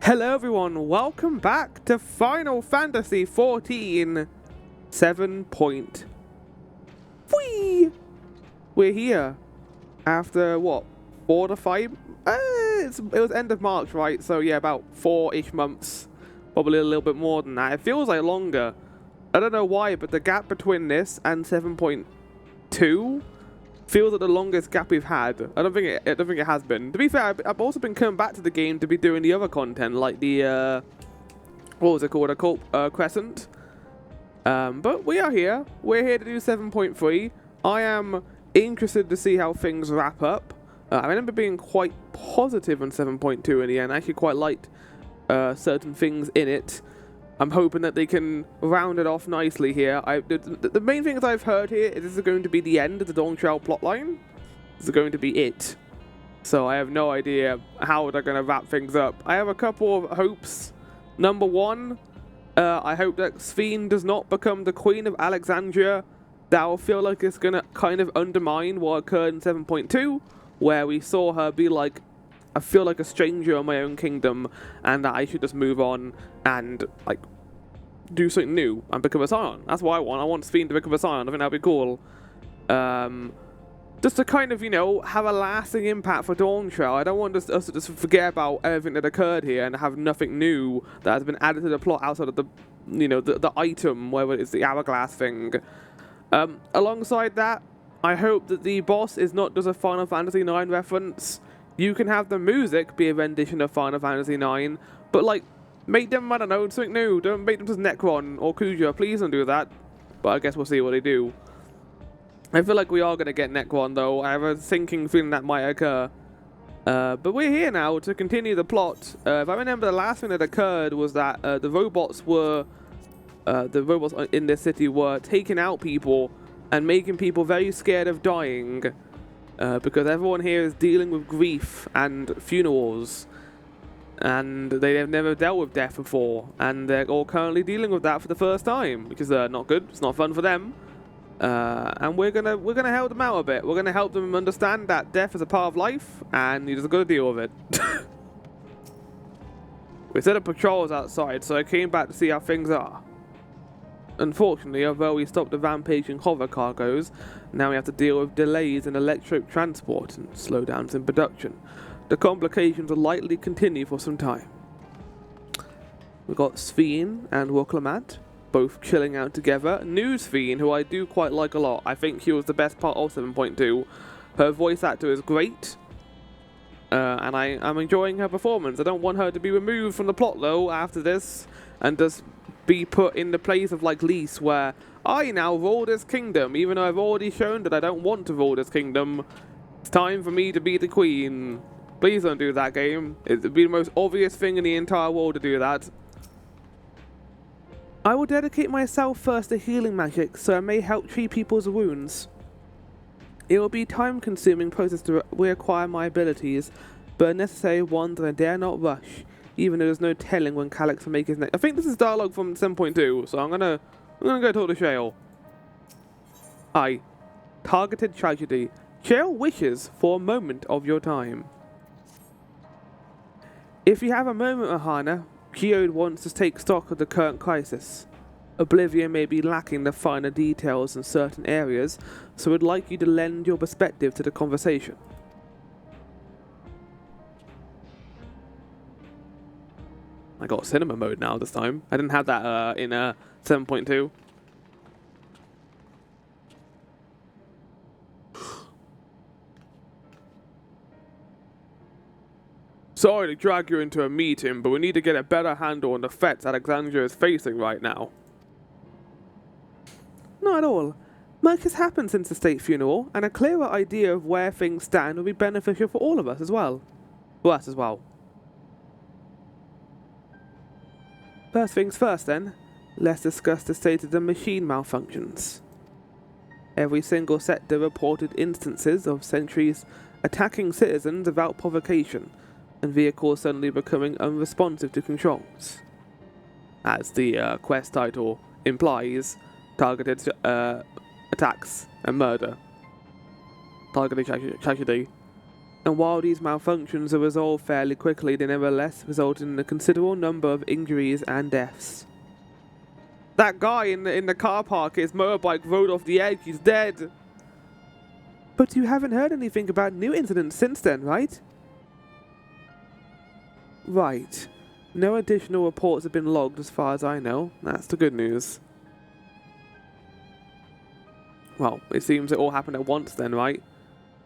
Hello everyone, welcome back to Final Fantasy XIV 7.3. We're here after what, 4 to 5? It was end of March, right? So yeah, about 4-ish months, probably a little bit more than that. It feels like longer. I don't know why, but the gap between this and 7.2 feels like the longest gap we've had. I don't think it has been. To be fair, I've also been coming back to the game to be doing the other content, like the what was it called, Occult Crescent. But we are here. We're here to do 7.3. I am interested to see how things wrap up. I remember being quite positive on 7.2 in the end. I actually quite liked certain things in it. I'm hoping that they can round it off nicely here. The main things I've heard here is this is going to be the end of the Dawntrail plotline. This is going to be it. So I have no idea how they're going to wrap things up. I have a couple of hopes. Number one, I hope that XIV does not become the Queen of Alexandria. That will feel like it's going to kind of undermine what occurred in 7.2, where we saw her be like, I feel like a stranger in my own kingdom, and that I should just move on and, like, do something new and become a Scion. That's what I want. I want XIV to become a Scion. I think that'd be cool. Just to kind of, you know, have a lasting impact for Dawntrail. I don't want us to just forget about everything that occurred here and have nothing new that has been added to the plot outside of the, you know, the item, whether it's the hourglass thing. Alongside that, I hope that the boss is not just a Final Fantasy IX reference. You can have the music be a rendition of Final Fantasy IX, but, like, make them, I don't know, something new. Don't make them just Necron or Kuja. Please don't do that. But I guess we'll see what they do. I feel like we are going to get Necron, though. I have a sinking feeling that might occur. But we're here now to continue the plot. If I remember, the last thing that occurred was that the robots in this city were taking out people and making people very scared of dying. Because everyone here is dealing with grief and funerals, and they have never dealt with death before, and they're all currently dealing with that for the first time, which is not good. It's not fun for them, and we're gonna help them out a bit. We're gonna help them understand that death is a part of life, and you just gotta deal with it. We set up patrols outside, so I came back to see how things are. Unfortunately, although we stopped the rampaging hover cargoes, now we have to deal with delays in electric transport and slowdowns in production. The complications will likely continue for some time. We've got XIV and Woklamat, both chilling out together. New XIV, who I do quite like a lot. I think she was the best part of 7.2. Her voice actor is great, and I'm enjoying her performance. I don't want her to be removed from the plot, though, after this, and just be put in the place of, like, Lise, where I now rule this kingdom, even though I've already shown that I don't want to rule this kingdom. It's time for me to be the queen. Please don't do that, game. It would be the most obvious thing in the entire world to do that. I will dedicate myself first to healing magic, so I may help treat people's wounds. It will be a time-consuming process to reacquire my abilities, but a necessary one that I dare not rush, even though there's no telling when Calyx will make his next. I think this is dialogue from 7.2, so I'm gonna go talk to Shale. Hi. Targeted tragedy. Shale wishes for a moment of your time. If you have a moment, Ahana, Geode wants to take stock of the current crisis. Oblivion may be lacking the finer details in certain areas, so we'd like you to lend your perspective to the conversation. I got cinema mode now this time. I didn't have that in 7.2. Sorry to drag you into a meeting, but we need to get a better handle on the threats Alexandria is facing right now. Not at all. Much has happened since the state funeral, and a clearer idea of where things stand will be beneficial for all of us as well. For us as well. First things first then, let's discuss the state of the machine malfunctions. Every single sector reported instances of sentries attacking citizens without provocation, and vehicles suddenly becoming unresponsive to controls. As the quest title implies, targeted attacks and murder. Targeted tragedy. And while these malfunctions are resolved fairly quickly, they nevertheless result in a considerable number of injuries and deaths. That guy in the car park, his motorbike rode off the edge, he's dead. But you haven't heard anything about new incidents since then, right? Right. No additional reports have been logged as far as I know. That's the good news. Well, it seems it all happened at once then, right?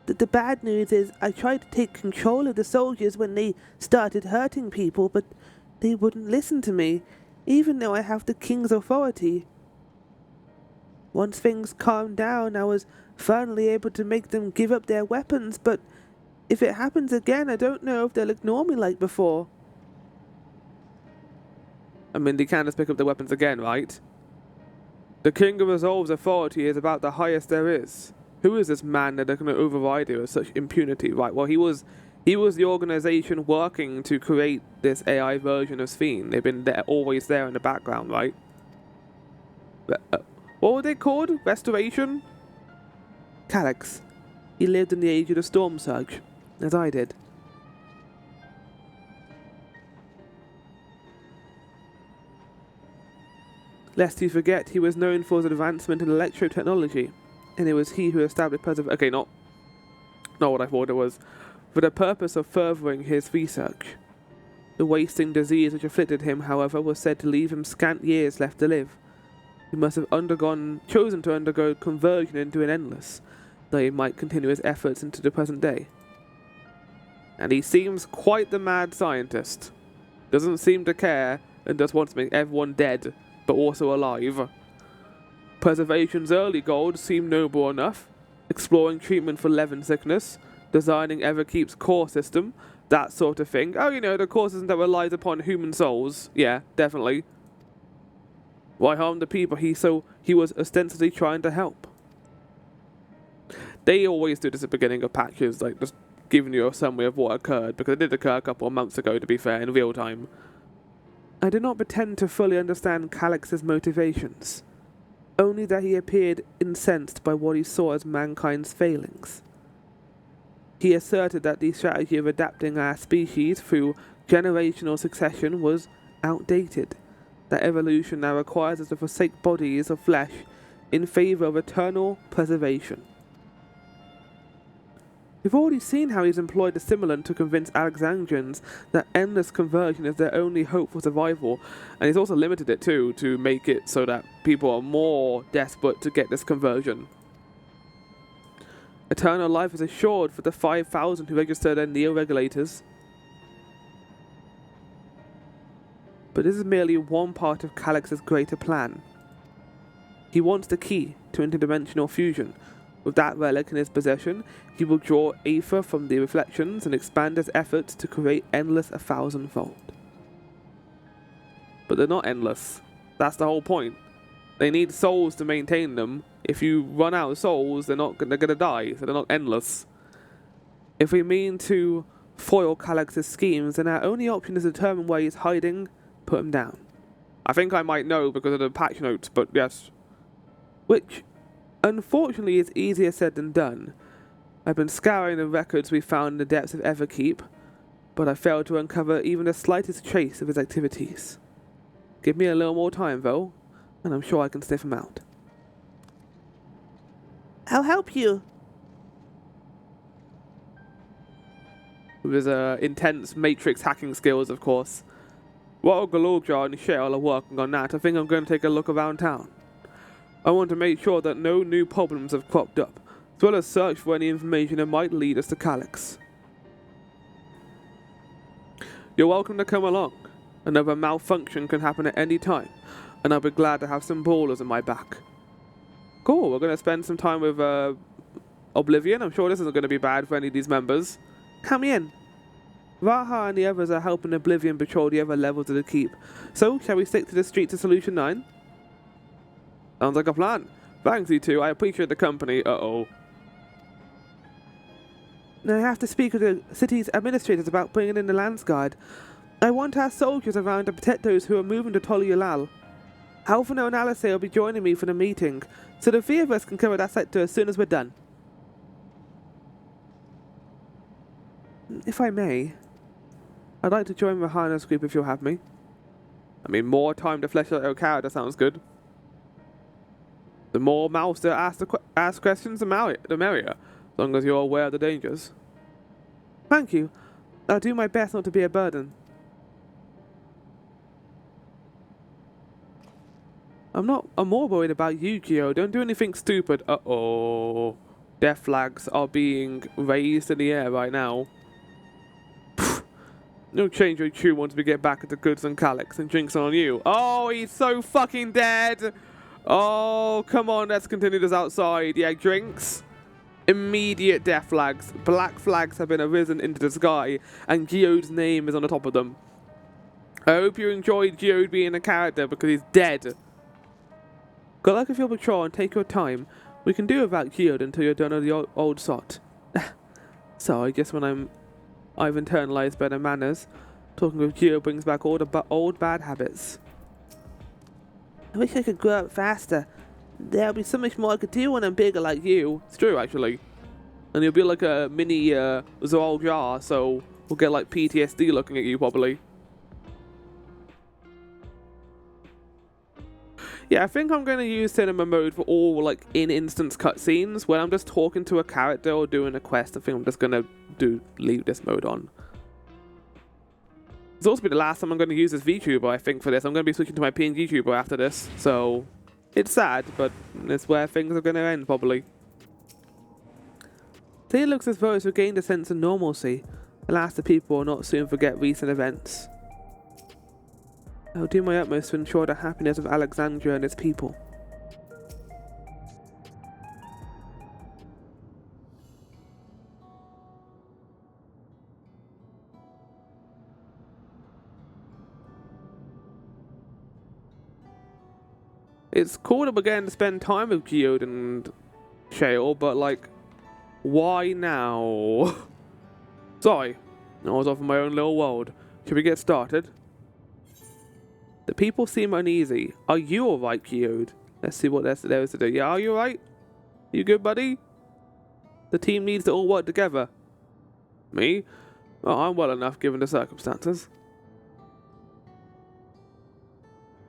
The bad news is I tried to take control of the soldiers when they started hurting people, but they wouldn't listen to me, even though I have the king's authority. Once things calmed down, I was finally able to make them give up their weapons, but if it happens again, I don't know if they'll ignore me like before. I mean, they can't just pick up their weapons again, right? The King of Resolve's authority is about the highest there is. Who is this man that are going to override it with such impunity? Right, well, he was the organization working to create this AI version of Sphene. They've been always there in the background, right? What were they called? Restoration? Calyx. He lived in the age of the Storm Surge, as I did. Lest you forget, he was known for his advancement in electro-technology, and it was he who established okay, not what I thought it was, for the purpose of furthering his research. The wasting disease which afflicted him, however, was said to leave him scant years left to live. He must have chosen to undergo conversion into an endless, though he might continue his efforts into the present day. And he seems quite the mad scientist. Doesn't seem to care, and just wants to make everyone dead, but also alive. Preservation's early goals seem noble enough. Exploring treatment for Levin sickness, designing Everkeep's core system, that sort of thing. Oh, you know, the core system that relies upon human souls. Yeah, definitely. Why harm the people he was ostensibly trying to help? They always do this at the beginning of patches, like just giving you a summary of what occurred, because it did occur a couple of months ago, to be fair, in real time. I do not pretend to fully understand Calyx's motivations, only that he appeared incensed by what he saw as mankind's failings. He asserted that the strategy of adapting our species through generational succession was outdated, that evolution now requires us to forsake bodies of flesh in favour of eternal preservation. We've already seen how he's employed a simulant to convince Alexandrians that endless conversion is their only hope for survival, and he's also limited it too, to make it so that people are more desperate to get this conversion. Eternal life is assured for the 5,000 who register their neo-regulators. But this is merely one part of Calyx's greater plan. He wants the key to interdimensional fusion. With that relic in his possession, he will draw aether from the reflections and expand his efforts to create endless 1,000-fold. But they're not endless. That's the whole point. They need souls to maintain them. If you run out of souls, they're gonna die, so they're not endless. If we mean to foil Calyx's schemes, then our only option is to determine where he's hiding, put him down. I think I might know because of the patch notes, but yes. Which, unfortunately, is easier said than done. I've been scouring the records we found in the depths of Everkeep, but I failed to uncover even the slightest trace of his activities. Give me a little more time, though, and I'm sure I can sniff him out. I'll help you. With his intense Matrix hacking skills, of course. While Galorja and Shell are working on that, I think I'm going to take a look around town. I want to make sure that no new problems have cropped up, as well as search for any information that might lead us to Calyx. You're welcome to come along. Another malfunction can happen at any time, and I'll be glad to have some ballers in my back. Cool, we're going to spend some time with Oblivion. I'm sure this isn't going to be bad for any of these members. Come in. Raha and the others are helping Oblivion patrol the other levels of the keep. So, shall we stick to the streets of Solution 9? Sounds like a plan. Thanks, you two. I appreciate the company. Uh-oh. I have to speak with the city's administrators about bringing in the Lance Guard. I want our soldiers around to protect those who are moving to Toluyalal. Alphino and Alice will be joining me for the meeting, so the three of us can cover that sector as soon as we're done. If I may, I'd like to join the Harness group if you'll have me. I mean, more time to flesh out your character sounds good. The more mouths to ask questions, the merrier, as long as you're aware of the dangers. Thank you. I'll do my best not to be a burden. I'm more worried about you, Geo. Don't do anything stupid. Uh-oh. Death flags are being raised in the air right now. No change your tune once we get back into Goods and Calyx, and drinks on you. Oh, he's so fucking dead. Oh, come on, let's continue this outside. Yeah, drinks. Immediate death flags. Black flags have been arisen into the sky, and Geode's name is on the top of them. I hope you enjoyed Geode being a character because he's dead. Good luck with your patrol and take your time. We can do without Geode until you're done with the old sot. Sorry, just when I've internalized better manners. Talking with Geode brings back all the old bad habits. I wish I could grow up faster. There'll be so much more I could do when I'm bigger like you. It's true, actually. And you'll be like a mini Zoal jar, so we'll get like PTSD looking at you, probably. Yeah, I think I'm going to use cinema mode for all like in-instance cutscenes. When I'm just talking to a character or doing a quest, I think I'm just going to leave this mode on. It's also be the last time I'm going to use this VTuber, I think, for this. I'm going to be switching to my PNG tuber after this, so it's sad, but it's where things are going to end, probably. Today it looks as though it's regained a sense of normalcy. Alas, the people will not soon forget recent events. I'll do my utmost to ensure the happiness of Alexandria and its people. It's cool that we're getting to spend time with Geode and Shale, but like, why now? Sorry, I was off in my own little world. Should we get started? The people seem uneasy. Are you alright, Geode? Let's see what there is to do. Yeah, are you alright? You good, buddy? The team needs to all work together. Me? Oh, I'm well enough given the circumstances.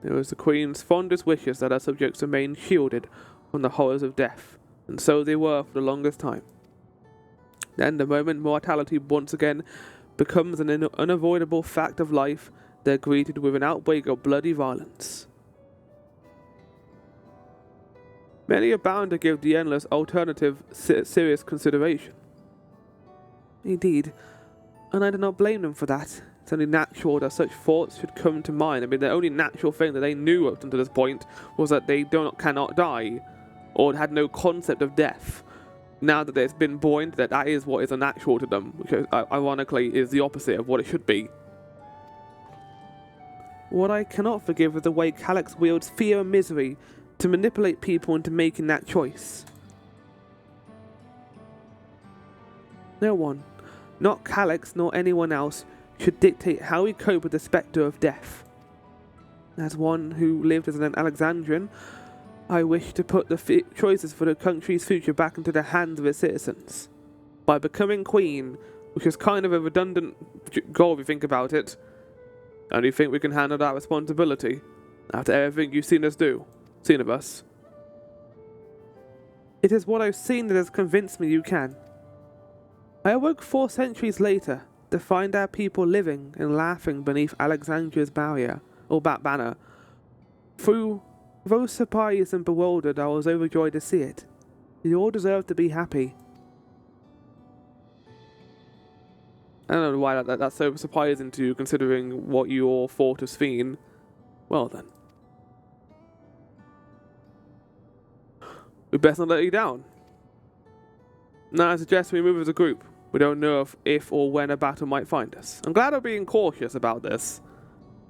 It was the Queen's fondest wishes that her subjects remain shielded from the horrors of death, and so they were for the longest time. Then, the moment mortality once again becomes an unavoidable fact of life, they're greeted with an outbreak of bloody violence. Many are bound to give the endless alternative serious consideration. Indeed, and I do not blame them for that. It's only natural that such thoughts should come to mind. I mean, the only natural thing that they knew up until this point was that they cannot die, or had no concept of death. Now that it's been born, that is what is unnatural to them, which ironically is the opposite of what it should be. What I cannot forgive is the way Calyx wields fear and misery to manipulate people into making that choice. No one, not Calyx nor anyone else, should dictate how we cope with the spectre of death. As one who lived as an Alexandrian, I wish to put the choices for the country's future back into the hands of its citizens. By becoming queen, which is kind of a redundant goal if you think about it, and you think we can handle that responsibility after everything you've seen of us? It is what I've seen that has convinced me you can. I awoke 4 centuries later to find our people living and laughing beneath Alexandria's banner. Though surprised and bewildered, I was overjoyed to see it. You all deserve to be happy. I don't know why that's so surprising to you, considering what you all thought of Sphene. Well then. We best not let you down. Now I suggest we move as a group. We don't know if or when a battle might find us. I'm glad I'm being cautious about this.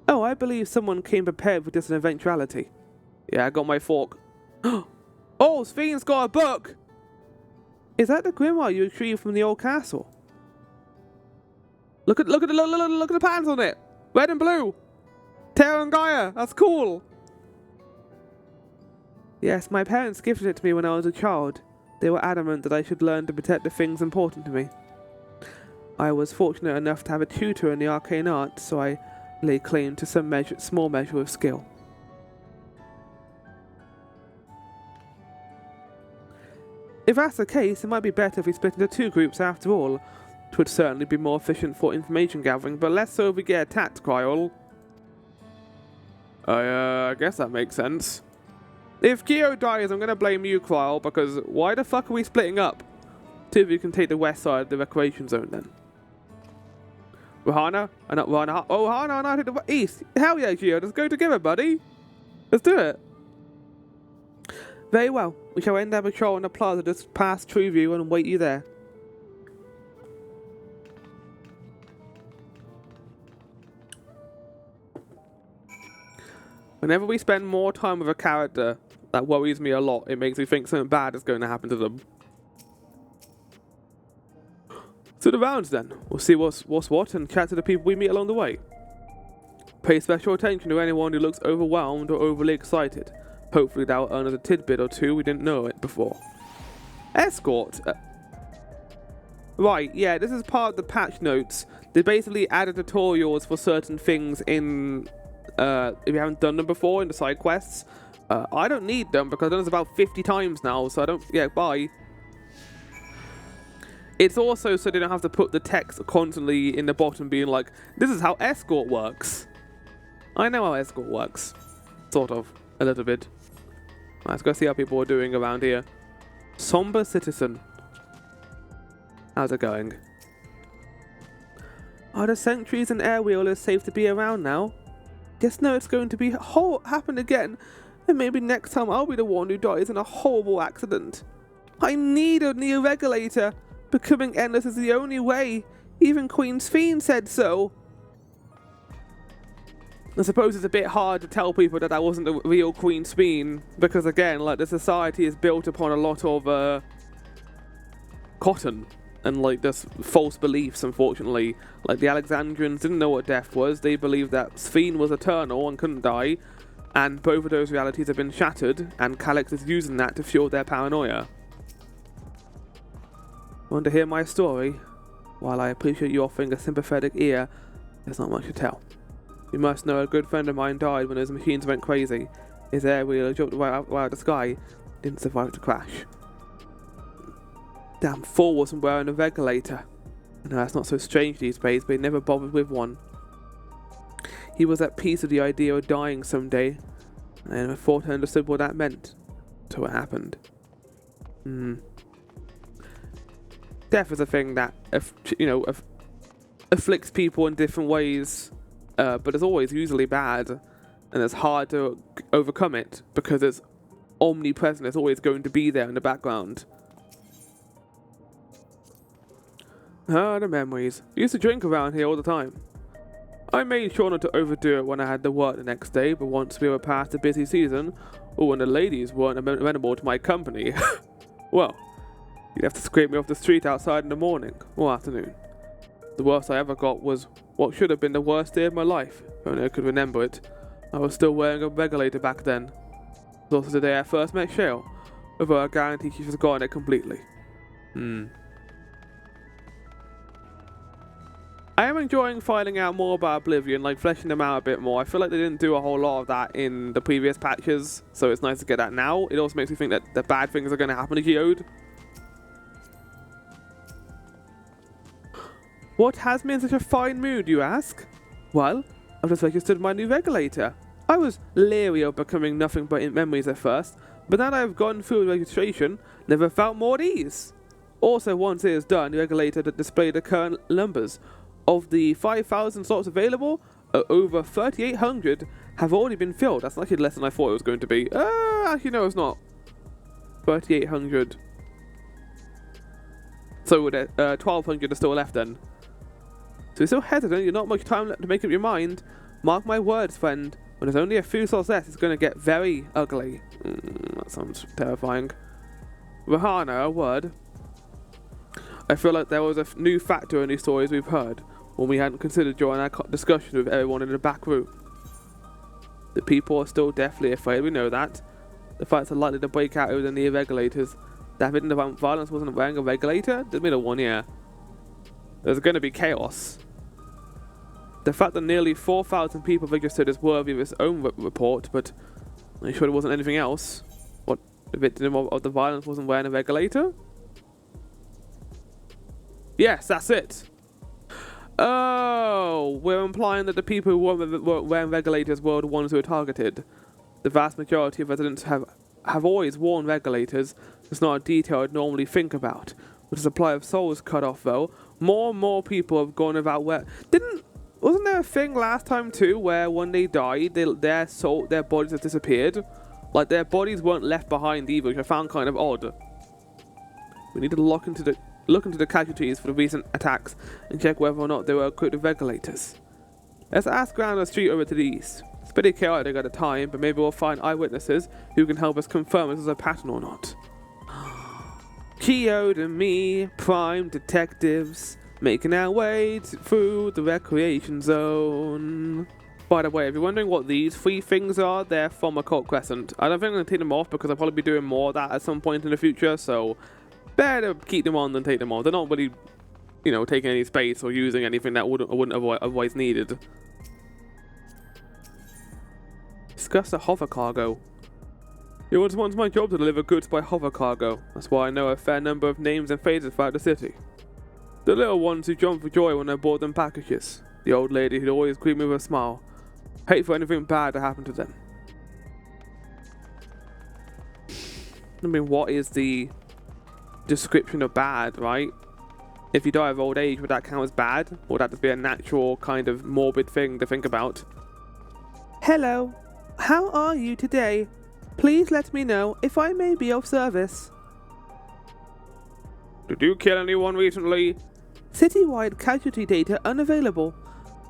Oh, I believe someone came prepared for just an eventuality. Yeah, I got my fork. Oh, Sphene's got a book! Is that the grimoire you retrieved from the old castle? Look at the patterns on it! Red and blue! Terra and Gaia! That's cool! Yes, my parents gifted it to me when I was a child. They were adamant that I should learn to protect the things important to me. I was fortunate enough to have a tutor in the arcane arts, so I lay claim to some small measure of skill. If that's the case, it might be better if we split into 2 groups after all. It would certainly be more efficient for information gathering, but less so if we get attacked, Kryl. I guess that makes sense. If Geo dies, I'm going to blame you, Kryl, because why the fuck are we splitting up? See if you can take the west side of the recreation zone then. Rahana? Not Rahana. Oh, Rahana and I take the east. Hell yeah, Geo. Let's go together, buddy. Let's do it. Very well. We shall end our patrol on the plaza just past Treeview and wait you there. Whenever we spend more time with a character, that worries me a lot. It makes me think something bad is going to happen to them. To the rounds then. We'll see what's what and chat to the people we meet along the way. Pay special attention to anyone who looks overwhelmed or overly excited. Hopefully that will earn us a tidbit or two we didn't know it before. Escort. Right, yeah, this is part of the patch notes. They basically added tutorials for certain things in, if you haven't done them before in the side quests. I don't need them because I've done this about 50 times now, so I don't, yeah, bye. It's also so they don't have to put the text constantly in the bottom being like, this is how escort works. I know how escort works. Sort of. A little bit. Let's go see how people are doing around here. Somber Citizen. How's it going? Are the sentries and air wheelers safe to be around now? Just know it's going to be happen again. And maybe next time I'll be the one who dies in a horrible accident. I need a new regulator. Becoming endless is the only way. Even Queen's Fiend said so. I suppose it's a bit hard to tell people that wasn't the real Queen's Fiend, because again, like, the society is built upon a lot of cotton and like this false beliefs, unfortunately. Like, the Alexandrians didn't know what death was. They believed that Sphene was eternal and couldn't die, and both of those realities have been shattered, and Calyx is using that to fuel their paranoia. Want to hear my story? While I appreciate you offering a sympathetic ear, there's not much to tell. You must know a good friend of mine died when his machines went crazy. His air wheeler jumped right out of the sky, didn't survive the crash. Damn fool wasn't wearing a regulator. I know that's not so strange these days, but he never bothered with one. He was at peace with the idea of dying someday, and I never thought I understood what that meant. So it happened. Death is a thing that, afflicts people in different ways, but it's always usually bad, and it's hard to overcome it because it's omnipresent. It's always going to be there in the background. Ah, the memories. I used to drink around here all the time. I made sure not to overdo it when I had to work the next day, but once we were past the busy season, or when the ladies weren't amenable to my company, well, you'd have to scrape me off the street outside in the morning or afternoon. The worst I ever got was what should have been the worst day of my life, if only I could remember it. I was still wearing a regulator back then. It was also the day I first met Shale, although I guarantee she's forgotten it completely. I am enjoying finding out more about Oblivion, like fleshing them out a bit more. I feel like they didn't do a whole lot of that in the previous patches, so it's nice to get that now. It also makes me think that the bad things are going to happen to Geode. What has me in such a fine mood, you ask? Well, I've just registered my new regulator. I was leery of becoming nothing but in memories at first, but now that I've gone through the registration, never felt more at ease. Also, once it is done, the regulator that displayed the current numbers. Of the 5,000 slots available, over 3,800 have already been filled. That's actually less than I thought it was going to be. Actually, no, it's not. 3,800. So 1,200 are still left then. So you're still hesitant, you're not much time left to make up your mind. Mark my words, friend. When there's only a few slots left, it's going to get very ugly. That sounds terrifying. Rahana, a word. I feel like there was a new factor in these stories we've heard, one we hadn't considered during our discussion with everyone in the back room. The people are still deathly afraid, we know that. The fights are likely to break out over the near regulators. That hidden violence wasn't wearing a regulator? The middle one, yeah. there's going to be chaos. The fact that nearly 4,000 people registered is worthy of its own report, but are you sure it wasn't anything else? What, the victim of the violence wasn't wearing a regulator? Yes, that's it. Oh, we're implying that the people who weren't wearing regulators were the ones who were targeted. The vast majority of residents have always worn regulators. It's not a detail I'd normally think about. With the supply of souls cut off, though, more and more people have gone about where... Wasn't there a thing last time too, where when they died, their bodies have disappeared? Like, their bodies weren't left behind either, which I found kind of odd. We need to look into the casualties for the recent attacks and check whether or not they were equipped with regulators. Let's ask around the street over to the east. It's pretty chaotic at the time, but maybe we'll find eyewitnesses who can help us confirm if there's a pattern or not. Keo and me, prime detectives, making our way through the recreation zone. By the way, if you're wondering what these 3 things are, they're from Occult Crescent. I don't think I'm going to take them off because I'll probably be doing more of that at some point in the future, so better keep them on than take them off. They're not really, you know, taking any space or using anything that wouldn't otherwise needed. Discuss the hover cargo. It was once my job to deliver goods by hover cargo. That's why I know a fair number of names and faces throughout the city. The little ones who jump for joy when I bought them packages. The old lady who'd always greet me with a smile. Hate for anything bad to happen to them. I mean, what is the description of bad, right? If you die of old age, would that count as bad? Or would that just be a natural kind of morbid thing to think about? Hello. How are you today? Please let me know if I may be of service. Did you kill anyone recently? Citywide casualty data unavailable.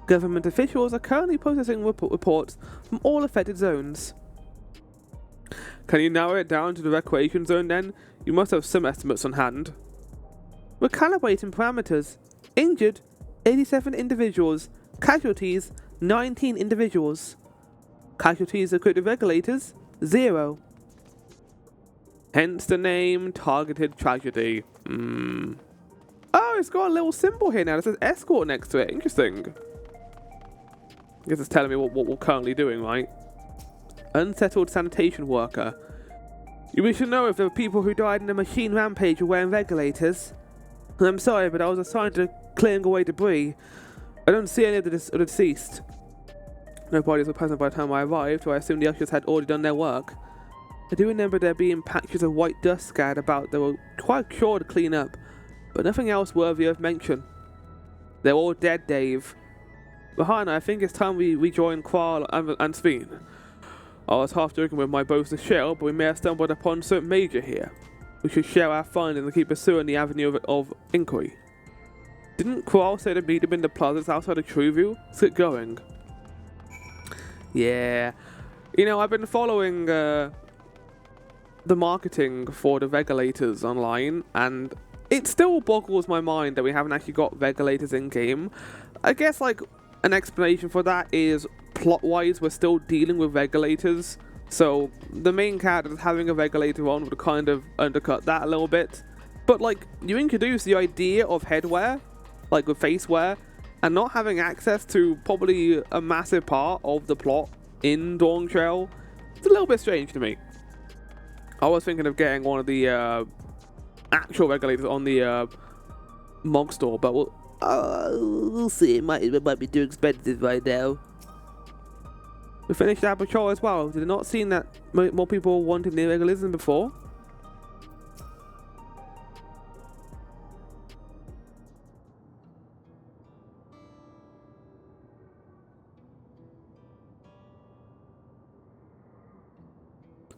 Government officials are currently processing reports from all affected zones. Can you narrow it down to the recreation zone then? You must have some estimates on hand. We're calibrating parameters. Injured, 87 individuals. Casualties, 19 individuals. Casualties equipped with regulators, 0. Hence the name Targeted Tragedy. Oh, it's got a little symbol here now that says escort next to it. Interesting. I guess it's telling me what we're currently doing, right? Unsettled sanitation worker. You wish to know if there were people who died in a machine rampage were wearing regulators? I'm sorry, but I was assigned to clearing away debris. I don't see any of the deceased. No bodies were present by the time I arrived, so I assumed the ushers had already done their work. I do remember there being patches of white dust scattered about that were quite sure to clean up, but nothing else worthy of mention. They're all dead, Dave. Bahana, I think it's time we rejoin Qual and Sveen. I was half joking with my boast of shell, but we may have stumbled upon something major here. We should share our findings and keep pursuing the avenue of inquiry. Didn't Qual say to meet him in the plazas outside of Trueview? Let's get going. Yeah. You know, I've been following the marketing for the regulators online, and it still boggles my mind that we haven't actually got regulators in-game. I guess, like, an explanation for that is, plot-wise, we're still dealing with regulators, so the main character having a regulator on would kind of undercut that a little bit. But, like, you introduce the idea of headwear, like with facewear, and not having access to probably a massive part of the plot in Dawn Trail, it's a little bit strange to me. I was thinking of getting one of the actual regulators on the Mog store, but we'll see. It might be too expensive right now. We finished our patrol as well. Did it not seem that more people wanted the regulators than before?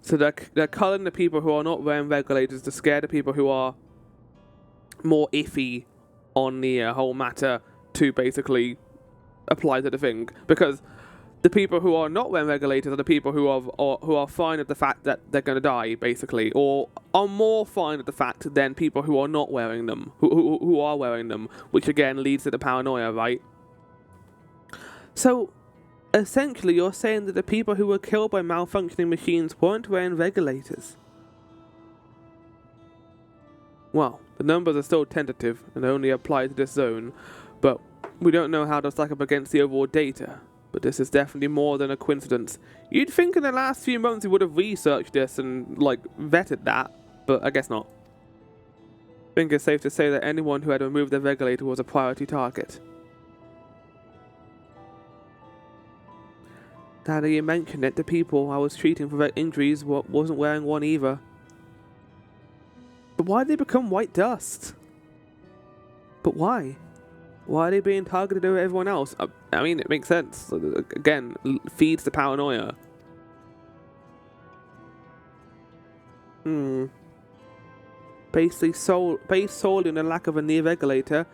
So they're culling the people who are not wearing regulators to scare the people who are more iffy on the whole matter to basically apply to the thing. Because the people who are not wearing regulators are the people who are fine with the fact that they're going to die, basically, or are more fine with the fact than people who are not wearing them, who are wearing them, which again leads to the paranoia, right? So essentially, you're saying that the people who were killed by malfunctioning machines weren't wearing regulators. Well, the numbers are still tentative and only apply to this zone, but we don't know how to stack up against the overall data. But this is definitely more than a coincidence. You'd think in the last few months we would have researched this and, like, vetted that, but I guess not. I think it's safe to say that anyone who had removed the regulator was a priority target. Now that you mention it, the people I was treating for their injuries wasn't wearing one either. But why did they become white dust? But why? Why are they being targeted over everyone else? I mean, it makes sense. Again, feeds the paranoia. Based solely on the lack of a near regulator,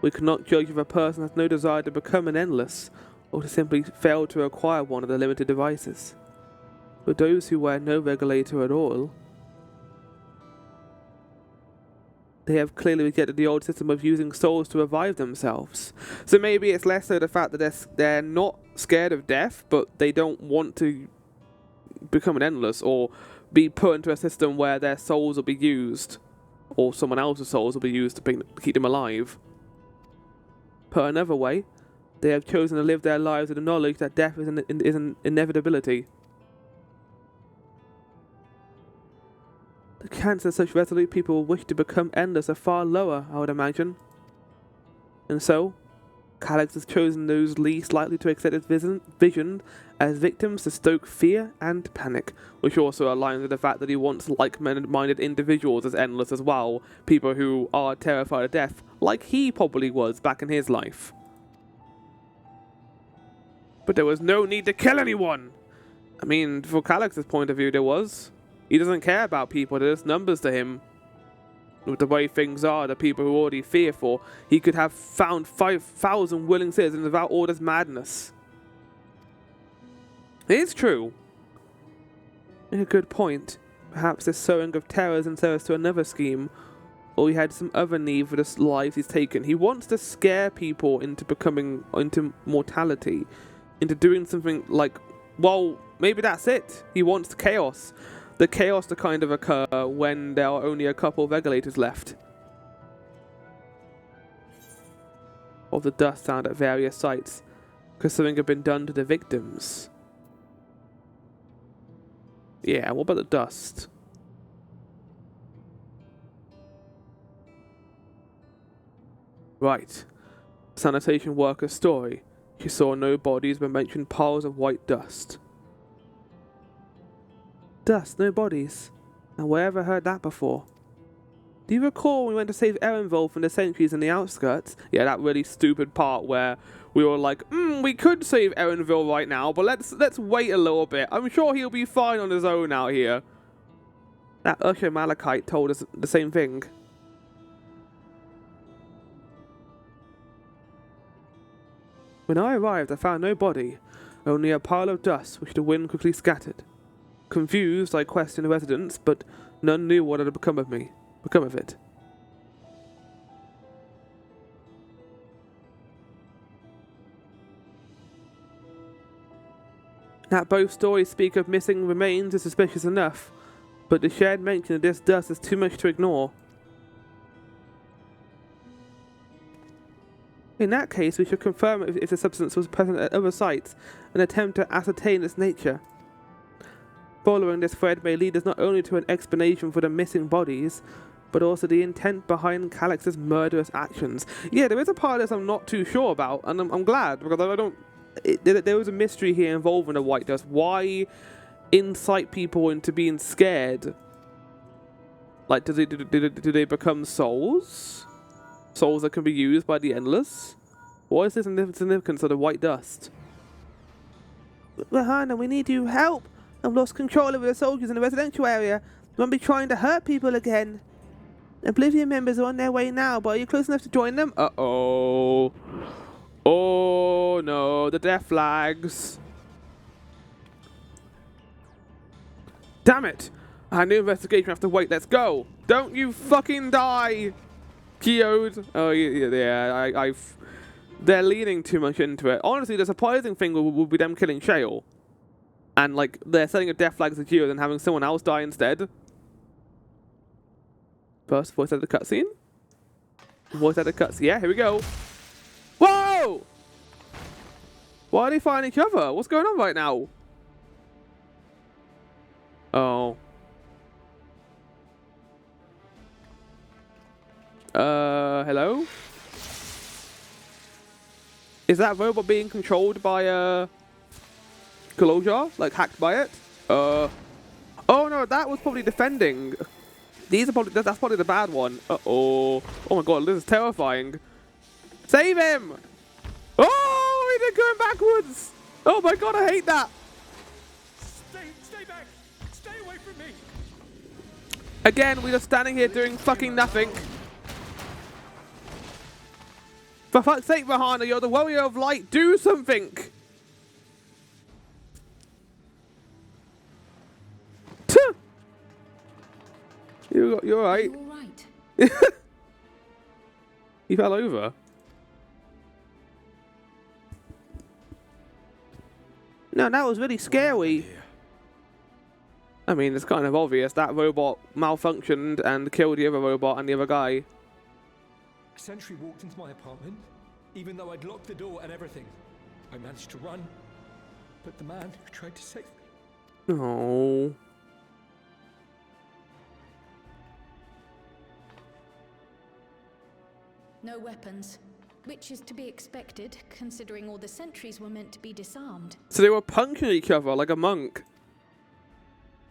we cannot judge if a person has no desire to become an endless, or to simply fail to acquire one of the limited devices. For those who wear no regulator at all, they have clearly rejected the old system of using souls to revive themselves. So maybe it's less so the fact that they're not scared of death, but they don't want to become an endless or be put into a system where their souls will be used, or someone else's souls will be used to keep them alive. Put another way, they have chosen to live their lives with the knowledge that death is an inevitability. The chances such resolute people wish to become endless are far lower, I would imagine. And so, Calyx has chosen those least likely to accept his vision as victims to stoke fear and panic, which also aligns with the fact that he wants like-minded individuals as endless as well, people who are terrified of death, like he probably was back in his life. But there was no need to kill anyone! I mean, from Calyx's point of view there was. He doesn't care about people, they're just numbers to him. With the way things are, the people who already fearful, he could have found 5,000 willing citizens without all this madness. It is true. In a good point. Perhaps this sowing of terror is in service to another scheme, or he had some other need for the lives he's taken. He wants to scare people into mortality, into doing something like, well, maybe that's it. He wants chaos. The chaos to kind of occur when there are only a couple of regulators left. Of the dust found at various sites, because something had been done to the victims. Yeah, what about the dust? Right. Sanitation worker's story. She saw no bodies but mentioned piles of white dust. Dust, no bodies. Now where have I heard that before? Do you recall when we went to save Erenville from the sentries in the outskirts? Yeah, that really stupid part where we were like, we could save Erenville right now, but let's wait a little bit. I'm sure he'll be fine on his own out here. That Usher Malachite told us the same thing. When I arrived, I found no body, only a pile of dust which the wind quickly scattered. Confused, I questioned the residents, but none knew what had become of it. That both stories speak of missing remains is suspicious enough, but the shared mention of this dust is too much to ignore. In that case, we should confirm if the substance was present at other sites and attempt to ascertain its nature. Following this thread may lead us not only to an explanation for the missing bodies, but also the intent behind Calyx's murderous actions. Yeah, there is a part of this I'm not too sure about, and I'm glad, because I don't... there was a mystery here involving the white dust. Why incite people into being scared? Like, do they become souls? Souls that can be used by the Endless? What is the significance of the white dust? Rahana, we need your help. I've lost control over the soldiers in the residential area. They won't be trying to hurt people again. Oblivion members are on their way now, but are you close enough to join them? Uh-oh. Oh, no. The death flags. Damn it. I had no investigation. I have to wait. Let's go. Don't you fucking die. Geode. Oh, yeah. They're leaning too much into it. Honestly, the surprising thing would be them killing Shale. And, like, they're setting a death flag as a Geode and having someone else die instead. First voice at the cutscene. Voice at the cutscene. Yeah, here we go. Whoa! Why are they fighting each other? What's going on right now? Oh. Hello? Is that robot being controlled by, Closure? Like, hacked by it? Oh no, that was probably defending. These are probably, that's probably the bad one. Uh-oh. Oh my god, this is terrifying. Save him! Oh, they're going backwards! Oh my god, I hate that! Stay back! Stay away from me! Again, we're just standing here doing fucking nothing. For fuck's sake, Rahana, you're the warrior of light. Do something! Tuh. You're alright. You're right. He fell over. No, that was really scary. I mean, it's kind of obvious. That robot malfunctioned and killed the other robot and the other guy. A sentry walked into my apartment, even though I'd locked the door and everything. I managed to run, but the man who tried to save me... Oh. No weapons, which is to be expected, considering all the sentries were meant to be disarmed. So they were punching each other like a monk.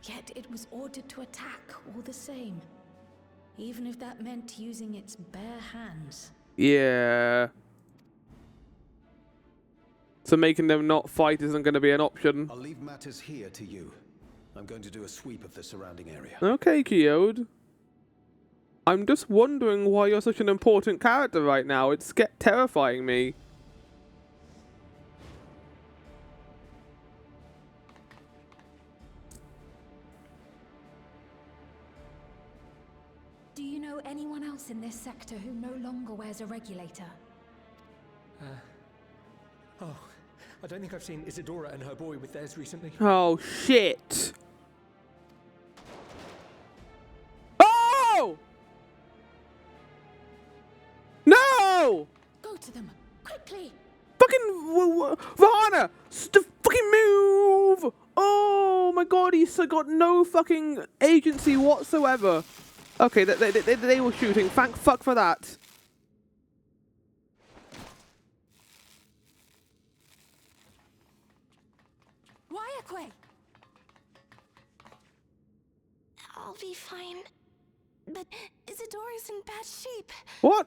Yet it was ordered to attack all the same, even if that meant using its bare hands. Yeah. So making them not fight isn't going to be an option. I'll leave matters here to you. I'm going to do a sweep of the surrounding area. Okay, Kyode. I'm just wondering why you're such an important character right now. It's terrifying me. Do you know anyone else in this sector who no longer wears a regulator? Oh, I don't think I've seen Isadora and her boy with theirs recently. Oh, shit. Oh! No! Go to them, quickly! Fucking Rahana! Fucking move! Oh my god, he's got no fucking agency whatsoever. Okay, they were shooting. Thank fuck for that. Wayakwe! I'll be fine. But Isadora's in bad shape. What?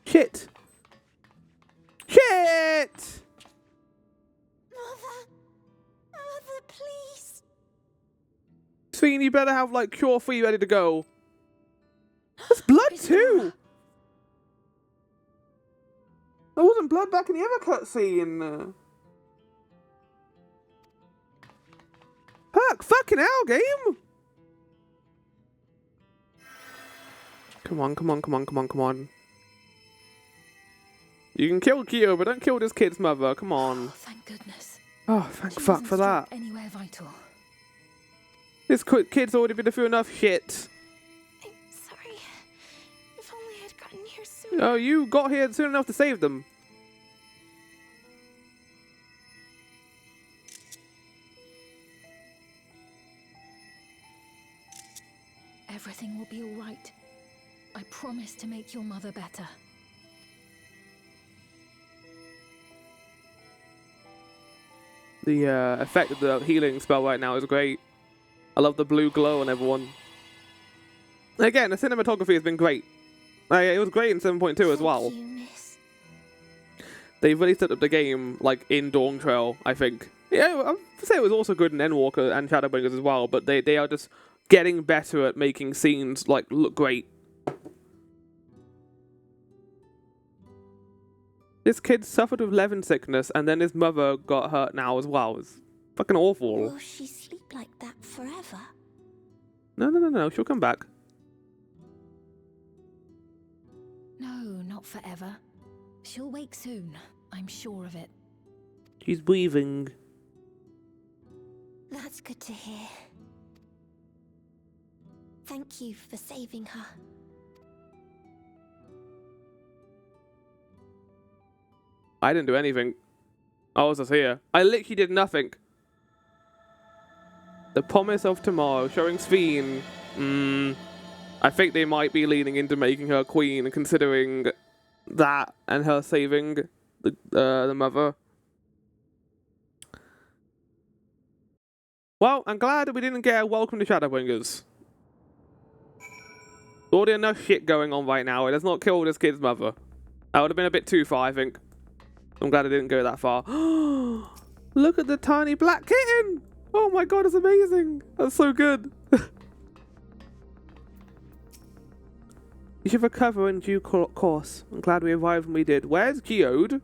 Shit. Shit! Mother, please. Sven, you better have like cure 3 ready to go. There's blood too! There wasn't blood back in the other cutscene. Fuck, fucking hell, game! Come on, come on, come on, come on, come on. You can kill Kyo, but don't kill this kid's mother. Come on. Oh, thank goodness. Oh, thank She fuck wasn't for that. struck anywhere vital. This kid's already been through enough shit. I'm sorry. If only I'd gotten here sooner. Oh, you got here soon enough to save them. Everything will be all right. I promise to make your mother better. The effect of the healing spell right now is great. I love the blue glow on everyone. Again, the cinematography has been great. It was great in 7.2 as well. Thank you, miss. They've really set up the game like in Dawn Trail, I think. Yeah, I'd say it was also good in Endwalker and Shadowbringers as well, but they are just getting better at making scenes like look great. This kid suffered with Levin sickness and then his mother got hurt now as well. It's fucking awful. Will she sleep like that forever? No, she'll come back. No, not forever. She'll wake soon. I'm sure of it. She's breathing. That's good to hear. Thank you for saving her. I didn't do anything. I was just here. I literally did nothing. The promise of tomorrow, showing Sphene. I think they might be leaning into making her queen, considering that and her saving the mother. Well, I'm glad that we didn't get a welcome to Shadowbringers. Already enough shit going on right now. Let's not kill this kid's mother. That would have been a bit too far, I think. I'm glad I didn't go that far. Look at the tiny black kitten! Oh my god, it's amazing! That's so good. You should recover in due course. I'm glad we arrived when we did. Where's Geode?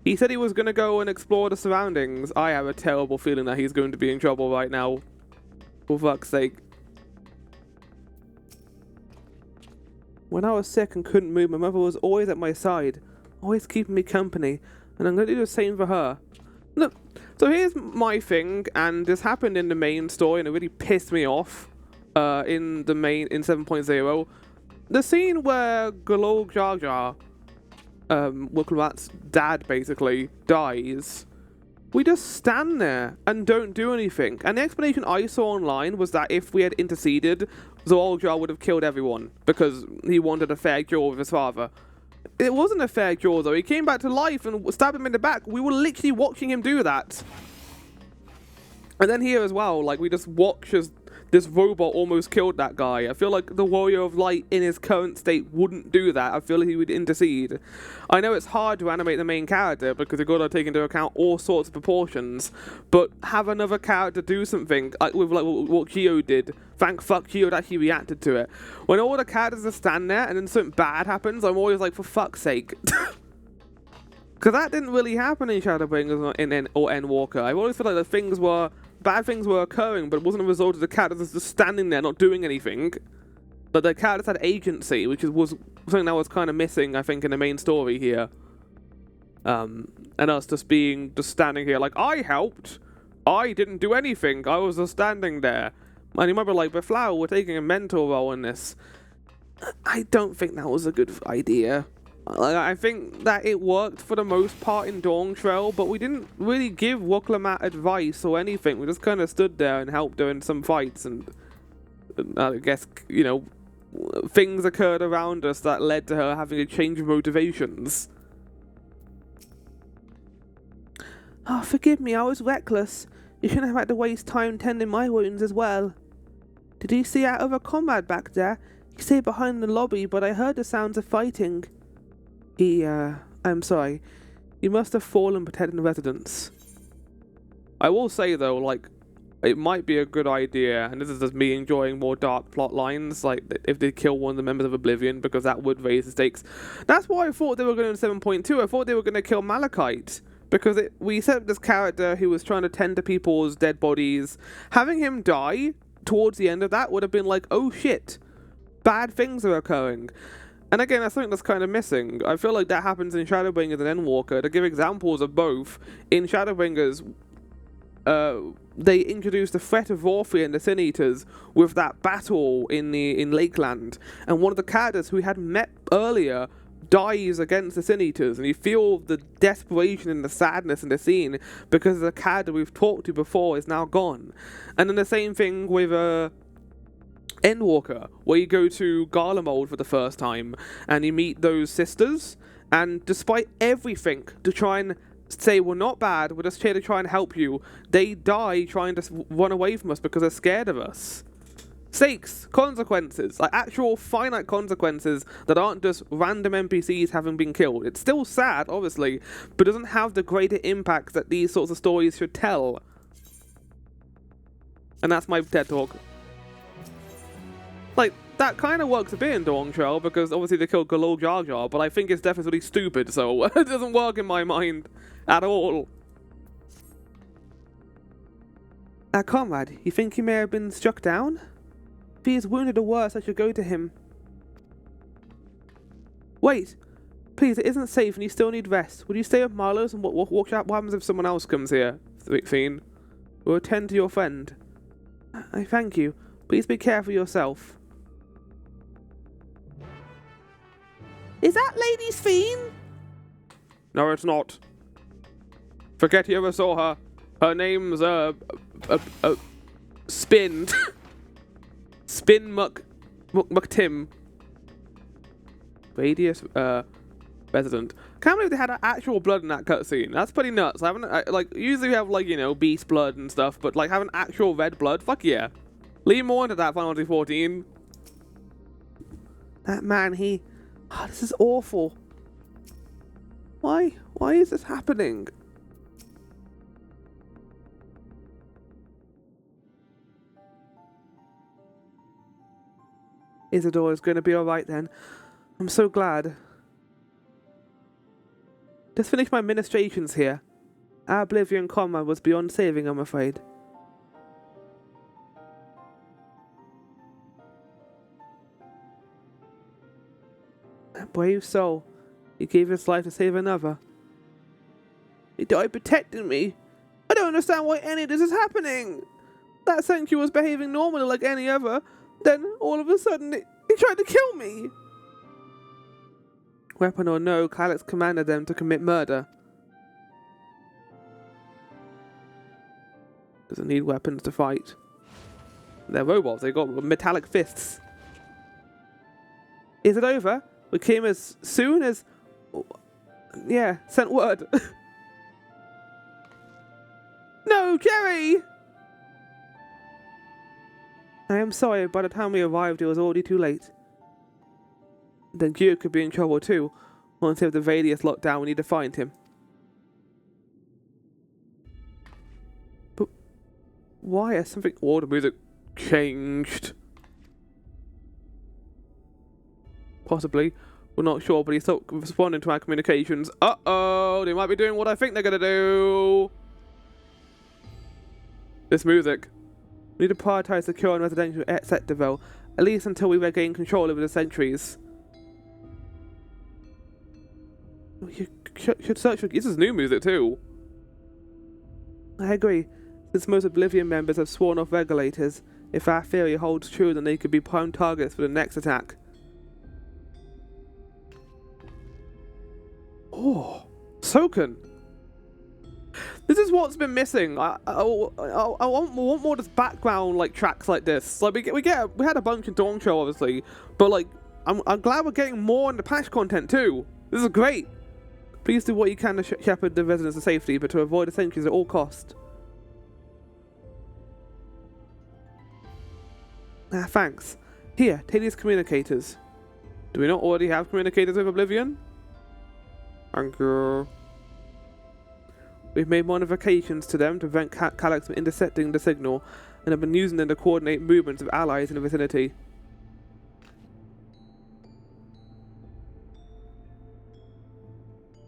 He said he was going to go and explore the surroundings. I have a terrible feeling that he's going to be in trouble right now. For fuck's sake. When I was sick and couldn't move, my mother was always at my side. Always keeping me company. And I'm going to do the same for her. Look, so here's my thing. And this happened in the main story and it really pissed me off. In 7.0. The scene where Golog Jar Jar, Wooklat's dad basically, dies. We just stand there and don't do anything. And the explanation I saw online was that if we had interceded, Zoljar would have killed everyone because he wanted a fair cure with his father. It wasn't a fair cure though. He came back to life and stabbed him in the back. We were literally watching him do that. And then here as well, like we just watch as this robot almost killed that guy. I feel like the Warrior of Light in his current state wouldn't do that. I feel like he would intercede. I know it's hard to animate the main character because you've got to take into account all sorts of proportions, but have another character do something like with like what Geode did. Thank fuck Geode actually reacted to it. When all the characters just stand there and then something bad happens, I'm always like, for fuck's sake. Because that didn't really happen in Shadowbringers or Endwalker. I always feel like the bad things were occurring, but it wasn't a result of the characters just standing there not doing anything. But the characters had agency, which was something that was kind of missing, I think, in the main story here. And us just standing here like, I helped. I didn't do anything. I was just standing there. And you remember, like, but Flower were taking a mentor role in this. I don't think that was a good idea. I think that it worked for the most part in Dawn Trail, but we didn't really give Wooklat advice or anything. We just kind of stood there and helped her in some fights, and I guess, you know, things occurred around us that led to her having a change of motivations. Oh, forgive me, I was reckless. You shouldn't have had to waste time tending my wounds as well. Did you see our other comrade back there? He stayed behind the lobby, but I heard the sounds of fighting. I'm sorry. You must have fallen protecting the residents. I will say though, like, it might be a good idea, and this is just me enjoying more dark plot lines, like, if they kill one of the members of Oblivion, because that would raise the stakes. That's why I thought they were going to 7.2. I thought they were going to kill Malachite, because we set up this character who was trying to tend to people's dead bodies. Having him die towards the end of that would have been like, oh shit, bad things are occurring. And again, that's something that's kind of missing. I feel like that happens in Shadowbringers and Endwalker. To give examples of both, in Shadowbringers, they introduced the threat of Orphe and the Sin Eaters with that battle in Lakeland. And one of the characters who we had met earlier dies against the Sin Eaters, and you feel the desperation and the sadness in the scene because the character we've talked to before is now gone. And then the same thing with Endwalker, where you go to Garlemald for the first time and you meet those sisters, and despite everything to try and say we're not bad, we're just here to try and help you, they die trying to run away from us because they're scared of us. Stakes, consequences, like actual finite consequences that aren't just random NPCs having been killed. It's still sad, obviously, but doesn't have the greater impact that these sorts of stories should tell. And that's my TED talk. Like, that kind of works a bit in Dawn Trail, because obviously they killed Golog Jar Jar, but I think it's definitely stupid, so it doesn't work in my mind at all. Comrade, you think he may have been struck down? If he is wounded or worse, I should go to him. Wait! Please, it isn't safe and you still need rest. Would you stay with Marlowe's and watch out what happens if someone else comes here? Fiend. We'll attend to your friend. I thank you. Please be careful yourself. Is that Lady's Fiend? No, it's not. Forget you ever saw her. Her name's, Spin. Spin McTim. Radius, resident. Can't believe they had actual blood in that cutscene. That's pretty nuts. I haven't, like, usually we have, like, you know, beast blood and stuff, but, like, having actual red blood, fuck yeah. Lean more into that, Final Fantasy 14. That man, oh, this is awful. Why is this happening? Isidore is going to be alright then. I'm so glad. Just finished my ministrations here. Our Oblivion comrade was beyond saving, I'm afraid. A brave soul. He gave his life to save another. He died protecting me. I don't understand why any of this is happening. That Sanctuary was behaving normally like any other. Then, all of a sudden, he tried to kill me. Weapon or no, Calyx commanded them to commit murder. Doesn't need weapons to fight. They're robots, they got metallic fists. Is it over? We came as soon as... Yeah, sent word. No, Jerry! I am sorry, by the time we arrived it was already too late. Then Gio could be in trouble too. Once we have the radius locked down, we need to find him. But why has something... Oh, the music changed. Possibly. We're not sure, but he stopped responding to our communications. Uh-oh! They might be doing what I think they're gonna do! This music. We need to prioritize secure and residential sector though, at least until we regain control over the sentries. You should search for... This is new music too. I agree. Since most Oblivion members have sworn off regulators, if our theory holds true, then they could be prime targets for the next attack. Oh, Soken. This is what's been missing. I want more just background like tracks like this. Like we had a bunch in Dawn Show obviously, but like I'm glad we're getting more in the patch content too. This is great. Please do what you can to shepherd the residents to safety, but to avoid the sentries at all cost. Ah, thanks. Here, take these communicators. Do we not already have communicators with Oblivion? Thank you. We've made modifications to them to prevent Calyx from intercepting the signal, and have been using them to coordinate movements of allies in the vicinity.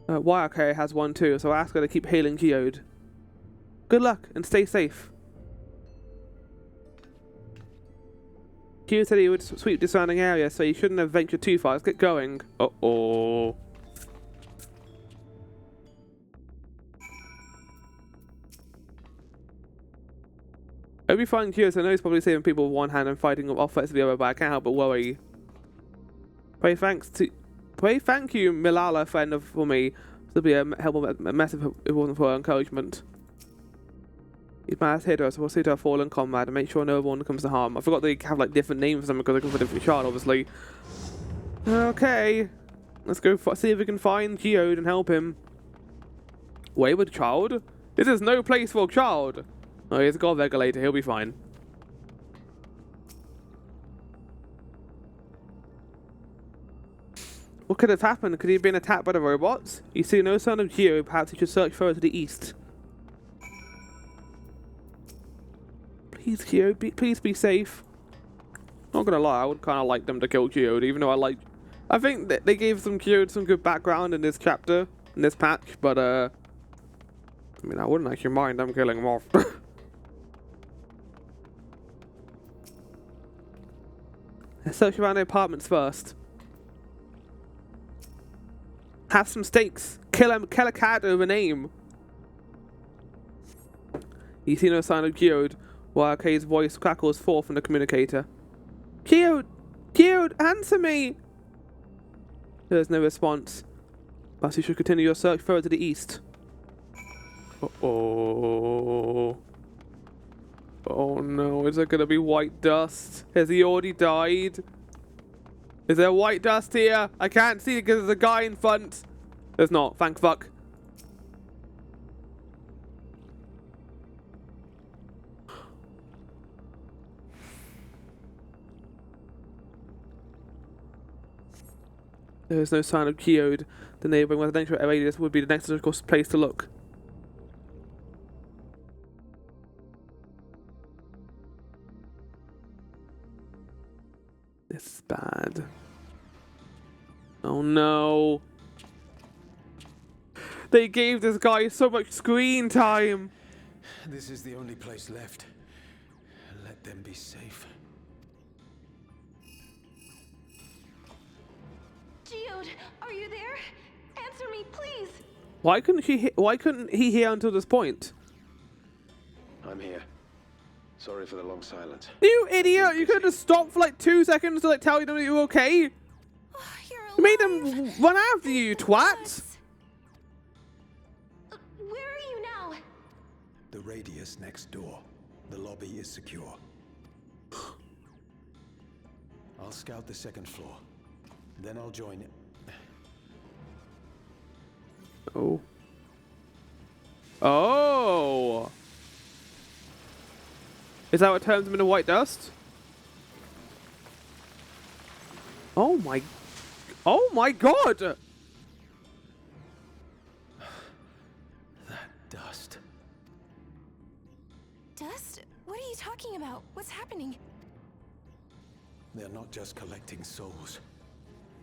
Wildcare has one too, so ask her to keep hailing Geode. Good luck, and stay safe. Geode said he would sweep the surrounding area, so you shouldn't have ventured too far. Let's get going. Uh-oh. It'll be fun, Geode, so I know he's probably saving people with one hand and fighting off threats with the other, but I can't help but worry. Pray thank you, Milala, friend for me. This would be a helpful mess if it wasn't for her encouragement. He's my last hero, so we'll see to our fallen comrade and make sure no one comes to harm. I forgot they have like different names for them because they come from a different shard, obviously. Okay, let's go see if we can find Geode and help him. Wayward child? This is no place for a child. Oh, he's a god regulator. He'll be fine. What could have happened? Could he have been attacked by the robots? You see no sign of Geo. Perhaps he should search further to the east. Please, Geo, please be safe. Not gonna lie, I would kind of like them to kill Geode, even though I think that they gave Geode some good background in this chapter, in this patch, but I mean, I wouldn't actually mind them killing him off. Let's search around the apartments first. Have some stakes. Kill a cat over name. You see no sign of Geode, while Kay's voice crackles forth from the communicator. Geode! Geode, answer me! There is no response. Perhaps you should continue your search further to the east. Uh-oh. Oh no, is there gonna be white dust? Has he already died? Is there white dust here? I can't see it because there's a guy in front. There's not, thank fuck. There is no sign of Geode. The neighbouring residential radius would be the next logical place to look. This is bad. Oh no. They gave this guy so much screen time. This is the only place left. Let them be safe. Geode, are you there? Answer me, please. Why couldn't he hear until this point? I'm here. Sorry for the long silence. You idiot! You could have just stopped for like 2 seconds to like tell them that you were okay. Oh, you're alive. You made them run after you, you twat. Where are you now? The radius next door. The lobby is secure. I'll scout the second floor. Then I'll join it. Oh. Oh. Is that what turns him into white dust? Oh my god! That dust. Dust? What are you talking about? What's happening? They're not just collecting souls.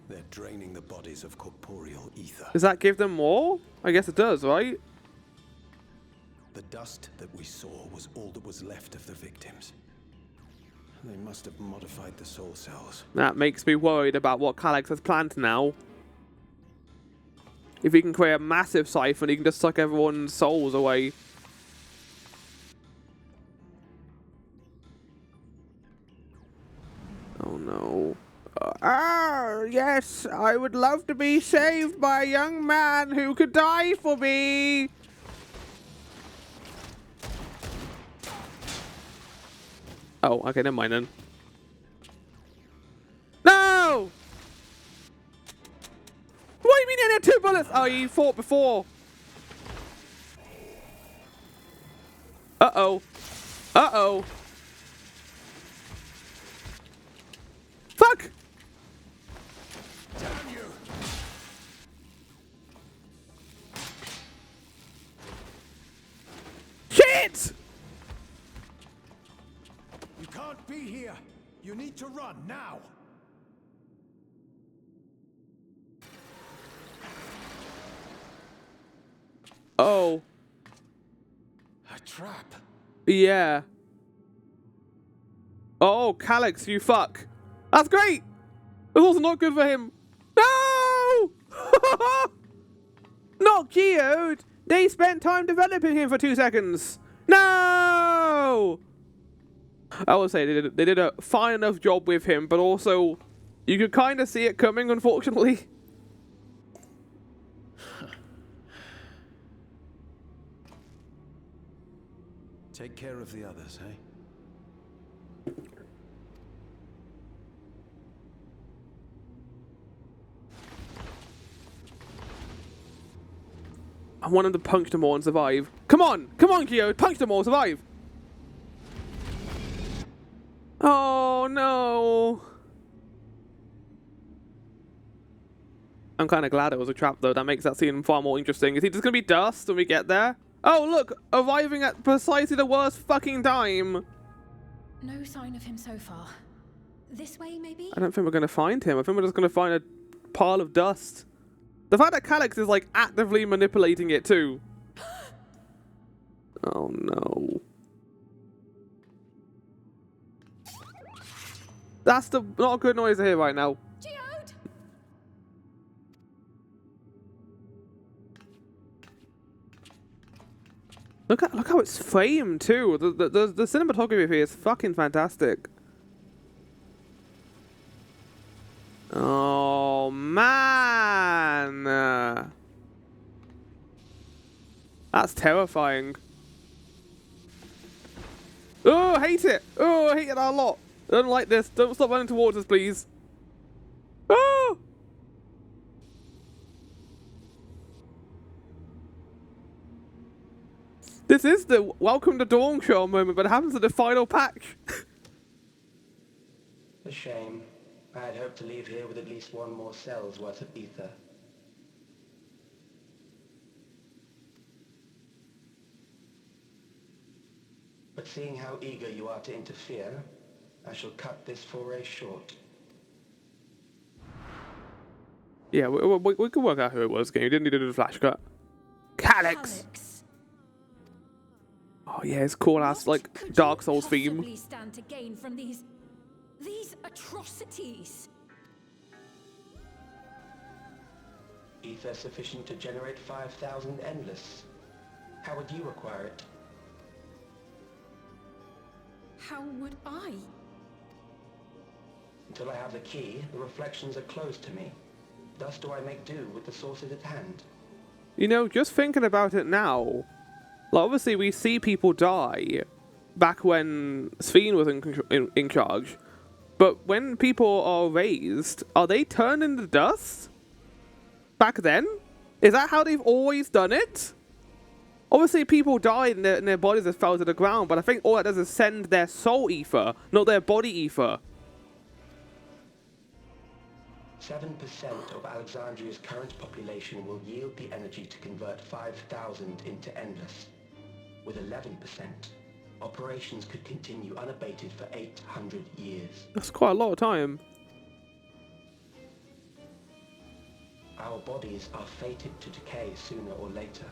They're draining the bodies of corporeal ether. Does that give them more? I guess it does, right? The dust that we saw was all that was left of the victims. They must have modified the soul cells. That makes me worried about what Calyx has planned now. If he can create a massive siphon, he can just suck everyone's souls away. Oh no. Yes, I would love to be saved by a young man who could die for me. Oh, okay, never mind then. No! What do you mean you had 2 bullets? Oh, you fought before. Uh-oh. Uh-oh. Fuck! Damn you! Shit! You can't be here! You need to run, now! Oh. A trap! Yeah. Oh, Calyx, you fuck. That's great! It's also not good for him. No! Not Geode! They spent time developing him for 2 seconds. No! I would say they did a fine enough job with him, but also you could kind of see it coming, unfortunately. Take care of the others, eh? I want him to punch them all and survive. Come on! Come on, Geode! Punch them all, survive! Oh, no! I'm kind of glad it was a trap, though. That makes that scene far more interesting. Is he just going to be dust when we get there? Oh, look! Arriving at precisely the worst fucking time! No sign of him so far. This way, maybe? I don't think we're going to find him. I think we're just going to find a pile of dust. The fact that Calyx is, like, actively manipulating it, too. Oh, no. That's not a good noise to hear right now. Geode! Look how it's framed too. The cinematography here is fucking fantastic. Oh man, that's terrifying. Oh, I hate it. Oh, I hate it a lot. I don't like this. Don't stop running towards us, please. Oh! This is the Welcome to Dawn show moment, but it happens at the final patch. A shame. I had hoped to leave here with at least one more cell's worth of ether. But seeing how eager you are to interfere, I shall cut this foray short. Yeah, we could work out who it was. You didn't need to do the flash cut. Calyx! Oh yeah, it's cool ass like Dark Souls theme. Stand to gain from these atrocities. Ether sufficient to generate 5,000 endless. How would you acquire it? How would I? Until I have the key, the reflections are closed to me. Thus do I make do with the sources at hand. You know, just thinking about it now, like obviously we see people die back when Sphene was in charge, but when people are raised, are they turned into dust? Back then? Is that how they've always done it? Obviously people died and their bodies have fell to the ground, but I think all that does is send their soul ether, not their body ether. 7% of Alexandria's current population will yield the energy to convert 5,000 into endless. With 11%, operations could continue unabated for 800 years. That's quite a lot of time. Our bodies are fated to decay sooner or later.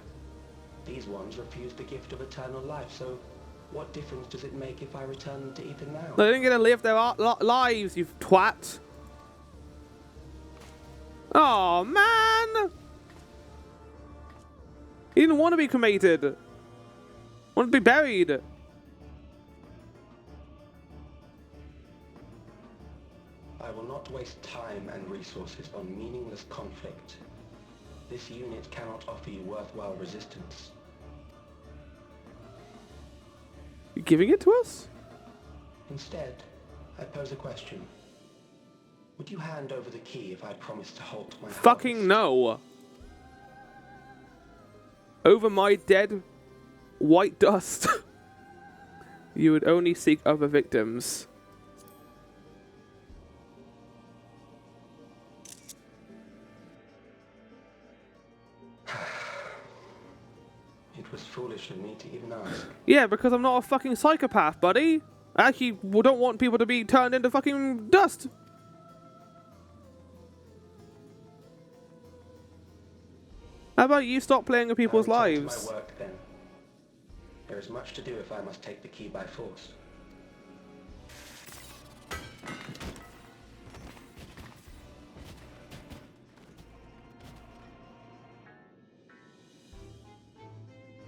These ones refuse the gift of eternal life, so what difference does it make if I return them to ether now? They didn't get to live their lives, you twat. Oh man! He didn't want to be cremated. Want to be buried. I will not waste time and resources on meaningless conflict. This unit cannot offer you worthwhile resistance. You giving it to us? Instead, I pose a question. Would you hand over the key if I promised to halt my Fucking no. Over my dead white dust. You would only seek other victims. It was foolish of me to even ask. Yeah, because I'm not a fucking psychopath, buddy. I actually don't want people to be turned into fucking dust. How about you stop playing with people's I'll return to lives? my work then. There is much to do if I must take the key by force.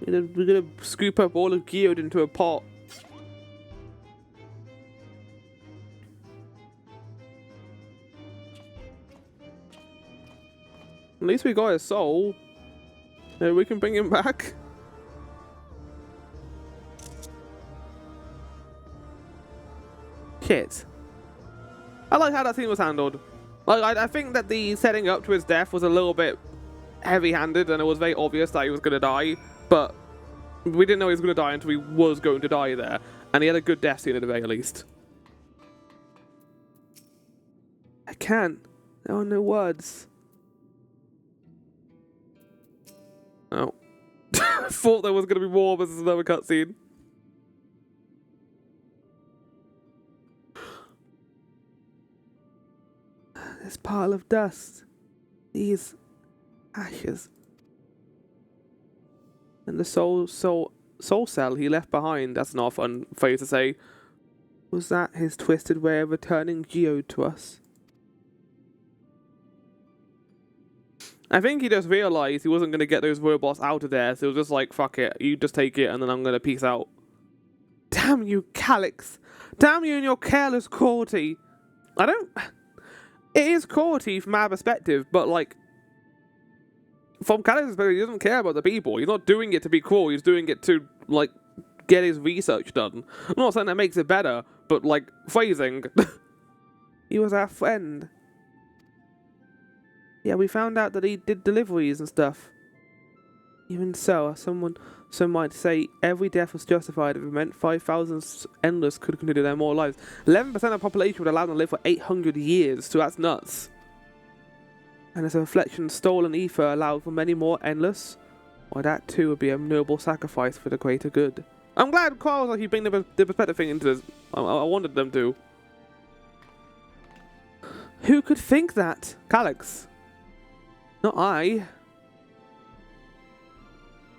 We're gonna scoop up all of Geode into a pot. At least we got his soul. Maybe we can bring him back. Shit. I like how that scene was handled. Like, I think that the setting up to his death was a little bit heavy-handed, and it was very obvious that he was gonna die. But we didn't know he was going to die until he was going to die there. And he had a good death scene at the very least. I can't. There are no words. Oh. I thought there was going to be more, but this is another cutscene. This pile of dust. These ashes. And the soul cell he left behind, that's not a fun phrase to say, was that his twisted way of returning Geode to us? I think he just realized he wasn't going to get those robots out of there, so he was just like, fuck it, you just take it and then I'm going to peace out. Damn you, Calyx. Damn you and your careless cruelty. It is cruelty from our perspective, but like, from Calyx's perspective, he doesn't care about the people. He's not doing it to be cruel, he's doing it to, like, get his research done. I'm not saying that makes it better, but, like, phrasing. He was our friend. Yeah, we found out that he did deliveries and stuff. Even so, some might say every death was justified if it meant 5,000 endless could continue their more lives. 11% of the population would allow them to live for 800 years, so that's nuts. And as a reflection, stolen ether allowed for many more endless. Why, that too would be a noble sacrifice for the greater good. I'm glad Carl's like you bring the perspective thing into this. I wanted them to. Who could think that? Calyx. Not I.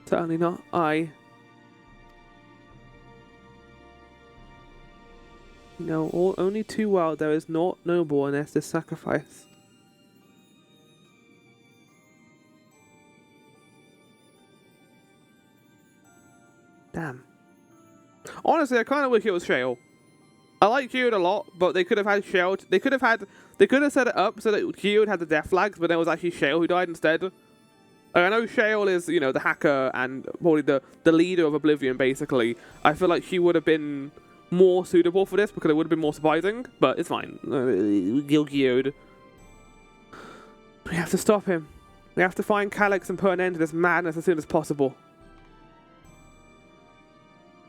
Certainly not I. You know, only too well there is naught noble unless this sacrifice. Damn. Honestly, I kind of wish it was Shale. I like Geode a lot, but they could have had Shale. They could have set it up so that Geode had the death flags, but then it was actually Shale who died instead. Like, I know Shale is, you know, the hacker and probably the leader of Oblivion, basically. I feel like she would have been more suitable for this because it would have been more surprising, but it's fine. Geode. We have to stop him. We have to find Calyx and put an end to this madness as soon as possible.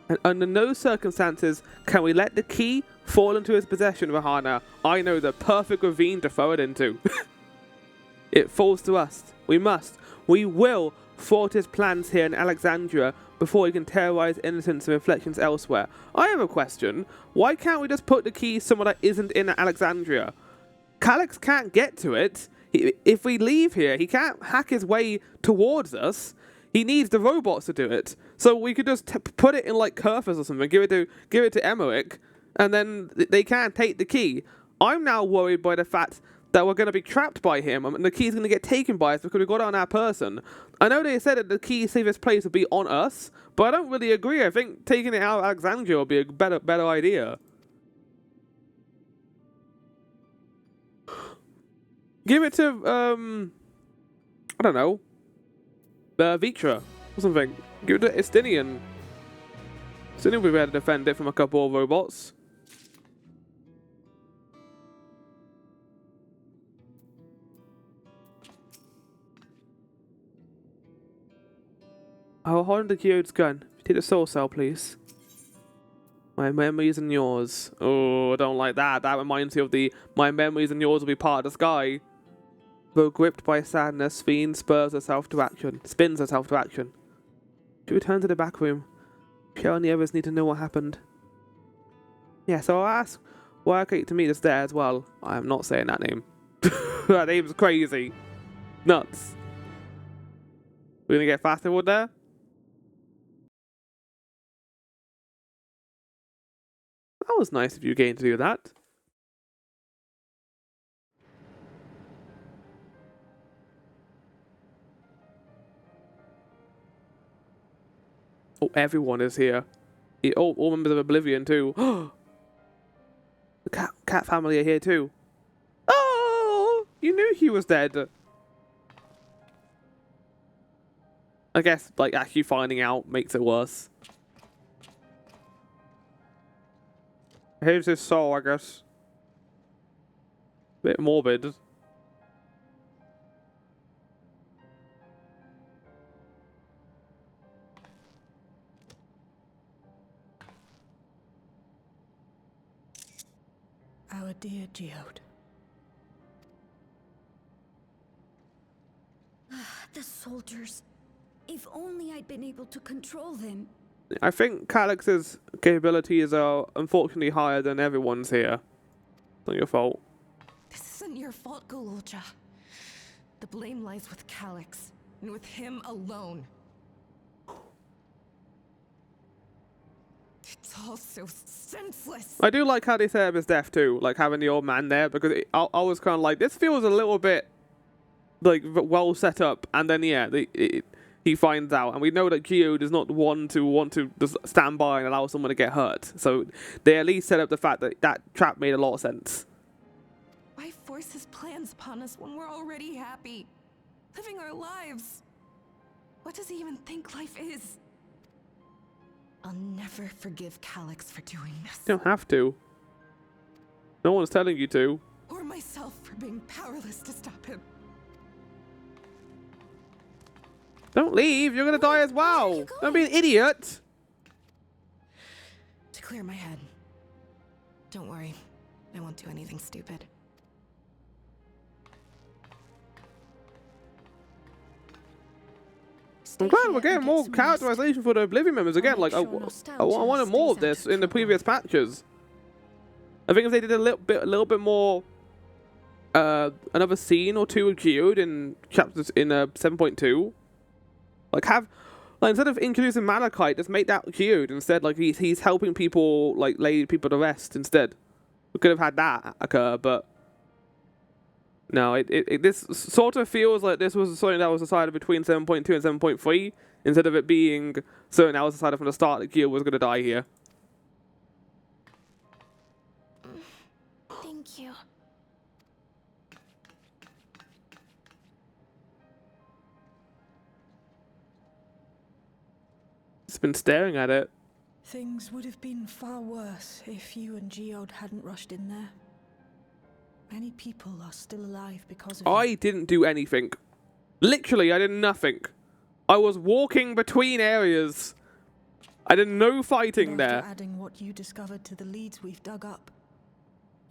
And under no circumstances can we let the key fall into his possession, Rahana. I know the perfect ravine to throw it into. It falls to us. We must. We will thwart his plans here in Alexandria before he can terrorize innocents and reflections elsewhere. I have a question. Why can't we just put the key somewhere that isn't in Alexandria? Calyx can't get to it. If we leave here, he can't hack his way towards us. He needs the robots to do it. So we could just put it in like Kerfus or something, give it to Emmerich, and then they can't take the key. I'm now worried by the fact that we're going to be trapped by him, and the key's going to get taken by us because we got it on our person. I know they said that the key safest place would be on us, but I don't really agree. I think taking it out of Alexandria would be a better idea. Give it to I don't know. Vitra or something. Give it to Estinian. Estinian would be able to defend it from a couple of robots. I'll hold the Geode's gun. Take the soul cell, please. My memories and yours. Oh, I don't like that. That reminds me of the my memories and yours will be part of the sky. Though gripped by sadness, Fiend spins herself to action. She returns to the back room. Shell and the others need to know what happened. Yeah, so I'll ask Wirecake to meet us there as well. I am not saying that name. That name's crazy. Nuts. We're gonna get faster wood there? That was nice of you getting to do that. Oh, everyone is here. All members of Oblivion too. The cat family are here too. Oh, you knew he was dead. I guess, like, actually finding out makes it worse. Here's his soul, I guess. Bit morbid. Our dear Geode. The soldiers. If only I'd been able to control them. I think Calyx's capabilities are unfortunately higher than everyone's here. It's not your fault. This isn't your fault, Golulja. The blame lies with Calyx, and with him alone. It's all so senseless. I do like how they set up his death too, like having the old man there, because I was kind of like, this feels a little bit like well set up, and then yeah, he finds out, and we know that Geode is not the one to want to just stand by and allow someone to get hurt. So they at least set up the fact that that trap made a lot of sense. Why force his plans upon us when we're already happy, living our lives? What does he even think life is? I'll never forgive Calyx for doing this. You don't have to. No one's telling you to. Or myself for being powerless to stop him. Don't leave, you're gonna die as well. Don't be an idiot. To clear my head. Don't worry, I won't do anything stupid. I'm glad we're getting more characterization for the Oblivion members again. Like, I wanted more of this in the previous patches. I think if they did a little bit more, another scene or two of Geode in chapters in 7.2, like instead of introducing Malachite, just make that Geode instead. Like he's helping people, like lay people to rest instead. We could have had that occur, but no. This sort of feels like this was something that was decided between 7.2 and 7.3, instead of it being something that was decided from the start that Geode was going to die here. Thank you. It's been staring at it. Things would have been far worse if you and Geode hadn't rushed in there. Many people are still alive because of I you. didn't do anything. Literally, I did nothing. I was walking between areas. I did no fighting And there. after adding what you discovered to the leads we've dug up,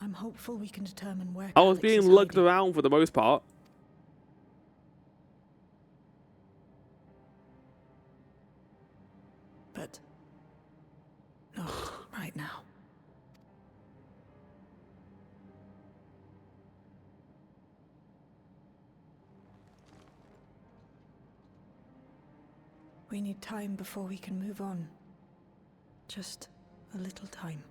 I'm hopeful we can determine where I was Calyx being is lugged hiding. around for the most part. But not right now. We need time before we can move on. Just a little time.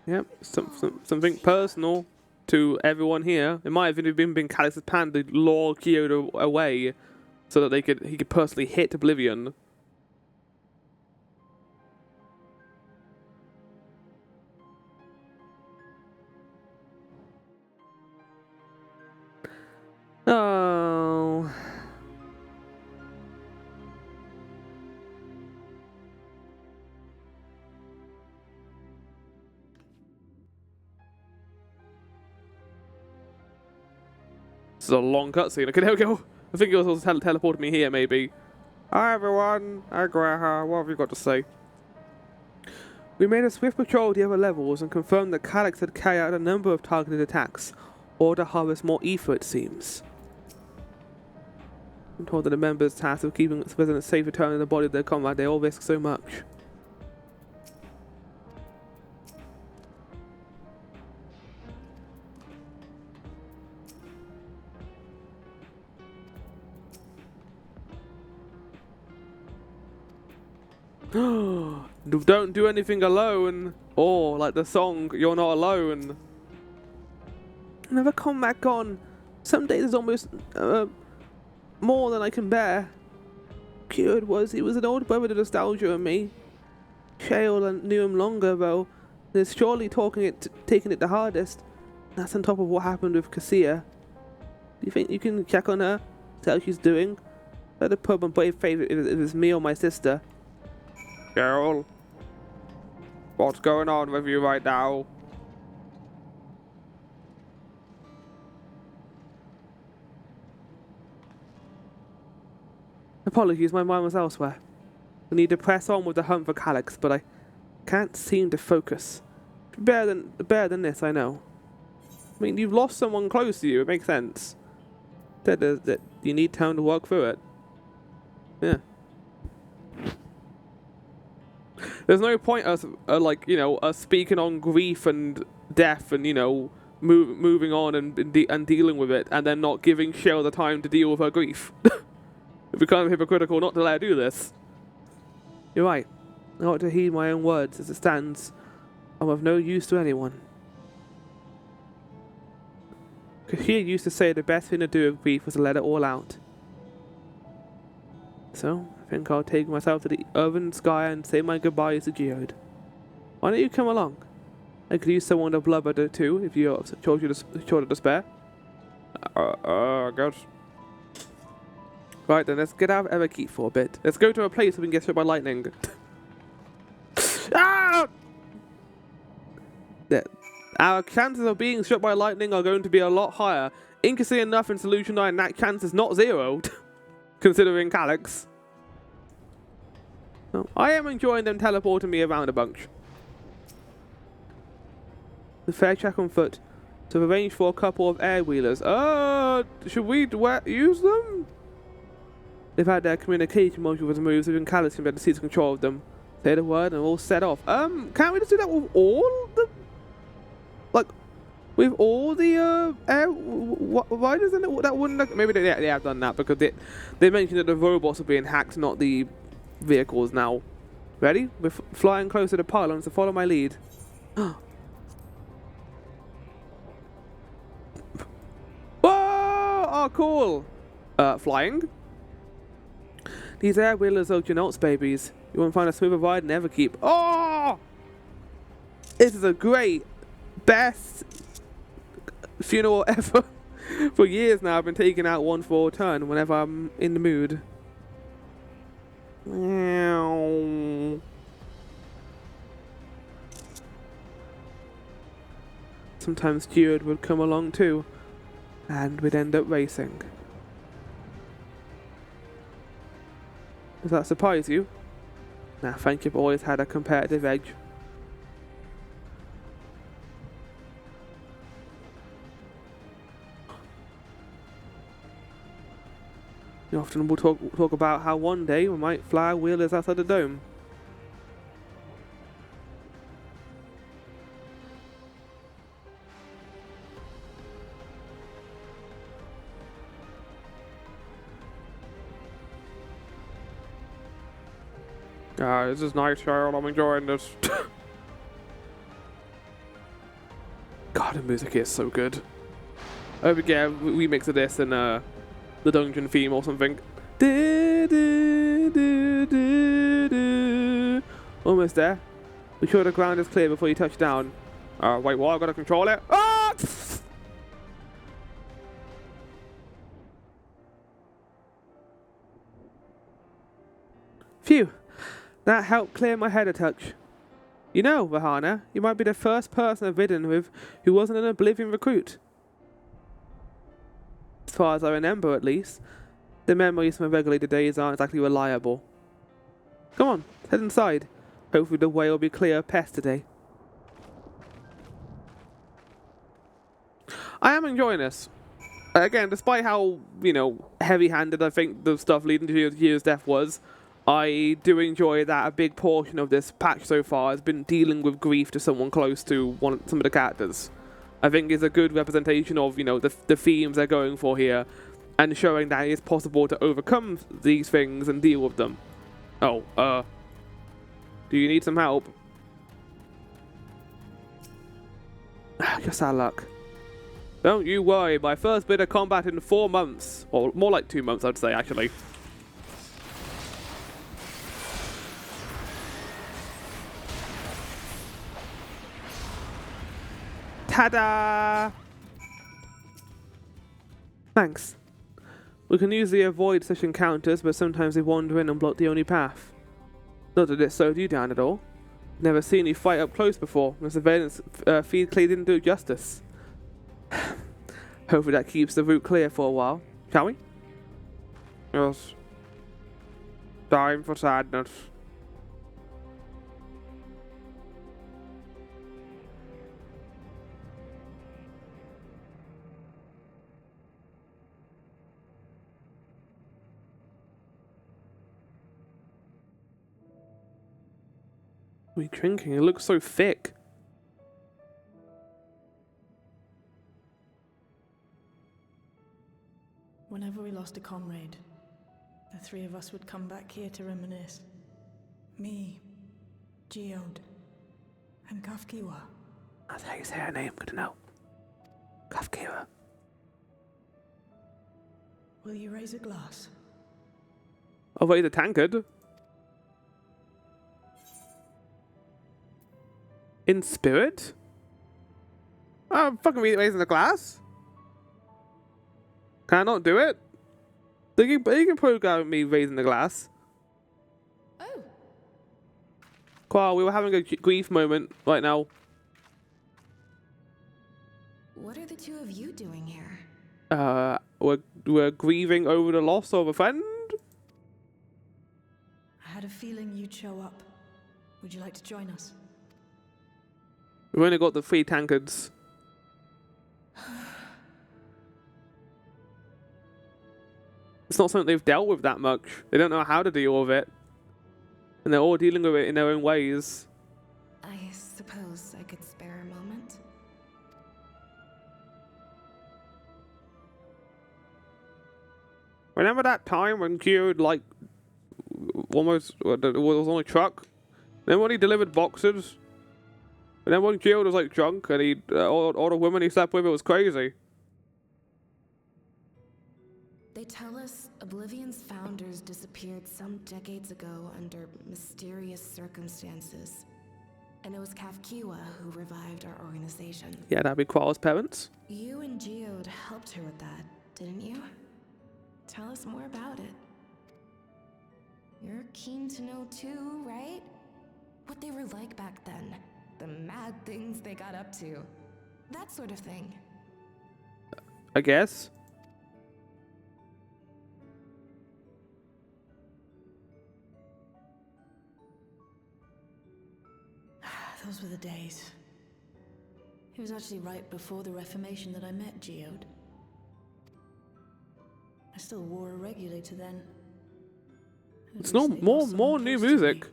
Yep, something personal to everyone here. It might have even been Calyx's plan to lure Geode away so that he could personally hit Oblivion. Oh. This is a long cutscene. Okay, there we go. I think it was also teleported me here, maybe. Hi, everyone. Hi, Graha. What have you got to say? We made a swift patrol of the other levels and confirmed that Calyx had carried out a number of targeted attacks, or to harvest more ether, it seems. I'm told that the members tasked with keeping its residents safe returning the body of their comrade, they all risk so much. Don't do anything alone, or like the song, You're Not Alone. Another combat gone. Some days is almost more than I can bear. He was an old brother to nostalgia and me. Shale knew him longer though. There's surely taking it the hardest. That's on top of what happened with Cassia. Do you think you can check on her? See how she's doing? Let the pub and brave favourite if it's me or my sister. Girl, what's going on with you right now? Apologies, my mind was elsewhere. I need to press on with the hunt for Calyx, but I can't seem to focus. Better than this, I know. I mean, you've lost someone close to you, it makes sense. That you need time to work through it. Yeah. There's no point us, us speaking on grief and death and, moving on and dealing with it, and then not giving Shale the time to deal with her grief. It'd be kind of hypocritical not to let her do this. You're right. I ought to heed my own words as it stands. I'm of no use to anyone. Kahir used to say the best thing to do with grief was to let it all out. So, I think I'll take myself to the oven sky and say my goodbyes to Geode. Why don't you come along? I could use someone to blubber too, if you're short of despair. I guess. Right then, let's get out of Everkeep for a bit. Let's go to a place where we can get hit by lightning. Ah! Our chances of being struck by lightning are going to be a lot higher. Interesting enough, in Solution 9, that chance is not 0, considering Calyx. So, I am enjoying them teleporting me around a bunch. The fair track on foot. So I've arranged for a couple of air wheelers. Should we use them? They've had their communication module removed, so even Calyx can better seize control of them. Say the word and we're all set off. Can't we just do that with all the... Like, with all the air... Why doesn't it... That wouldn't... Maybe they have done that because they mentioned that the robots are being hacked, not the vehicles now. Ready? We're flying closer to the pylons, so follow my lead. Whoa! Oh, cool! Flying? These air wheelers are Genotes babies. You won't find a smoother ride in Everkeep. Oh! This is a great, best funeral ever. For years now, I've been taking out one for a turn whenever I'm in the mood. Sometimes Steward would come along too, and we'd end up racing. Does that surprise you? Nah, thank you, I've always had a competitive edge. We often will talk about how one day we might fly wheelers outside the dome. This is nice, child. I'm enjoying this. God, the music is so good. I hope we get a remix of this and the dungeon theme or something. Almost there. Be sure the ground is clear before you touch down. Wait, what? I've got to control it. Ah! Phew. That helped clear my head a touch. You know, Vahana, you might be the first person I've ridden with who wasn't an Oblivion recruit. As far as I remember, at least, the memories from my regulated days aren't exactly reliable. Come on, head inside. Hopefully the way will be clear of pests today. I am enjoying this. Again, despite how, heavy-handed I think the stuff leading to Year's death was, I do enjoy that a big portion of this patch so far has been dealing with grief to someone close to some of the characters. I think it's a good representation of, the themes they're going for here, and showing that it's possible to overcome these things and deal with them. Oh, do you need some help? Just our luck. Don't you worry, my first bit of combat in 4 months, or more like 2 months I'd say actually. Ta-da! Thanks. We can usually avoid such encounters, but sometimes they wander in and block the only path. Not that it slowed you down at all. Never seen you fight up close before. The surveillance feed clearly didn't do it justice. Hopefully that keeps the route clear for a while. Shall we? Yes. Time for sadness. What are we drinking? It looks so thick. Whenever we lost a comrade, the three of us would come back here to reminisce. Me, Geode, And Kafkiwa. That's how you say her name. Good to know. Kafkiwa. Will you raise a glass? I'll raise a tankard. In spirit? I'm fucking raising a glass. Can I not do it? You can program me raising the glass. Oh, Carl, we were having a grief moment right now. What are the two of you doing here? We're grieving over the loss of a friend. I had a feeling you'd show up. Would you like to join us? We've only got the 3 tankards. It's not something they've dealt with that much. They don't know how to deal with it. And they're all dealing with it in their own ways. I suppose I could spare a moment. Remember that time when Geode, like, almost was on a truck? Then when he delivered boxes? And then when Geode was, like, drunk and he all the women he slept with, it was crazy. They tell us Oblivion's founders disappeared some decades ago under mysterious circumstances. And it was Kafkiwa who revived our organization. Yeah, that'd be Qual's parents. You and Geode helped her with that, didn't you? Tell us more about it. You're keen to know too, right? What they were like back then. The mad things they got up to. That sort of thing. I guess. Those were the days. It was actually right before the Reformation that I met Geode. I still wore a regulator then. It's not more new music.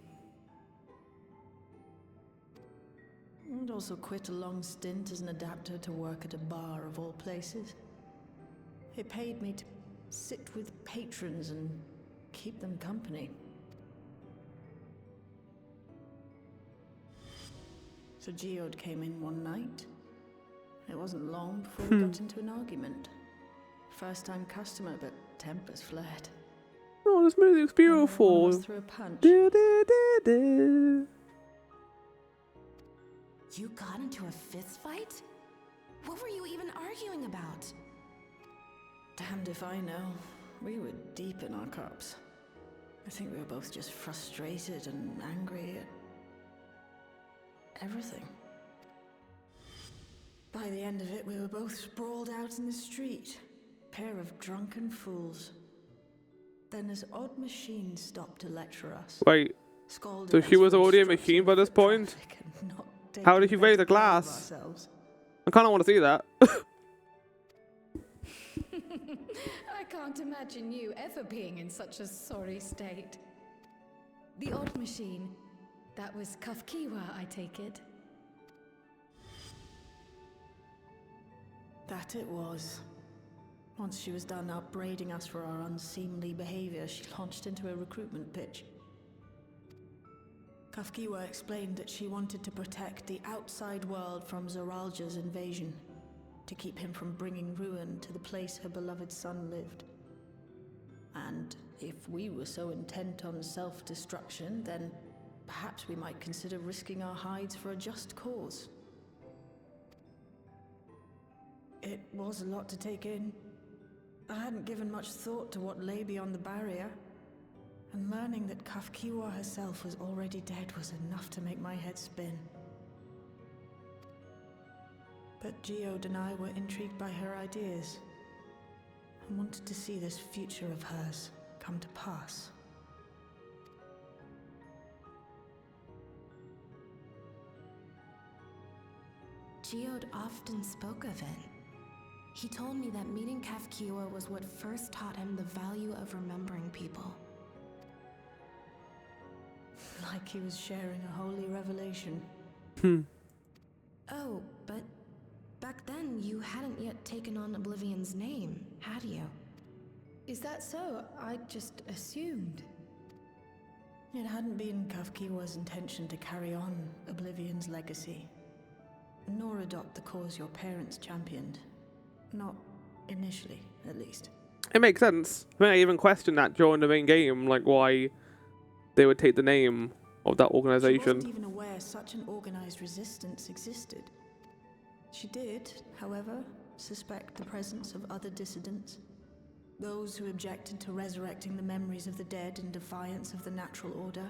And also quit a long stint as an adapter to work at a bar of all places. It paid me to sit with patrons and keep them company. So Geode came in one night. It wasn't long before we got into an argument. First time customer, but tempers flared. Oh, this music's beautiful. One of us threw a punch. Do, do, do, do. You got into a fist fight? What were you even arguing about? Damned if I know. We were deep in our cups. I think we were both just frustrated and angry at everything. By the end of it, we were both sprawled out in the street. Pair of drunken fools. Then this odd machine stopped to lecture us. Wait, Scolded so us she was for already a obstructing machine by this point? traffic and not How did taking she raise better a care of glass? ourselves. I kind of want to see that. I can't imagine you ever being in such a sorry state. The odd machine. That was Kafkiwa, I take it. That it was. Once she was done upbraiding us for our unseemly behavior, she launched into a recruitment pitch. Kafkiwa explained that she wanted to protect the outside world from Zoralja's invasion, to keep him from bringing ruin to the place her beloved son lived. And if we were so intent on self-destruction, then perhaps we might consider risking our hides for a just cause. It was a lot to take in. I hadn't given much thought to what lay beyond the barrier, and learning that Kafkiwa herself was already dead was enough to make my head spin. But Geode and I were intrigued by her ideas, and wanted to see this future of hers come to pass. Geode often spoke of it. He told me that meeting Kafkiwa was what first taught him the value of remembering people. Like he was sharing a holy revelation. Oh, but back then you hadn't yet taken on Oblivion's name, had you? Is that so? I just assumed. It hadn't been Kafkiwa's intention to carry on Oblivion's legacy, nor adopt the cause your parents championed. Not initially, at least. It makes sense. I mean, I even questioned that during the main game, like why they would take the name of that She organization. wasn't even aware such an organized resistance existed. She did, however, suspect the presence of other dissidents. Those who objected to resurrecting the memories of the dead in defiance of the natural order.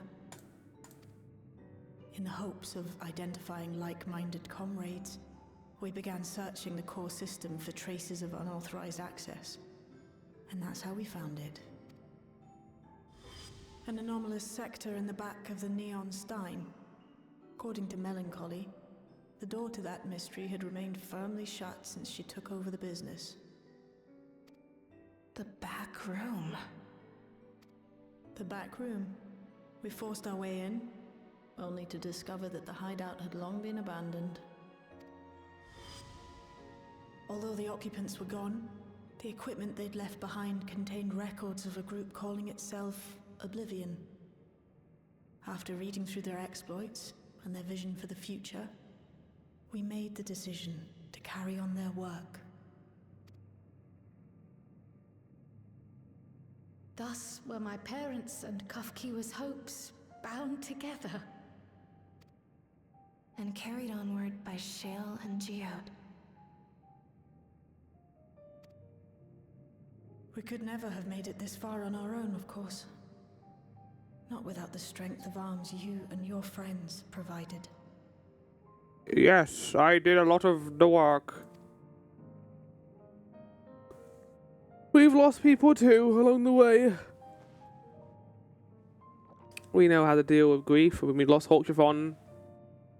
In the hopes of identifying like-minded comrades, we began searching the core system for traces of unauthorized access. And that's how we found it. An anomalous sector in the back of the Neon Stein. According to Melancholy, the door to that mystery had remained firmly shut since she took over the business. The back room. The back room. We forced our way in, only to discover that the hideout had long been abandoned. Although the occupants were gone, the equipment they'd left behind contained records of a group calling itself Oblivion. After reading through their exploits and their vision for the future, we made the decision to carry on their work. Thus were my parents' and Kafkiwa's hopes bound together. And carried onward by Shale and Geode. We could never have made it this far on our own, of course. Not without the strength of arms you and your friends provided. Yes, I did a lot of the work. We've lost people too along the way. We know how to deal with grief. We lost Holchivon,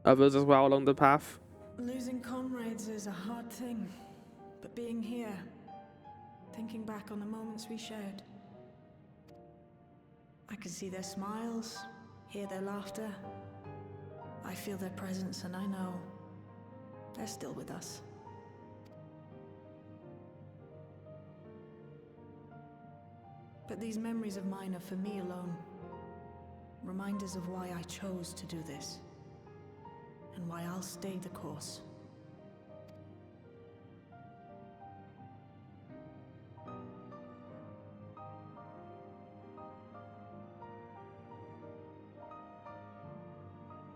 others as well along the path. Losing comrades is a hard thing, but being here, thinking back on the moments we shared, I can see their smiles, hear their laughter. I feel their presence and I know they're still with us. But these memories of mine are for me alone. Reminders of why I chose to do this. And why I'll stay the course.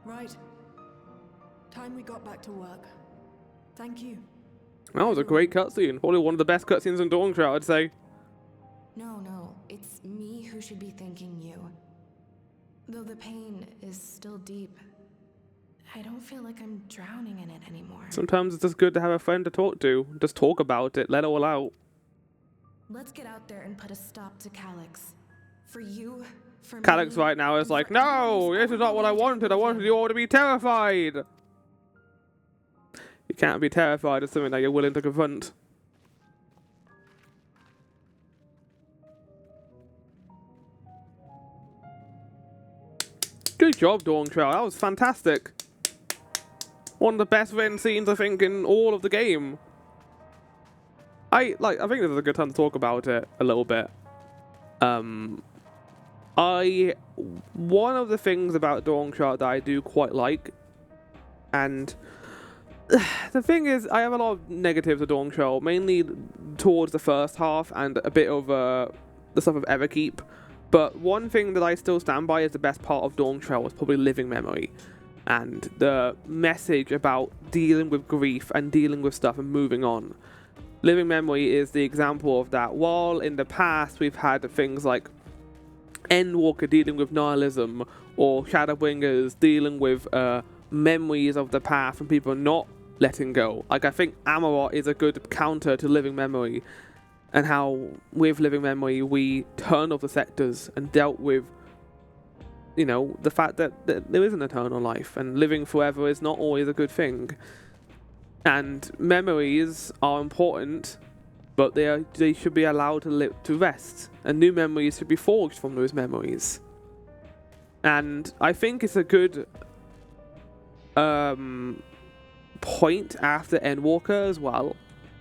Right. Time we got back to work. Thank you. That was a great cutscene. Probably one of the best cutscenes in Dawntrail, I'd say. No, it's me who should be thanking you. Though the pain is still deep, I don't feel like I'm drowning in it anymore. Sometimes it's just good to have a friend to talk to. Just talk about it, let it all out. Let's get out there and put a stop to Calyx. For you, for Calyx me, right now is and like, for no, everyone this who's is not what I ever wanted. I wanted wanted you all to be terrified. You can't be terrified of something that you're willing to confront. Good job, Dawntrail. That was fantastic. One of the best written scenes, I think, in all of the game. I think this is a good time to talk about it a little bit. One of the things about Dawntrail that I do quite like, and the thing is, I have a lot of negatives of Dawntrail, mainly towards the first half and a bit of the stuff of Everkeep. But one thing that I still stand by as the best part of Dawntrail was probably Living Memory. And the message about dealing with grief and dealing with stuff and moving on. Living Memory is the example of that. While in the past we've had things like Endwalker dealing with nihilism, or Shadowbringers dealing with memories of the past and people not letting go. Like, I think Amarot is a good counter to Living Memory. And how, with Living Memory, we turned off the sectors and dealt with, you know, the fact that there is an eternal life, and living forever is not always a good thing. And memories are important, but they should be allowed to rest, and new memories should be forged from those memories. And I think it's a good point after Endwalker as well.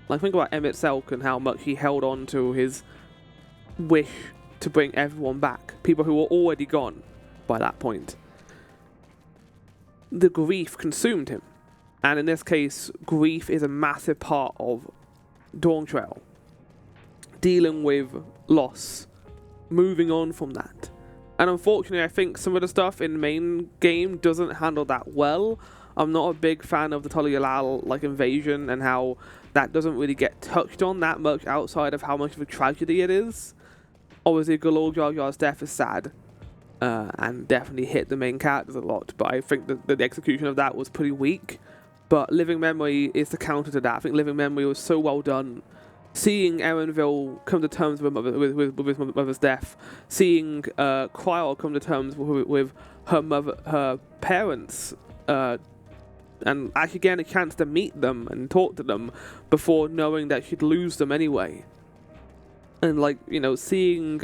Like, think about Emmett Selk and how much he held on to his wish to bring everyone back. People who were already gone. by that point. The grief consumed him. And in this case, grief is a massive part of Dawn Trail. Dealing with loss, moving on from that. And unfortunately, I think some of the stuff in the main game doesn't handle that well. I'm not a big fan of the Tolialal like invasion and how that doesn't really get touched on that much outside of how much of a tragedy it is. Obviously, Galore Jar Jar's death is sad. And definitely hit the main characters a lot, but I think that the execution of that was pretty weak. But Living Memory is the counter to that. I think Living Memory was so well done. Seeing Erenville come to terms with his mother's death, seeing Cryle come to terms with her parents, and actually getting a chance to meet them and talk to them before knowing that she'd lose them anyway. And like, you know, seeing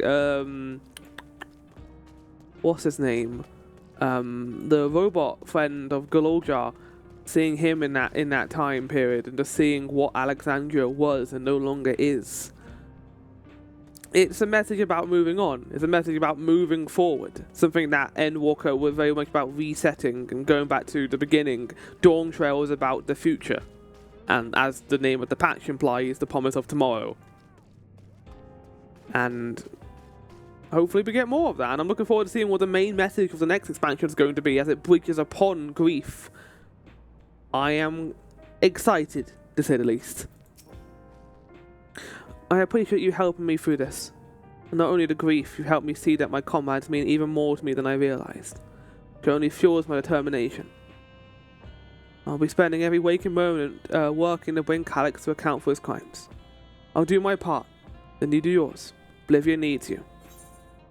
what's his name? The robot friend of Galore, seeing him in that time period and just seeing what Alexandria was and no longer is. It's a message about moving on. It's a message about moving forward. Something that Endwalker was very much about resetting and going back to the beginning. Dawn Trail is about the future. And as the name of the patch implies, the promise of tomorrow. And hopefully we get more of that. And I'm looking forward to seeing what the main message of the next expansion is going to be as it bridges upon grief. I am excited, to say the least. I appreciate you helping me through this. And not only the grief, you helped me see that my comrades mean even more to me than I realized. It only fuels my determination. I'll be spending every waking moment working to bring Calyx to account for his crimes. I'll do my part, then you do yours. Oblivion needs you.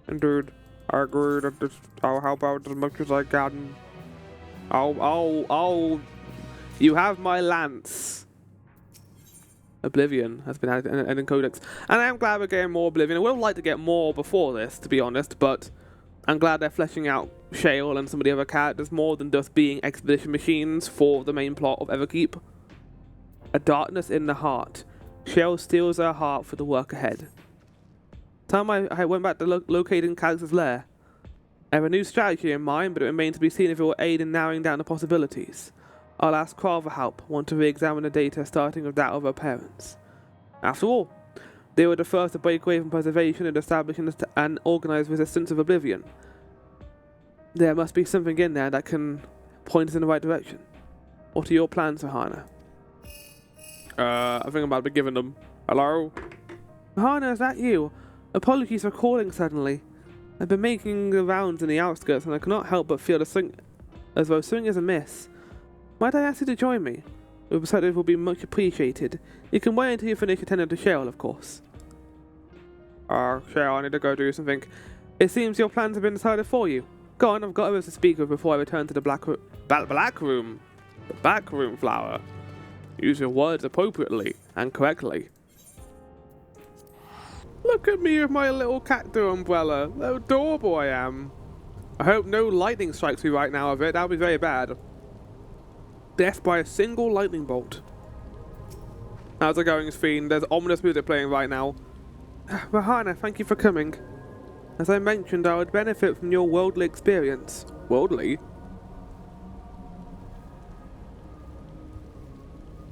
And dude, I agree that I'll help out as much as I can. You have my lance. Oblivion has been added in Codex. And I am glad we're getting more Oblivion. I would have liked to get more before this, to be honest, but I'm glad they're fleshing out Shale and some of the other characters more than just being expedition machines for the main plot of Everkeep. A darkness in the heart. Shale steals her heart for the work ahead. Time I went back to locating Calyx's lair. I have a new strategy in mind, but it remains to be seen if it will aid in narrowing down the possibilities. I'll ask Cryle for help, want to re-examine the data starting with that of her parents. After all, they were the first to break away from preservation and establish an organized resistance of Oblivion. There must be something in there that can point us in the right direction. What are your plans, Rahana? I think I'm about to be giving them. Hello? Rahana, is that you? Apologies for calling suddenly. I've been making the rounds in the outskirts and I cannot help but feel as though something is amiss. Might I ask you to join me? Your perspective will be much appreciated. You can wait until you finish attending to Shale, of course. Shale, I need to go do something. It seems your plans have been decided for you. Go on, I've got others to speak with before I return to the black room. The back room, Flower. Use your words appropriately and correctly. Look at me with my little cactus umbrella. How adorable I am. I hope no lightning strikes me right now of it. That would be very bad. Death by a single lightning bolt. How's it going, Fiend? There's ominous music playing right now. Rahana, thank you for coming. As I mentioned, I would benefit from your worldly experience. Worldly?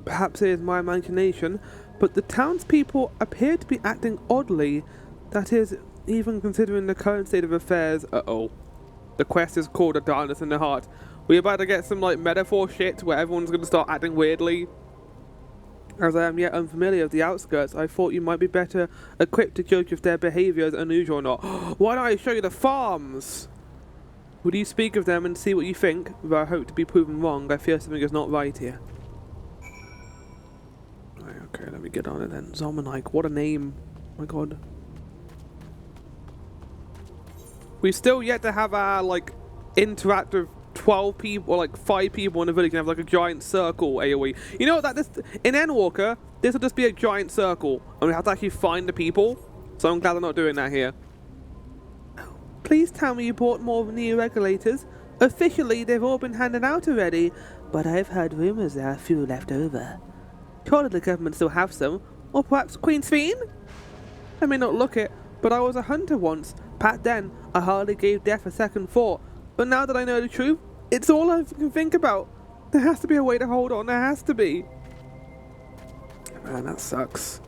Perhaps it is my imagination, but the townspeople appear to be acting oddly. That is, even considering the current state of affairs. Uh-oh. The quest is called A Darkness in the Heart. We're about to get some, like, metaphor shit where everyone's going to start acting weirdly. As I am yet unfamiliar with the outskirts, I thought you might be better equipped to judge if their behaviour is unusual or not. Why don't I show you the farms? Would you speak of them and see what you think? Though I hope to be proven wrong, I fear something is not right here. Right, okay, let me get on it then. Zomanike, what a name. Oh my god. We've still yet to have our, like, interactive 12 people, or like 5 people in the village and have like a giant circle AoE. You know what, in Endwalker, this will just be a giant circle and we have to actually find the people. So I'm glad I'm not doing that here. Please tell me you bought more new regulators. Officially, they've all been handed out already, but I've heard rumours there are a few left over. Surely the government still have some, or perhaps Queen's Fiend? I may not look it, but I was a hunter once. Back then, I hardly gave death a second thought. But now that I know the truth, it's all I can think about. There has to be a way to hold on. There has to be. Man, that sucks.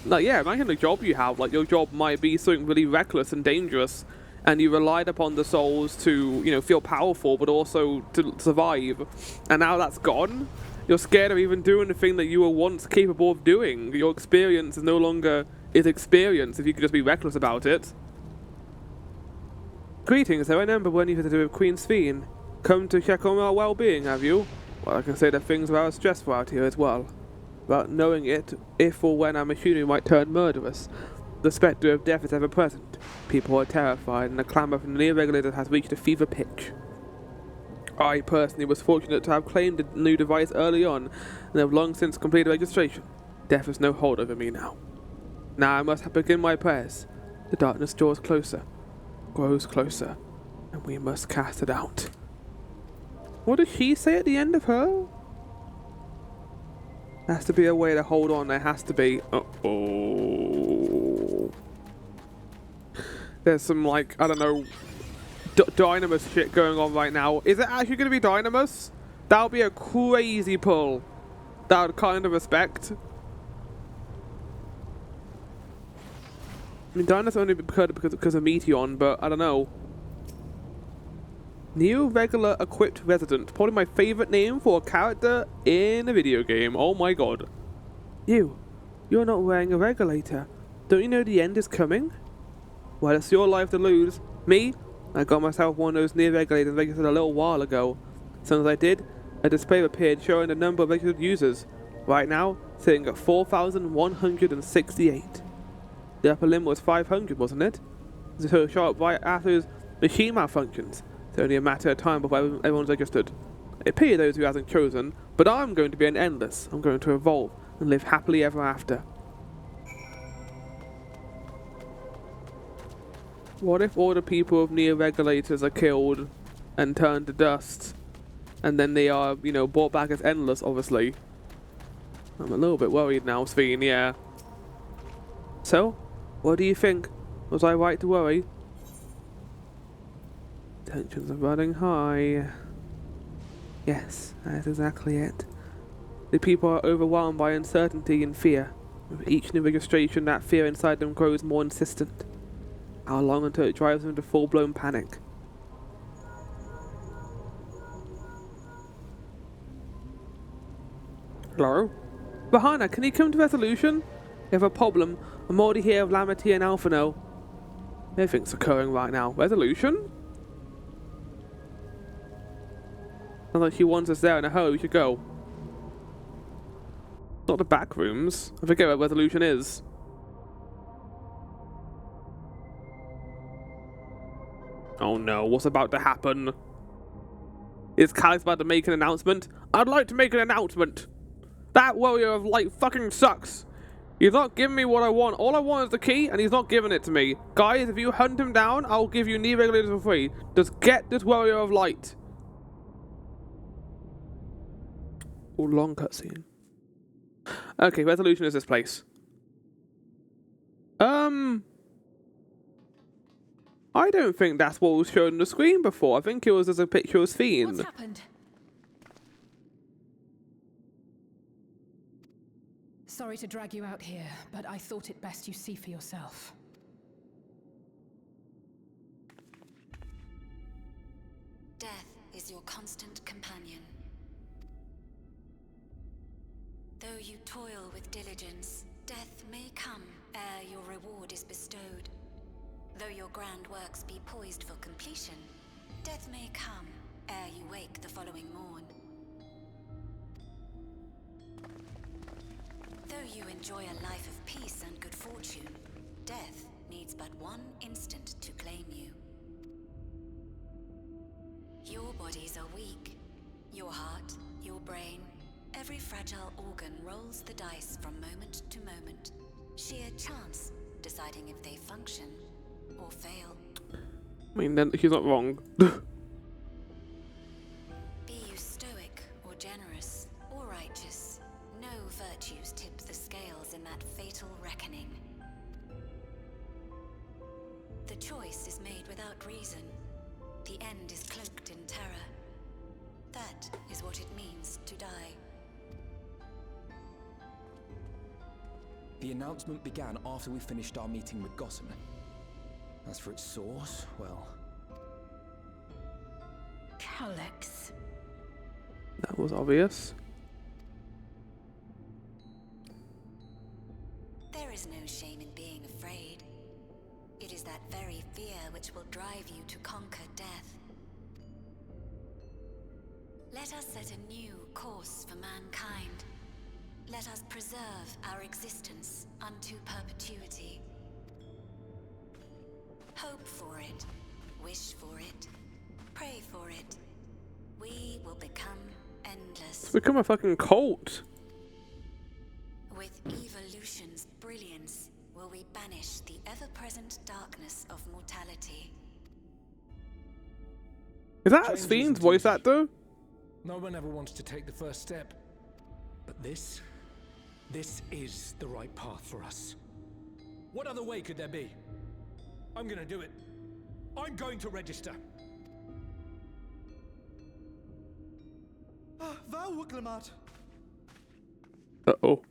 Like, yeah, imagine the job you have. Like, your job might be something really reckless and dangerous, and you relied upon the souls to, you know, feel powerful, but also to survive. And now that's gone. You're scared of even doing the thing that you were once capable of doing. Your experience is no longer experience if you could just be reckless about it. Greetings, I remember when you visited with Queen Sveen. Come to check on our well-being, have you? Well, I can say that things are rather stressful out here as well. But knowing it, if or when our machinery might turn murderous, the spectre of death is ever present. People are terrified, and the clamour from the near regulators has reached a fever pitch. I personally was fortunate to have claimed the new device early on, and have long since completed registration. Death has no hold over me now. Now I must begin my prayers. The darkness draws closer, grows closer, and we must cast it out. What does she say at the end of her? There has to be a way to hold on. There has to be. Uh-oh. There's some, like, I don't know, Dynamus shit going on right now. Is it actually going to be Dynamus? That would be a crazy pull. That I would kind of respect. I mean, Dynamus only occurred because of Meteon, but I don't know. New regular equipped resident. Probably my favorite name for a character in a video game. Oh my god. You're not wearing a regulator. Don't you know the end is coming? Well, it's your life to lose. Me? I got myself one of those near regulators registered a little while ago. As soon as I did, a display appeared showing the number of registered users. Right now, sitting at 4,168. The upper limit was 500, wasn't it? So it shot up right after his machine malfunctions. It's only a matter of time before everyone's registered. It pity those who hasn't chosen, but I'm going to be an endless. I'm going to evolve and live happily ever after. What if all the people of near regulators are killed and turned to dust, and then they are, you know, brought back as endless, obviously? I'm a little bit worried now, Sveen, yeah. So, what do you think? Was I right to worry? Tensions are running high. Yes, that's exactly it. The people are overwhelmed by uncertainty and fear. With each new registration, that fear inside them grows more insistent. How long until it drives them into full-blown panic? Hello? Bahana, can you come to resolution? We have a problem. I'm already here with Lamity and Alphano. Everything's occurring right now. Resolution? Sounds like she wants us there in a hurry. We should go. Not the back rooms. I forget what resolution is. Oh no, what's about to happen? Is Calix about to make an announcement? I'd like to make an announcement. That warrior of light fucking sucks. He's not giving me what I want. All I want is the key, and he's not giving it to me. Guys, if you hunt him down, I'll give you knee regulators for free. Just get this warrior of light. Oh, long cutscene. Okay, resolution is this place. I don't think that's what was shown on the screen before. I think it was as a picture of Sveen. What's happened? Sorry to drag you out here, but I thought it best you see for yourself. Death is your constant companion. Though you toil with diligence, death may come ere your reward is bestowed. Though your grand works be poised for completion, death may come ere you wake the following morn. Though you enjoy a life of peace and good fortune, death needs but one instant to claim you. Your bodies are weak. Your heart, your brain, every fragile organ rolls the dice from moment to moment. Sheer chance deciding if they function or fail. I mean, then she's not wrong. Be you stoic or generous or righteous, no virtues tip the scales in that fatal reckoning. The The choice is made without reason. The end is cloaked in terror. That is what it means to die. The announcement began after we finished our meeting with Gossamer. As for its source, well... Alex. That was obvious. There is no shame in being afraid. It is that very fear which will drive you to conquer death. Let us set a new course for mankind. Let us preserve our existence unto perpetuity. Hope for it, wish for it, pray for it. We will become endless. It's become a fucking cult. With evolution's brilliance, will we banish the ever-present darkness of mortality. Is that Change Fiend's isn't voice easy. actor? No one ever wants to take the first step. But this is the right path for us. What other way could there be? I'm gonna do it. I'm going to register. Wuklemat. Uh-oh.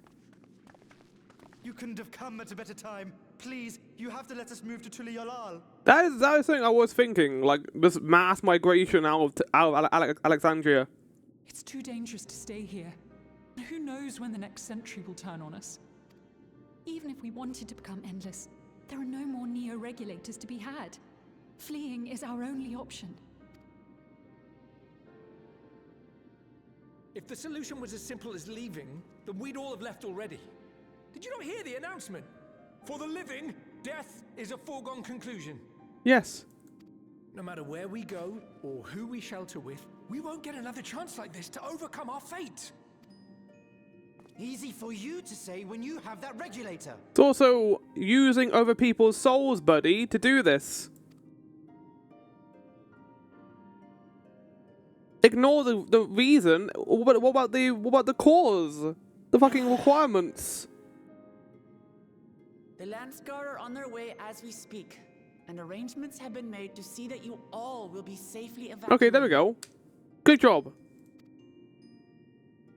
You couldn't have come at a better time. Please, you have to let us move to Tuliolal. That is the thing I was thinking, like this mass migration out of Alexandria. It's too dangerous to stay here. Who knows when the next century will turn on us? Even if we wanted to become endless, there are no more neo-regulators to be had. Fleeing is our only option. If the solution was as simple as leaving, then we'd all have left already. Did you not hear the announcement? For the living, death is a foregone conclusion. Yes. No matter where we go, or who we shelter with, we won't get another chance like this to overcome our fate. Easy for you to say when you have that regulator. It's also using other people's souls, buddy, to do this. Ignore the reason. What about the cause? The fucking requirements. The Landsguard are on their way as we speak, and arrangements have been made to see that you all will be safely evacuated. Okay, there we go. Good job.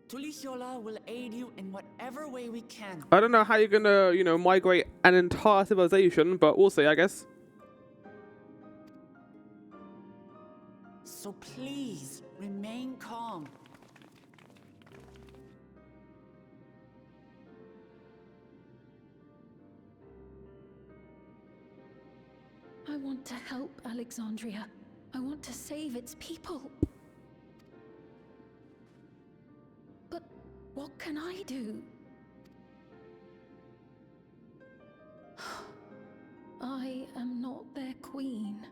Tulishola will aid you in whatever way we can. I don't know how you're gonna, migrate an entire civilization, but we'll see, I guess. So please, remain calm. I want to help Alexandria. I want to save its people. But what can I do? I am not their queen.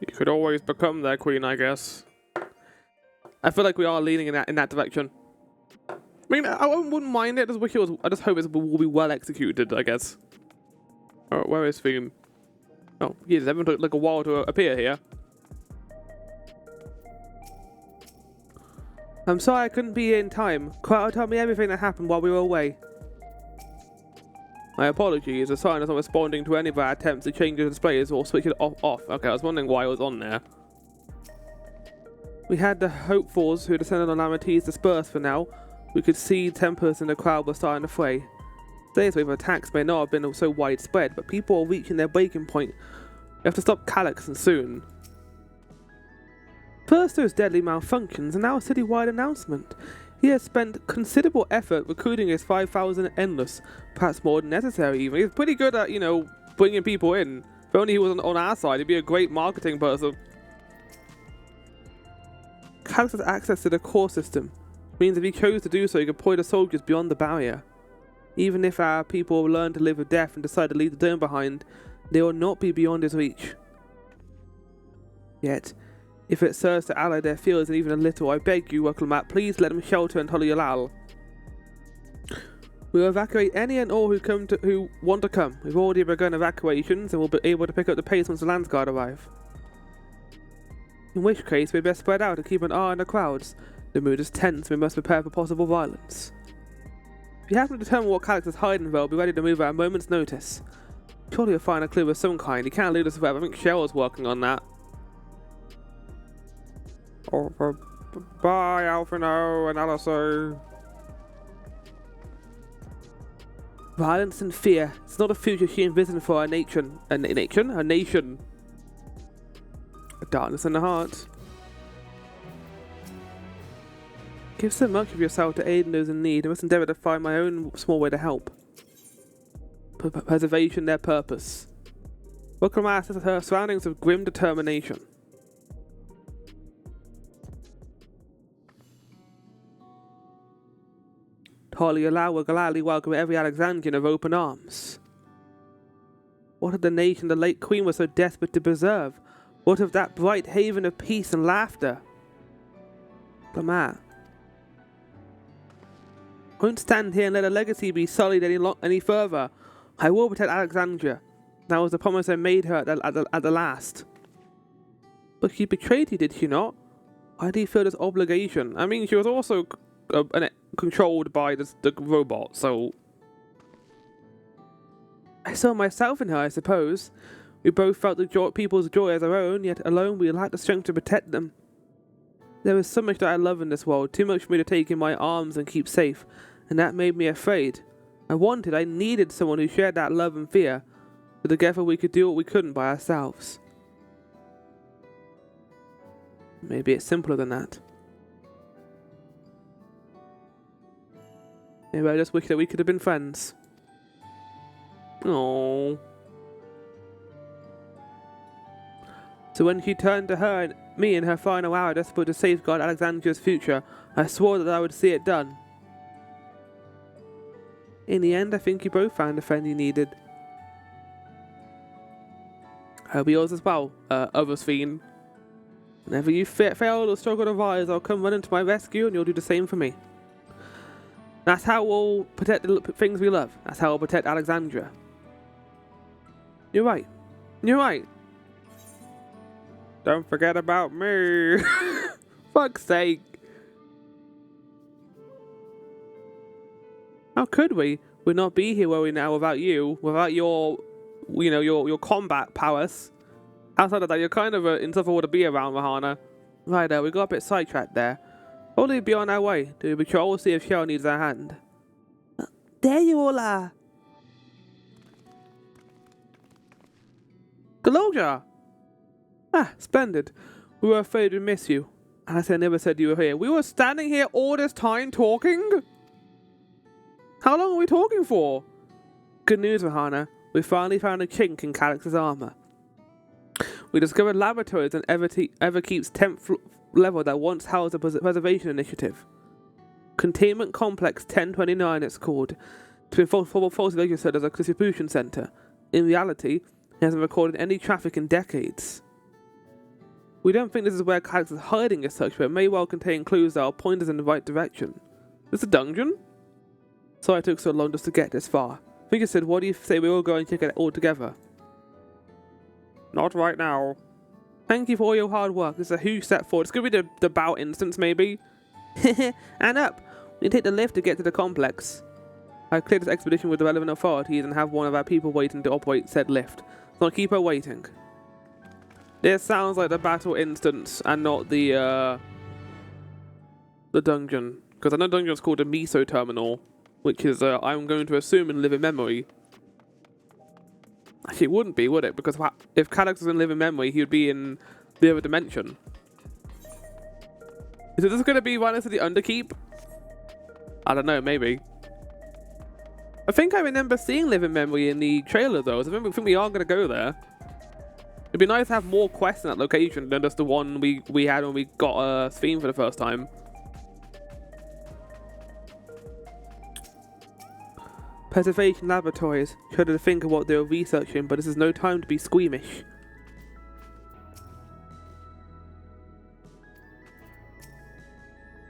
You could always become their queen, I guess. I feel like we are leaning in that direction. I mean, I wouldn't mind it. I just hope it will be well executed, I guess. Alright, where is Theme? Oh, yes, everyone took like a while to appear here. I'm sorry I couldn't be here in time. Crowd told me everything that happened while we were away. My apologies, the sign is not responding to any of our attempts to change the displays or switch it off. Okay, I was wondering why it was on there. We had the hopefuls who descended on Lamites dispersed for now. We could see tempers in the crowd were starting to fray. Today's wave of attacks may not have been so widespread, but people are reaching their breaking point. We have to stop Calyx and soon. First those deadly malfunctions, and now a citywide announcement. He has spent considerable effort recruiting his 5,000 Endless, perhaps more than necessary even. He's pretty good at, bringing people in. If only he was on our side, he'd be a great marketing person. Calyx has access to the core system, which means if he chose to do so, he could point the soldiers beyond the barrier. Even if our people learn to live with death and decide to leave the dome behind, they will not be beyond his reach. Yet, if it serves to allay their fears even a little, I beg you, Wuklemat, please let them shelter in Tuliolal. We will evacuate any and all who want to come. We've already begun evacuations and will be able to pick up the pace once the Landsguard arrive. In which case, we best spread out and keep an eye on the crowds. The mood is tense, we must prepare for possible violence. If you happen to determine what Calyx hiding, though, I'll be ready to move at a moment's notice. Surely you'll find a clue of some kind. You can't leave us forever. I think Shell's working on that. Oh, bye, Alphino and Aliso. Violence and fear. It's not a future she envisioned for our nation. A nation? A nation. A darkness in the heart. Give so much of yourself to aid those in need. I must endeavour to find my own small way to help. Preservation, their purpose. Welcome us to her surroundings of grim determination. Holy Allah will gladly welcome every Alexandrian of open arms. What of the nation the late Queen was so desperate to preserve? What of that bright haven of peace and laughter? Lamar. I won't stand here and let a legacy be sullied any further. I will protect Alexandria. That was the promise I made her at the last. But she betrayed you, did she not? Why do you feel this obligation? I mean, she was also controlled by the robot, so... I saw myself in her, I suppose. We both felt the people's joy as our own, yet alone we lacked the strength to protect them. There is so much that I love in this world, too much for me to take in my arms and keep safe, and that made me afraid. I needed someone who shared that love and fear, so together we could do what we couldn't by ourselves. Maybe it's simpler than that. Maybe I just wish that we could have been friends. Oh. So when she turned to her and me in her final hour desperate to safeguard Alexandria's future, I swore that I would see it done. In the end, I think you both found the friend you needed. I hope yours as well, other Fiend. Whenever you fail or struggle to rise, I'll come running to my rescue and you'll do the same for me. That's how we'll protect the things we love. That's how we'll protect Alexandria. You're right. You're right. Don't forget about me. Fuck's sake. How could we? We'd not be here where we now without you, without your, your combat prowess. Outside of that, you're kind of insufferable to be around, Mahana. Right, we got a bit sidetracked there. Only be on our way to patrol, see if Cheryl needs our hand. There you all are. Galoja! Ah, splendid. We were afraid we'd miss you. And I never said you were here. We were standing here all this time talking? How long are we talking for? Good news, Mahana. We finally found a chink in Calyx's armor. We discovered laboratories in Everkeep's 10th level that once housed a preservation initiative. Containment Complex 1029 it's called. It's been falsely registered as a distribution center. In reality, it hasn't recorded any traffic in decades. We don't think this is where Calyx is hiding as such, but it may well contain clues that will point us in the right direction. Is this a dungeon? Sorry it took so long just to get this far. I think I said, what do you say we all go and check it all together? Not right now. Thank you for all your hard work. This is a huge step forward. It's going to be the bout instance, maybe. And up. We take the lift to get to the complex. I cleared this expedition with the relevant authorities and have one of our people waiting to operate said lift. So I'll keep her waiting. This sounds like the battle instance and not the dungeon. Because I know the dungeon is called the Meso terminal, which is, I'm going to assume, in living memory. Actually, it wouldn't be, would it? Because if Calyx was in living memory, he would be in the other dimension. Is this going to be right next to the Underkeep? I don't know, maybe. I think I remember seeing living memory in the trailer, though. So I think we are going to go there. It'd be nice to have more quests in that location than just the one we had when we got Theme for the first time. Preservation laboratories. Shudder to think of what they were researching, but this is no time to be squeamish.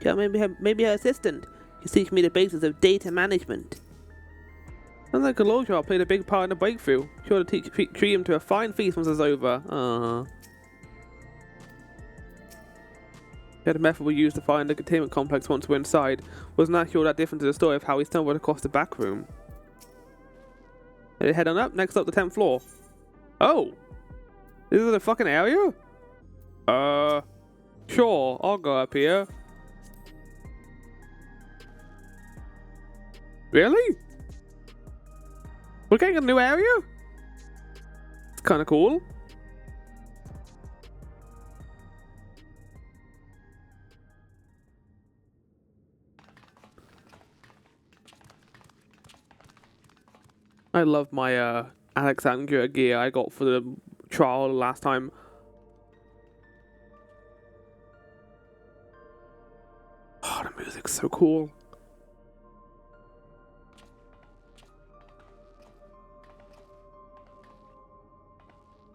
Yeah, maybe her assistant. She teach me the basis of data management. Sounds like Galoja played a big part in the breakthrough. Sure to treat him to a fine feast once it's over. Yeah, the method we used to find the containment complex once we're inside was not sure that different to the story of how we stumbled across the back room. Head on up, next up the 10th floor. Oh! This is a fucking area? Sure, I'll go up here. Really? We're getting a new area? It's kinda cool. I love my Alexandria gear I got for the trial last time. Oh, the music's so cool.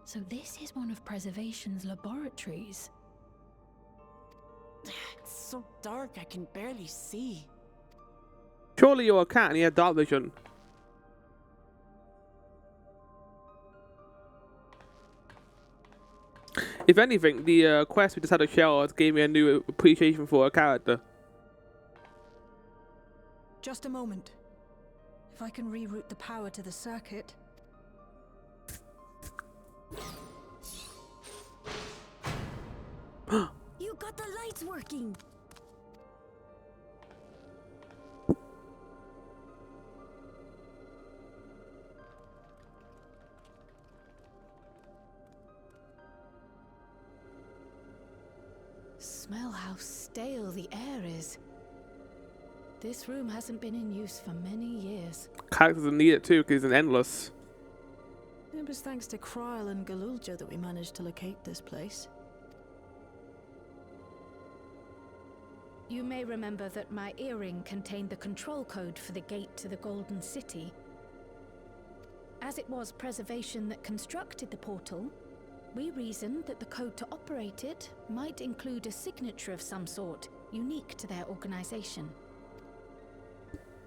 So this is one of Preservation's laboratories. It's so dark I can barely see. Surely you're a cat and you have dark vision. If anything, the quest we just had at Shell's gave me a new appreciation for a character. Just a moment. If I can reroute the power to the circuit. You got the lights working! Smell how stale the air is. This room hasn't been in use for many years. Characters will need it too, because it's an endless. It was thanks to Kryl and Galulja that we managed to locate this place. You may remember that my earring contained the control code for the gate to the Golden City. As it was Preservation that constructed the portal, we reasoned that the code to operate it might include a signature of some sort, unique to their organization.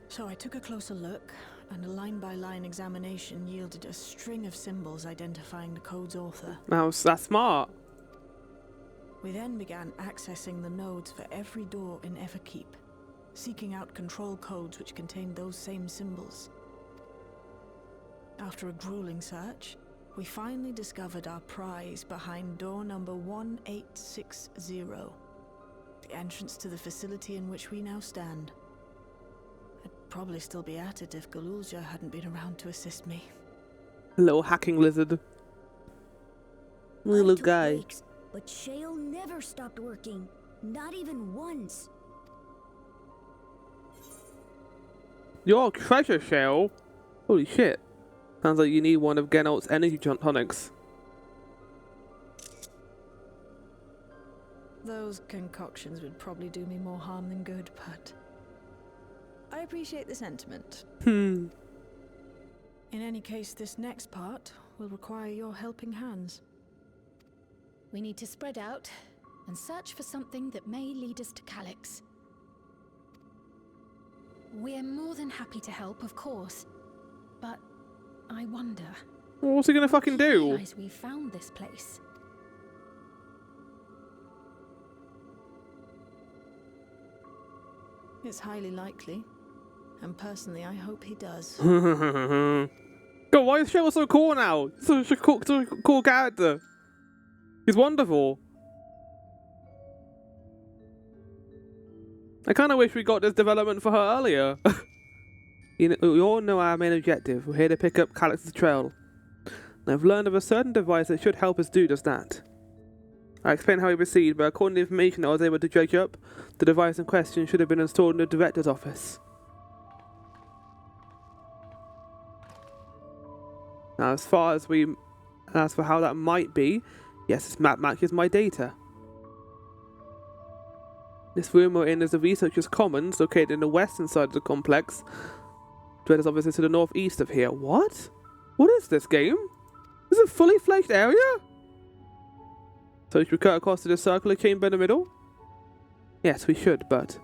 So I took a closer look, and a line-by-line examination yielded a string of symbols identifying the code's author. Now, that's smart. We then began accessing the nodes for every door in Everkeep, seeking out control codes which contained those same symbols. After a grueling search, we finally discovered our prize behind door number 1860, the entrance to the facility in which we now stand. I'd probably still be at it if Galulja hadn't been around to assist me. Little hacking lizard. Little guy. Breaks, but Shale never stopped working. Not even once. Your treasure shell? Holy shit. Sounds like you need one of Geralt's energy tonics. Those concoctions would probably do me more harm than good, but I appreciate the sentiment. In any case, this next part will require your helping hands. We need to spread out and search for something that may lead us to Calyx. We're more than happy to help, of course, but I wonder. What's he gonna fucking do? Realize we found this place. It's highly likely, and personally, I hope he does. God, why is Shell so cool now? Such a cool character. He's wonderful. I kind of wish we got this development for her earlier. We all know our main objective. We're here to pick up Calyx's trail. And I've learned of a certain device that should help us do just that. I explained how we proceed, but according to the information I was able to dredge up, the device in question should have been installed in the director's office. Now, as for how that might be, yes, this map matches my data. This room we're in is the Researchers' Commons, located in the western side of the complex. Director's office is to the northeast of here. What? What is this game? Is it a fully fledged area? So should we cut across to the circular chamber in the middle? Yes, we should, but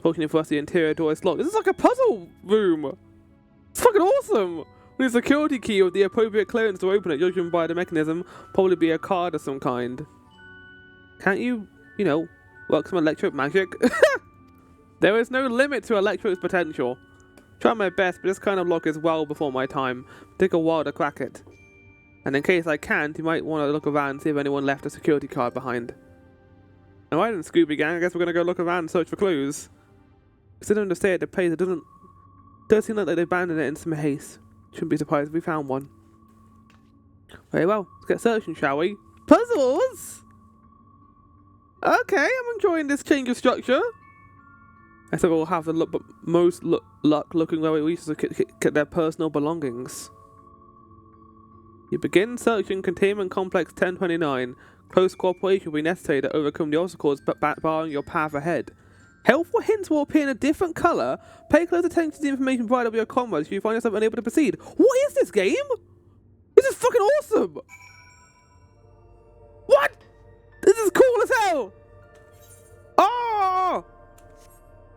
fortunately for us, the interior door is locked. This is like a puzzle room. It's fucking awesome. We need a security key with the appropriate clearance to open it, judging by the mechanism, probably be a card of some kind. Can't you you know, work some electro magic. There is no limit to Electro's potential. Try my best, but this kind of lock is well before my time. Take a while to crack it. And in case I can't, you might want to look around and see if anyone left a security card behind. Alright then, Scooby Gang, I guess we're going to go look around and search for clues. Considering to stay at the place, it does seem like they abandoned it in some haste. Shouldn't be surprised if we found one. Very well, let's get searching, shall we? Puzzles! Okay, I'm enjoying this change of structure. I think we'll have the most luck looking where we reach to get their personal belongings. You begin searching Containment Complex 1029. Close cooperation will be necessary to overcome the obstacles barring your path ahead. Helpful hints will appear in a different colour. Pay close attention to the information provided by your comrades if you find yourself unable to proceed. What is this game? This is fucking awesome! What? This is cool as hell! Oh!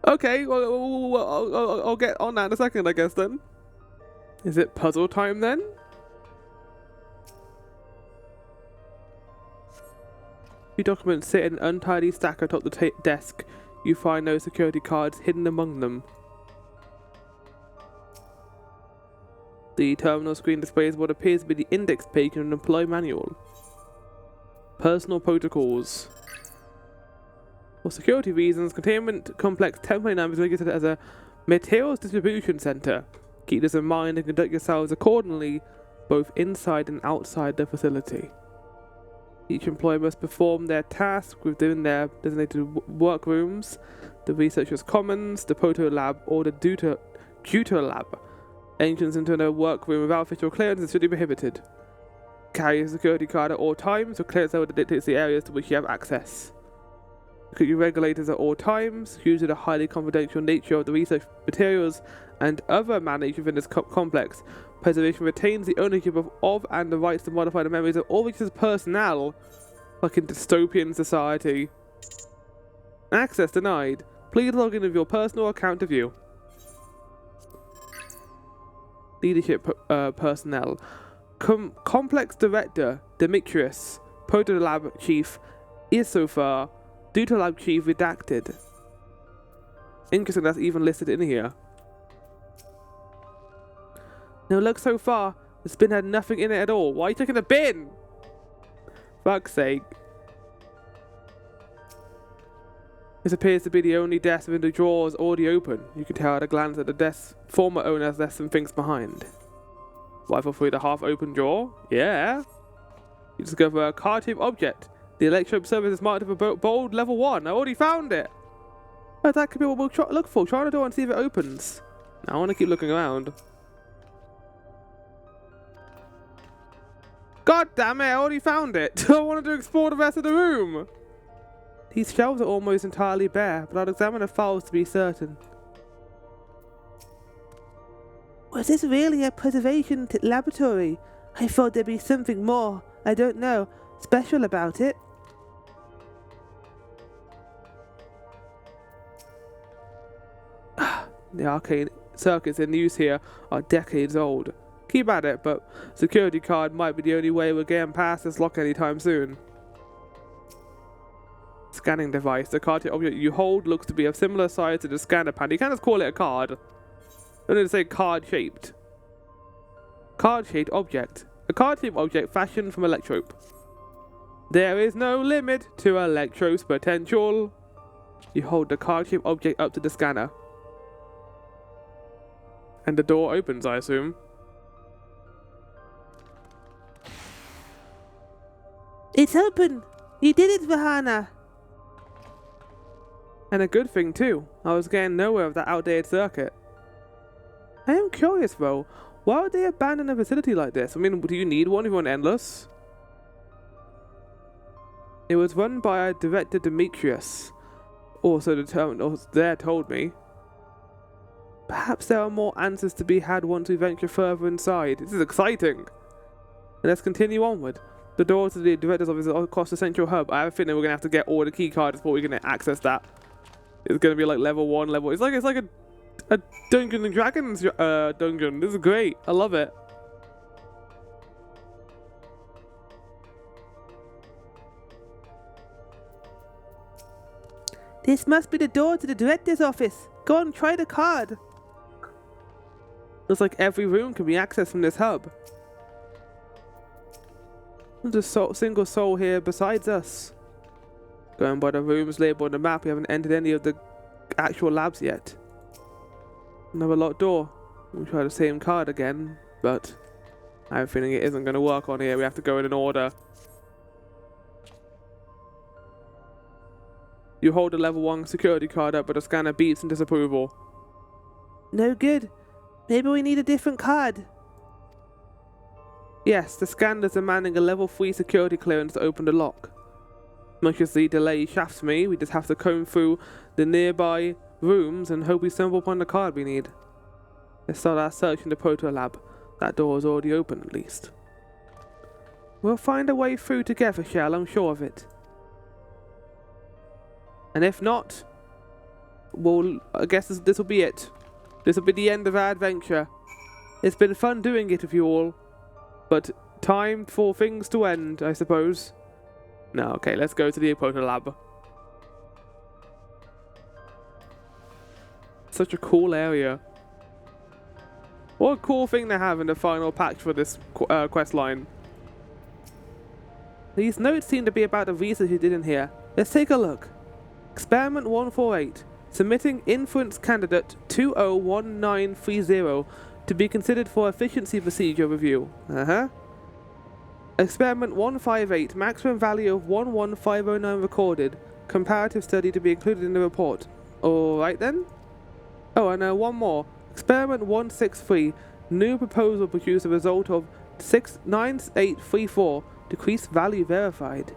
Okay, well, I'll get on that in a second, I guess, then. Is it puzzle time, then? Few documents sit in an untidy stack atop the desk. You find no security cards hidden among them. The terminal screen displays what appears to be the index page in an employee manual. Personal protocols. For security reasons, Containment Complex 1029 is regulated as a materials distribution center. Keep this in mind and conduct yourselves accordingly, both inside and outside the facility. Each employee must perform their task within their designated workrooms, the researcher's commons, the proto lab, or the tutor lab. Entrance into a workroom without official clearance is strictly prohibited. Carry a security card at all times, or clearance level dictates the areas to which you have access. Look at your regulators at all times. Due to the highly confidential nature of the research materials and other managed within this complex, preservation retains the ownership of and the rights to modify the memories of all research personnel. Fucking dystopian society. Access denied. Please log in with your personal account to view. Leadership personnel. Complex Director Demetrius. Protolab Chief Isofar. Deutalab Chief redacted. Interesting, that's even listed in here. No luck so far. The bin had nothing in it at all. Why are you checking the bin? Fuck's sake. This appears to be the only desk with the drawers already open. You can tell at a glance that the desk's former owner has left some things behind. Rifle through the half-open drawer? Yeah. You discover a card-shaped object. The electrode service is marked with a bold level 1. I already found it. Oh, that could be what we'll look for. Try the door and see if it opens. Now I want to keep looking around. God damn it, I already found it. I wanted to explore the rest of the room. These shelves are almost entirely bare, but I'll examine the files to be certain. Was this really a preservation laboratory? I thought there'd be something more, I don't know, special about it. The arcane circuits in use here are decades old. Keep at it, but security card might be the only way we're getting past this lock anytime soon. Scanning device. The card object you hold looks to be of similar size to the scanner panel. You can't just call it a card. Only to say card-shaped. Card-shaped object. A card-shaped object fashioned from electrope. There is no limit to electro's potential. You hold the card-shaped object up to the scanner. And the door opens, I assume. It's open! You did it, Vahana! And a good thing too. I was getting nowhere with that outdated circuit. I am curious though, why would they abandon a facility like this? I mean, do you need one if you want Endless? It was run by a director Demetrius. Also there told me. Perhaps there are more answers to be had once we venture further inside. This is exciting. And let's continue onward. The door to the director's office is across the central hub. I have a feeling we're gonna have to get all the key cards before we're gonna access that. It's gonna be like level 1, level. It's like a Dungeons and Dragons dungeon. This is great. I love it. This must be the door to the director's office. Go on, try the card. Looks like every room can be accessed from this hub. There's a single soul here besides us. Going by the rooms labeled on the map, we haven't entered any of the actual labs yet. Another locked door. We'll try the same card again, but I have a feeling it isn't going to work on here. We have to go in an order. You hold the level 1 security card up, but the scanner beeps in disapproval. No good. Maybe we need a different card. Yes, the scanner's demanding a level 3 security clearance to open the lock. Much as the delay shafts me, we just have to comb through the nearby rooms and hope we stumble upon the card we need. Let's start our search in the proto lab. That door is already open, at least. We'll find a way through together, Shell, I'm sure of it. And if not, well, I guess this will be it. This will be the end of our adventure. It's been fun doing it with you all, but time for things to end, I suppose. No, okay, let's go to the proto lab. Such a cool area. What a cool thing to have in the final patch for this quest line. These notes seem to be about the research you did in here. Let's take a look. Experiment 148. Submitting inference candidate 201930 to be considered for efficiency procedure review. Experiment 158. Maximum value of 11509 recorded. Comparative study to be included in the report. Alright then. Oh, and one more. Experiment 163. New proposal produced a result of 69834. Decreased value verified.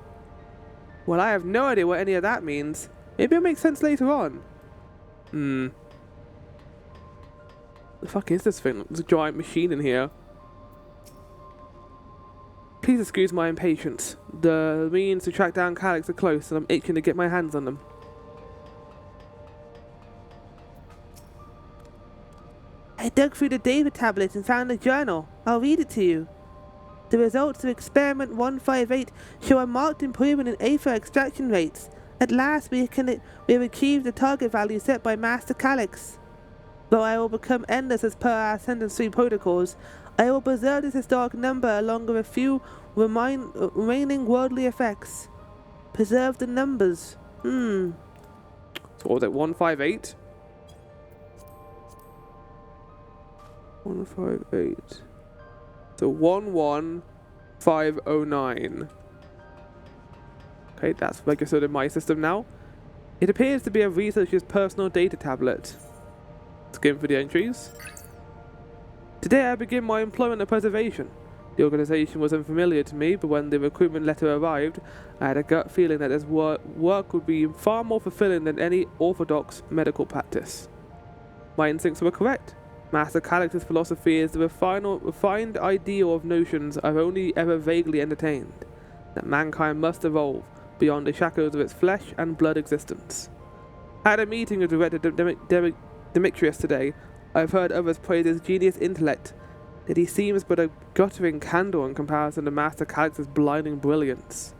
Well, I have no idea what any of that means. Maybe it'll make sense later on. The fuck is this thing? There's a giant machine in here. Please excuse my impatience. The means to track down Calyx are close and I'm itching to get my hands on them. I dug through the data tablet and found a journal. I'll read it to you. The results of experiment 158 show a marked improvement in aether extraction rates. At last we have achieved the target value set by Master Calyx. Though I will become endless as per our Ascendant 3 protocols, I will preserve this historic number along with a few remaining worldly effects. Preserve the numbers. So what was it, 158? 158. So 11509. Okay, that's registered in my system now. It appears to be a researcher's personal data tablet. Skim for the entries. Today I begin my employment of preservation. The organization was unfamiliar to me, but when the recruitment letter arrived, I had a gut feeling that this work would be far more fulfilling than any orthodox medical practice. My instincts were correct. Master Calyx's philosophy is the refined ideal of notions I've only ever vaguely entertained, that mankind must evolve beyond the shackles of its flesh and blood existence. I had a meeting with Director Demetrius today. I've heard others praise his genius intellect, yet he seems but a guttering candle in comparison to Master Calyx's blinding brilliance.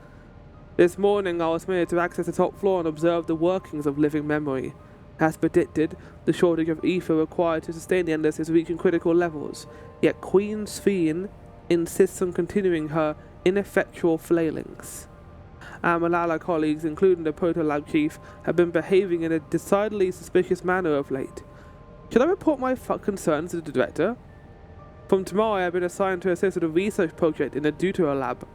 This morning I was permitted to access the top floor and observe the workings of living memory. As predicted, the shortage of ether required to sustain the Endless is reaching critical levels, yet Queen Sphene insists on continuing her ineffectual flailings. Our Malala colleagues, including the Proto-Lab Chief, have been behaving in a decidedly suspicious manner of late. Should I report my concerns to the Director? From tomorrow I have been assigned to assist with a research project in the Deutero Lab.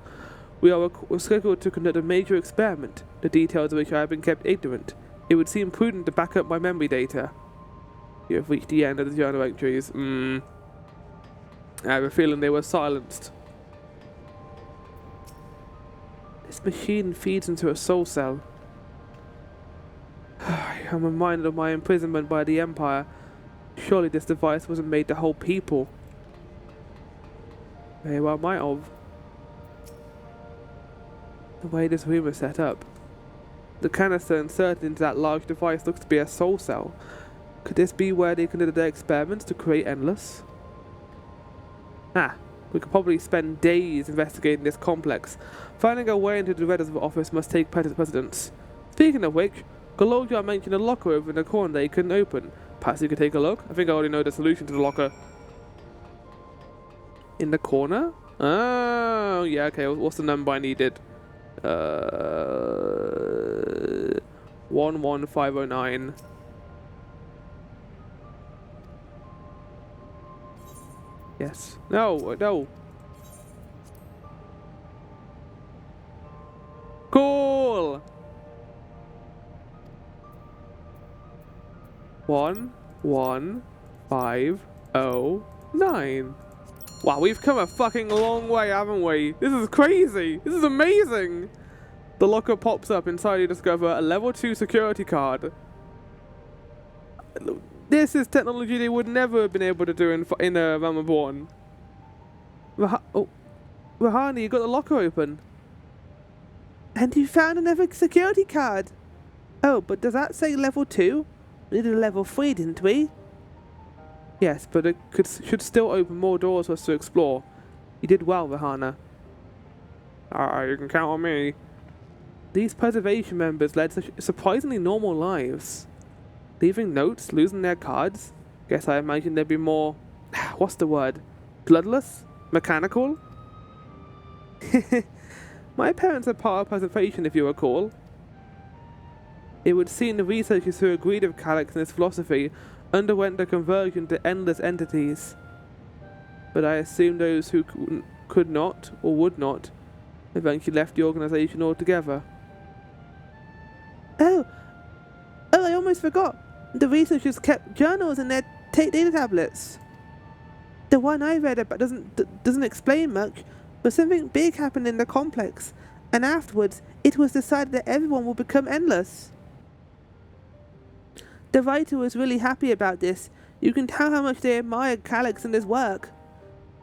We are scheduled to conduct a major experiment, the details of which I have been kept ignorant. It would seem prudent to back up my memory data. You have reached the end of the journal entries. I have a feeling they were silenced. This machine feeds into a soul cell. I'm reminded of my imprisonment by the Empire. Surely this device wasn't made to hold people. Very well might have. The way this room is set up. The canister inserted into that large device looks to be a soul cell. Could this be where they conducted their experiments to create Endless? We could probably spend days investigating this complex. Finding a way into the Director's office must take precedence. Speaking of which, Gologja mentioned a locker over in the corner that he couldn't open. Perhaps you could take a look? I think I already know the solution to the locker. In the corner? Oh, yeah, okay. What's the number I needed? 11509. Yes. No, no. Cool. 11509. Wow, we've come a fucking long way, haven't we? This is crazy. This is amazing. The locker pops up. Inside you discover a level 2 security card. This is technology they would never have been able to do in Realm Reborn. Rahani, you got the locker open. And you found another security card. Oh, but does that say level 2? We needed a level 3, didn't we? Yes, but it should still open more doors for us to explore. You did well, Rahana. You can count on me. These preservation members led such surprisingly normal lives. Leaving notes, losing their cards. Guess I imagine there'd be more... what's the word? Bloodless? Mechanical? My parents are part of preservation, if you recall. It would seem the researchers who agreed with Calyx and his philosophy underwent a conversion to endless entities. But I assume those who could not, or would not, eventually left the organization altogether. Oh, I almost forgot. The researchers kept journals in their data tablets. The one I read about doesn't explain much, but something big happened in the complex, and afterwards it was decided that everyone will become endless. The writer was really happy about this. You can tell how much they admired Calyx and his work.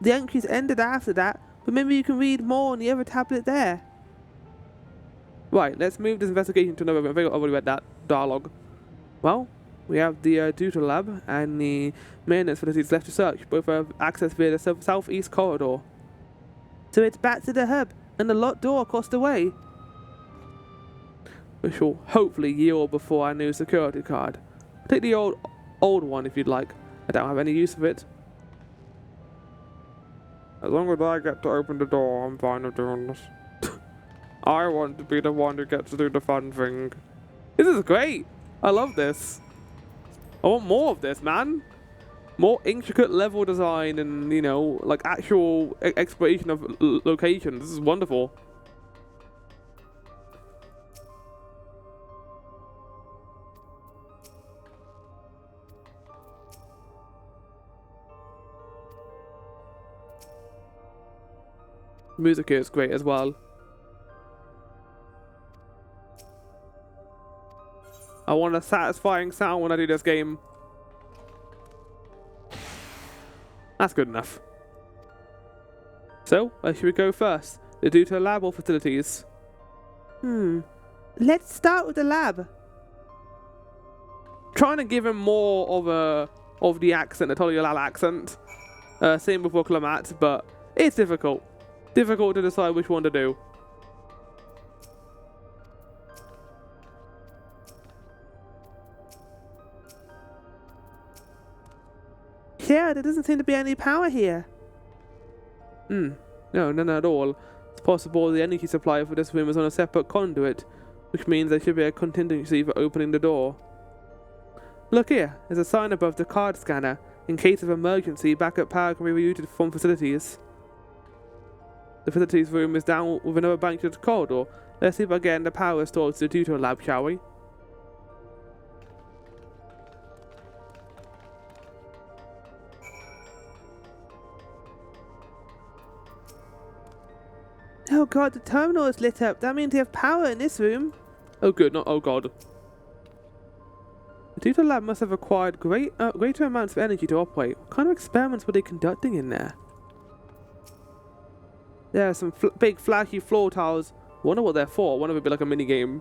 The entries ended after that, but maybe you can read more on the other tablet there. Right, let's move this investigation to another. I think I've already read that dialogue. Well, we have the Deuter Lab and the maintenance facilities left to search. Both have access via the southeast corridor. So it's back to the hub and the locked door across the way. Which will hopefully yield before our new security card. Take the old one if you'd like. I don't have any use of it. As long as I get to open the door, I'm fine with doing this. I want to be the one who gets to do the fun thing. This is great. I love this. I want more of this, man. More intricate level design and, you know, like actual exploration of locations. This is wonderful. Music here is great as well. I want a satisfying sound when I do this game. That's good enough. So, where should we go first? The Deuter Lab or facilities? Let's start with the lab. Trying to give him more of the accent, the Toliolal accent. Same with Wuklamat, but it's difficult. Difficult to decide which one to do. Yeah, there doesn't seem to be any power here. No, none at all. It's possible the energy supply for this room is on a separate conduit, which means there should be a contingency for opening the door. Look here, there's a sign above the card scanner. In case of emergency, backup power can be rerouted from facilities. The facilities room is down with another branch of the corridor. Let's see if again the power is stored to the Deuter Lab, shall we? Oh god, the terminal is lit up. That means they have power in this room. Oh good, not oh god. The Deuter Lab must have acquired greater amounts of energy to operate. What kind of experiments were they conducting in there? There are some big flashy floor tiles. Wonder what they're for. One of it would be like a mini game.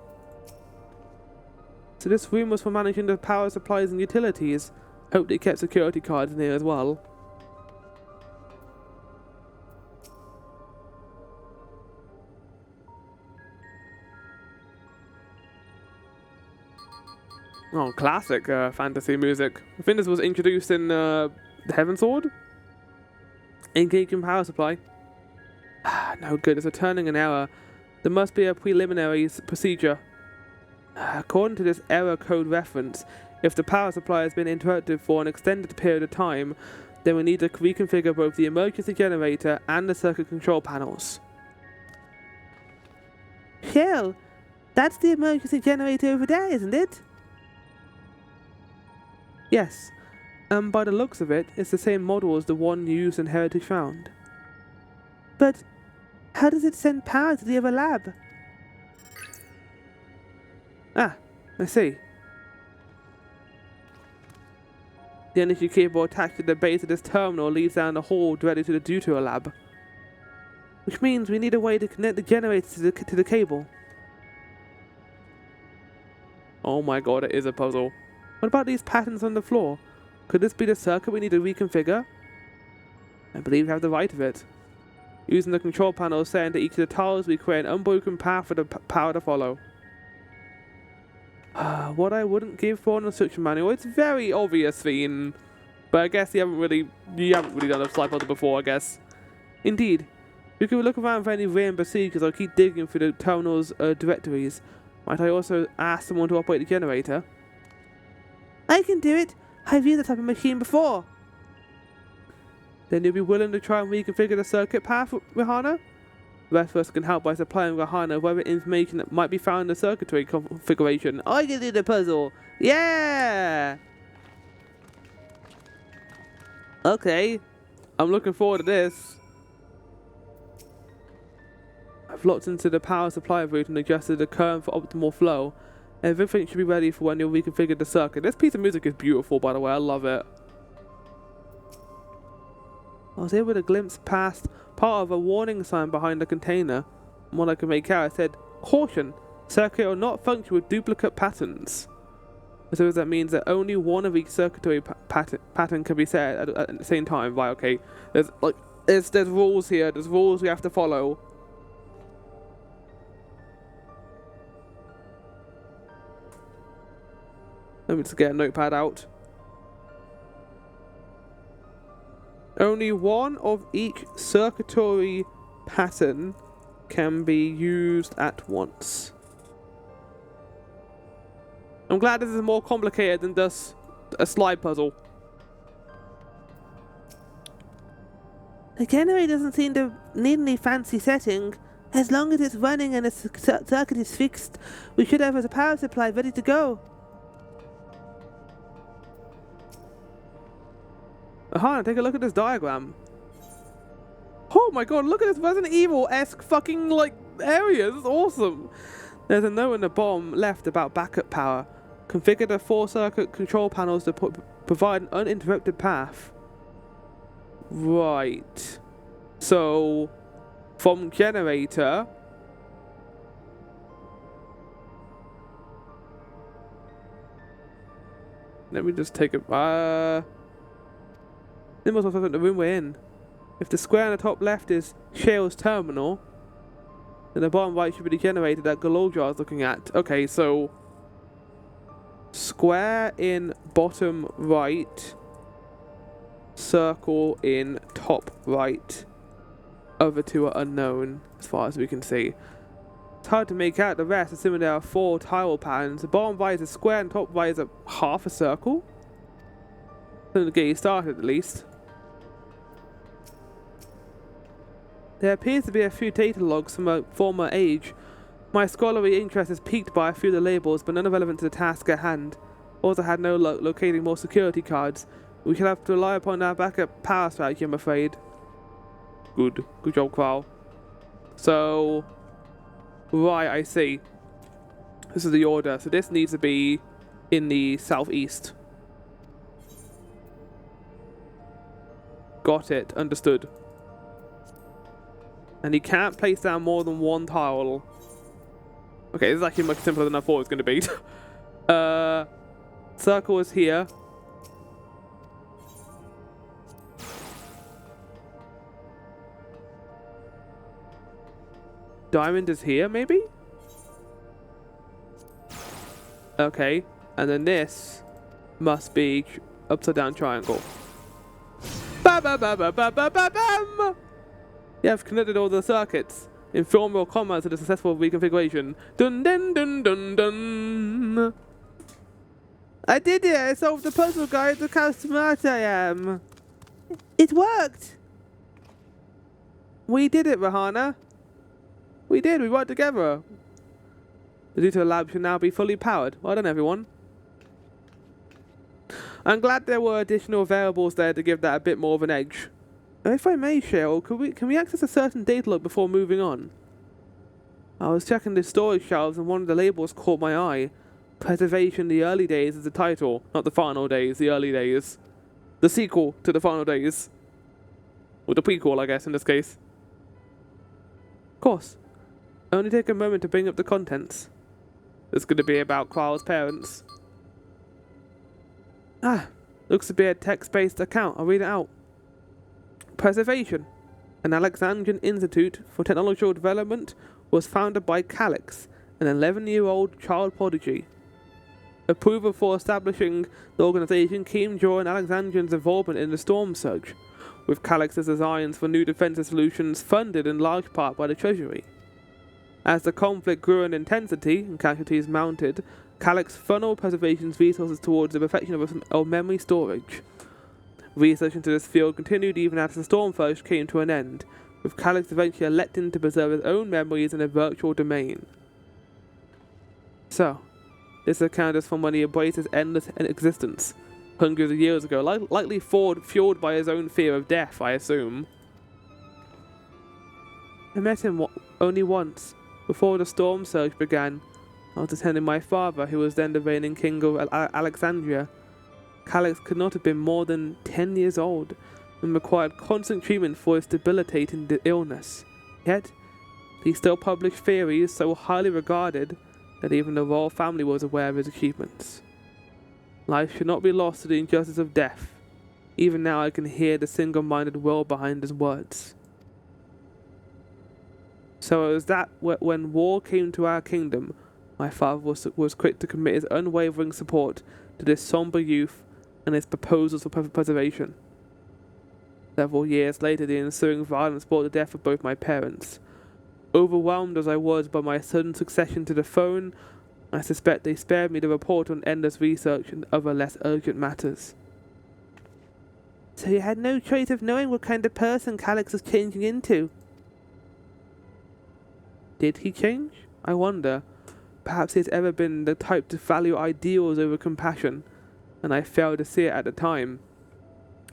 So this room was for managing the power supplies and utilities. Hope they kept security cards in here as well. Oh, classic fantasy music. I think this was introduced in the Heaven Sword. Engaging power supply. No good, it's returning an error. There must be a preliminary procedure. According to this error code reference, if the power supply has been interrupted for an extended period of time, then we need to reconfigure both the emergency generator and the circuit control panels. Shell, that's the emergency generator over there, isn't it? Yes. By the looks of it, it's the same model as the one used in Heritage Found. But how does it send power to the other lab? Ah, I see. The energy cable attached to the base of this terminal leads down the hall directly to the Deutero lab. Which means we need a way to connect the generator to the cable. Oh my god, it is a puzzle. What about these patterns on the floor? Could this be the circuit we need to reconfigure? I believe we have the right of it. Using the control panel set into each of the tiles, we create an unbroken path for the power to follow. What I wouldn't give for an instruction manual. It's very obvious, Fiend. But I guess you haven't really done a slide puzzle before, I guess. Indeed. You can look around for any random procedures or keep digging through the terminal's directories. Might I also ask someone to operate the generator? I can do it. I've used that type of machine before. Then you'll be willing to try and reconfigure the circuit path, Rahana? The rest of us can help by supplying Rahana with information that might be found in the circuitry configuration. I can do the puzzle! Yeah! Okay. I'm looking forward to this. I've locked into the power supply route and adjusted the current for optimal flow. Everything should be ready for when you reconfigure the circuit. This piece of music is beautiful, by the way. I love it. I was able to glimpse past part of a warning sign behind the container. From what I can make out, it said, "Caution! Circuit will not function with duplicate patterns." So that means that only one of each circuitry pattern can be set at the same time. Right, okay. There's rules here. There's rules we have to follow. Let me just get a notepad out. Only one of each circuitry pattern can be used at once. I'm glad this is more complicated than just a slide puzzle. The generator doesn't seem to need any fancy setting. As long as it's running and the circuit is fixed, we should have a power supply ready to go. Aha, take a look at this diagram. Oh my god, look at this Resident Evil-esque fucking, area. This is awesome. There's a note in the bottom left about backup power. Configure the 4 circuit control panels to provide an uninterrupted path. Right. So, from generator... Let me just take a... They must have opened the room we're in. If the square on the top left is Shale's terminal, then the bottom right should be the generator that Galodra is looking at. Okay, so square in bottom right, circle in top right. Other two are unknown as far as we can see. It's hard to make out the rest, assuming there are 4 tile patterns. The bottom right is a square and top right is a half a circle. Something to get you started at least. There appears to be a few data logs from a former age. My scholarly interest is piqued by a few of the labels, but none are relevant to the task at hand. Also had no luck locating more security cards. We shall have to rely upon our backup power strategy, I'm afraid. Good job, Carl. So, right, I see. This is the order. So this needs to be in the southeast. Got it. Understood. And he can't place down more than 1 tile. Okay, this is actually much simpler than I thought it was going to be. Circle is here. Diamond is here, maybe? Okay. And then this must be upside down triangle. Ba ba ba ba ba ba ba bam! You have connected all the circuits. Inform your commands of the successful reconfiguration. Dun dun dun dun dun. I did it! I solved the puzzle, guys. Look how smart I am. It worked! We did it, Rahana. We did. We worked together. The Duto lab should now be fully powered. Well done, everyone. I'm glad there were additional variables there to give that a bit more of an edge. If I may, Cheryl, can we access a certain data log before moving on? I was checking the storage shelves and one of the labels caught my eye. Preservation the Early Days is the title, not the Final Days, the Early Days. The sequel to the Final Days. Or the prequel, I guess, in this case. Of course. Only take a moment to bring up the contents. It's going to be about Carl's parents. Looks to be a text-based account. I'll read it out. Preservation. An Alexandrian Institute for Technological Development was founded by Calix, an 11-year-old child prodigy. Approval for establishing the organization came during Alexandrian's involvement in the Storm Surge, with Calix's designs for new defensive solutions funded in large part by the Treasury. As the conflict grew in intensity and casualties mounted, Calix funneled Preservation's resources towards the perfection of memory storage. Research into this field continued even after the Storm Surge came to an end, with Calix eventually electing to preserve his own memories in a virtual domain. So, this account is from when he embraced his endless existence, hundreds of years ago, likely fueled by his own fear of death, I assume. I met him only once, before the Storm Surge began. I was attending my father, who was then the reigning king of Alexandria. Calix could not have been more than 10 years old, and required constant treatment for his debilitating illness. Yet, he still published theories so highly regarded that even the royal family was aware of his achievements. Life should not be lost to the injustice of death. Even now I can hear the single-minded will behind his words. So it was that when war came to our kingdom, my father was quick to commit his unwavering support to this somber youth and his proposals for preservation. Several years later, the ensuing violence brought the death of both my parents. Overwhelmed as I was by my sudden succession to the throne, I suspect they spared me the report on endless research and other less urgent matters. So you had no choice of knowing what kind of person Calix was changing into. Did he change? I wonder. Perhaps he has ever been the type to value ideals over compassion, and I failed to see it at the time.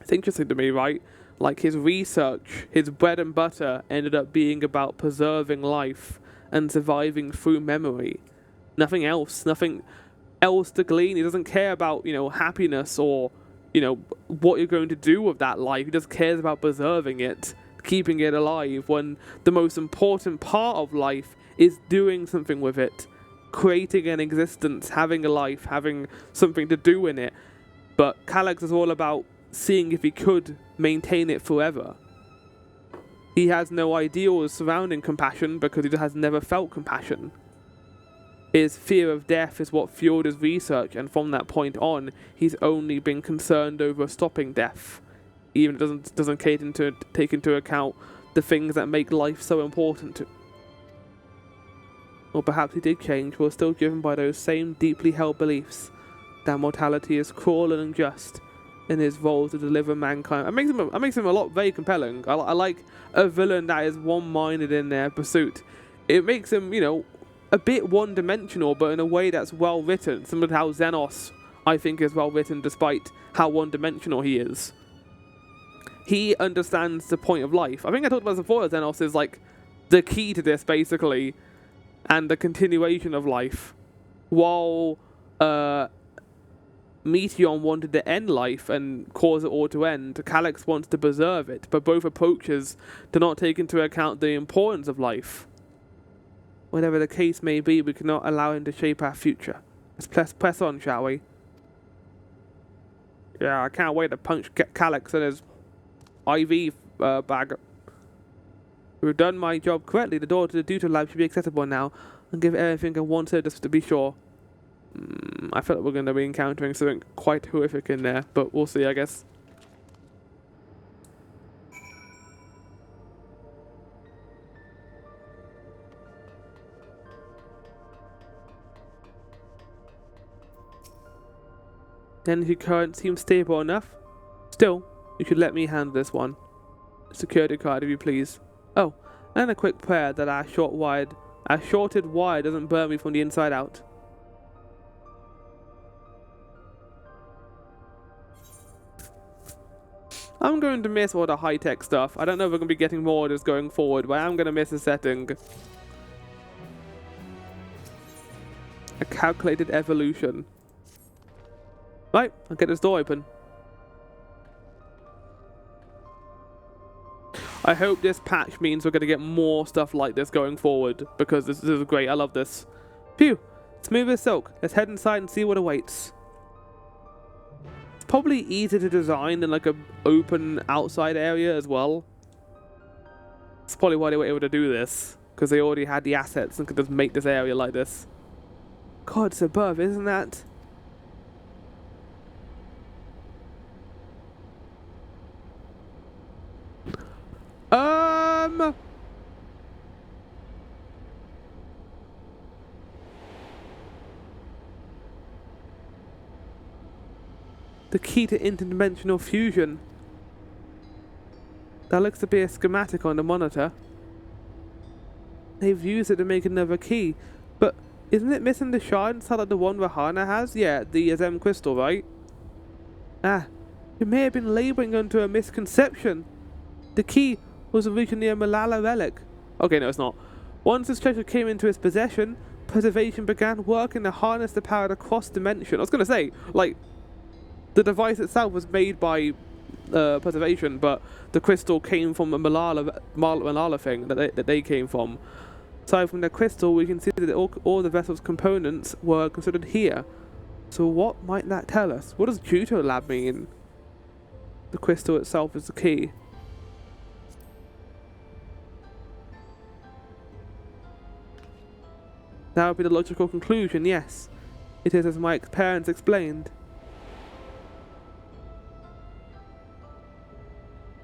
It's interesting to me, right? Like, his research, his bread and butter, ended up being about preserving life and surviving through memory. Nothing else to glean. He doesn't care about, happiness or, what you're going to do with that life. He just cares about preserving it, keeping it alive, when the most important part of life is doing something with it. Creating an existence, having a life, having something to do in it. But Calix is all about seeing if he could maintain it forever. He has no ideals surrounding compassion because he has never felt compassion. His fear of death is what fueled his research, and from that point on, he's only been concerned over stopping death. Even it doesn't take into account the things that make life so important to. Or perhaps he did change, but was still driven by those same deeply held beliefs that mortality is cruel and unjust, in his role to deliver mankind. That makes him a lot very compelling. I like a villain that is one-minded in their pursuit. It makes him, a bit one-dimensional, but in a way that's well written. Similar to how Xenos, I think, is well written, despite how one-dimensional he is. He understands the point of life. I think I talked about this before. Xenos is like the key to this, basically, and the continuation of life. While Meteon wanted to end life and cause it all to end, Calix wants to preserve it, but both approaches do not take into account the importance of life. Whatever the case may be, we cannot allow him to shape our future. Let's press on, shall we? Yeah, I can't wait to punch Calix in his IV bag. We've done my job correctly. The door to the Duto lab should be accessible now, and give everything a once just to be sure. I feel like we're going to be encountering something quite horrific in there, but we'll see, I guess. Energy current seems stable enough. Still, you should let me handle this one. Security card, if you please. Oh, and a quick prayer that our shorted wire doesn't burn me from the inside out. I'm going to miss all the high-tech stuff. I don't know if we're going to be getting more of this going forward, but I'm going to miss the setting. A calculated evolution. Right, I'll get this door open. I hope this patch means we're going to get more stuff like this going forward, because this is great. I love this. Phew, smooth as silk. Let's head inside and see what awaits. It's probably easier to design than like a open outside area as well. That's probably why they were able to do this, because they already had the assets and could just make this area like this. God, it's above, isn't that? The key to interdimensional fusion. That looks to be a schematic on the monitor. They've used it to make another key, but isn't it missing the shard inside like the one Rahana has? Yeah, the XIV crystal, right? Ah, it may have been laboring under a misconception. The key was originally a Malala relic. Okay, no, it's not. Once this treasure came into its possession, preservation began working to harness the power across dimension. I was going to say, like, the device itself was made by preservation, but the crystal came from a Malala thing that they came from. Aside from the crystal, we can see that all the vessel's components were considered here. So what might that tell us? What does Juto Lab mean? The crystal itself is the key. That would be the logical conclusion, yes. It is as my parents explained.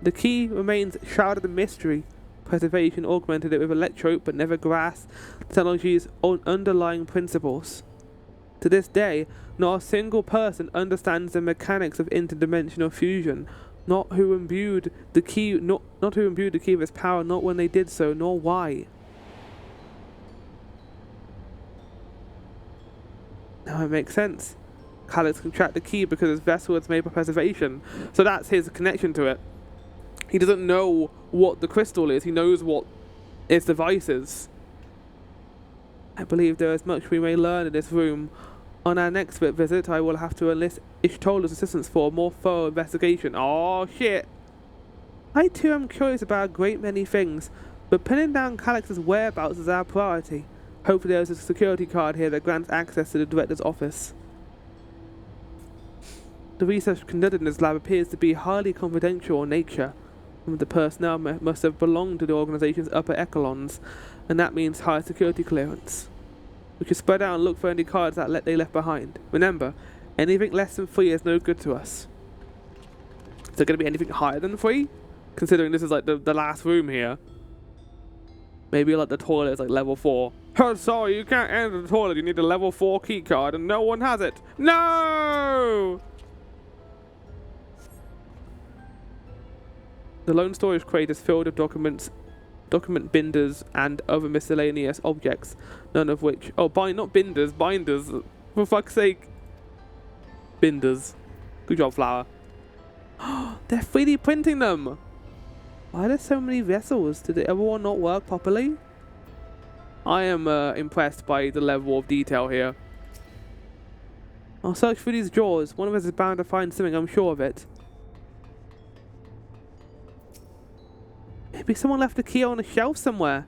The key remains shrouded in mystery. Preservation augmented it with electrope but never grasped the technology's own underlying principles. To this day, not a single person understands the mechanics of interdimensional fusion, not who imbued the key with its power, not when they did so, nor why. Now it makes sense. Calix can track the key because his vessel is made by preservation, so that's his connection to it. He doesn't know what the crystal is, he knows what its device is. I believe there is much we may learn in this room. On our next visit, I will have to enlist Ishtola's assistance for a more thorough investigation. Oh shit! I too am curious about a great many things, but pinning down Calix's whereabouts is our priority. Hopefully there is a security card here that grants access to the director's office. The research conducted in this lab appears to be highly confidential in nature. Some of the personnel must have belonged to the organization's upper echelons, and that means high security clearance. We should spread out and look for any cards that they left behind. Remember, anything less than 3 is no good to us. Is there going to be anything higher than 3? Considering this is like the last room here. Maybe like the toilet is like level 4. Oh, sorry, you can't enter the toilet. You need a level 4 key card and no one has it. No! The lone storage crate is filled with document binders and other miscellaneous objects, none of which... Oh, not binders, binders. For fuck's sake. Binders. Good job, Flower. They're 3D printing them! Why are there so many vessels? Did the other one not work properly? I am impressed by the level of detail here. I'll search through these drawers. One of us is bound to find something, I'm sure of it. Maybe someone left the key on a shelf somewhere.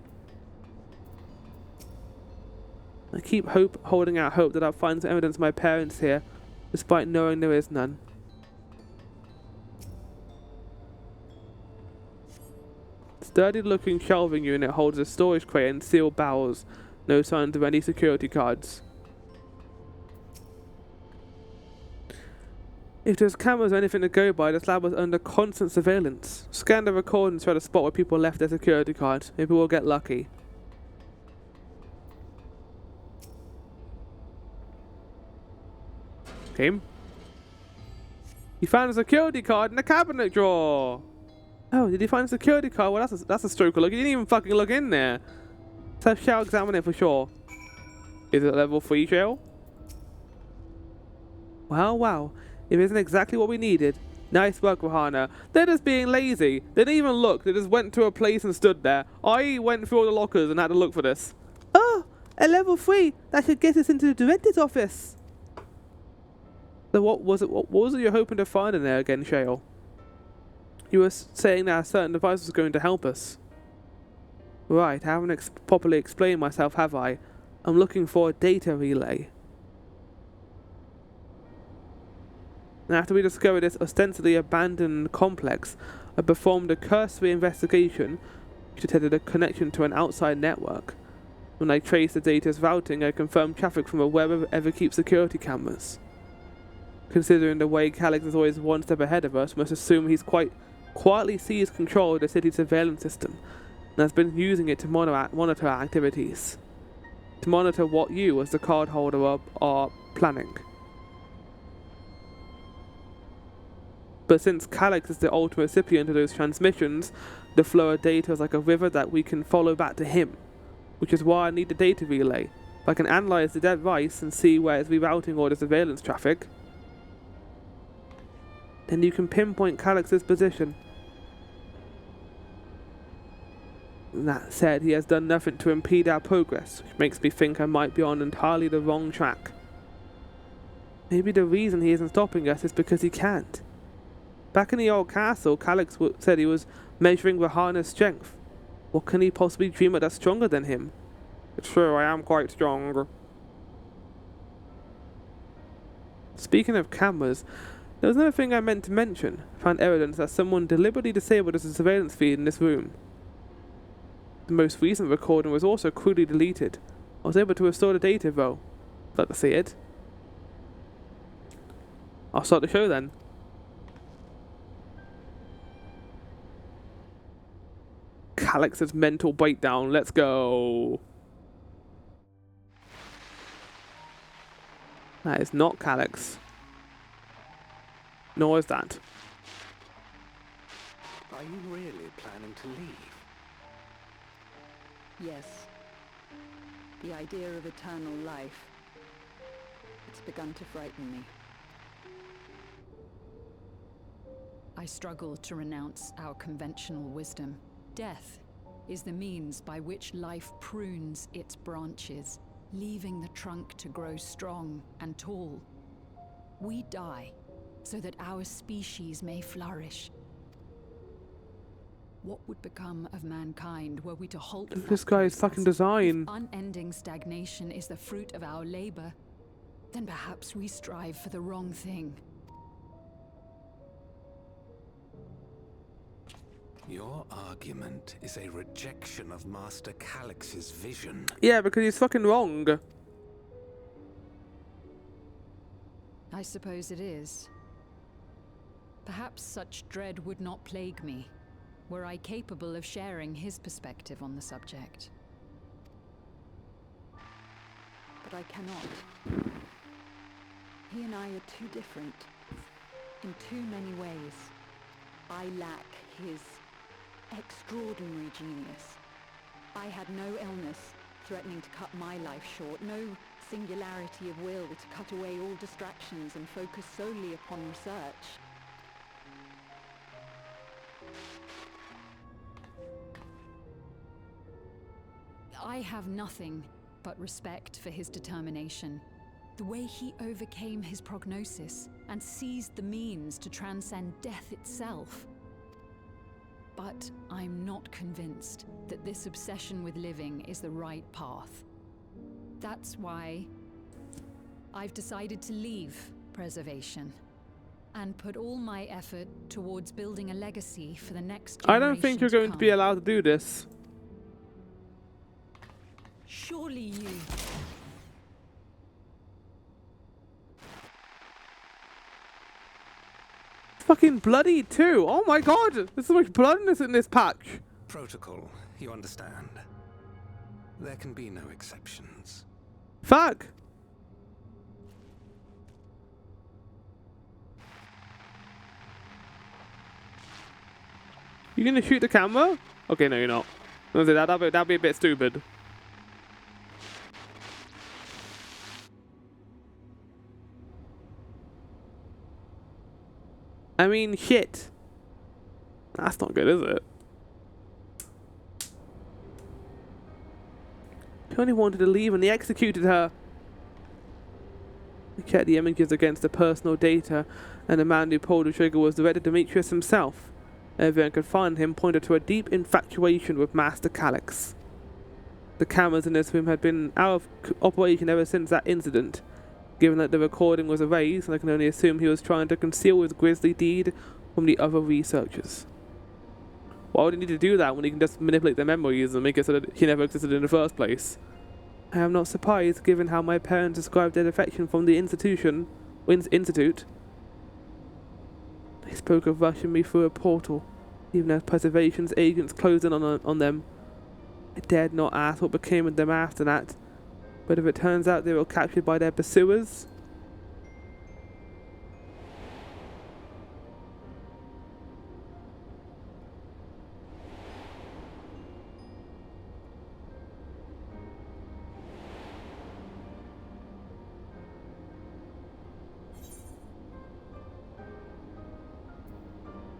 I keep holding out hope that I'll find some evidence of my parents here, despite knowing there is none. Sturdy-looking shelving unit holds a storage crate and sealed barrels. No signs of any security cards. If there's cameras or anything to go by, this lab was under constant surveillance. Scan the record and try to spot where people left their security cards. Maybe we'll get lucky. Okay. He found a security card in the cabinet drawer. Oh, did he find a security card? Well, that's a stroke of luck. He didn't even fucking look in there. So shall examine it for sure. Is it level 3 jail? Well, wow. If it isn't exactly what we needed. Nice work, Rahana. They're just being lazy. They didn't even look. They just went to a place and stood there. I went through all the lockers and had to look for this. Oh, a level 3. That should get us into the director's office. So what was it you're hoping to find in there again, Shale? You were saying that a certain device was going to help us. Right, I haven't properly explained myself, have I? I'm looking for a data relay. And after we discovered this ostensibly abandoned complex, I performed a cursory investigation which detected a connection to an outside network. When I traced the data's routing, I confirmed traffic from a web of Everkeep security cameras. Considering the way Calix is always one step ahead of us, we must assume he's quite quietly seized control of the city's surveillance system and has been using it to monitor our activities. To monitor what you, as the cardholder, are planning. But since Calix is the ultimate recipient of those transmissions, the flow of data is like a river that we can follow back to him. Which is why I need the data relay. If I can analyze the device and see where it's rerouting all the surveillance traffic, then you can pinpoint Calix's position. That said, he has done nothing to impede our progress, which makes me think I might be on entirely the wrong track. Maybe the reason he isn't stopping us is because he can't. Back in the old castle, Calix said he was measuring Rahana's strength. What can he possibly dream of that's stronger than him? It's true, I am quite strong. Speaking of cameras, there was another thing I meant to mention. I found evidence that someone deliberately disabled the surveillance feed in this room. The most recent recording was also crudely deleted. I was able to restore the data though. Like to see it. I'll start the show then. Calix's mental breakdown, let's go. That is not Calix. Nor is that. Are you really planning to leave? Yes. The idea of eternal life. It's begun to frighten me. I struggle to renounce our conventional wisdom. Death is the means by which life prunes its branches, leaving the trunk to grow strong and tall. We die so that our species may flourish. What would become of mankind were we to halt This guy's fucking design. If unending stagnation is the fruit of our labor, then perhaps we strive for the wrong thing. Your argument is a rejection of Master Calix's vision. Yeah, because he's fucking wrong. I suppose it is. Perhaps such dread would not plague me, were I capable of sharing his perspective on the subject. But I cannot. He and I are too different. In too many ways. I lack his extraordinary genius. I had no illness threatening to cut my life short, no singularity of will to cut away all distractions and focus solely upon research. I have nothing but respect for his determination. The way he overcame his prognosis and seized the means to transcend death itself. But I'm not convinced that this obsession with living is the right path. That's why I've decided to leave preservation and put all my effort towards building a legacy for the next generation. I don't think you're going to be allowed to do this. Surely you... fucking bloody too. Oh my god, there's so much blood in this patch. Protocol, you understand. There can be no exceptions. Fuck. You gonna shoot the camera? Okay, no, you're not. That'd be a bit stupid. I mean, shit. That's not good, is it? She only wanted to leave and they executed her. They checked the images against the personal data, and the man who pulled the trigger was the Red Demetrius himself. Everyone could find him pointed to a deep infatuation with Master Calyx. The cameras in this room had been out of operation ever since that incident. Given that the recording was erased, I can only assume he was trying to conceal his grisly deed from the other researchers. Why would he need to do that when he can just manipulate their memories and make it so that he never existed in the first place? I am not surprised, given how my parents described their defection from the institute. They spoke of rushing me through a portal, even as Preservation's agents closed in on them. I dared not ask what became of them after that, but if it turns out they were captured by their pursuers...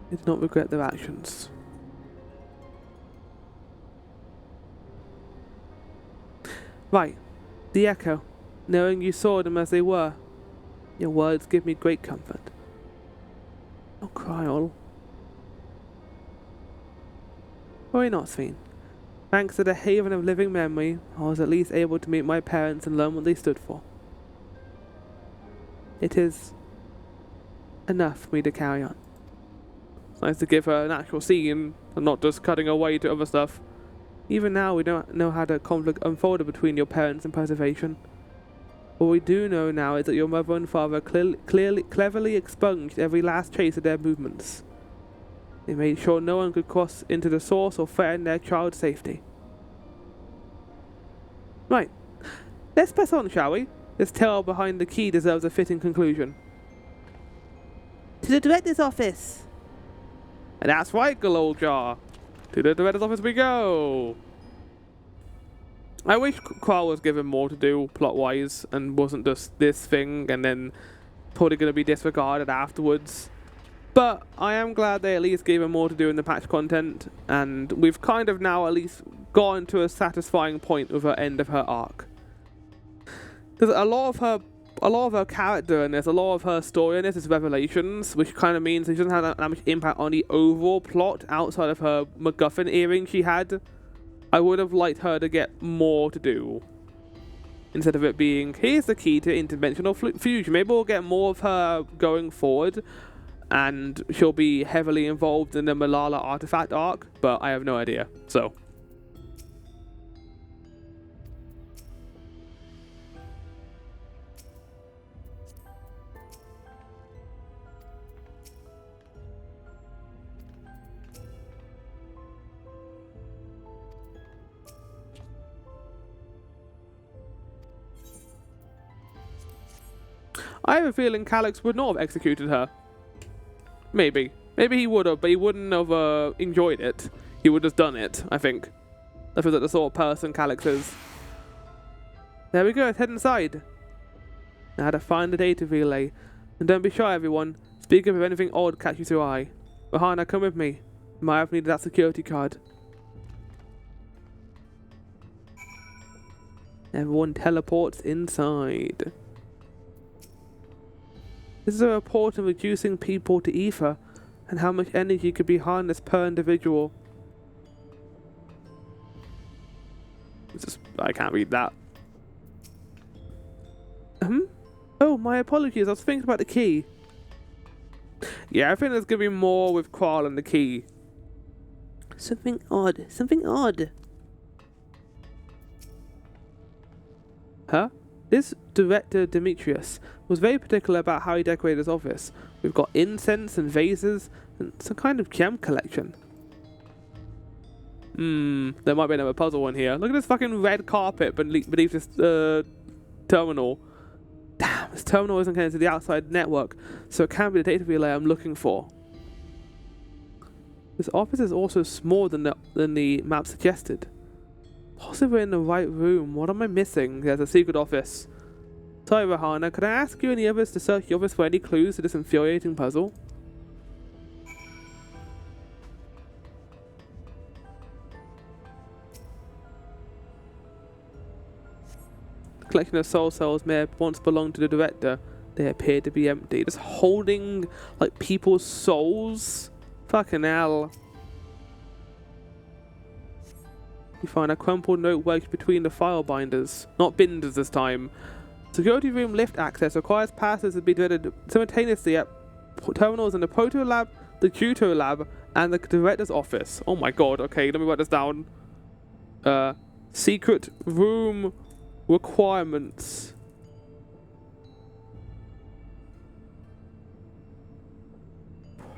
They did not regret their actions. Right. The Echo. Knowing you saw them as they were. Your words give me great comfort. Don't cry, all. Worry not, Sven. Thanks to the haven of living memory, I was at least able to meet my parents and learn what they stood for. It is enough for me to carry on. It's nice to give her an actual scene and not just cutting away to other stuff. Even now, we don't know how the conflict unfolded between your parents and Preservation. What we do know now is that your mother and father cleverly expunged every last trace of their movements. They made sure no one could cross into the source or threaten their child's safety. Right. Let's press on, shall we? This tale behind the key deserves a fitting conclusion. To the Director's office! And that's right, Galoljar. To the Director's office we go! I wish Qual was given more to do, plot-wise, and wasn't just this thing, and then probably going to be disregarded afterwards. But I am glad they at least gave him more to do in the patch content, and we've kind of now at least gotten to a satisfying point with her end of her arc. There's a lot of her character in this, a lot of her story in this is revelations, which kind of means she doesn't have that much impact on the overall plot outside of her MacGuffin earring she had. I would have liked her to get more to do. Instead of it being, here's the key to interdimensional fusion. Maybe we'll get more of her going forward, and she'll be heavily involved in the Malala artifact arc, but I have no idea, so... I have a feeling Calyx would not have executed her. Maybe. Maybe he would have, but he wouldn't have enjoyed it. He would have done it, I think. I feel like the sort of person Calyx is. There we go, let's head inside. Now to find the data relay. And don't be shy, everyone. Speak up if anything odd catches your eye. Bahana, come with me. You might have needed that security card. Everyone teleports inside. This is a report on reducing people to ether and how much energy could be harnessed per individual. I can't read that. Oh, my apologies. I was thinking about the key. Yeah, I think there's going to be more with Qual and the key. Something odd. Something odd. Huh? This director, Demetrius, was very particular about how he decorated his office. We've got incense and vases and some kind of gem collection. There might be another puzzle in here. Look at this fucking red carpet beneath this terminal. Damn, this terminal isn't connected to the outside network, so it can't be the data relay I'm looking for. This office is also smaller than the map suggested. Possibly we're in the right room. What am I missing? There's a secret office. Sorry, Rahana, could I ask you and the others to search the office for any clues to this infuriating puzzle? The collection of soul cells may have once belonged to the director. They appear to be empty. Just holding, like, people's souls? Fucking hell. You find a crumpled note wedged between the file binders. Not binders this time. Security room lift access requires passes to be delivered simultaneously at terminals in the Proto Lab, the Kuto Lab, and the director's office. Oh my god, okay, let me write this down. Secret room requirements.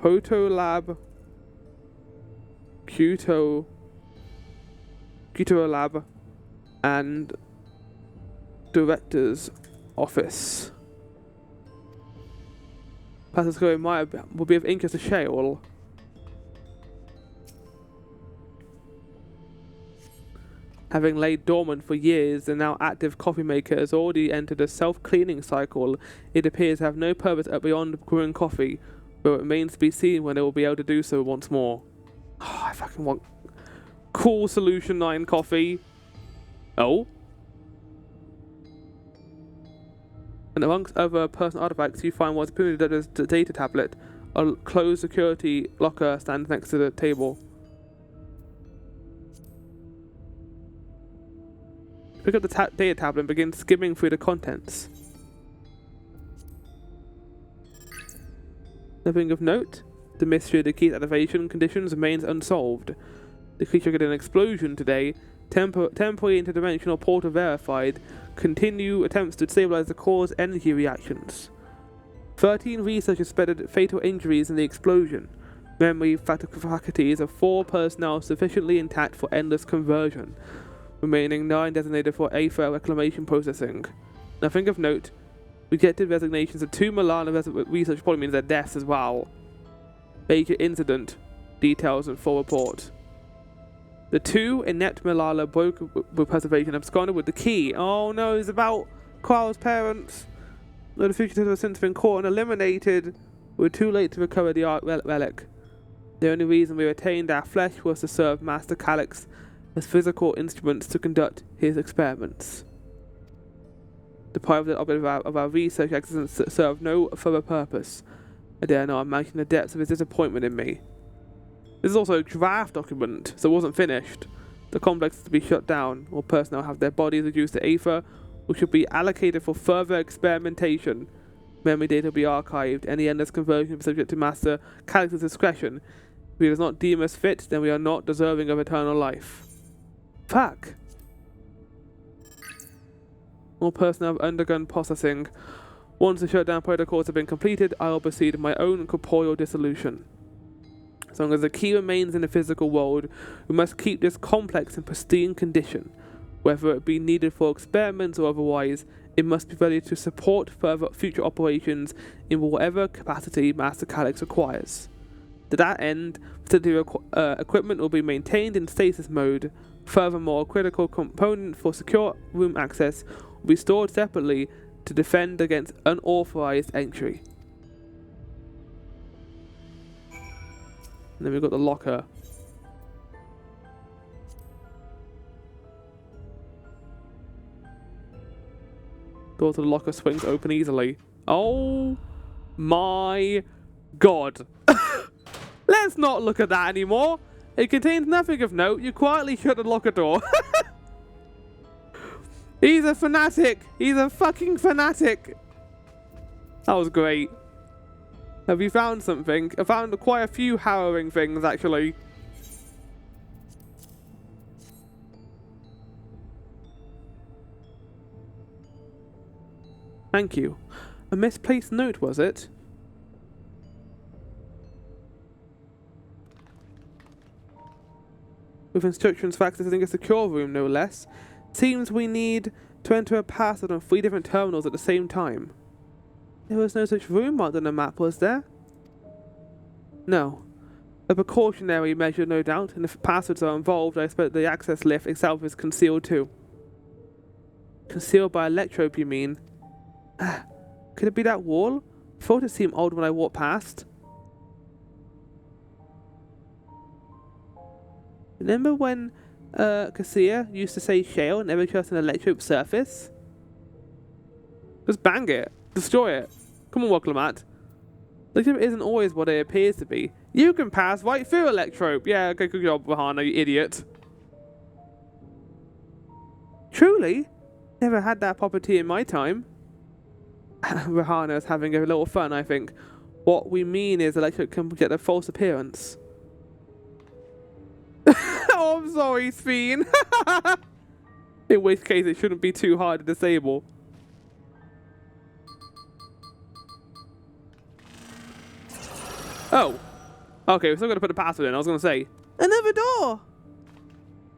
Proto Lab, Kuto Lab, and director's office. Passes going will be of interest to Shale. Having laid dormant for years, the now active coffee maker has already entered a self-cleaning cycle. It appears to have no purpose beyond brewing coffee, but it remains to be seen when it will be able to do so once more. Oh, I fucking want cool Solution 9 coffee. Oh. And amongst other personal artifacts, you find what's apparently the data tablet. A closed security locker stands next to the table. Pick up the data tablet and begin skimming through the contents. Nothing of note. The mystery of the key's activation conditions remains unsolved. The creature got an explosion today. Temporary interdimensional portal verified. Continue attempts to stabilize the core's energy reactions. 13 researchers spotted fatal injuries in the explosion. Memory faculties of 4 personnel sufficiently intact for endless conversion. Remaining 9 designated for AFA reclamation processing. Nothing of note. Rejected resignations of 2 Milana research probably means their deaths as well. Major incident. Details and full report. The 2 inept Malala broke with preservation and absconded with the key. Oh no, it's about Qual's parents. No, the fugitives have since been caught and eliminated. We were too late to recover the art relic. The only reason we retained our flesh was to serve Master Calyx as physical instruments to conduct his experiments. Deprived of our research excellence served no further purpose. I dare not imagine the depths of his disappointment in me. This is also a draft document, so it wasn't finished. The complex is to be shut down. All personnel have their bodies reduced to aether, which should be allocated for further experimentation. Memory data will be archived. Any endless conversion will be subject to Master Calyx's discretion. If he does not deem us fit, then we are not deserving of eternal life. Fuck. All personnel have undergone processing. Once the shutdown protocols have been completed, I will proceed with my own corporeal dissolution. As long as the key remains in the physical world, we must keep this complex in pristine condition. Whether it be needed for experiments or otherwise, it must be ready to support further future operations in whatever capacity Master Calyx requires. To that end, facility equipment will be maintained in stasis mode. Furthermore, a critical component for secure room access will be stored separately to defend against unauthorized entry. And then we've got the locker. Door to the locker swings open easily. Oh my god. Let's not look at that anymore. It contains nothing of note. You quietly shut the locker door. He's a fanatic. He's a fucking fanatic. That was great. Have you found something? I found quite a few harrowing things, actually. Thank you. A misplaced note, was it? With instructions for accessing a secure room, no less. Seems we need to enter a password on 3 different terminals at the same time. There was no such room marked on the map, was there? No. A precautionary measure, no doubt, and if passwords are involved, I expect the access lift itself is concealed too. Concealed by electrope, you mean? Could it be that wall? I thought it seemed old when I walked past. Remember when Cassia used to say shale, never trust an electrope surface? Just bang it. Destroy it. Come on, Waklamat. Electrope isn't always what it appears to be. You can pass right through electrope. Yeah, okay, good job, Rahana, you idiot. Truly? Never had that property in my time. Rahana is having a little fun, I think. What we mean is electrope can get a false appearance. Oh, I'm sorry, Sphene. In which case, it shouldn't be too hard to disable. Oh. Okay, we're still going to put the password in. I was going to say, another door!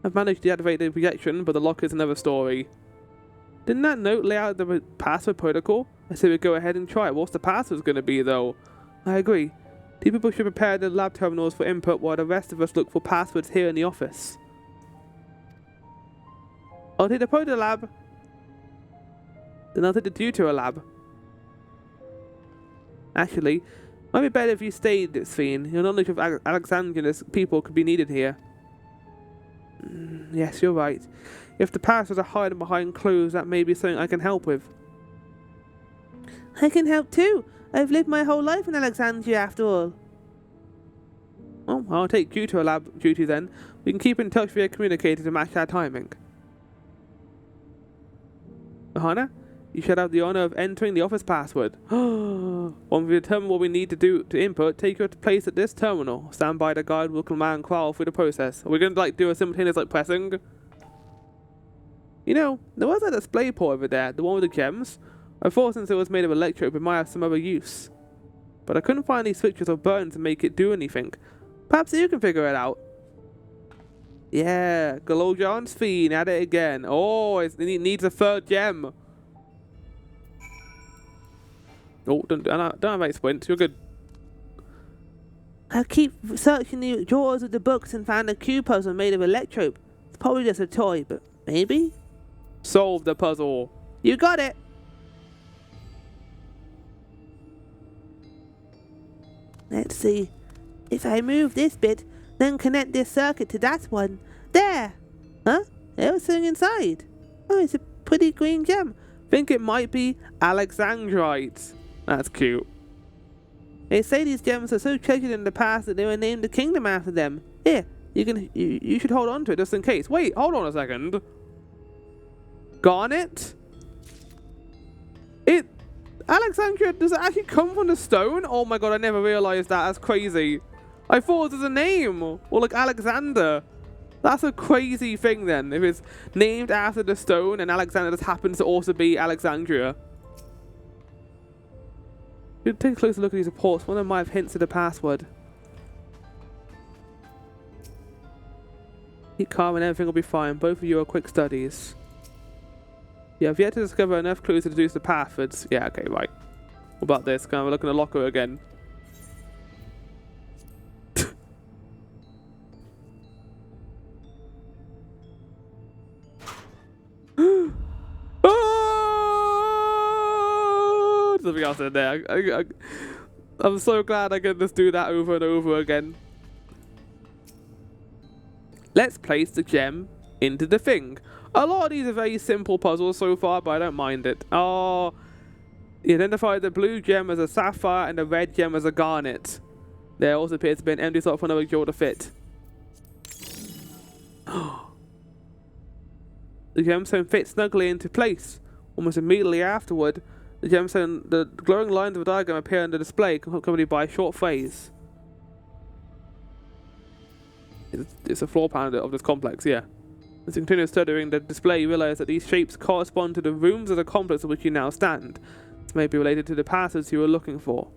I've managed to deactivate the projection, but the lock is another story. Didn't that note lay out the password protocol? I say we go ahead and try it. What's the password going to be, though? I agree. 2 people should prepare the lab terminals for input while the rest of us look for passwords here in the office. I'll take the proto lab. Then I'll take the tutor lab. Actually, might be better if you stayed, Sphene. Your knowledge of Alexandria's people could be needed here. Yes, you're right. If the passwords are hiding behind clues, that may be something I can help with. I can help too. I've lived my whole life in Alexandria after all. Well, I'll take you to a lab duty then. We can keep in touch via communicator to match our timing. Rahana, you should have the honor of entering the office password. Once we determine what we need to do to input, take your place at this terminal. Stand by, the guide will command Qual through the process. Are we going to do a simultaneous pressing? You know, there was that display port over there, the one with the gems. I thought since it was made of electrope, it might have some other use. But I couldn't find any switches or buttons to make it do anything. Perhaps you can figure it out. Yeah, Galorjan's Sphene at it again. Oh, it needs a 3rd gem. Oh, don't have any splints. You're good. I keep searching the drawers of the books and found a cube puzzle made of electrope. It's probably just a toy, but maybe? Solve the puzzle. You got it. Let's see. If I move this bit, then connect this circuit to that one. There! Huh? There was something inside. Oh, it's a pretty green gem. Think it might be Alexandrite. That's cute. They say these gems are so treasured in the past that they were named the kingdom after them. Here, you should hold on to it just in case. Wait, hold on a second. Garnet? Alexandria, does it actually come from the stone? Oh my god, I never realized that. That's crazy. I thought it was a name. Or like Alexander. That's a crazy thing then. If it's named after the stone and Alexander just happens to also be Alexandria. You take a closer look at these reports. One of them might have hints of the password. Keep calm and everything will be fine. Both of you are quick studies. Yeah, I've yet to discover enough clues to deduce the passwords. Yeah, okay, right. What about this? Can I have a look in the locker again? Oh! Something else in there. I'm so glad I can just do that over and over again. Let's place the gem into the thing. A lot of these are very simple puzzles so far, but I don't mind it. Oh, you identify the blue gem as a sapphire and the red gem as a garnet. There also appears to be an empty slot for another jewel to fit. The gemstone fits snugly into place. Almost immediately afterward, the glowing lines of a diagram appear on the display, accompanied by a short phrase. It's a floor plan of this complex, yeah. As you continue studying the display, you realize that these shapes correspond to the rooms of the complex in which you now stand. may be related to the passwords you were looking for.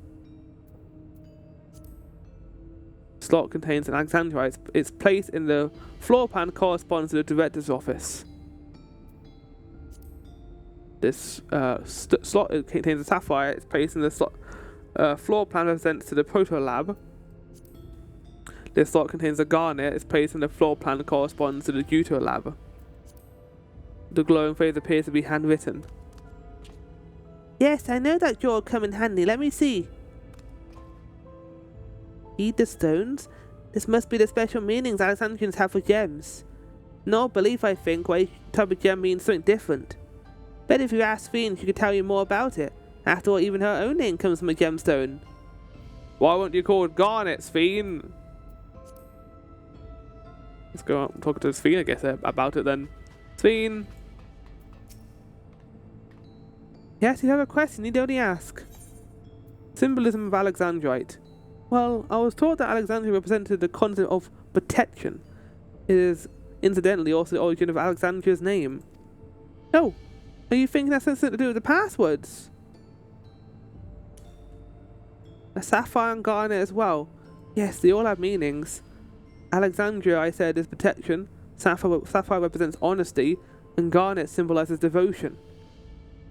Slot contains an Alexandrite. Its place in the floor plan corresponds to the director's office. This slot contains a sapphire. Its place in the slot floor plan represents to the proto lab. This slot contains a garnet. Its place in the floor plan corresponds to the Juto lab. The glowing phrase appears to be handwritten. Yes, I know that jaw will come in handy. Let me see. Heed the stones? This must be the special meanings Alexandrians have for gems. No belief, I think, why each type of gem means something different. Bet if you ask Fiend, she could tell you more about it. After all, even her own name comes from a gemstone. Why weren't you called garnets, Fiend? Let's go out and talk to Fiend, I guess, about it then. Fiend! Yes, you have a question, you'd only ask. Symbolism of Alexandrite. Well, I was taught that Alexandria represented the concept of protection. It is, incidentally, also the origin of Alexandria's name. Oh, are you thinking that's something to do with the passwords? A sapphire and garnet as well. Yes, they all have meanings. Alexandria, I said, is protection. Sapphire represents honesty, and garnet symbolizes devotion.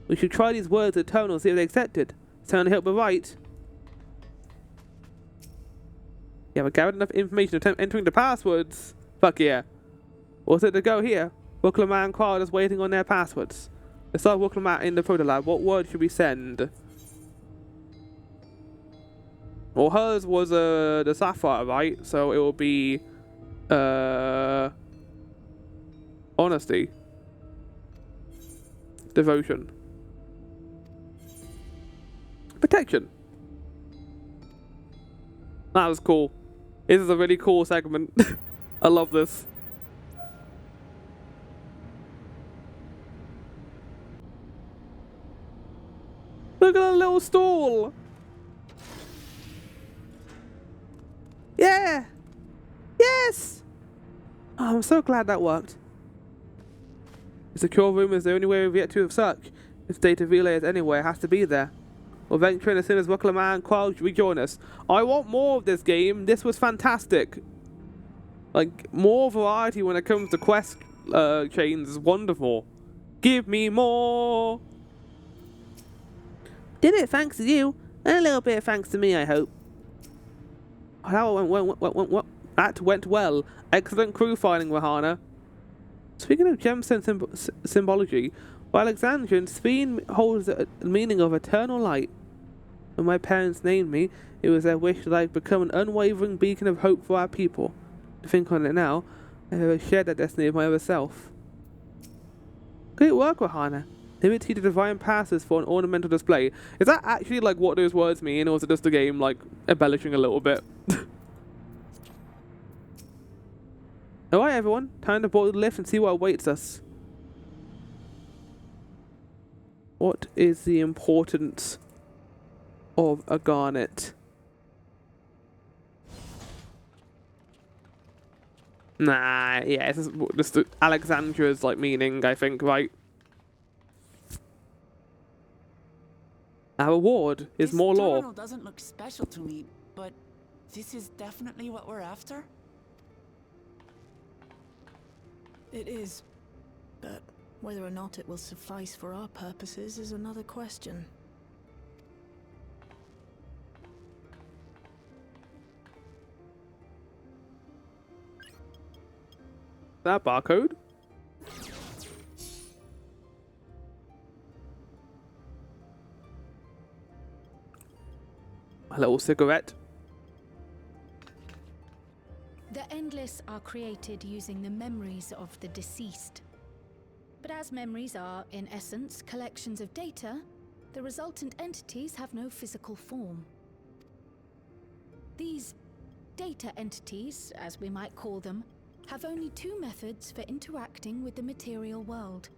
We should try these words at Eternal, see if they accept it. Certainly hope we're right. Yeah, we gathered enough information to attempt entering the passwords. Fuck yeah. What's it to go here? Wooklama and Quad is waiting on their passwords. Let's start Wooklama in the proto lab. What word should we send? Well, hers was the sapphire, right? So it will be honesty. Devotion. Protection. That was cool. This is a really cool segment. I love this. Look at that little stall. Yeah. Yes. Oh, I'm so glad that worked. The secure room is the only way we've yet to have searched. If data relay is anywhere, it has to be there. We'll venture in as soon as Wooklama and Qual rejoin us. I want more of this game. This was fantastic. Like, more variety when it comes to quest chains is wonderful. Give me more. Did it thanks to you, and a little bit of thanks to me, I hope. That went well. Excellent crew fighting, Rahana. Speaking of gemstone symbology, for Alexandrians, Fiend holds the meaning of eternal light. When my parents named me, it was their wish that I become an unwavering beacon of hope for our people. To think on it now, I have shared that destiny of my other self. Great work, Rahana. Liberty to divine passes for an ornamental display. Is that actually like what those words mean, or is it just the game like embellishing a little bit? Alright everyone, time to board the lift and see what awaits us. What is the importance of a garnet? Nah, yeah, it's just Alexandria's like meaning, I think, right? Our reward is more law. This terminal doesn't look special to me, but this is definitely what we're after? It is, but whether or not it will suffice for our purposes is another question. That barcode? A little cigarette. The Endless are created using the memories of the deceased. But as memories are, in essence, collections of data, the resultant entities have no physical form. These data entities, as we might call them, have only two methods for interacting with the material world.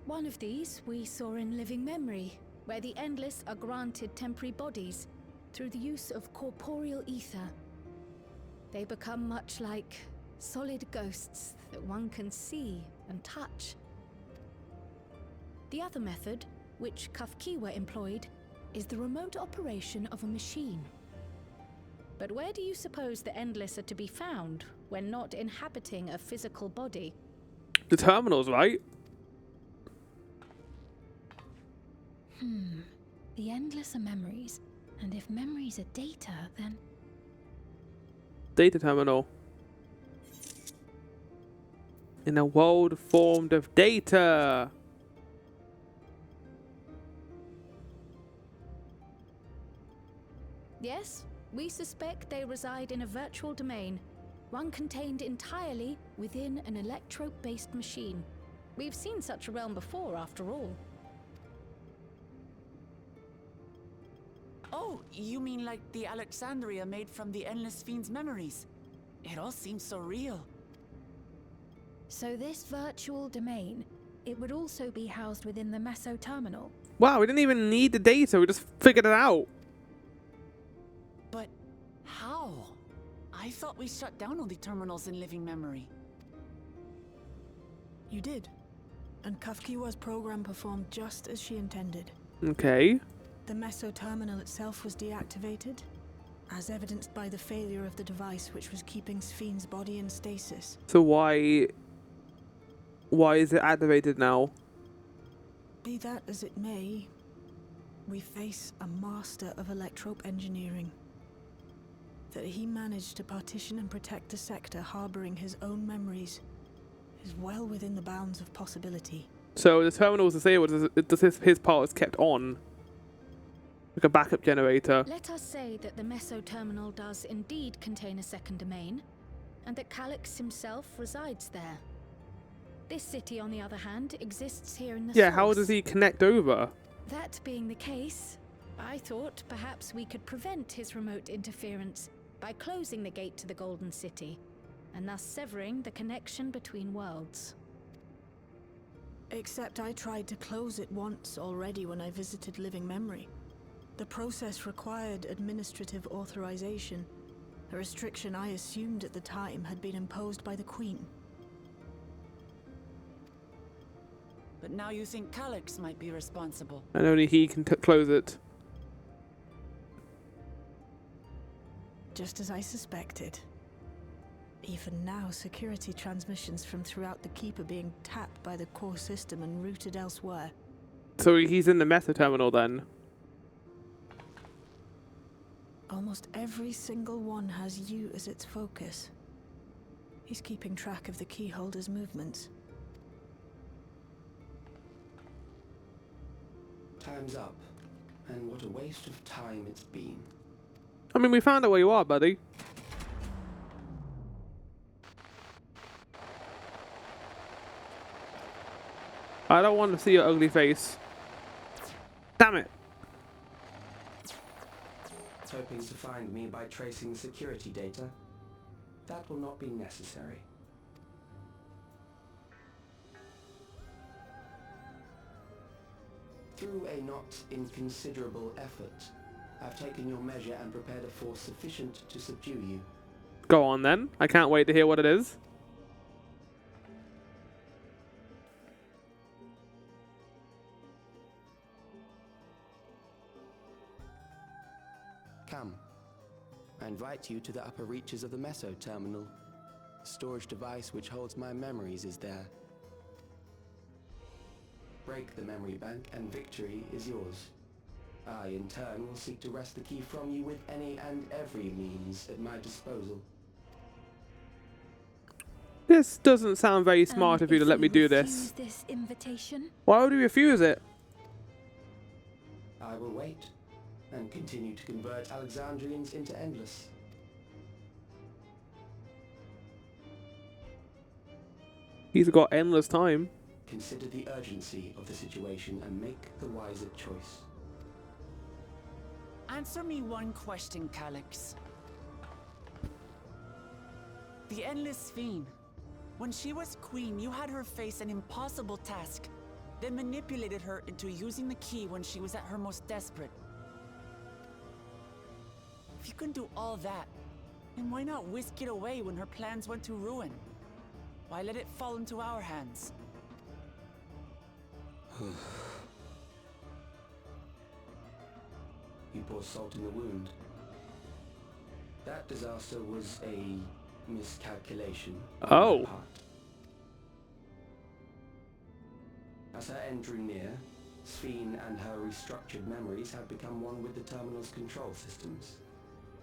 One of these we saw in living memory, where the Endless are granted temporary bodies through the use of corporeal ether. They become much like solid ghosts that one can see and touch. The other method, which Kafkiwa employed, is the remote operation of a machine. But where do you suppose the Endless are to be found when not inhabiting a physical body? The terminals, right? The Endless are memories, and if memories are data, then... Data terminal. In a world formed of data. Yes, we suspect they reside in a virtual domain, one contained entirely within an electrope-based machine. We've seen such a realm before, after all. Oh, you mean like the Alexandria made from the Endless Fiend's memories? It all seems so real. So this virtual domain, it would also be housed within the Meso terminal. Wow, we didn't even need the data, we just figured it out. But how? I thought we shut down all the terminals in living memory. You did. And Kafkiwa's program performed just as she intended. Okay. The Meso terminal itself was deactivated, as evidenced by the failure of the device which was keeping Spheen's body in stasis. So why is it activated now? Be that as it may, we face a master of electrope engineering. That he managed to partition and protect the sector harboring his own memories is well within the bounds of possibility. So the terminal was disabled, does his part is kept on? Like a backup generator. Let us say that the Meso terminal does indeed contain a second domain, and that Calyx himself resides there. This city, on the other hand, exists here in the Yeah, source. how does he connect over? That being the case, I thought perhaps we could prevent his remote interference by closing the gate to the Golden City, and thus severing the connection between worlds. Except I tried to close it once already when I visited Living Memory. The process required administrative authorization, a restriction I assumed at the time had been imposed by the Queen. But now you think Calyx might be responsible. And only he can close it. Just as I suspected. Even now, security transmissions from throughout the keep are being tapped by the core system and routed elsewhere. So he's in the Meso terminal then? Almost every single one has you as its focus. He's keeping track of the keyholder's movements. Time's up. And what a waste of time it's been. I mean, we found out where you are, buddy. I don't want to see your ugly face. Damn it. Hoping to find me by tracing security data? That will not be necessary. Through a not inconsiderable effort, I've taken your measure and prepared a force sufficient to subdue you. Go on then. I can't wait to hear what it is. Come. I invite you to the upper reaches of the Meso terminal. The storage device which holds my memories is there. Break the memory bank and victory is yours. I, in turn, will seek to wrest the key from you with any and every means at my disposal. This doesn't sound very smart of you to let me do this. This invitation? Why would you refuse it? I will wait and continue to convert Alexandrians into Endless. He's got endless time. Consider the urgency of the situation and make the wiser choice. Answer me one question, Calyx. The Endless Fiend. When she was queen, you had her face an impossible task, then manipulated her into using the key when she was at her most desperate. If you can do all that, then why not whisk it away when her plans went to ruin? Why let it fall into our hands? he pours salt in the wound. That disaster was a miscalculation on my part. As her end drew near, Sphene and her restructured memories had become one with the terminal's control systems.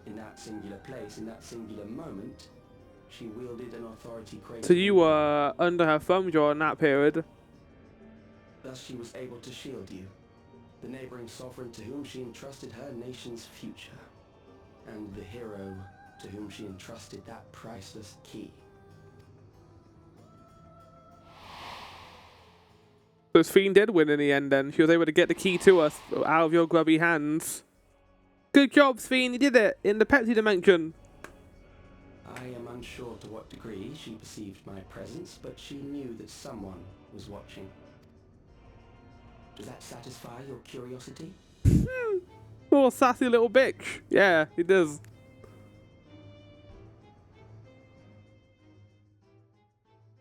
In that singular place, in that singular moment, she wielded an authority crazy. So you were under her thumb during that period. Thus she was able to shield you, the neighboring sovereign to whom she entrusted her nation's future, and the hero to whom she entrusted that priceless key. So Sphene did win in the end then. She was able to get the key to us out of your grubby hands. Good job, Sphene, you did it in the Pepsi dimension. I am unsure to what degree she perceived my presence, but she knew that someone was watching. Does that satisfy your curiosity? Oh, sassy little bitch. Yeah, it does.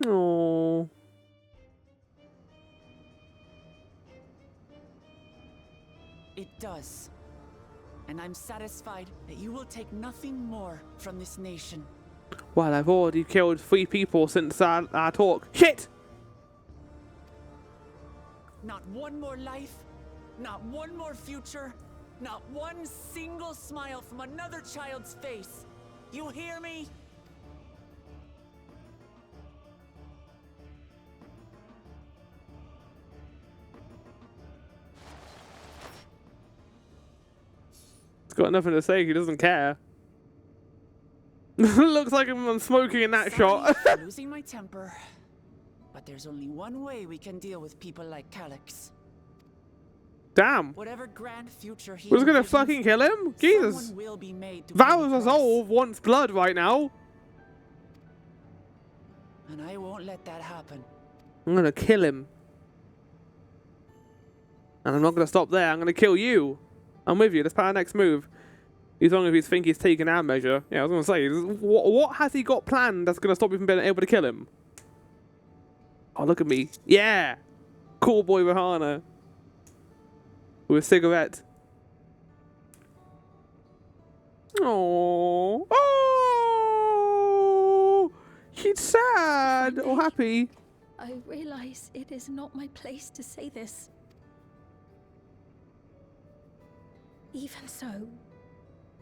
Oh. It does. And I'm satisfied that you will take nothing more from this nation. Well, I've already killed 3 people since our talk. Shit! Not one more life, not one more future, not one single smile from another child's face. You hear me? He's got nothing to say, he doesn't care. Looks like I'm smoking in that shot. I'm losing my temper. But there's only one way we can deal with people like Calyx. Damn. Whatever grand future he We're gonna envisions, fucking kill him? Jesus. someone will be made to pay Val's the resolve wants blood right now. price. And I won't let that happen. I'm gonna kill him. And I'm not gonna stop there, I'm gonna kill you. I'm with you, that's our next move. As long as he thinks he's taken our measure. Yeah, I was gonna say, what has he got planned that's gonna stop you from being able to kill him? Oh, look at me. Yeah! Cool boy Rahana. With a cigarette. Oh, oh! She's sad or happy. I realize it is not my place to say this. Even so,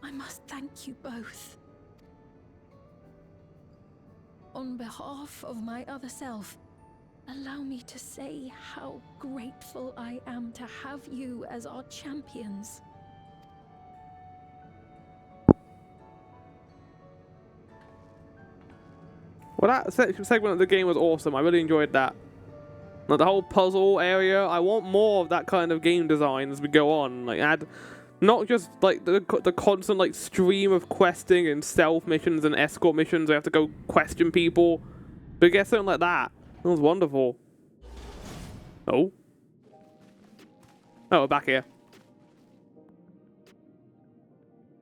I must thank you both. On behalf of my other self, allow me to say how grateful I am to have you as our champions. Well, that segment of the game was awesome. I really enjoyed that. Like the whole puzzle area. I want more of that kind of game design as we go on. Like add not just like the constant like stream of questing and stealth missions and escort missions. Where you have to go question people, but get something like that. That was wonderful. Oh. Oh, we're back here.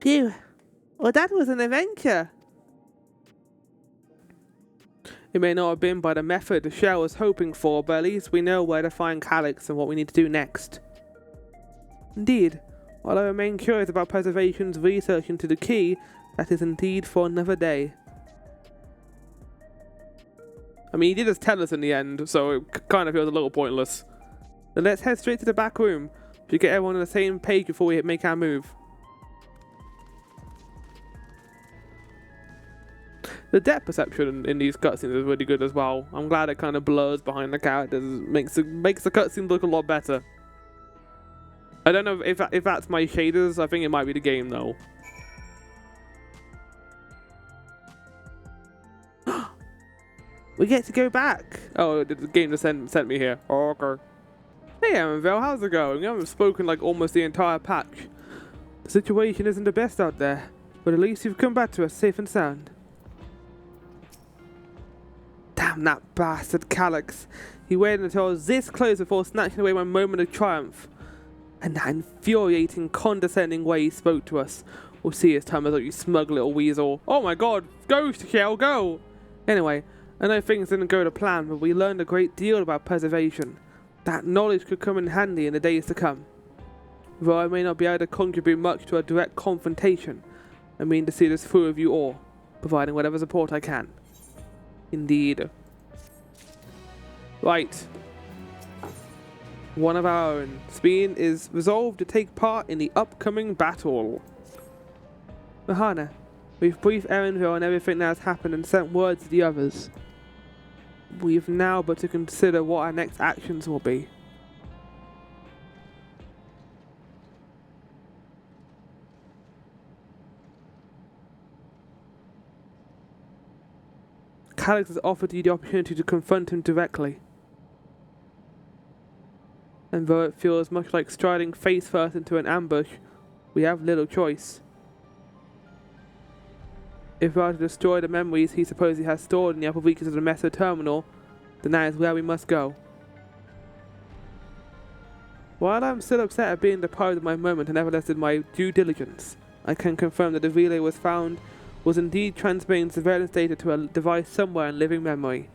Phew. Well, that was an adventure. It may not have been by the method the Shell was hoping for, but at least we know where to find Calyx and what we need to do next. Indeed, while I remain curious about Preservation's research into the key, that is indeed for another day. I mean, he did just tell us in the end, so it kind of feels a little pointless. Then let's head straight to the back room to get everyone on the same page before we make our move. The depth perception in these cutscenes is really good as well. I'm glad it kind of blurs behind the characters, makes the cutscenes look a lot better. I don't know if that's my shaders. I think it might be the game though. We get to go back. Oh, the game just sent me here. Oh, okay. Hey, Annabelle, how's it going? We haven't spoken like almost the entire patch. The situation isn't the best out there, but at least you've come back to us safe and sound. Damn that bastard Calyx. He waited until I was this close before snatching away my moment of triumph. And that infuriating, condescending way he spoke to us. We'll see his time as you smug little weasel. Oh my god, go Shell, go! Anyway, I know things didn't go to plan, but we learned a great deal about preservation. That knowledge could come in handy in the days to come. Though I may not be able to contribute much to a direct confrontation, I mean to see this through with you all, providing whatever support I can. Indeed. Right. One of our own. Speen is resolved to take part in the upcoming battle. Mahana, we've briefed Erenville on everything that has happened and sent word to the others. We've now but to consider what our next actions will be. Calix has offered you the opportunity to confront him directly. And though it feels much like striding face first into an ambush, we have little choice. If we are to destroy the memories he supposedly has stored in the upper reaches of the Meso terminal, then that is where we must go. While I am still upset at being deprived of my moment and nevertheless did my due diligence, I can confirm that the relay was indeed transmitting surveillance data to a device somewhere in living memory.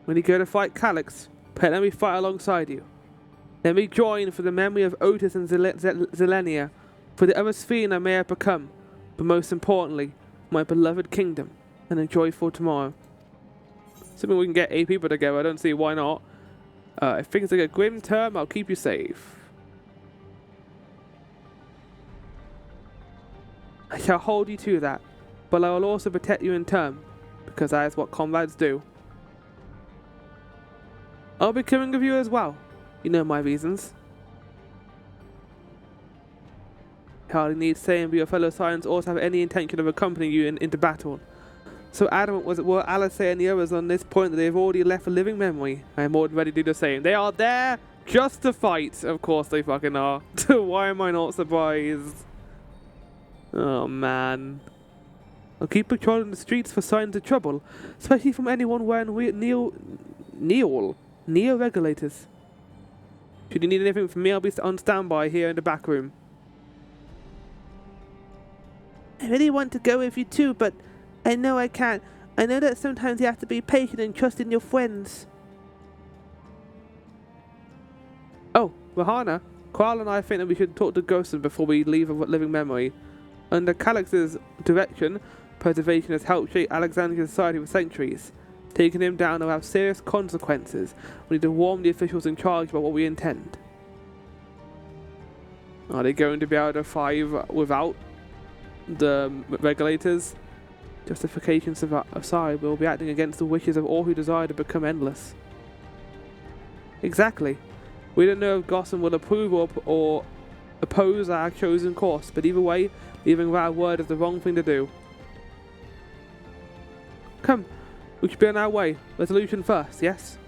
When you go to fight Calix, let me fight alongside you. Let me join for the memory of Otis and Zelenia, for the other Sphere I may have become, but most importantly, my beloved kingdom, and a joyful tomorrow. Assuming we can get 8 people together, I don't see why not. If things like a grim term, I'll keep you safe. I shall hold you to that, but I will also protect you in turn, because that is what comrades do. I'll be coming with you as well. You know my reasons. Hardly need saying, but your fellow Scions also have any intention of accompanying you into battle. So adamant were Alice and the others on this point that they have already left a living memory. I am more than ready to do the same. They are there just to fight. Of course they fucking are. Why am I not surprised? Oh man. I'll keep patrolling the streets for signs of trouble, especially from anyone wearing neo-regulators. Should you need anything from me, I'll be on standby here in the back room. I really want to go with you too, but I know I can't. I know that sometimes you have to be patient and trust in your friends. Oh, Rahana, Carl and I think that we should talk to Ghostin before we leave a living memory. Under Calix's direction, preservation has helped shape Alexandria's society for centuries. Taking him down will have serious consequences. We need to warn the officials in charge about what we intend. Are they going to be able to fight without the regulators? Justifications aside, we will be acting against the wishes of all who desire to become endless. Exactly. We don't know if Gotham will approve or oppose our chosen course, but either way, leaving without a word is the wrong thing to do. Come, we should be on our way. Resolution first, yes?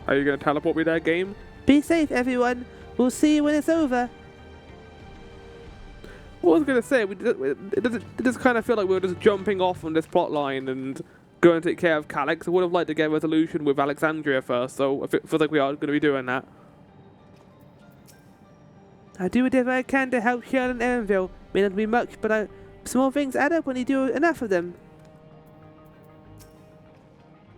Are you going to teleport me there, game? Be safe, everyone. We'll see you when it's over. What I was going to say, it does kind of feel like we were just jumping off on this plot line and going to take care of Calix. I would have liked to get a resolution with Alexandria first, so I feel like we are going to be doing that. I do whatever I can to help Sharon and Erenville. May not be much, but small things add up when you do enough of them.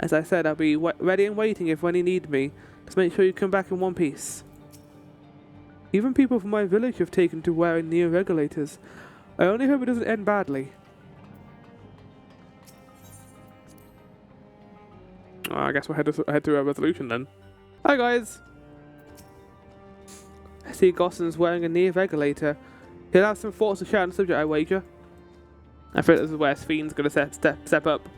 As I said, I'll be ready and waiting if when you need me. Just make sure you come back in one piece. Even people from my village have taken to wearing neo-regulators. I only hope it doesn't end badly. I guess we'll head to a resolution then. Hi guys! I see Gossen's wearing a neo-regulator. He'll have some thoughts to share on the subject, I wager. I think this is where Spheen's going to step up.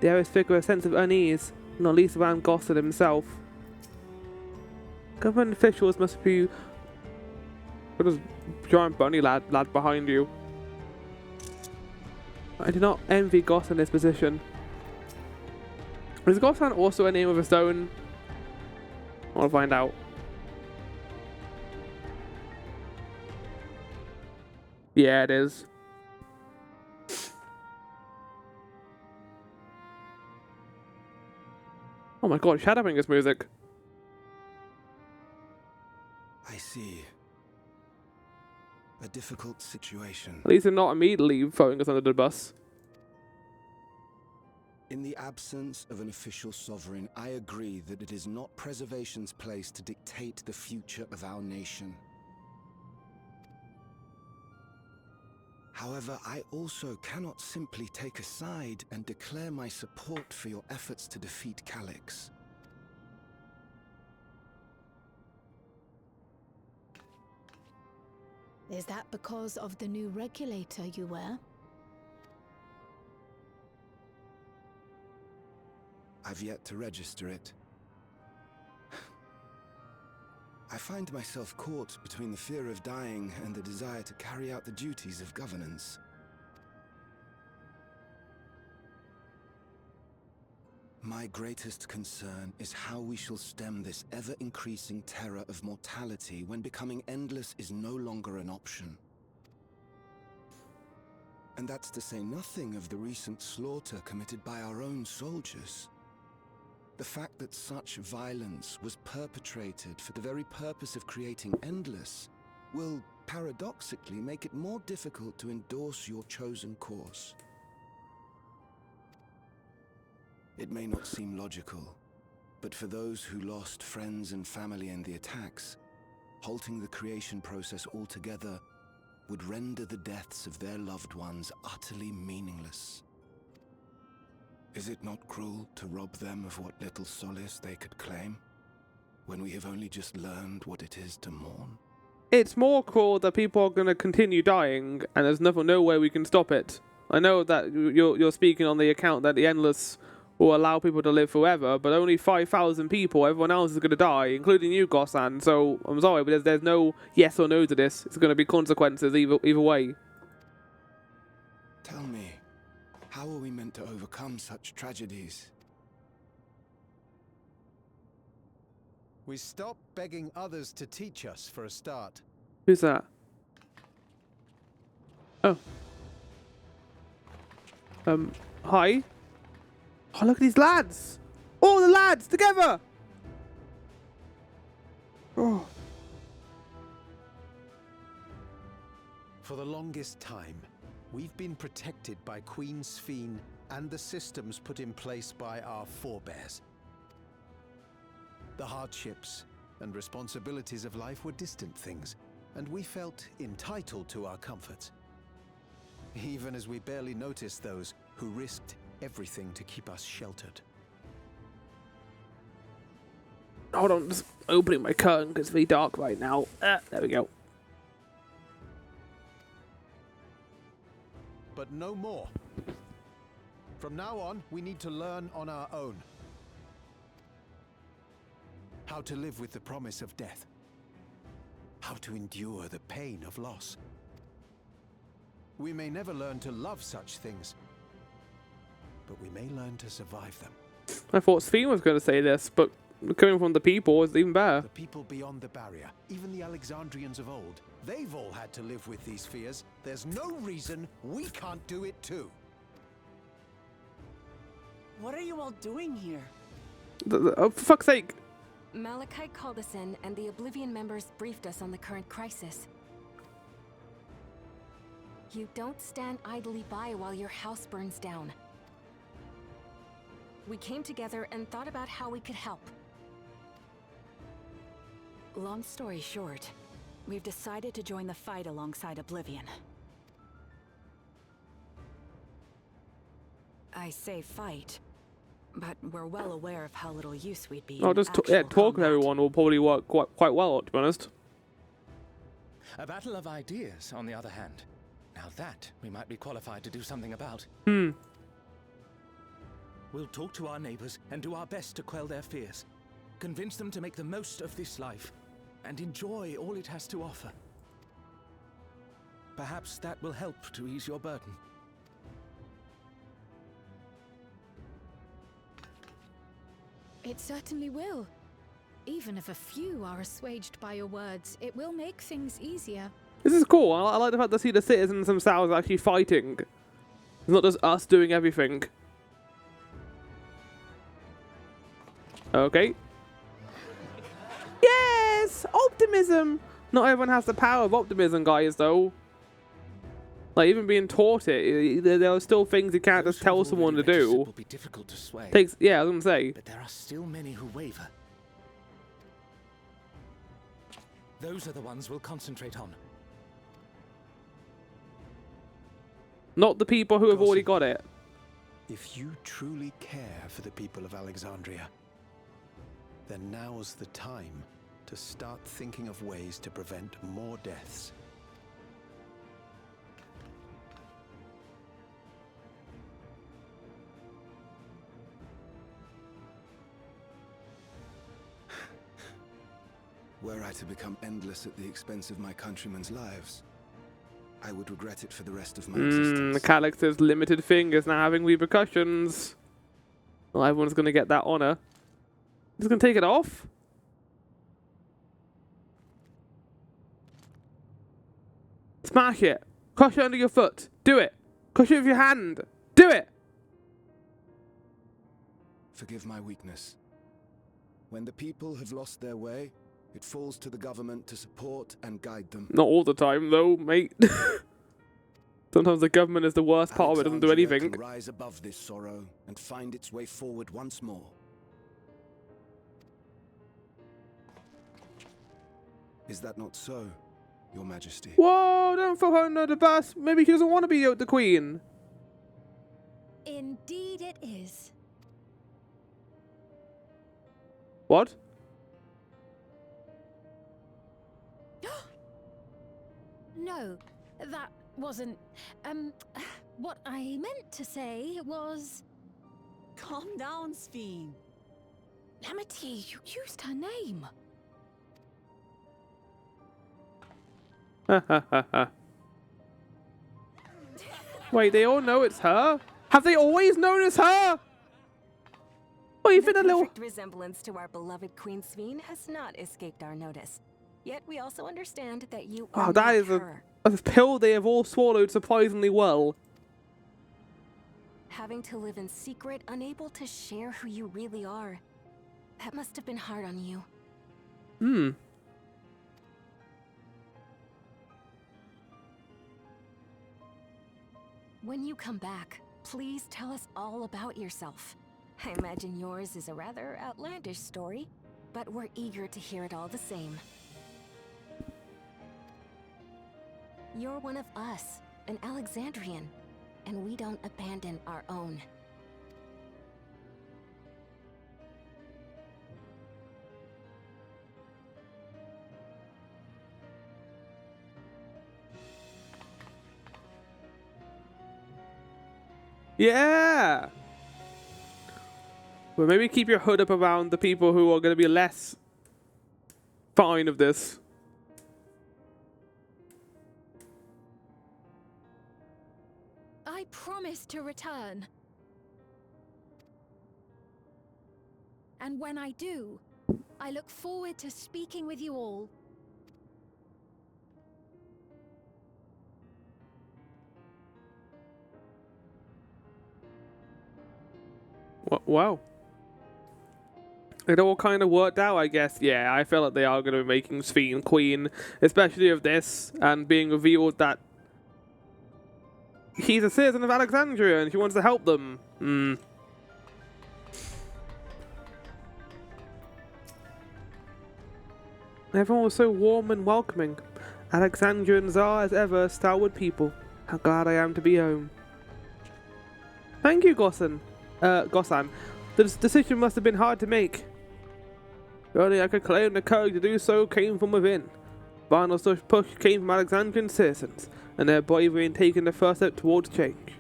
The air is filled with a sense of unease, not least around Gossen himself. Government officials must be... What is giant bunny lad behind you? I do not envy Gossen in this position. Is Gossen also a name of his own? I want to find out. Yeah, it is. Oh my god, Shadowbringers music. I see. A difficult situation. At least they're not immediately throwing us under the bus. In the absence of an official sovereign, I agree that it is not Preservation's place to dictate the future of our nation. However, I also cannot simply take a side and declare my support for your efforts to defeat Calyx. Is that because of the new regulator you wear? I've yet to register it. I find myself caught between the fear of dying and the desire to carry out the duties of governance. My greatest concern is how we shall stem this ever-increasing terror of mortality when becoming endless is no longer an option. And that's to say nothing of the recent slaughter committed by our own soldiers. The fact that such violence was perpetrated for the very purpose of creating Endless will, paradoxically, make it more difficult to endorse your chosen course. It may not seem logical, but for those who lost friends and family in the attacks, halting the creation process altogether would render the deaths of their loved ones utterly meaningless. Is it not cruel to rob them of what little solace they could claim, when we have only just learned what it is to mourn? It's more cruel that people are going to continue dying, and there's no way we can stop it. I know that you're speaking on the account that the Endless will allow people to live forever, but only 5,000 people, everyone else is going to die, including you, Gossan. So, I'm sorry, but there's no yes or no to this. It's going to be consequences either way. Tell me, how are we meant to overcome such tragedies? We stop begging others to teach us for a start. Who's that? Oh. Hi. Oh, look at these lads! All the lads together! Oh. For the longest time, we've been protected by Queen Sphene and the systems put in place by our forebears. The hardships and responsibilities of life were distant things, and we felt entitled to our comforts, even as we barely noticed those who risked everything to keep us sheltered. Hold on, just opening my curtain because it's very dark right now. There we go. But no more. From now on, we need to learn on our own. How to live with the promise of death. How to endure the pain of loss. We may never learn to love such things, but we may learn to survive them. I thought Sphene was going to say this, but coming from the people is even better. The people beyond the barrier, even the Alexandrians of old, they've all had to live with these fears. There's no reason we can't do it too. What are you all doing here? Oh, for fuck's sake. Malachite called us in, and the Oblivion members briefed us on the current crisis. You don't stand idly by while your house burns down. We came together and thought about how we could help. Long story short, we've decided to join the fight alongside Oblivion. I say fight, but we're well aware of how little use we'd be. Oh, just talk to everyone will probably work quite well, to be honest. A battle of ideas, on the other hand. Now that we might be qualified to do something about. We'll talk to our neighbors and do our best to quell their fears. Convince them to make the most of this life and enjoy all it has to offer. Perhaps that will help to ease your burden. It certainly will. Even if a few are assuaged by your words, it will make things easier. This is cool. I like the fact to see the citizens themselves actually fighting. It's not just us doing everything. Okay. Yes! Optimism! Not everyone has the power of optimism, guys, though. Like, even being taught it, there are still things you can't just tell someone to do. Will be difficult to sway. Takes, yeah, I was gonna say. But there are still many who waver. Those are the ones we'll concentrate on. Not the people who have already got it. If you truly care for the people of Alexandria, then now's the time to start thinking of ways to prevent more deaths. Were I to become endless at the expense of my countrymen's lives, I would regret it for the rest of my existence. Calix's limited fingers now having repercussions. Well, everyone's gonna get that honor. Just gonna take it off? Smash it. Crush it under your foot. Do it. Crush it with your hand. Do it. Forgive my weakness. When the people have lost their way, it falls to the government to support and guide them. Not all the time, though, mate. Sometimes the government is the worst part of it, doesn't do anything. Can rise above this sorrow and find its way forward once more. Is that not so, Your Majesty? Whoa, don't throw her under the bus. Maybe she doesn't want to be the queen. Indeed it is. What? No, that wasn't... what I meant to say was... Calm down, Sphene. Amity, you used her name. Wait, they all know it's her? Have they always known it's her? Or even a little... The resemblance to our beloved Queen Sphene has not escaped our notice. Yet we also understand that you are Oh, that is a pill they have all swallowed surprisingly well. Having to live in secret, unable to share who you really are. That must have been hard on you. When you come back, please tell us all about yourself. I imagine yours is a rather outlandish story, but we're eager to hear it all the same. You're one of us, an Alexandrian, and we don't abandon our own. Yeah! Well, maybe keep your hood up around the people who are going to be less fine of this. I promise to return. And when I do, I look forward to speaking with you all. Wow. It all kind of worked out, I guess. Yeah, I feel like they are going to be making Sphene queen, especially of this, and being revealed that he's a citizen of Alexandria and she wants to help them. Everyone was so warm and welcoming. Alexandrians are, as ever, stalwart people. How glad I am to be home. Thank you, Gossan. The decision must have been hard to make. If only I could claim the courage to do so came from within. Final such push came from Alexandrian citizens, and their bravery in taking the first step towards change.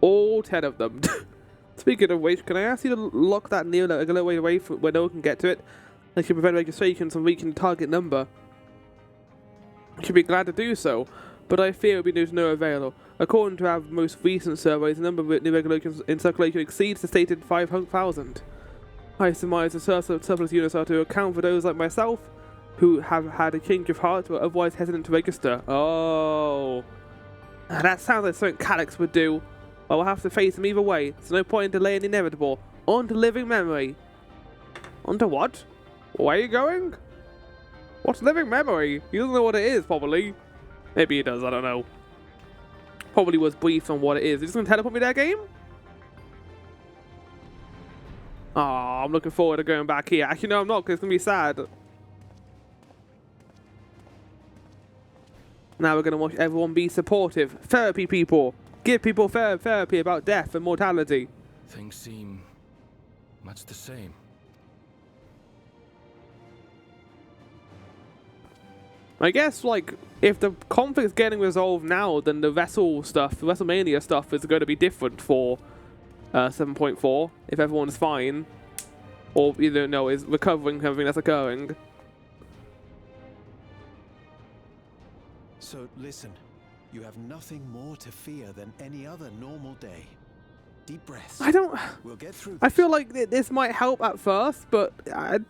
All 10 of them. Speaking of which, can I ask you to lock that near a little way away where no one can get to it? That should prevent registrations from reaching the target number. I should be glad to do so, but I fear it will be to no avail. According to our most recent surveys, the number of new regulations in circulation exceeds the stated 5,000. I surmise the surplus units are to account for those like myself who have had a change of heart or otherwise hesitant to register. Oh. That sounds like something Calix would do. I will have to face him either way. There's no point in delaying the inevitable. On to living memory. On to what? Where are you going? What's living memory? He doesn't know what it is, probably. Maybe he does, I don't know. probably was briefed on what it is. Is it going to teleport me that game? Oh, I'm looking forward to going back here. Actually, no, I'm not, because it's going to be sad. Now we're going to watch everyone be supportive. Therapy people. Give people therapy about death and mortality. Things seem much the same. I guess, like, if the conflict's getting resolved now, then the vessel stuff, the WrestleMania stuff is going to be different for 7.4, if everyone's fine. Or, you don't know, is recovering from everything that's occurring. So, listen. You have nothing more to fear than any other normal day. Deep breaths. We'll get through this. I feel like this might help at first, but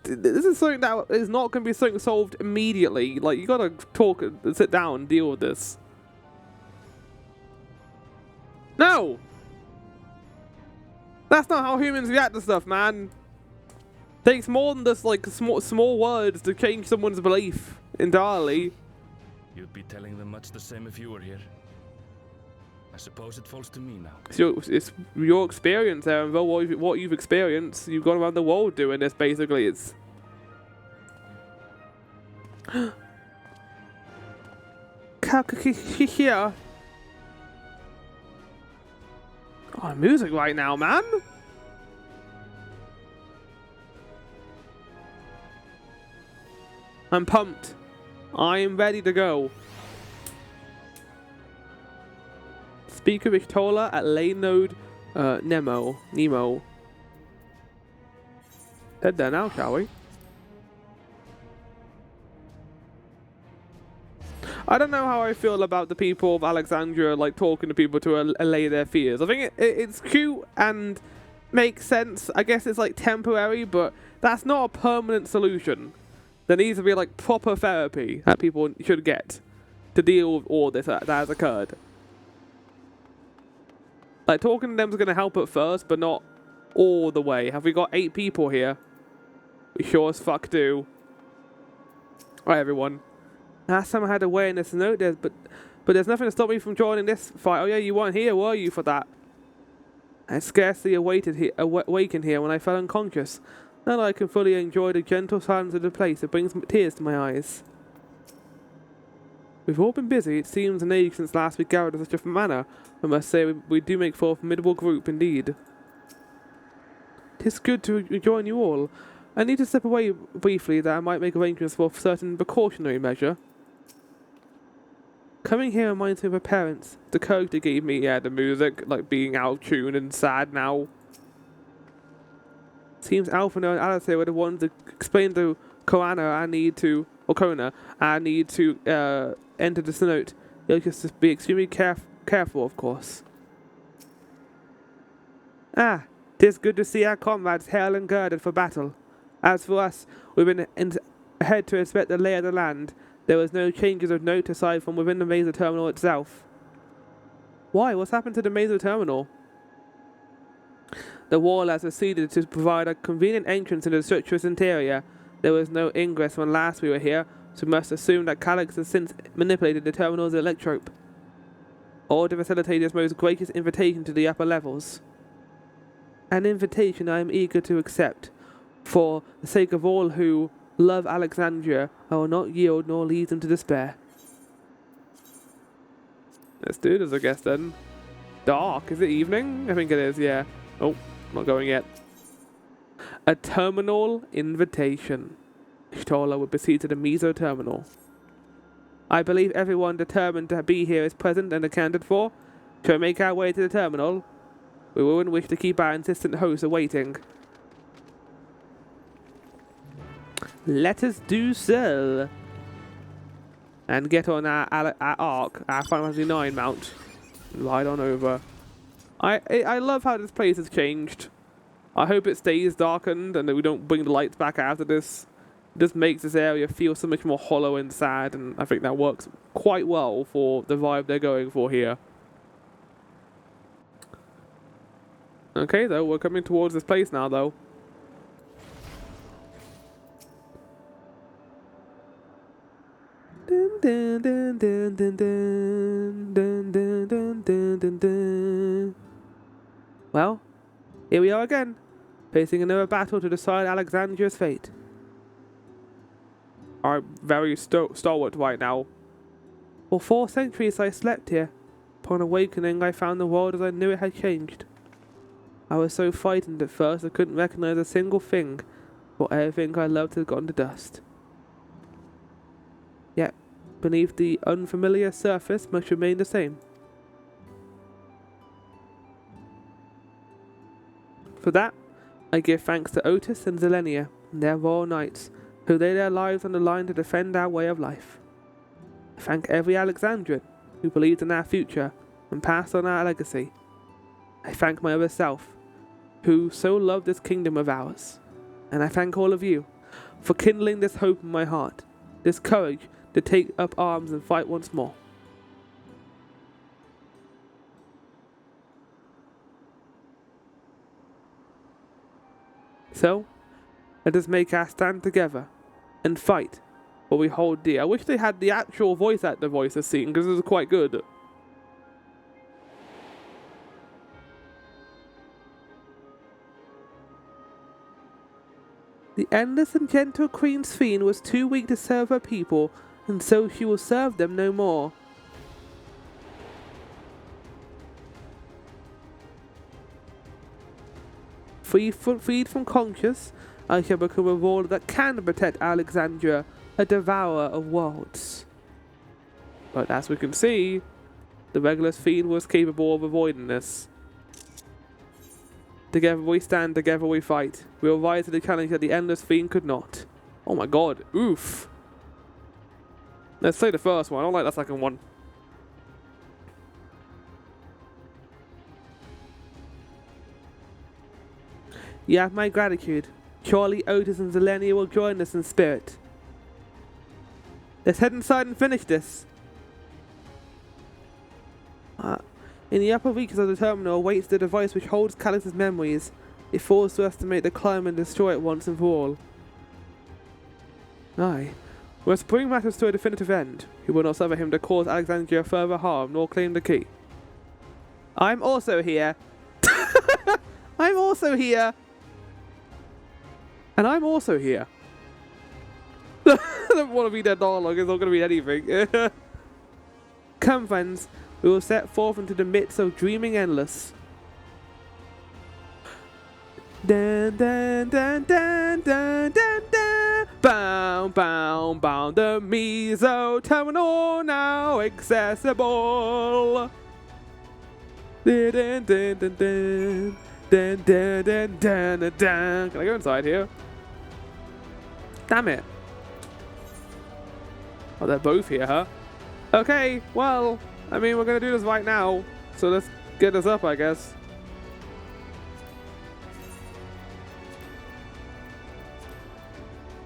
this is something that is not going to be something solved immediately. Like, you got to talk and sit down and deal with this. No! That's not how humans react to stuff, man. Takes more than just, like, small words to change someone's belief entirely. You'd be telling them much the same if you were here. I suppose it falls to me now. It's your experience, Aaron. What you've experienced. You've gone around the world doing this, basically. It's... here. Oh, music right now, man. I'm pumped. I'm ready to go. Speak with Victola at lane node Nemo. Head there now, shall we? I don't know how I feel about the people of Alexandria, like, talking to people to allay their fears. I think it's cute and makes sense. I guess it's, like, temporary, but that's not a permanent solution. There needs to be, like, proper therapy that people should get to deal with all this that has occurred. Like, talking to them is going to help at first, but not all the way. Have we got 8 people here? We sure as fuck do. Alright, everyone. Last time I had awareness note, but there's nothing to stop me from joining this fight. Oh yeah, you weren't here, were you, for that? I scarcely awakened here when I fell unconscious. Now that I can fully enjoy the gentle silence of the place, it brings tears to my eyes. We've all been busy. It seems an age since last we gathered in such a manner. I must say, we do make for a formidable group indeed. 'Tis good to join you all. I need to step away briefly that I might make arrangements for a certain precautionary measure. Coming here reminds me of my parents. The courage they gave me, yeah, the music, like being out of tune and sad now. Seems Alphino and Alice were the ones that explained to Kona I need to enter this note. You'll just be extremely careful, of course. Ah, 'tis good to see our comrades hale and girded for battle. As for us, we've been ahead to inspect the lay of the land. There was no changes of note aside from within the Meso terminal itself. Why? What's happened to the Meso terminal? The wall has receded to provide a convenient entrance into the structure's interior. There was no ingress when last we were here, so we must assume that Calyx has since manipulated the terminal's electrope, or to facilitate his most gracious invitation to the upper levels. An invitation I am eager to accept. For the sake of all who love Alexandria, I will not yield nor lead them to despair. Let's do this, I guess, then. Dark. Is it evening? I think it is, yeah. Oh, not going yet. A terminal invitation. Stola will proceed to the Meso terminal. I believe everyone determined to be here is present and accounted for. Shall we make our way to the terminal? We wouldn't wish to keep our insistent hosts awaiting. Let us do so. And get on our Ark, our Final Fantasy 9 mount. Ride on over. I love how this place has changed. I hope it stays darkened and that we don't bring the lights back after this. It just makes this area feel so much more hollow and sad, and I think that works quite well for the vibe they're going for here. Okay, though, we're coming towards this place now, though. Dun, dun, dun, dun, dun, dun, dun, dun, dun, dun, dun, dun. Well, here we are again, facing another battle to decide Alexandria's fate. I'm very stalwart right now. For 4 centuries I slept here. Upon awakening I found the world as I knew it had changed. I was so frightened at first I couldn't recognize a single thing, for everything I loved had gone to dust. Yet, beneath the unfamiliar surface much remained the same. For that, I give thanks to Otis and Zelenia and their royal knights, who laid their lives on the line to defend our way of life. I thank every Alexandrian who believed in our future and passed on our legacy. I thank my other self, who so loved this kingdom of ours. And I thank all of you for kindling this hope in my heart, this courage to take up arms and fight once more. So, let us make our stand together and fight what we hold dear. I wish they had the actual voice actor voice this scene, because it was quite good. The endless and gentle Queen Sphene was too weak to serve her people, and so she will serve them no more. Freed from conscience, I shall become a ruler that can protect Alexandria, a devourer of worlds. But as we can see, the regular Sphene was capable of avoiding this. Together we stand, together we fight. We will rise to the challenge that the endless Sphene could not. Oh my god, oof. Let's play the first one, I don't like the second one. You have my gratitude. Surely Otis and Zelenia will join us in spirit. Let's head inside and finish this. In the upper reaches of the terminal awaits the device which holds Calix's memories. It falls to estimate the climb and destroy it once and for all. Aye. We must bring matters to a definitive end. We will not suffer him to cause Alexandria further harm, nor claim the key. I'm also here. I'm also here. And I'm also here. I don't want to read that dialogue, it's not going to read anything. Come, friends, we will set forth into the midst of dreaming endless. Dun dun dun dun dun dun dun. Bound, bound, bound. The Meso terminal now accessible. Dun dun dun dun dun. Dun dun dun dun dun dun. Can I go inside here? Damn it. Oh, they're both here, huh? Okay, well, I mean, we're gonna do this right now. So let's get this up, I guess.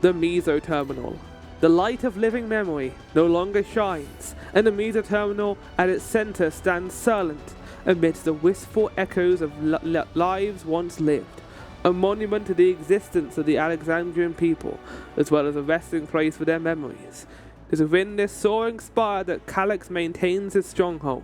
The Meso Terminal. The light of living memory no longer shines, and the Meso Terminal at its center stands silent amidst the wistful echoes of lives once lived. A monument to the existence of the Alexandrian people, as well as a resting place for their memories. It is within this soaring spire that Calix maintains his stronghold.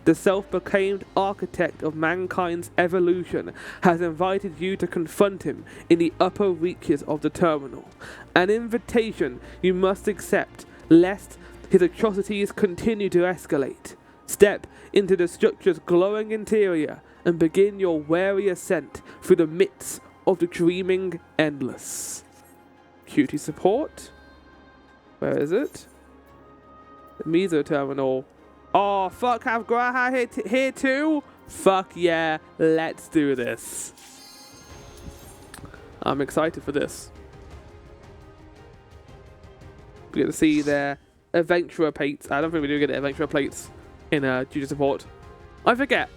The self-proclaimed architect of mankind's evolution has invited you to confront him in the upper reaches of the terminal. An invitation you must accept, lest his atrocities continue to escalate. Step into the structure's glowing interior and begin your weary ascent through the midst of the dreaming endless. Cutie support? Where is it? The Meso Terminal. Oh, fuck, have Graha here too? Fuck yeah, let's do this. I'm excited for this. We get to see their adventurer plates. I don't think we do get the adventurer plates in duty support. I forget.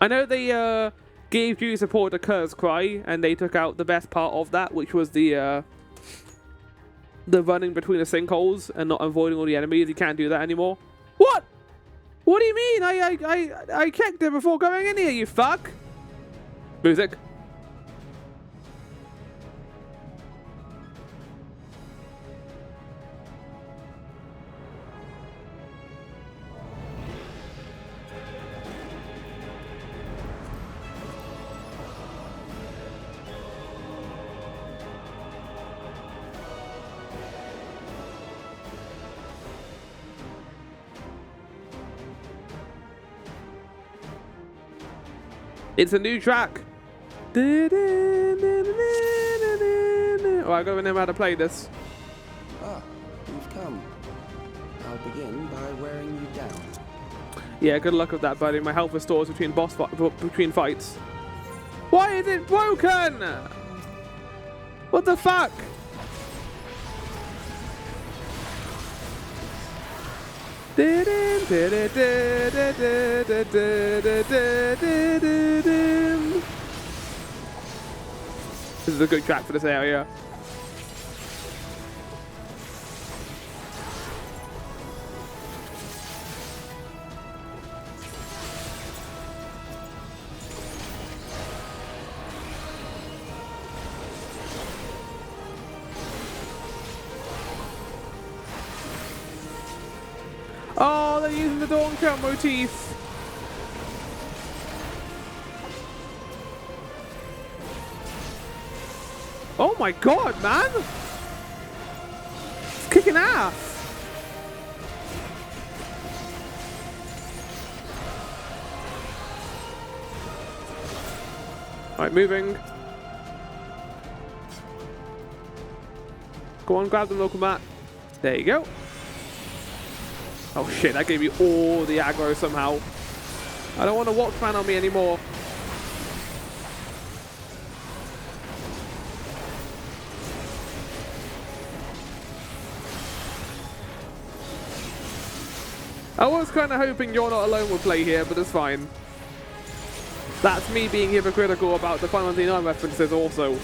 I know they gave duty support to Curse Cry, and they took out the best part of that, which was the running between the sinkholes and not avoiding all the enemies. You can't do that anymore. What? What do you mean? I checked it before going in here, you fuck. Music. It's a new track. Alright, I gotta remember how to play this. Ah, you've come. I'll begin by wearing you down. Yeah, good luck with that, buddy. My health restores between between fights. Why is it broken? What the fuck? This is a good track for this area. Oh, they're using the Dawn Count motif. Oh my god, man! It's kicking ass! Alright, moving. Go on, grab the local mat. There you go. Oh shit, that gave me all the aggro somehow. I don't want a Watchman on me anymore. I was kind of hoping You're Not Alone would play here, but it's fine. That's me being hypocritical about the Final Fantasy IX references also.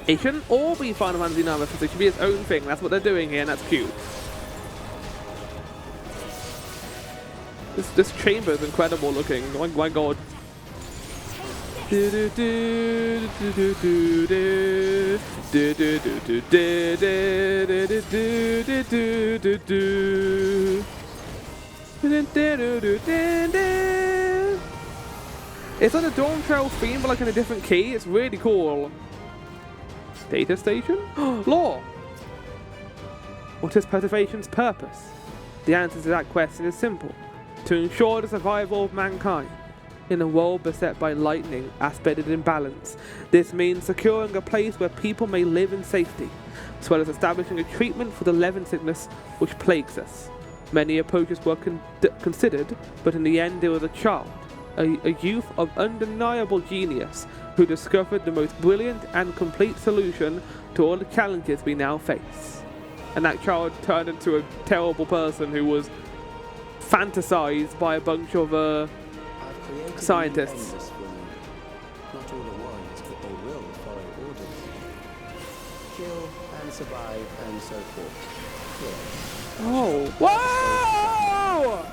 It shouldn't all be Final Fantasy IX references, it should be its own thing. That's what they're doing here, and that's cute. This chamber is incredible looking. Oh my god. It's like a Dawn Trail theme, but like in a different key. It's really cool. Data station? Lore! What is preservation's purpose? The answer to that question is simple. To ensure the survival of mankind. In a world beset by lightning, aspected imbalance, this means securing a place where people may live in safety, as well as establishing a treatment for the Levin sickness which plagues us. Many approaches were considered, but in the end there was a child, a youth of undeniable genius, who discovered the most brilliant and complete solution to all the challenges we now face. And that child turned into a terrible person who was fantasized by a bunch of scientists. Not all the warriors, but they will follow orders. Kill and survive and so forth. Kill. Oh, whoa!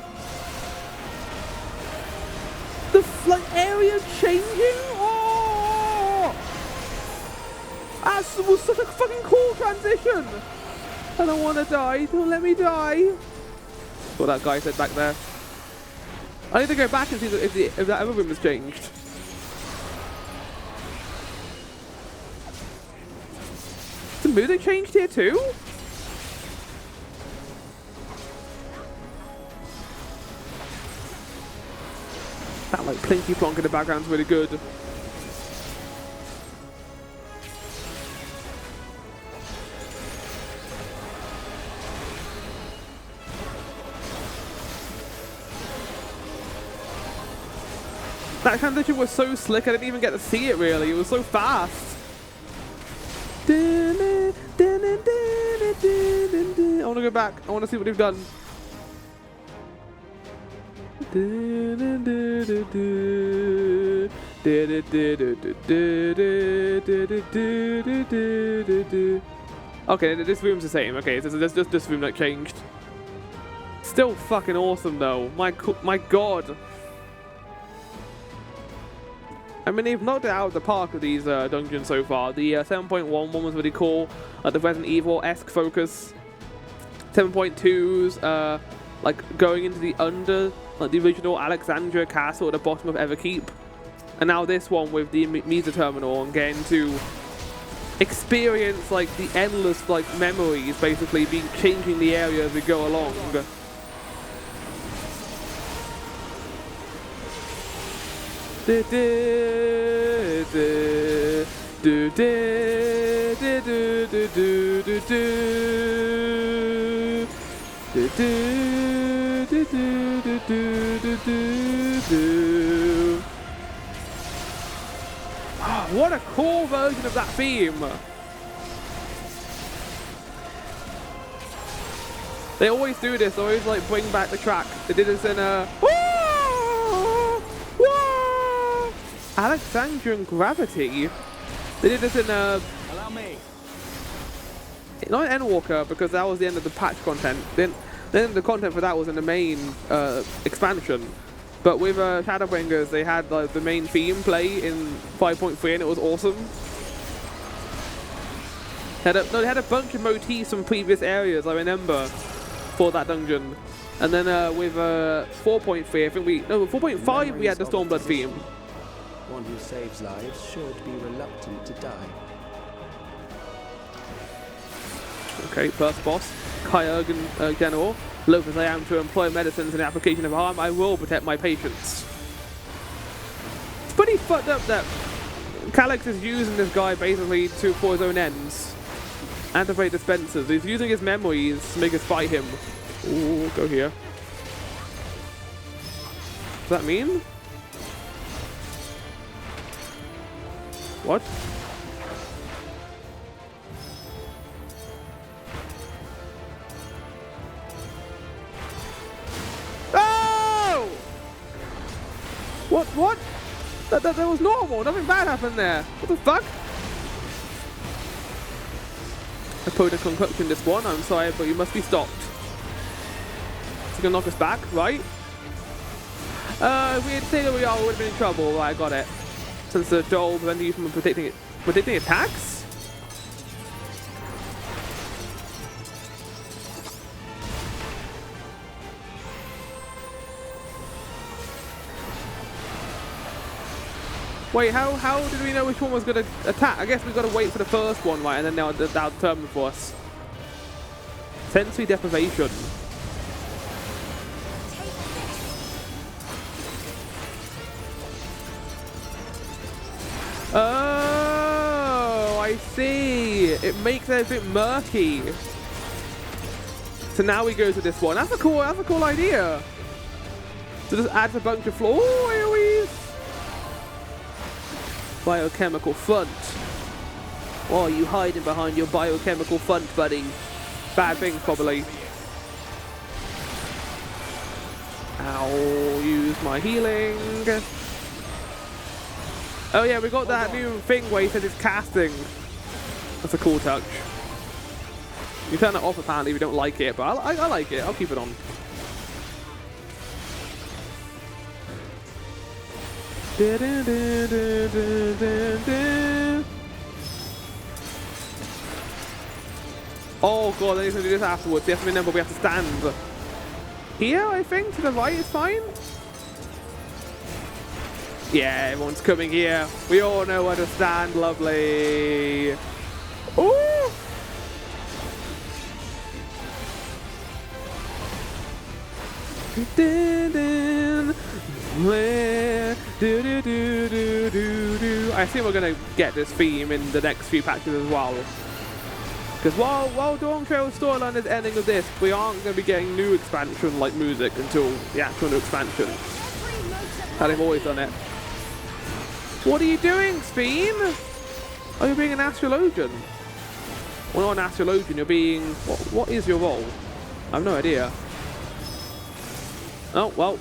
The area's changing. Oh, that was such a fucking cool transition. I don't want to die. Don't let me die. What that guy said back there. I need to go back and see if that other room has changed. The music changed here too? That like plinky plonk in the background's really good. That transition was so slick, I didn't even get to see it really. It was so fast. I want to go back. I want to see what they've done. Okay, this room's the same. Okay, so there's just this room that changed. Still fucking awesome though. My god. I mean, they've knocked it out of the park with these dungeons so far. The 7.1 one was really cool, the Resident Evil-esque focus. 7.2's like going into the the original Alexandria Castle at the bottom of Everkeep, and now this one with the Meso terminal and getting to experience like the endless like memories, basically changing the area as we go along. Do do do do do do do do do do do do do do do. What a cool version of that theme! They always do this. They always like bring back the track. They did this in Alexandrian Gravity. They did this in Allow me. not in Endwalker because that was the end of the patch content. Then the content for that was in the main expansion. But with Shadowbringers, they had like the main theme play in 5.3, and it was awesome. They had a bunch of motifs from previous areas, I remember, for that dungeon. And then with 4.3, I think 4.5 we had the Stormblood theme. One who saves lives should be reluctant to die. Okay, first boss, Kyurgan General. Loath as I am to employ medicines in the application of harm, I will protect my patients. It's pretty fucked up that Calyx is using this guy basically for his own ends. Antidote dispensers. He's using his memories to make us fight him. Ooh, go here. Does that mean? What? Oh! What? That was normal. Nothing bad happened there. What the fuck? I put a concoction this one. I'm sorry, but you must be stopped. It's gonna knock us back, right? If we had stayed where we are, we would have been in trouble. Right, I got it. Since the Joel prevented you from predicting attacks? Wait, how did we know which one was going to attack? I guess we've got to wait for the first one, right? And then they'll determine for us. Sensory deprivation. Oh, I see. It makes it a bit murky. So now we go to this one. That's a cool idea. So just add a bunch of floor AoEs. Biochemical front. Why are you hiding behind your biochemical front, buddy? Bad things, probably. I'll use my healing. Oh yeah, we got that new thing where he says it's casting. That's a cool touch. You turn it off apparently if you don't like it, but I like it. I'll keep it on. Oh god, then he's gonna do this afterwards. You have to remember we have to stand. Here, I think, to the right is fine. Yeah, everyone's coming here. We all know where to stand, lovely. Ooh! I assume we're gonna get this theme in the next few patches as well. Because while Dawn Trail's storyline is ending with this, we aren't going to be getting new expansion like music until the actual new expansion. How they've always done it. What are you doing, Speen? Oh, you're being an astrologian. Well, not an astrologian, you're being... What is your role? I have no idea. Oh, well.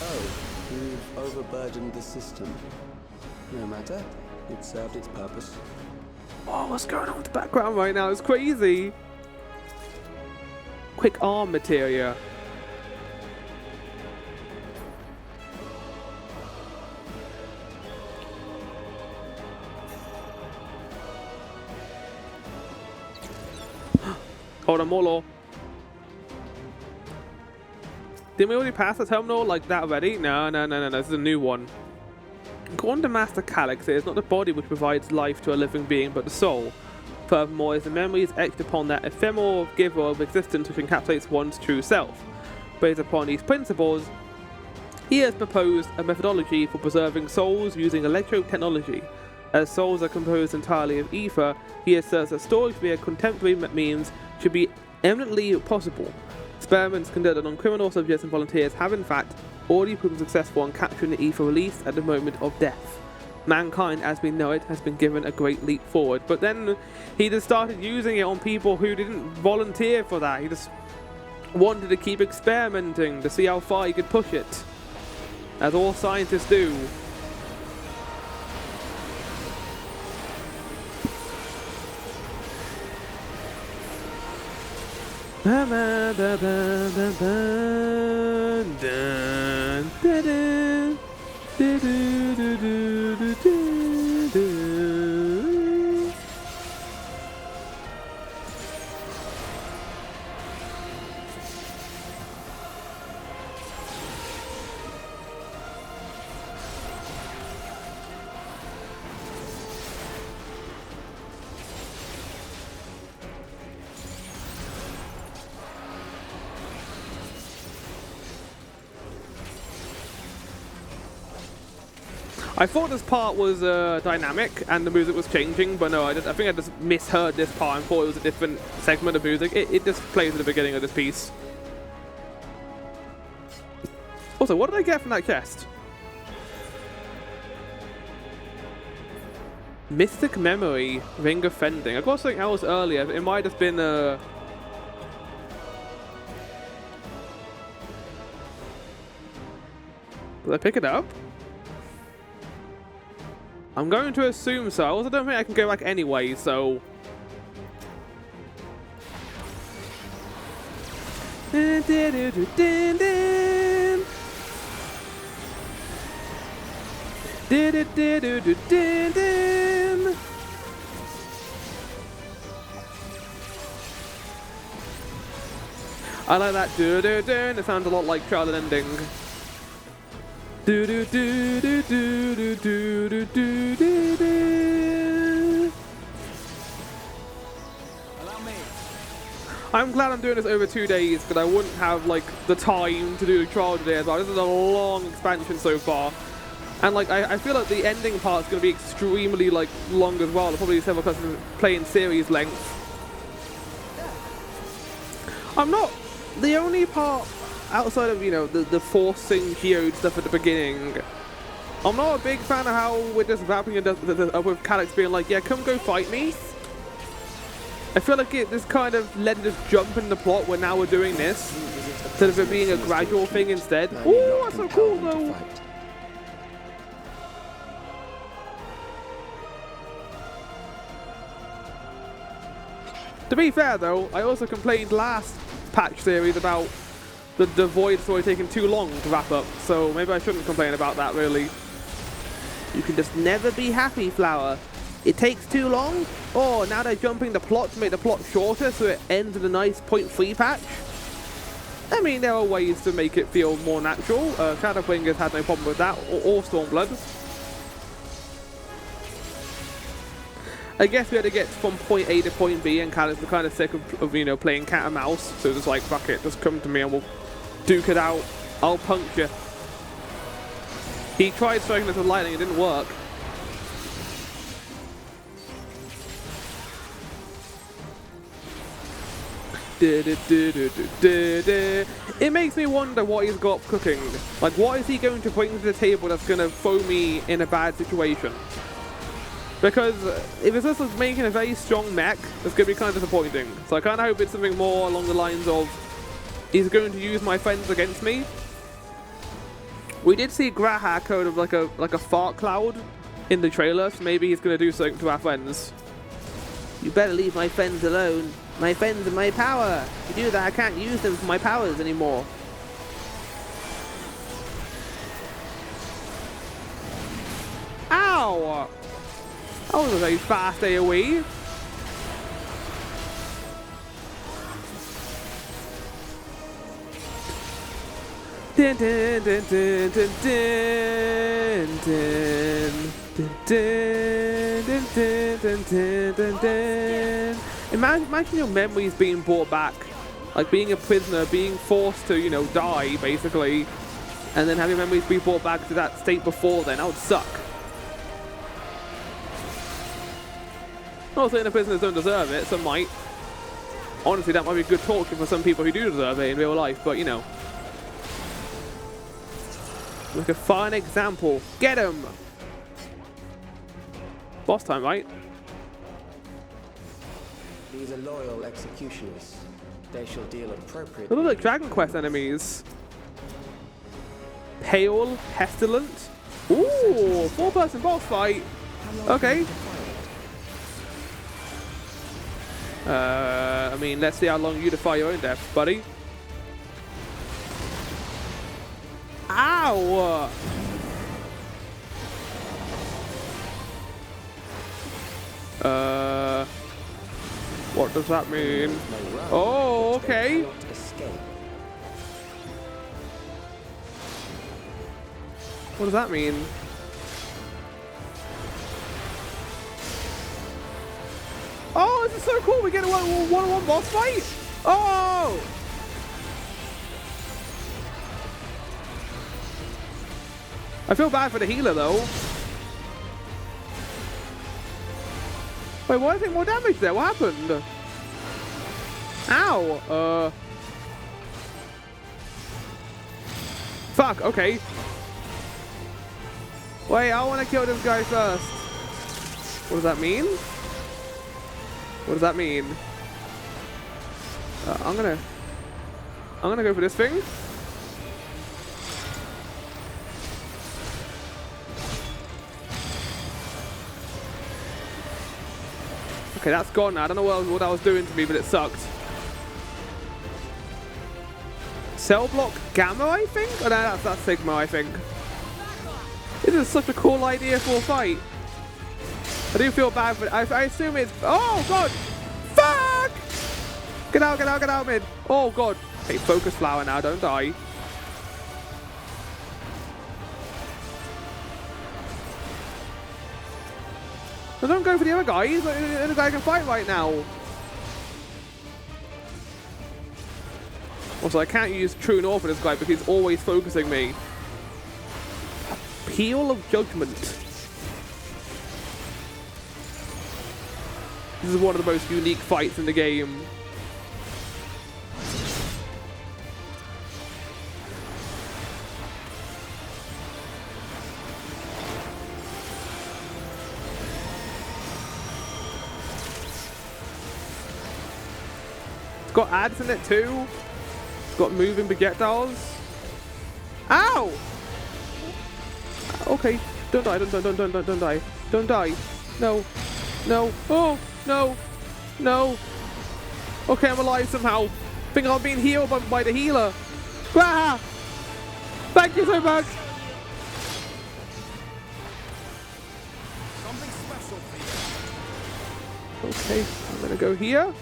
Oh, you've overburdened the system. No matter, it served its purpose. Oh, what's going on with the background right now? It's crazy. Quick arm materia. Hold on, more law. Didn't we already pass the terminal like that already? No. This is a new one. According to Master Calyx, it is not the body which provides life to a living being, but the soul. Furthermore, it is the memories etched upon that ephemeral giver of existence which encapsulates one's true self. Based upon these principles, He has proposed a methodology for preserving souls using electro-technology. As souls are composed entirely of ether, he asserts that storage via contemporary means should be eminently possible. Experiments conducted on criminal subjects and volunteers have in fact already proven successful in capturing the ether released at the moment of death. Mankind, as we know it, has been given a great leap forward. But then he just started using it on people who didn't volunteer for that. He just wanted to keep experimenting to see how far he could push it. As all scientists do. I thought this part was dynamic and the music was changing, but no, I think I just misheard this part and thought it was a different segment of music. It just plays at the beginning of this piece. Also, what did I get from that chest? Mystic Memory, Ring of Fending. I got something else earlier. It might have been Did I pick it up? I'm going to assume so. I also don't think I can go back anyway, so... I like that. It sounds a lot like Child Ending. I'm glad I'm doing this over 2 days because I wouldn't have like the time to do the trial today as well. This is a long expansion so far, and like I feel like the ending part is going to be extremely like long as well. It'll probably several customers playing series length. I'm not the only part. Outside of, you know, the forcing geode stuff at the beginning, I'm not a big fan of how we're just wrapping it up with Calyx being like, yeah, come go fight me. I feel like it just kind of let us jump in the plot where now we're doing this, instead of it being a gradual thing instead. Oh, that's so cool though. To be fair though, I also complained last patch series about the void story taking too long to wrap up, so maybe I shouldn't complain about that, really. You can just never be happy, Flower. It takes too long? Oh, now they're jumping the plot to make the plot shorter so it ends in a nice 0.3 patch? I mean, there are ways to make it feel more natural. Shadowbringers had no problem with that, or Stormblood. I guess we had to get from point A to point B, and Calyx were kind of sick of you know, playing cat and mouse, so it was like, fuck it, just come to me and we'll duke it out. I'll punch you. He tried striking us with lightning, it didn't work. It makes me wonder what he's got cooking. Like, what is he going to bring to the table that's going to throw me in a bad situation? Because if it's just making a very strong mech, it's going to be kind of disappointing. So I kind of hope it's something more along the lines of he's going to use my friends against me. We did see Graha code of like a fart cloud in the trailer, so maybe he's going to do something to our friends. You better leave my friends alone. My friends are my power. If you do that, I can't use them for my powers anymore. Ow! That was a very fast AoE. Dun, dun, dun, dun, dun, dun, dun, dun. Imagine your memories being brought back, like being a prisoner, being forced to, you know, die basically, and then have your memories be brought back to that state before then. That would suck. Not saying the prisoners don't deserve it, some might. Honestly, that might be good talking for some people who do deserve it in real life, but you know. Like a fine example. Get him! Boss time, right? These are loyal executioners. They shall deal appropriately. They look like Dragon Quest enemies. Pale, Pestilent. Ooh, 4-person boss fight. Okay. I mean, let's see how long you defy your own death, buddy. Ow! What does that mean? Oh, okay. What does that mean? Oh, this is so cool. We get a one-on-one boss fight. Oh! I feel bad for the healer, though. Wait, why is it more damage there? What happened? Ow! Fuck, okay. Wait, I want to kill this guy first. What does that mean? What does that mean? I'm gonna go for this thing. Okay, that's gone now. I don't know what that was doing to me, but it sucked. Cell block Gamma, I think? Oh, no, that's Sigma, I think. This is such a cool idea for a fight. I do feel bad for it. I assume it's... Oh, God! Fuck! Get out, get out, get out, mid. Oh, God. Hey, focus flower now. Don't die. No, don't go for the other guy. He's the only guy can fight right now. Also, I can't use True North for this guy because he's always focusing me. Appeal of Judgment. This is one of the most unique fights in the game. It's got ads in it too. It's got moving projectiles. Ow! Okay, don't die, don't die. Don't die. No. No. Oh, no. No. Okay, I'm alive somehow. I think I'm being healed by the healer. Ah! Thank you so much. Something special for you. Okay, I'm gonna go here.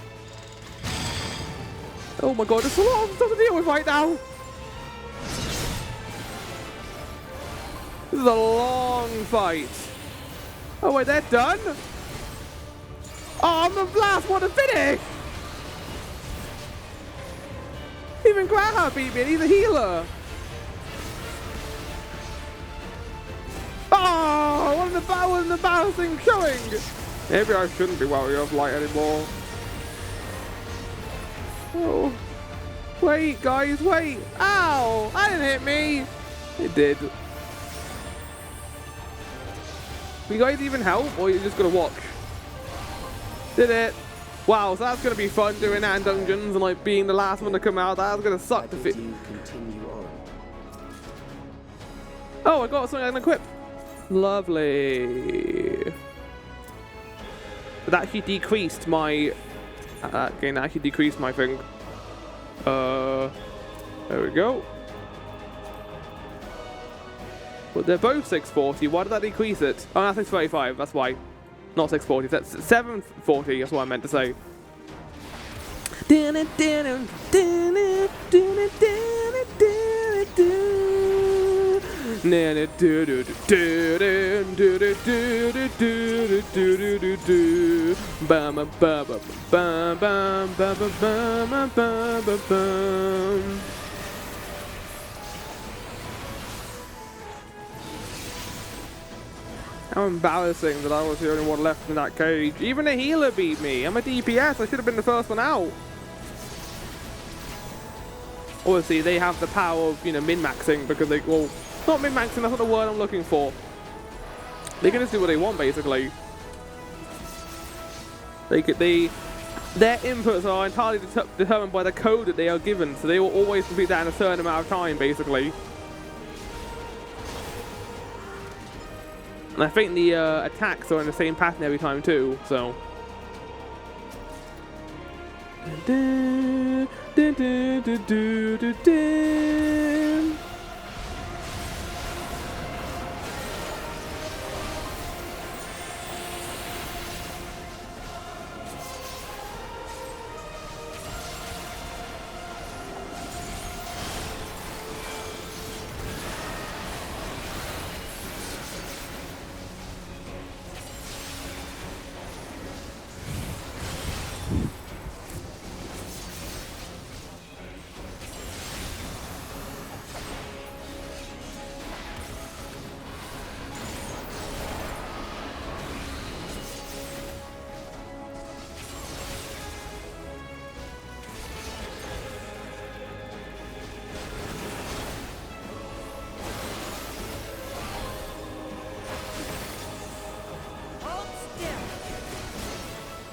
Oh my god, there's a lot of stuff to deal with right now. This is a long fight. Oh wait, they're done? Oh, I'm the last one to finish! Even Graha beat me, and he's a healer! Oh, wasn't the battle thing showing? Maybe I shouldn't be Warrior of Light anymore. Oh. Wait, guys, wait! Ow! That didn't hit me! It did. You guys even help, or you're just gonna watch? Did it? Wow, so that's gonna be fun doing that in dungeons and like being the last one to come out. That's gonna suck to fit. Oh, I got something I can equip. Lovely. But that actually decreased my. Again, that actually decreased my thing. There we go. Well, they're both 640. Why did that decrease it? Oh, that's 635. That's why. Not 640. That's 740. That's what I meant to say. How embarrassing that I was the only one left in that cage. Even a healer beat me. I'm a DPS. I should have been the first one out. Obviously, they have the power of, you know, min-maxing because they, well, not min-maxing, that's not the word I'm looking for. They can just do what they want, basically. Their inputs are entirely determined by the code that they are given, so they will always complete that in a certain amount of time, basically. And I think the attacks are in the same pattern every time too, so.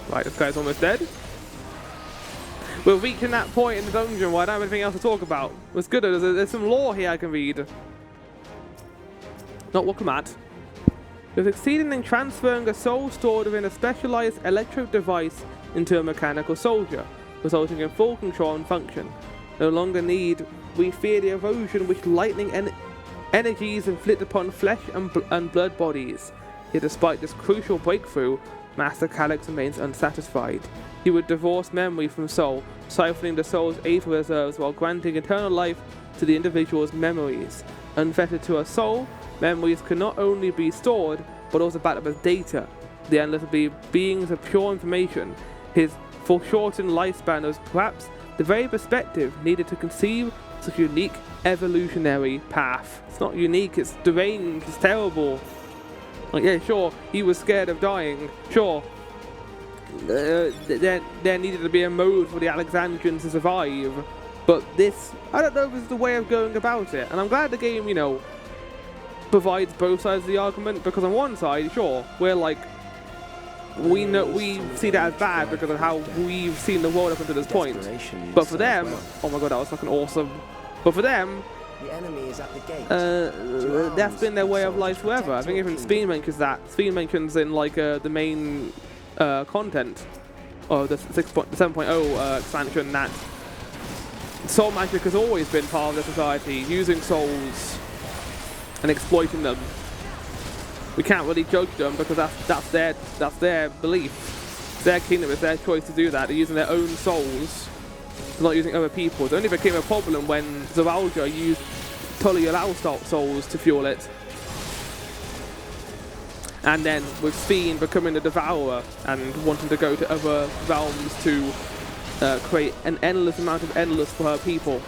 Right, this guy's almost dead. We're reaching that point in the dungeon where I don't have anything else to talk about. What's good, there's some lore here I can read. Not welcome at. You're succeeding in transferring a soul stored within a specialized electrode device into a mechanical soldier, resulting in full control and function. No longer need we fear the erosion which lightning energies inflict upon flesh and blood bodies. Yet despite this crucial breakthrough, Master Calyx remains unsatisfied. He would divorce memory from soul, siphoning the soul's aether reserves while granting eternal life to the individual's memories. Unfettered to a soul, memories can not only be stored, but also backed up as data. The Endless will be beings of pure information. His foreshortened lifespan was perhaps the very perspective needed to conceive such a unique evolutionary path. It's not unique, it's deranged, it's terrible. Like, yeah, sure, he was scared of dying. Sure, there needed to be a mode for the Alexandrians to survive. But this, I don't know if this is the way of going about it. And I'm glad the game, you know, provides both sides of the argument. Because on one side, sure, we're like, we see that as bad because of how we've seen the world up until this point. But for them, oh my god, that was fucking awesome. But for them, the enemy is at the gate. That's been their way of life forever. I think even Speen mentions that. Speen mentions in like the main content of the 7.0 expansion that soul magic has always been part of the society, using souls and exploiting them. We can't really judge them because that's their belief. It's their kingdom, it's their choice to do that. They're using their own souls. They're not using other people's. It only became a problem when Zoralja used Tolialal souls to fuel it. And then with Fiend becoming a devourer and wanting to go to other realms to create an endless amount of endless for her people.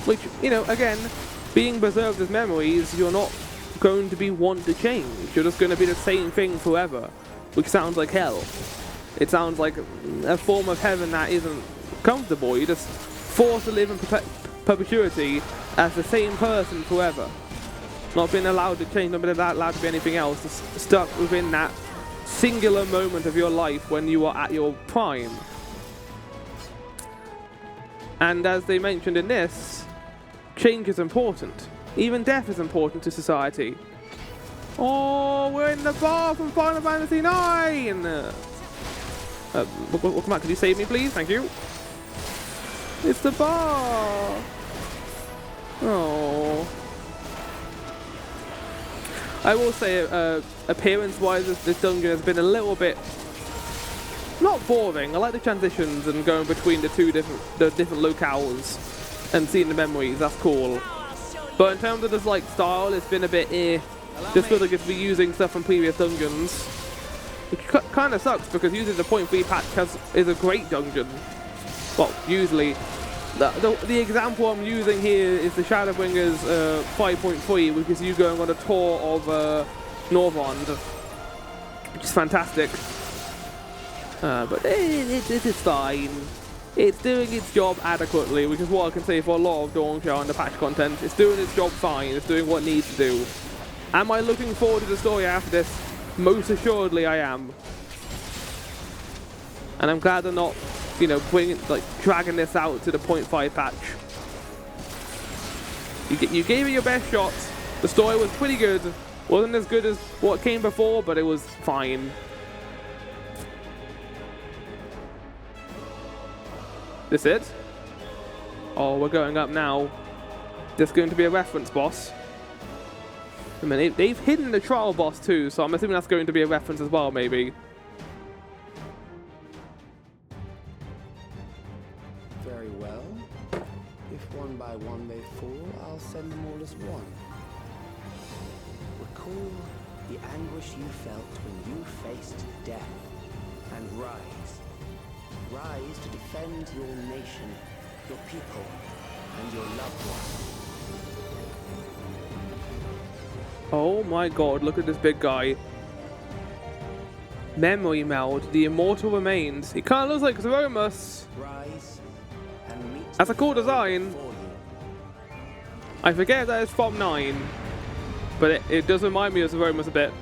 Which, you know, again, being preserved as memories, you're not going to be want to change. You're just going to be the same thing forever, which sounds like hell. It sounds like a form of heaven that isn't comfortable. You're just forced to live in perpetuity as the same person forever. Not being allowed to change, not being allowed to be anything else. Just stuck within that singular moment of your life when you are at your prime. And as they mentioned in this, change is important. Even death is important to society. Oh, we're in the bar from Final Fantasy IX! Welcome back. Could you save me, please? Thank you. It's the bar! Oh. I will say, appearance-wise, this dungeon has been a little bit not boring. I like the transitions and going between the different locales and seeing the memories. That's cool. But in terms of just like style, it's been a bit just feel like it's reusing stuff from previous dungeons, which kind of sucks because usually the 0.3 patch is a great dungeon. Well, usually. The example I'm using here is the Shadowbringers 5.3, which is you going on a tour of Norvrond, which is fantastic. But it is fine. It's doing its job adequately, which is what I can say for a lot of Dawnshire and the patch content. It's doing its job fine. It's doing what it needs to do. Am I looking forward to the story after this? Most assuredly, I am. And I'm glad they're not, you know, dragging this out to the 0.5 patch. You gave it your best shot. The story was pretty good. Wasn't as good as what came before, but it was fine. This it? Oh, we're going up now. There's going to be a reference boss. I mean, they've hidden the trial boss too, so I'm assuming that's going to be a reference as well, maybe. Very well. If one by one they fall, I'll send them all as one. Recall the anguish you felt when you faced death, and rise. Rise to defend your nation, your people, and your loved ones. Oh my god, look at this big guy. Memory Meld, the immortal remains. He kind of looks like Zeromus. Rise and meet. That's a cool design. I forget that it's from 9, but it does remind me of Zeromus a bit.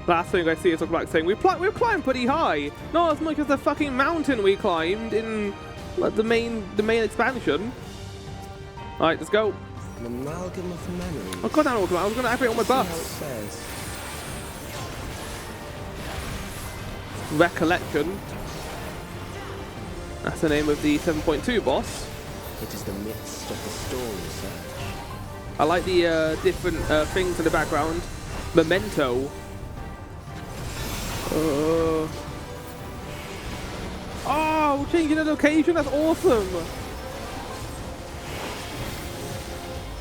Last thing I see is talk about saying we've climbed pretty high. Not as much as the fucking mountain we climbed in the main expansion. Alright, let's go. An amalgam of memories. Oh god, I was going to activate on my buffs. Recollection. That's the name of the 7.2 boss. It is the midst of the storm, sir. I like the different things in the background. Memento. Oh, changing the location, that's awesome!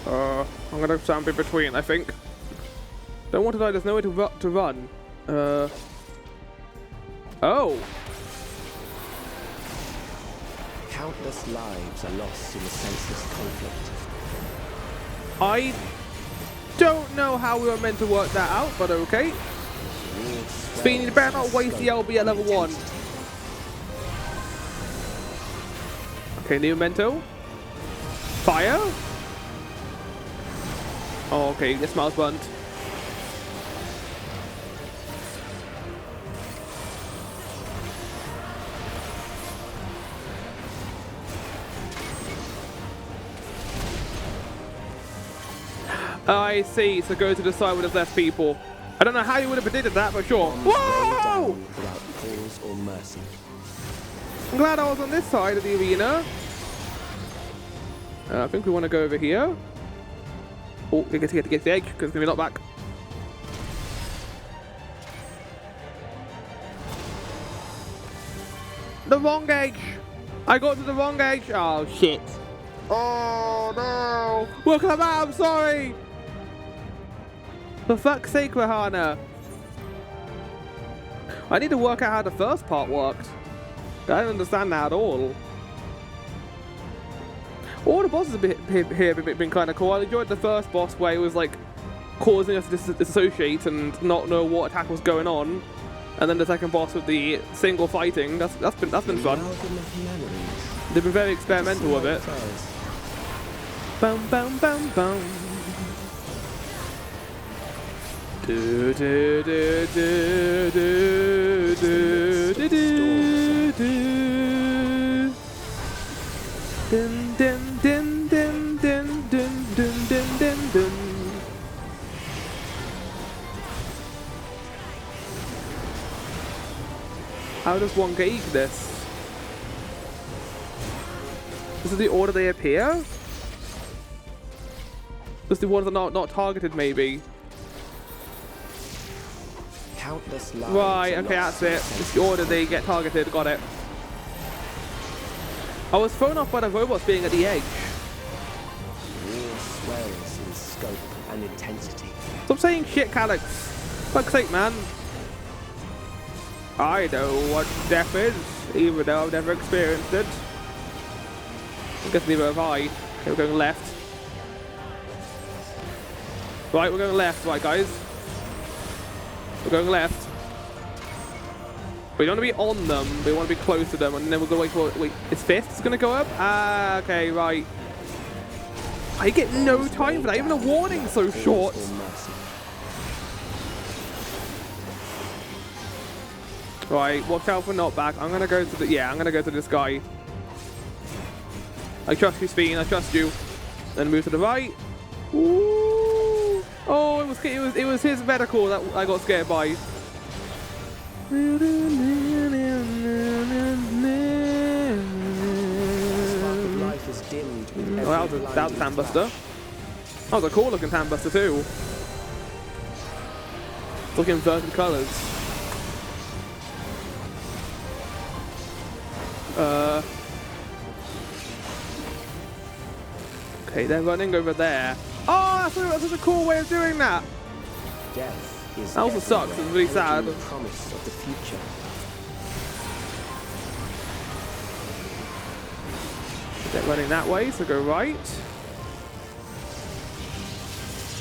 I'm gonna stand in between, I think. Don't want to die, there's nowhere to run. Oh! Countless lives are lost in the senseless conflict. I don't know how we were meant to work that out, but okay. Fiend, you better not waste the LB at level 1. Okay, new memento. Fire. Oh, okay, this smells burnt. I see, so go to the side where there's less people. I don't know how you would have predicted that, but sure. Whoa! Without pause or mercy. I'm glad I was on this side of the arena. I think we want to go over here. Oh, we get to get the egg, because it's going to be not back. The wrong edge! I got to the wrong edge! Oh, shit. Oh, no! We'll come out, I'm sorry! For fuck's sake, Rahana. I need to work out how the first part worked. I don't understand that at all. All the bosses here have been kind of cool. I enjoyed the first boss where it was like causing us to disassociate and not know what attack was going on. And then the second boss with the single fighting. That's been fun. They've been very experimental with it. Bum bum bum bum. Do do do do do do do do do. Dun dun dun dun dun dun dun dun dun dun. How does one gauge this? This is the order they appear? Just the ones that are not targeted, maybe. Countless lives. Right, okay, that's it. It's the order they get targeted, got it. I was thrown off by the robots being at the edge. War swells in scope and intensity. Stop saying shit, Calyx. Fuck's sake, man. I know what death is, even though I've never experienced it. I guess neither have I. Okay, we're going left. Right, we're going left, right, guys. We're going left. We don't want to be on them, we want to be close to them, and then we're going to wait for... Wait, is fifth going to go up? Ah, okay, right. I get no time for that, even a warning's so short. Right, watch out for knockback. I'm going to go to the... Yeah, I'm going to go to this guy. I trust you, Sphene, I trust you. Then move to the right. Ooh. Oh, it was his medical that I got scared by. Oh, that was a Tambuster. That was a cool looking Tambuster too. It's looking inverted colours. Okay, they're running over there. Oh, that's such a cool way of doing that. Death is that also sucks. It's really sad. Promise of the future. They're running that way, so go right.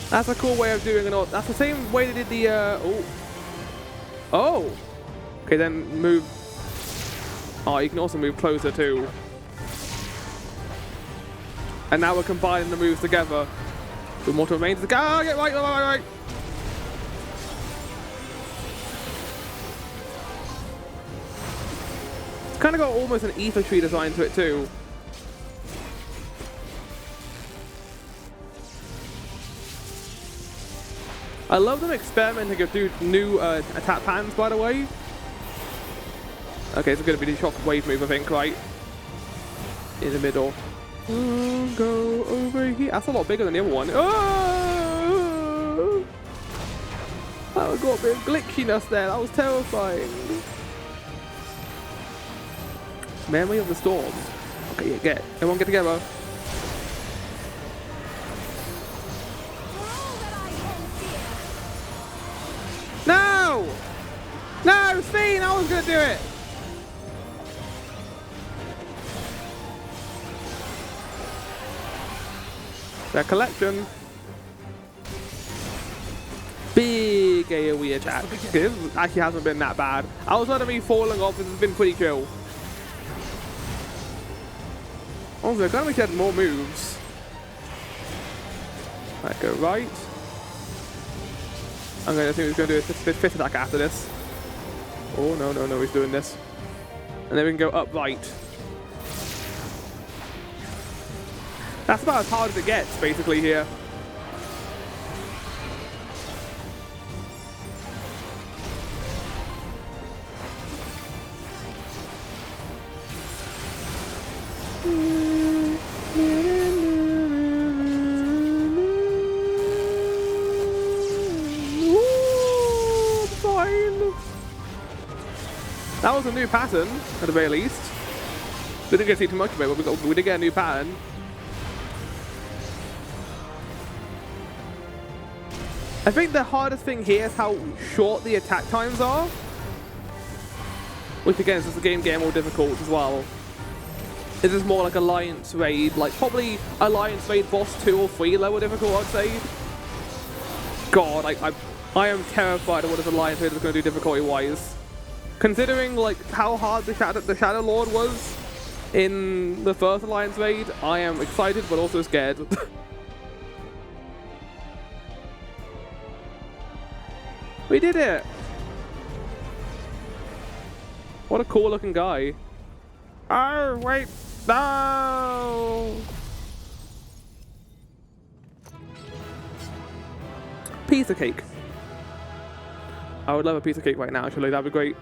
That's a cool way of doing it. That's the same way they did the. Oh. Okay, then move. Oh, you can also move closer too. And now we're combining the moves together. With more to remains. Go! Oh, get right. It's kind of got almost an ether tree design to it too. I love them experimenting with new attack patterns, by the way. Okay, it's going to be the shockwave move, I think, right? In the middle. Oh, go over here. That's a lot bigger than the other one. Oh! That got a bit of glitchiness there. That was terrifying. Memory of the Storm. Okay, yeah, everyone get together. No! No, Sphene! I was going to do it! Their collection. Big AoE attack. This actually hasn't been that bad. Outside of me falling off, this has been pretty chill. Also, I kind of wish he had more moves. Right, go right. I think he's going to do a fifth attack after this. Oh, no, he's doing this. And then we can go up right. That's about as hard as it gets, basically, here. That was a new pattern, at the very least. We didn't get to see too much of it, but we did get a new pattern. I think the hardest thing here is how short the attack times are. Which again is just the game getting more difficult as well. This is more like Alliance Raid, like probably Alliance Raid boss 2 or 3 level difficult, I'd say. God, I am terrified of what this Alliance Raid is going to do difficulty-wise. Considering like how hard the Shadow Lord was in the first Alliance Raid, I am excited but also scared. We did it! What a cool looking guy. Oh, wait, no! Piece of cake. I would love a piece of cake right now, actually, that'd be great.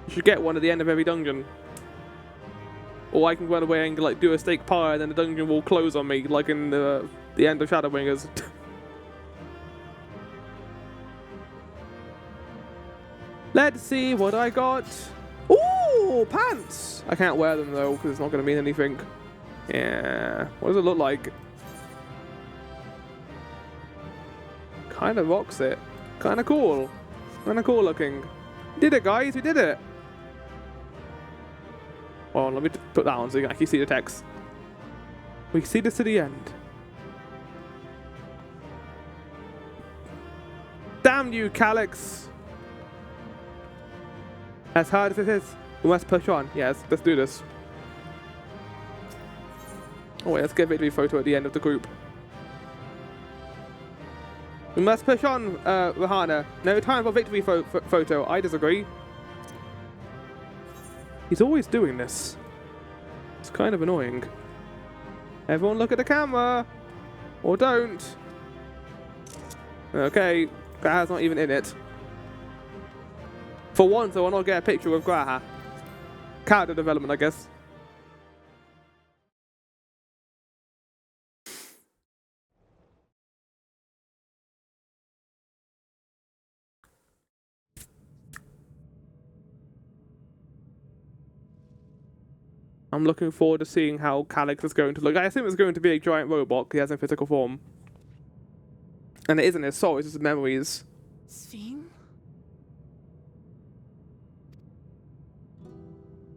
You should get one at the end of every dungeon. Or I can run away and like do a steak pie and then the dungeon will close on me, like in the end of Shadowbringers. Let's see what I got. Ooh, pants! I can't wear them though, because it's not going to mean anything. Yeah, what does it look like? Kind of rocks it. Kind of cool. Kind of cool looking. Did it, guys, we did it. Well, let me put that on so you can actually see the text. We see this to the end. Damn you, Calyx! As hard as it is, we must push on. Yes, let's do this. Oh wait, let's get a victory photo at the end of the group. We must push on, Rahana. No time for victory photo. I disagree. He's always doing this. It's kind of annoying. Everyone look at the camera! Or don't! Okay, Graha's not even in it. For once, I will not get a picture of Graha. Character development, I guess. I'm looking forward to seeing how Calyx is going to look. I assume it's going to be a giant robot, he has in physical form. And it isn't his soul, it's his memories. Sphene?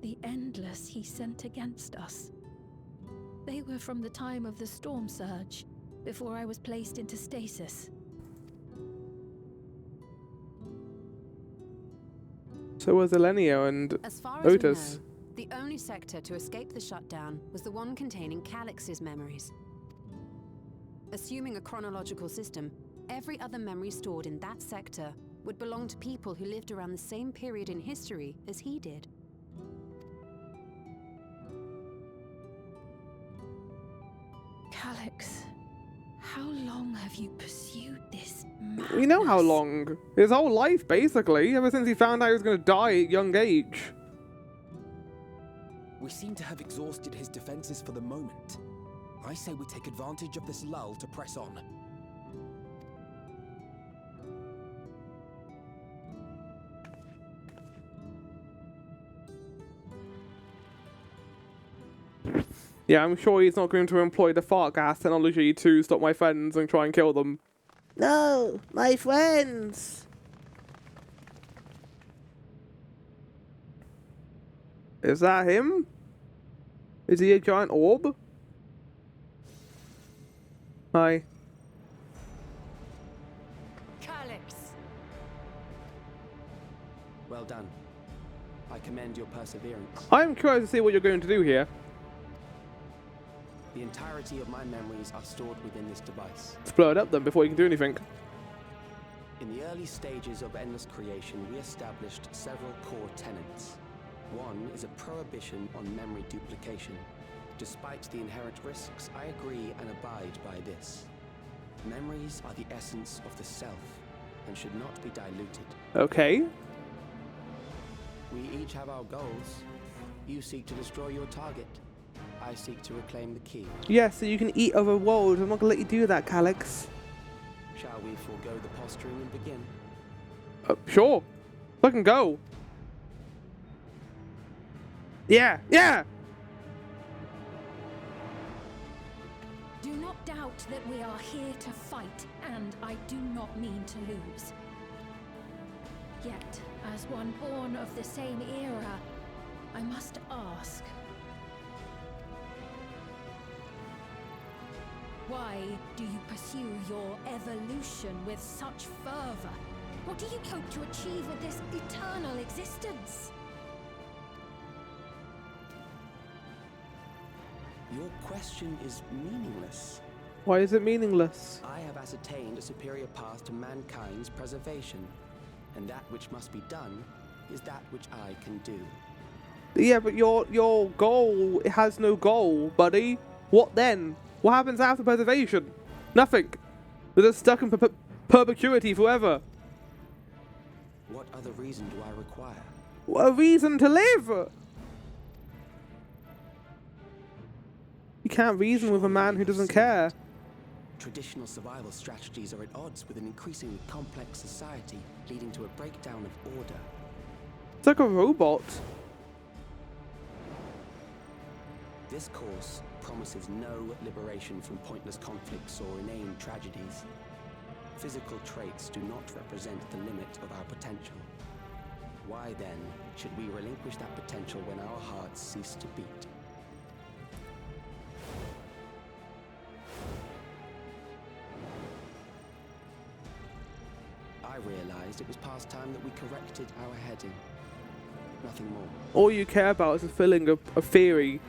The Endless he sent against us. They were from the time of the storm surge, before I was placed into stasis. So was Elenio and As far as Otis. we know, the only sector to escape the shutdown was the one containing Calyx's memories. Assuming a chronological system, every other memory stored in that sector would belong to people who lived around the same period in history as he did. Calyx, how long have you pursued this madness? We know how long. His whole life, basically, ever since he found out he was going to die at a young age. We seem to have exhausted his defenses for the moment. I say we take advantage of this lull to press on. Yeah, I'm sure he's not going to employ the fart gas technology to stop my friends and try and kill them. No, my friends! Is that him? Is he a giant orb? Hi. Calyx! Well done. I commend your perseverance. I'm curious to see what you're going to do here. The entirety of my memories are stored within this device. Let's blow it up then before you can do anything. In the early stages of Endless creation, we established several core tenets. One is a prohibition on memory duplication. Despite the inherent risks, I agree and abide by this. Memories are the essence of the self and should not be diluted. Okay. We each have our goals. You seek to destroy your target. I seek to reclaim the key. Yeah, so you can eat other worlds. I'm not going to let you do that, Calyx. Shall we forego the posturing and begin? Sure. Fucking go. Yeah, yeah! Do not doubt that we are here to fight, and I do not mean to lose. Yet, as one born of the same era, I must ask, why do you pursue your evolution with such fervor? What do you hope to achieve with this eternal existence? Your question is meaningless. Why is it meaningless? I have ascertained a superior path to mankind's preservation, and that which must be done is that which I can do. Yeah, but your goal has no goal, buddy. What then? What happens after preservation? Nothing. We're just stuck in perpetuity forever. What other reason do I require? A reason to live! You can't reason with a man who doesn't care. Traditional survival strategies are at odds with an increasingly complex society, leading to a breakdown of order. It's like a robot. This course promises no liberation from pointless conflicts or inane tragedies. Physical traits do not represent the limit of our potential. Why then should we relinquish that potential when our hearts cease to beat? I realized it was past time that we corrected our heading. Nothing more. All you care about is fulfilling a theory.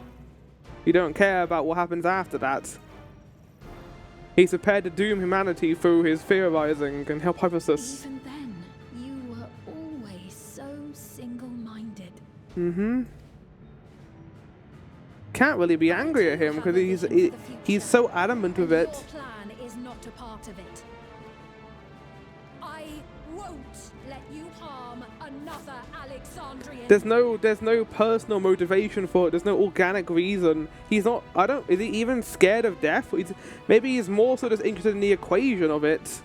You don't care about what happens after that. He's prepared to doom humanity through his theorizing and hypothesis. Even then, you were always so single-minded. Mm-hmm. Can't really be angry at him because he's so adamant with it. Your plan is not a part of it. I won't let you harm another Alexandrian. There's no personal motivation for it. There's no organic reason. He's not. Is he even scared of death? Maybe he's more so just interested in the equation of it.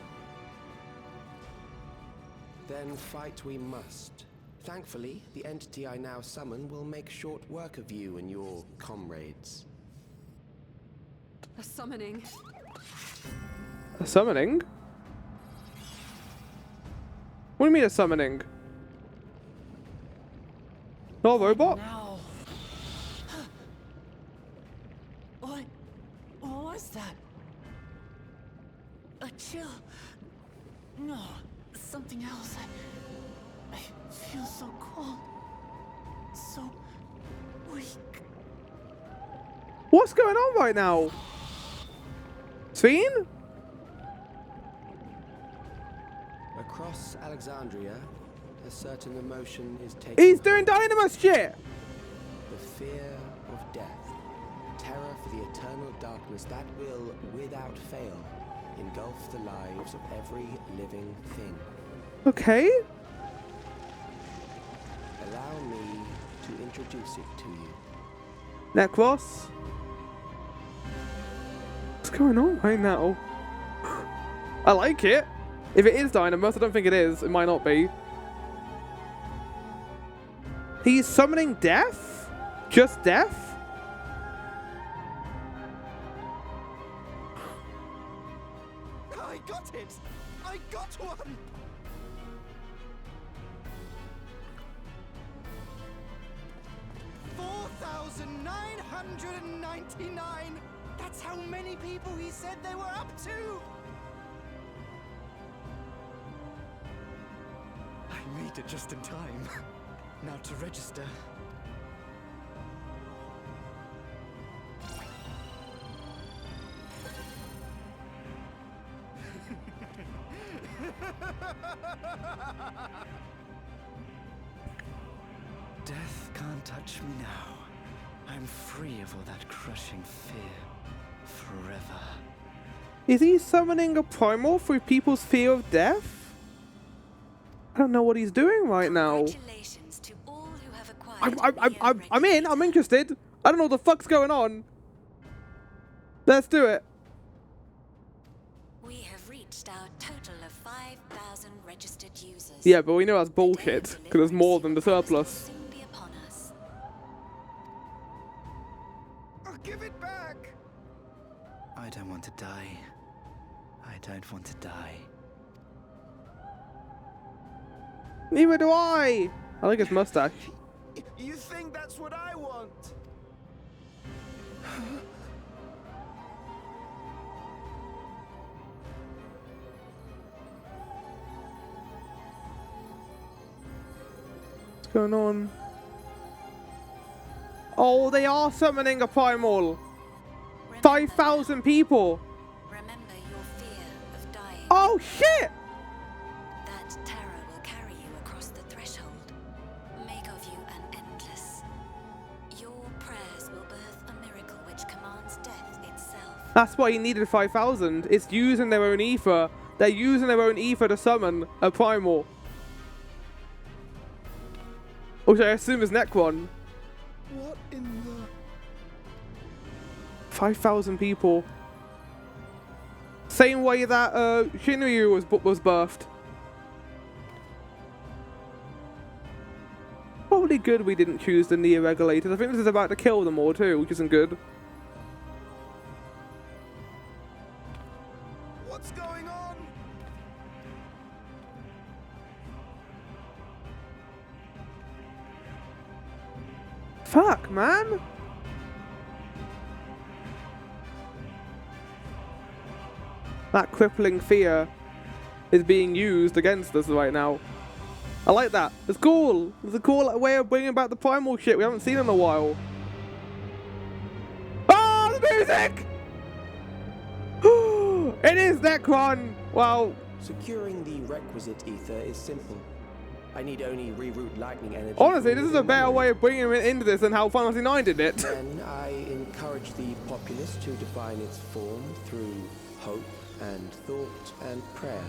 Then fight we must. Thankfully, the entity I now summon will make short work of you and your comrades. A summoning. A summoning? What do you mean a summoning? Not a robot? Now. What was that? A chill? No, something else. I feel so cold. So weak. What's going on right now? Seen? Across Alexandria, a certain emotion is taken. He's doing Dynamis shit! The fear of death. Terror for the eternal darkness that will, without fail, engulf the lives of every living thing. Okay. Allow me to introduce it to you. Necros? What's going on right now? I like it. If it is Dynamis, I don't think it is. It might not be. He's summoning death? Just death? I got it! I got one! $4,999! That's how many people he said they were up to! I made it just in time. Now to register. Death can't touch me now. I'm free of all that crushing fear. Forever. Is he summoning a primal through people's fear of death? I don't know what he's doing right now. Congratulations to all who have acquired I'm in. I'm interested. I don't know what the fuck's going on. Let's do it. We have reached our total of 5,000 registered users. Yeah, but we know that's bullshit because there's more than the surplus. Give it back! I don't want to die. I don't want to die. Neither do I. I like his mustache. You think that's what I want? What's going on? Oh, they are summoning a primal. 5,000 people. Remember your fear of dying. Oh shit! That terror will carry you across the threshold. Make of you an endless. Your prayers will birth a miracle which commands death itself. That's why he needed 5,000. It's using their own ether. They're using their own ether to summon a primal. Which I assume is Necron. What in the... 5,000 people. Same way that Shinryu was birthed. Probably good we didn't choose the Neo Regulators. I think this is about to kill them all too, which isn't good. What's going on? Fuck, man. That crippling fear. is being used against us right now. I like that. It's cool. It's a cool way of bringing back the primal shit we haven't seen in a while. Oh, the music! It is Necron! Wow. Securing the requisite ether is simple. I need only reroute lightning energy. Honestly, this is a better way of bringing it into this than how Final Fantasy 9 did it. Then I encourage the populace to define its form through hope and thought and prayer.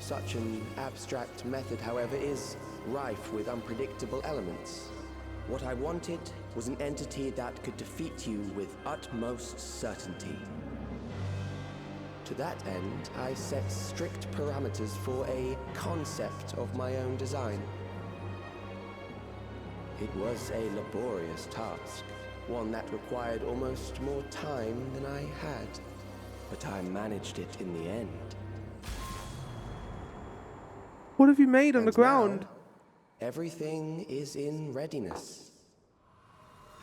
Such an abstract method, however, is rife with unpredictable elements. What I wanted was an entity that could defeat you with utmost certainty. To that end, I set strict parameters for a concept of my own design. It was a laborious task, one that required almost more time than I had, but I managed it in the end. What have you made on the ground? Now, everything is in readiness.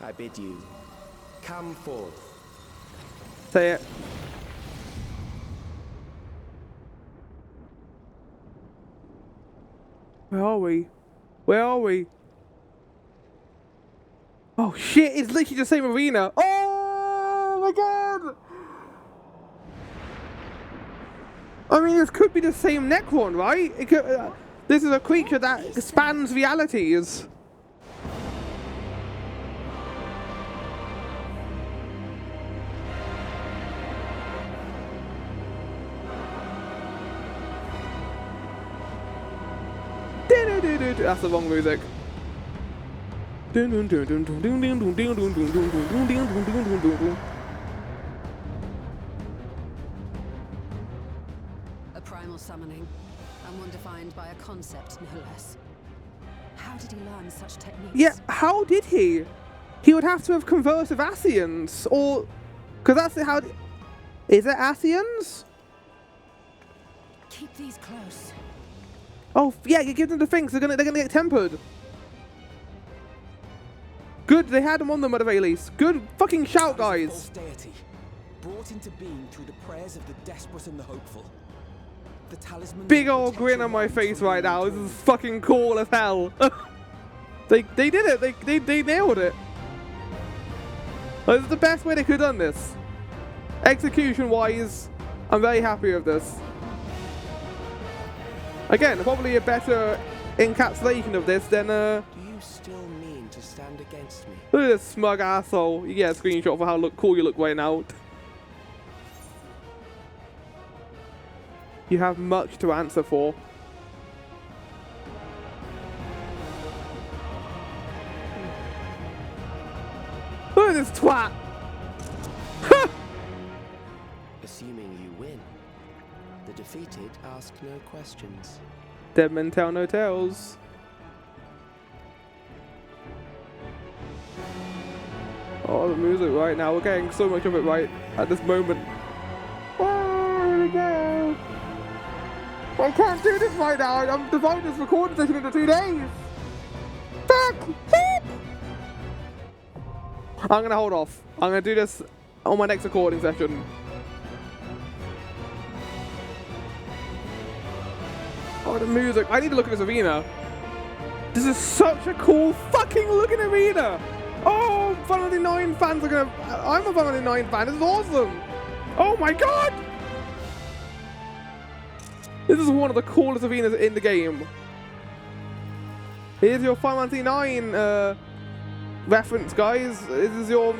I bid you, come forth. Say it. Where are we? Where are we? Oh shit, it's literally the same arena. Oh my god! I mean, this could be the same Necron, right? It could, this is a creature that spans realities. That's the wrong music. A primal summoning, and one defined by a concept, no less. How did he learn such techniques? Yeah, how did he? He would have to have conversed with Ascians, or... Because that's how... Is it Ascians? Keep these close. Oh, yeah, you give them the things. They're gonna get tempered. Good, they had them on them at the very least. Good fucking shout, guys. Deity, brought into being through the prayers of the desperate and the hopeful. The talisman. Big old grin on my face right now. This is fucking cool as hell. They did it. They nailed it. This is the best way they could have done this. Execution-wise, I'm very happy with this. Again, probably a better encapsulation of this than Do you still mean to stand against me? Look at this smug asshole. You get a screenshot for how cool you look right now. You have much to answer for. Look at this twat. Assuming you win, the defeated ask no questions. Dead men tell no tales. Oh, the music right now. We're getting so much of it right at this moment. Oh, here we go. I can't do this right now. I'm dividing this recording session into 2 days. Fuck! I'm gonna hold off. I'm gonna do this on my next recording session. Oh, the music. I need to look at this arena. This is such a cool fucking looking arena. Oh, Final Fantasy 9 fans are gonna... I'm a Final Fantasy 9 fan. This is awesome. Oh my god. This is one of the coolest arenas in the game. Here's your Final Fantasy 9 reference, guys. This is your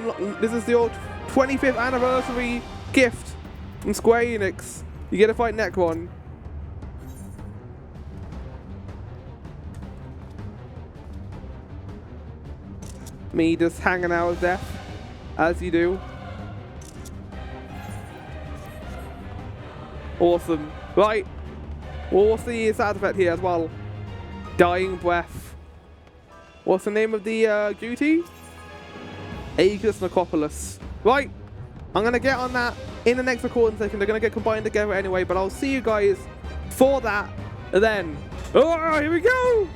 25th anniversary gift from Square Enix. You get to fight Necron. Me just hanging out with death, as you do. Awesome. Right. Well, what's the sound effect here as well? Dying breath. What's the name of the duty? Ageless Necropolis. Right. I'm going to get on that in the next recording session. They're going to get combined together anyway, but I'll see you guys for that then. Oh, here we go.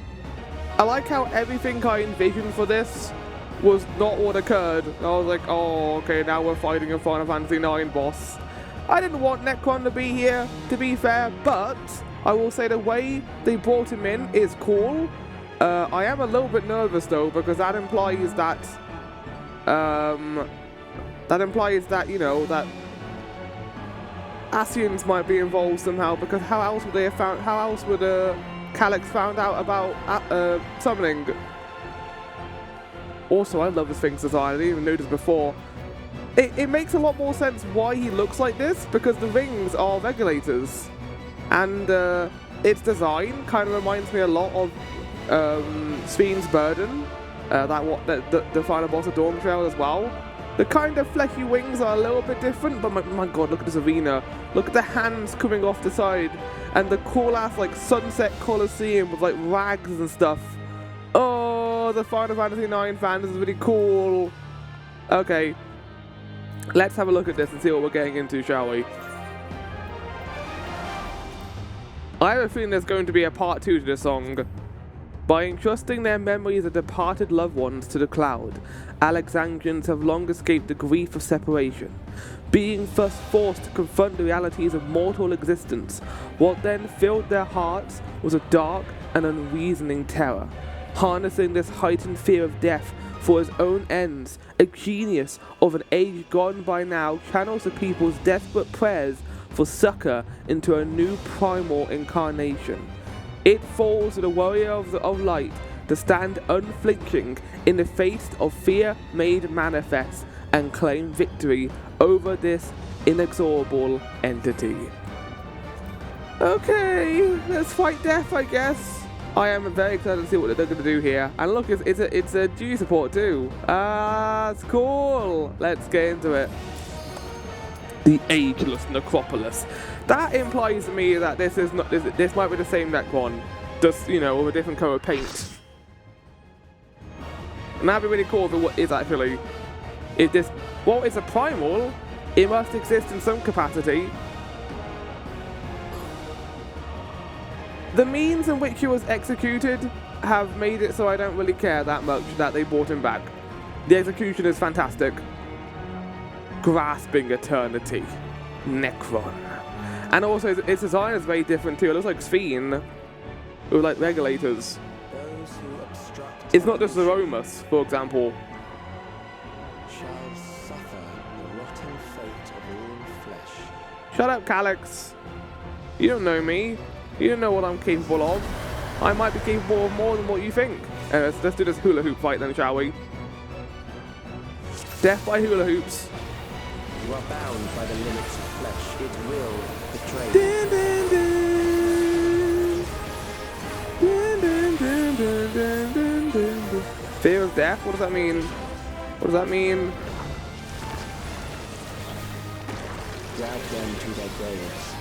I like how everything I envisioned for this was not what occurred. I was like, oh, okay, now we're fighting a Final Fantasy 9 boss. I didn't want Necron to be here, to be fair, but I will say the way they brought him in is cool. I am a little bit nervous though, because that implies that, you know, that Ascians might be involved somehow, because how else would Calyx found out about summoning? Also, I love this thing's design. I didn't even notice before. It makes a lot more sense why he looks like this, because the rings are regulators. And its design kind of reminds me a lot of Sphyn's Burden, the final boss of Dawn Trail as well. The kind of fleshy wings are a little bit different, but my god, look at this arena. Look at the hands coming off the side, and the cool-ass like Sunset Coliseum with like rags and stuff. Oh, the Final Fantasy IX fan, this is really cool. Okay, let's have a look at this and see what we're getting into, shall we? I have a feeling there's going to be a part 2 to this song. By entrusting their memories of departed loved ones to the cloud, Alexandrians have long escaped the grief of separation. Being thus forced to confront the realities of mortal existence, what then filled their hearts was a dark and unreasoning terror. Harnessing this heightened fear of death for his own ends, a genius of an age gone by now channels the people's desperate prayers for succor into a new primal incarnation. It falls to the warrior of light to stand unflinching in the face of fear made manifest and claim victory over this inexorable entity. Okay, let's fight death, I guess. I am very excited to see what they're going to do here. And look, it's a G support too. It's cool. Let's get into it. The Ageless Necropolis. That implies to me that this might be the same Necron, just, you know, with a different color paint. And that'd be really cool if it is actually. If this, well, it's a primal, it must exist in some capacity. The means in which he was executed have made it so I don't really care that much that they brought him back. The execution is fantastic. Grasping eternity. Necron. And also, its design is very different too. It looks like Sphyn with like regulators. It's not just Zeromus, for example. Shall suffer the rotting fate of all flesh. Shut up, Calyx. You don't know me. You don't know what I'm capable of. I might be capable of more than what you think. Let's do this hula hoop fight then, shall we? Death by hula hoops. You are bound by the limits of flesh. It will betray dun, dun, dun. Dun, dun, dun, dun, dun, dun, dun, dun. Fear of death? What does that mean? What does that mean? Drag them to their graves.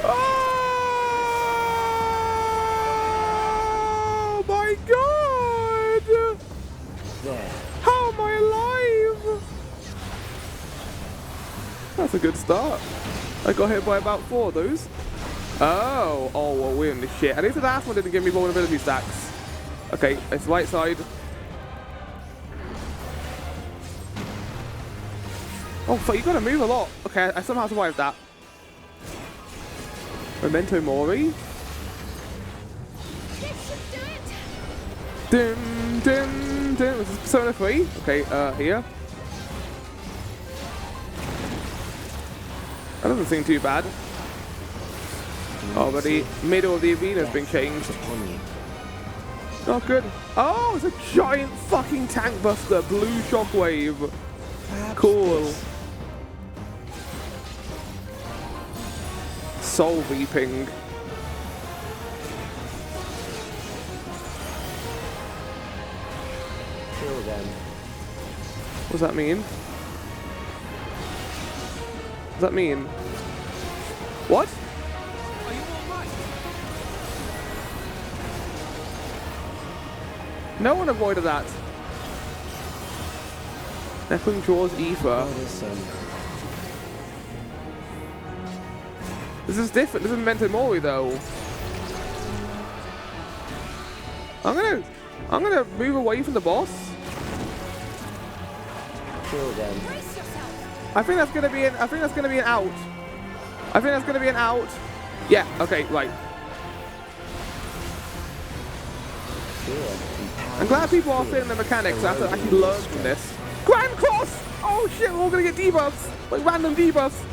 Oh my god! There. How am I alive? That's a good start. I got hit by about 4 of those. Oh, well, we're in the shit. At least the last one didn't give me vulnerability stacks. Okay, it's right side. Oh, fuck, you gotta move a lot. Okay, I somehow survived that. Memento Mori. Dun, dun, dun. This is Persona 3. Okay, here. That doesn't seem too bad. Oh, but the middle of the arena has been changed. Not good. Oh, it's a giant fucking tank buster. Blue shockwave. Cool. Soul reaping. Kill them. What does that mean? What does that mean? What? Are you alright? No one avoided that. Necron draws ether. This is different. This is Memento Mori though. I'm gonna move away from the boss. Kill them. I think that's gonna be an. I think that's gonna be an out. I think that's gonna be an out. Yeah. Okay. Right. I'm glad people are feeling the mechanics after I actually learned from this. Grand Cross! Oh shit, we're all gonna get debuffs! Like random debuffs!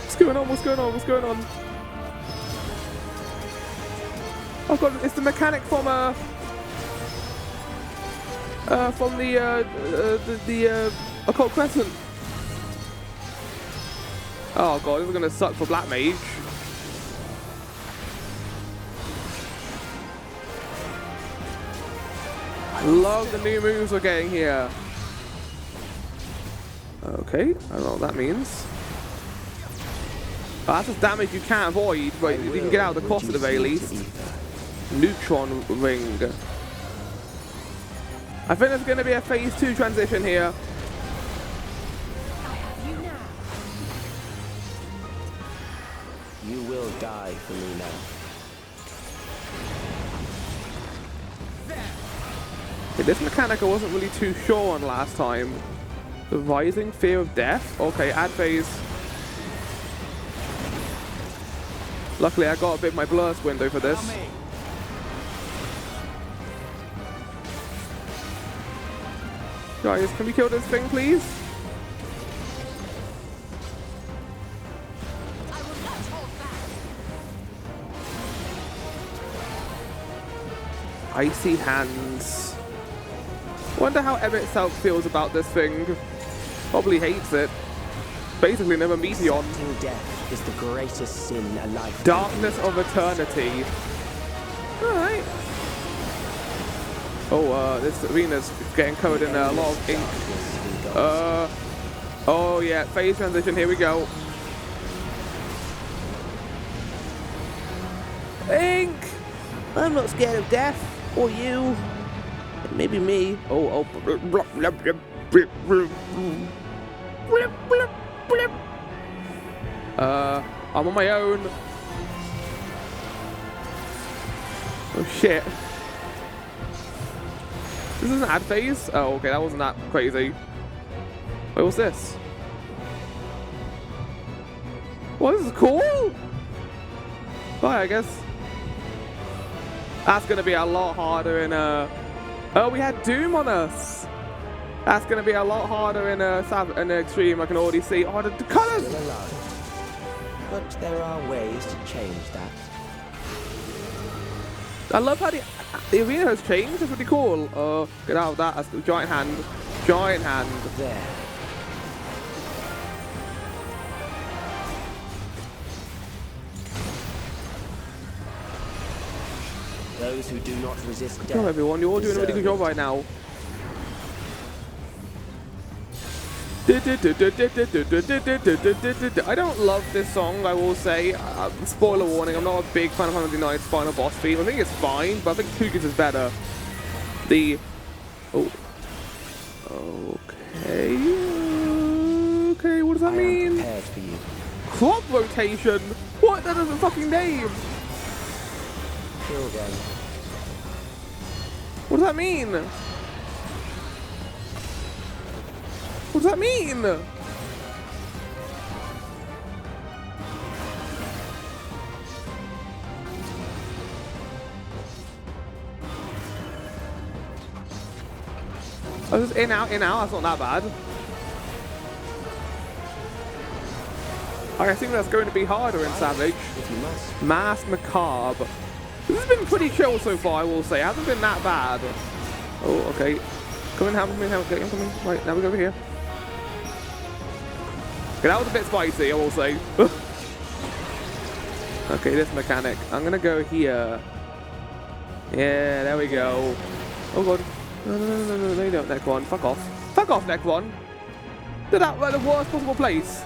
What's going on? What's going on? What's going on? Oh god, it's the mechanic from the Occult Crescent. Oh god, this is gonna suck for Black Mage. I love the new moves we're getting here. Okay, I don't know what that means. Oh, that's just damage you can't avoid, but you can get out of the cost at the very least. Neutron Ring. I think there's going to be a phase 2 transition here. You will die for me now. Okay, this mechanic I wasn't really too sure on last time. The Rising Fear of Death. Okay, add phase. Luckily, I got a bit of my blurst window for this. Guys, can we kill this thing, please? Icy Hands. Wonder how Emmett itself feels about this thing. Probably hates it. Basically, never Meteon. Death is the greatest sin a life. Darkness of Eternity. Alright. Oh, this arena's getting covered in a lot of ink. Oh yeah, phase transition, here we go. Ink! I'm not scared of death, or you. Maybe me. Oh. I'm on my own. Oh shit. This is an ad phase? Oh, okay, that wasn't that crazy. Wait, what's this? What, this is cool? Right, I guess. That's gonna be a lot harder in oh, we had Doom on us. That's gonna be a lot harder in Extreme. I can already see. Oh, the colors. Still alive. But there are ways to change that. I love how the arena has changed. It's really cool. Get out of that. That's the giant hand. Giant hand. There. Those who do not resist death. Hello everyone, you're all doing a really good job right now. I don't love this song, I will say. Spoiler warning, I'm not a big fan of 109's final boss theme. I think it's fine, but I think Kuga's is better. Oh. Okay. Okay, what does that mean? Prepared for you. Crop rotation? What? That is a fucking name! Kill them. What does that mean? What does that mean? Oh, this is in, out, that's not that bad. I think that's going to be harder in Savage. If you must. Mass Macabre. This has been pretty chill so far, I will say. It hasn't been that bad. Oh, okay. Come in, come in. Right, now we go over here. Okay, that was a bit spicy, I will say. Okay, this mechanic. I'm gonna go here. Yeah, there we go. Oh god. No, you don't, Necron. Fuck off. Fuck off, Necron. Did that right the worst possible place.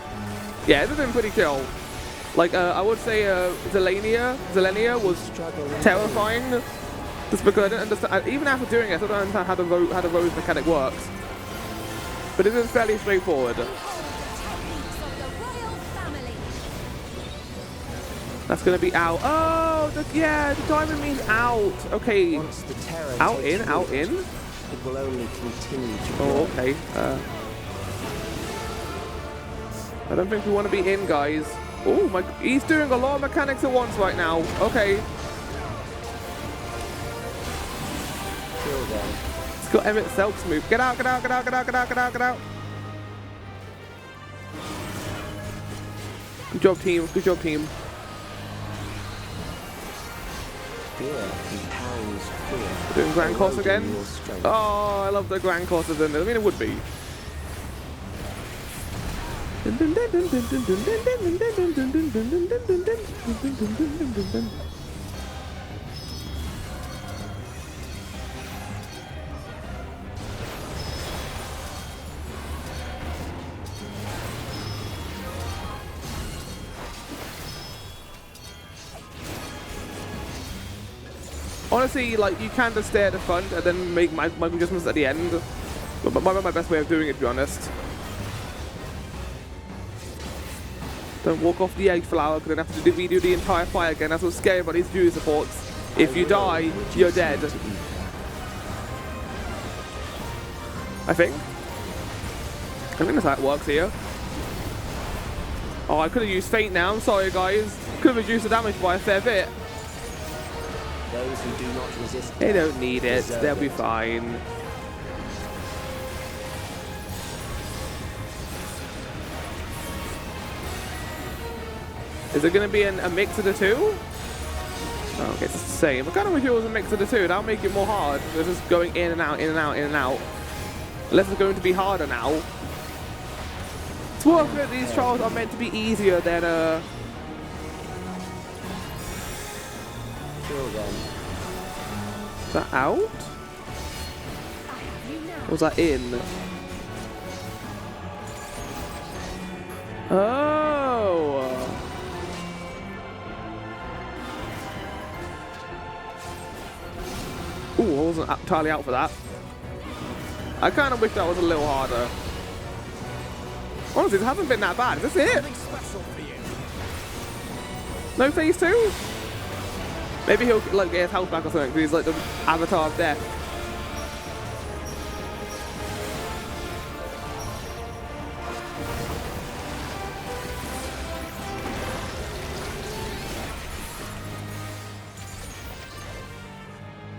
Yeah, this has been pretty chill. Like, I would say Zelenia was terrifying. Just because I didn't understand, even after doing it, I still don't understand how the rose mechanic works. But it is fairly straightforward. That's gonna be out. Oh, yeah, the diamond means out. Okay. Once the terror Out takes in, out root, in. It will only continue to grow. Oh, okay. I don't think we want to be in, guys. Oh my! He's doing a lot of mechanics at once right now. Okay. Kill them. It's got Emmett Selk's move. Get out! Get out! Get out! Get out! Get out! Get out! Get out! Good job, team. Good job, team. Fear compounds fear. We're doing Grand Cross again. Eroding your strength. Oh, I love the Grand Crosses in this. I mean, it would be. Honestly, like, you can just stay at the front and then make my adjustments at the end. But my best way of doing it, to be honest. Don't walk off the egg flower, because then have to redo the entire fight again. That's what's scary about these duty supports. If you die, you're dead. I think that's how it works here. Oh, I could have used Feint now. I'm sorry, guys. Could have reduced the damage by a fair bit. Those who do not resist They don't need it. They'll be fine. Is it going to be a mix of the two? Oh, okay, it's the same. I kind of wish it was a mix of the two. That'll make it more hard. They're just going in and out, in and out, in and out. Unless it's going to be harder now. It's worth it. These trials are meant to be easier than Kill them. Is that out? Or was that in? Oh! Ooh, I wasn't entirely out for that. I kind of wish that was a little harder. Honestly, it hasn't been that bad. Is this it? No phase 2? Maybe he'll like get his health back or something, because he's like the avatar of death.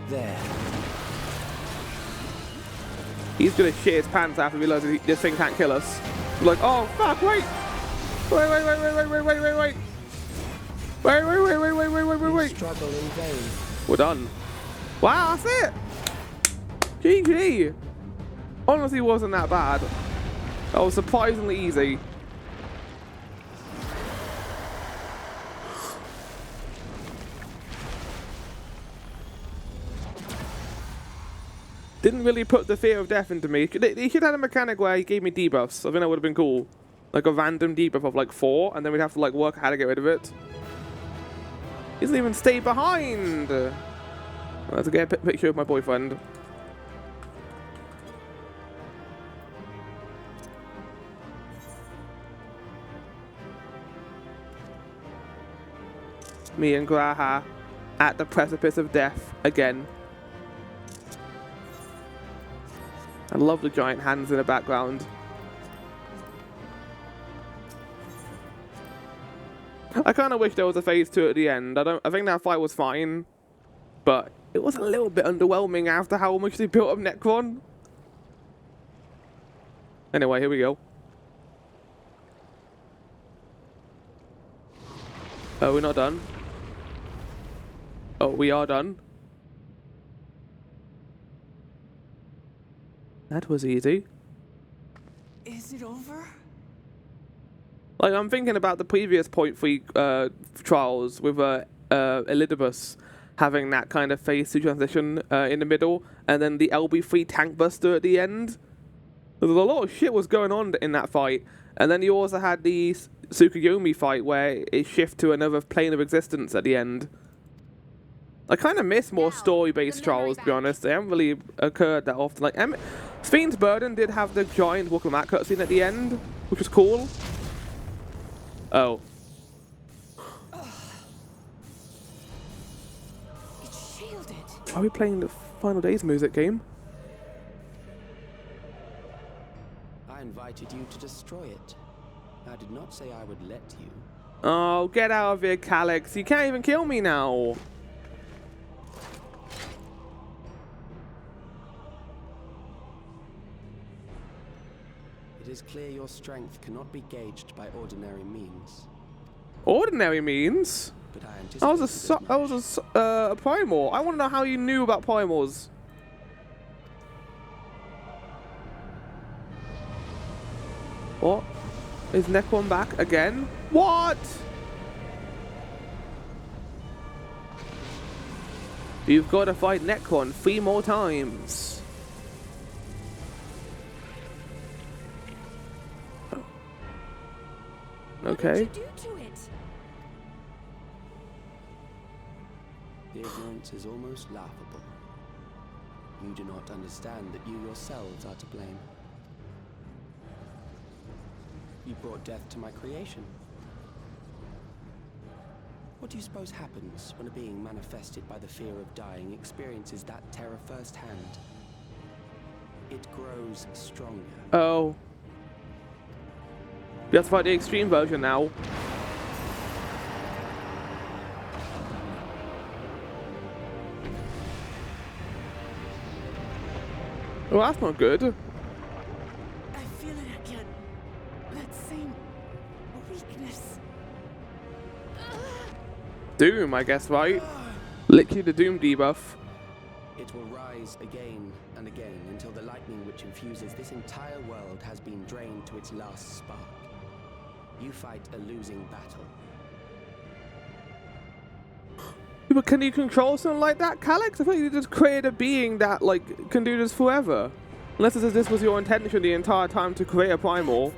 There. He's gonna shit his pants after he realizes this thing can't kill us. I'm like, oh fuck, wait! Wait. Wait. Struggle in vain. We're done. Wow, that's it! GG! Honestly, it wasn't that bad. That was surprisingly easy. Didn't really put the fear of death into me. He should have had a mechanic where he gave me debuffs. I think that would have been cool. Like a random debuff of like 4, and then we'd have to like work out how to get rid of it. He doesn't even stay behind. I have to get a picture of my boyfriend. Me and Graha at the precipice of death again. I love the giant hands in the background. I kind of wish there was a phase 2 at the end. I think that fight was fine, but it was a little bit underwhelming after how much they built up Necron. Anyway, here we go. Oh, we're not done. Oh, we are done. That was easy. Is it over? Like, I'm thinking about the previous point 3 trials with Elidibus having that kind of phase 2 transition in the middle, and then the LB3 tank buster at the end. There's a lot of shit was going on in that fight. And then you also had the Tsukuyomi fight where it shifted to another plane of existence at the end. I kind of miss more story-based trials, to be honest. They haven't really occurred that often. Like, Fiend's Burden did have the giant Walk of Mat cutscene at the end, which was cool. Oh. failed it. Are we playing the Final Days music game? I invited you to destroy it. I did not say I would let you. Oh, get out of here, Calyx. You can't even kill me now. It is clear your strength cannot be gauged by ordinary means. Ordinary means? But I I was a Primor. I want to know how you knew about Primors. What? Is Necron back again? What? You've got to fight Necron 3 more times. Okay. What did you do to it? The ignorance is almost laughable. You do not understand that you yourselves are to blame. You brought death to my creation. What do you suppose happens when a being manifested by the fear of dying experiences that terror firsthand? It grows stronger. Oh. You have to fight the extreme version now. Well, that's not good. I feel it again. That same weakness. Doom, I guess, right? Literally the Doom debuff. It will rise again and again until the lightning which infuses this entire world has been drained to its last spark. You fight a losing battle. Yeah, but can you control something like that, Calyx? I thought you just created a being that, like, can do this forever. Unless this was your intention the entire time to create a Primal.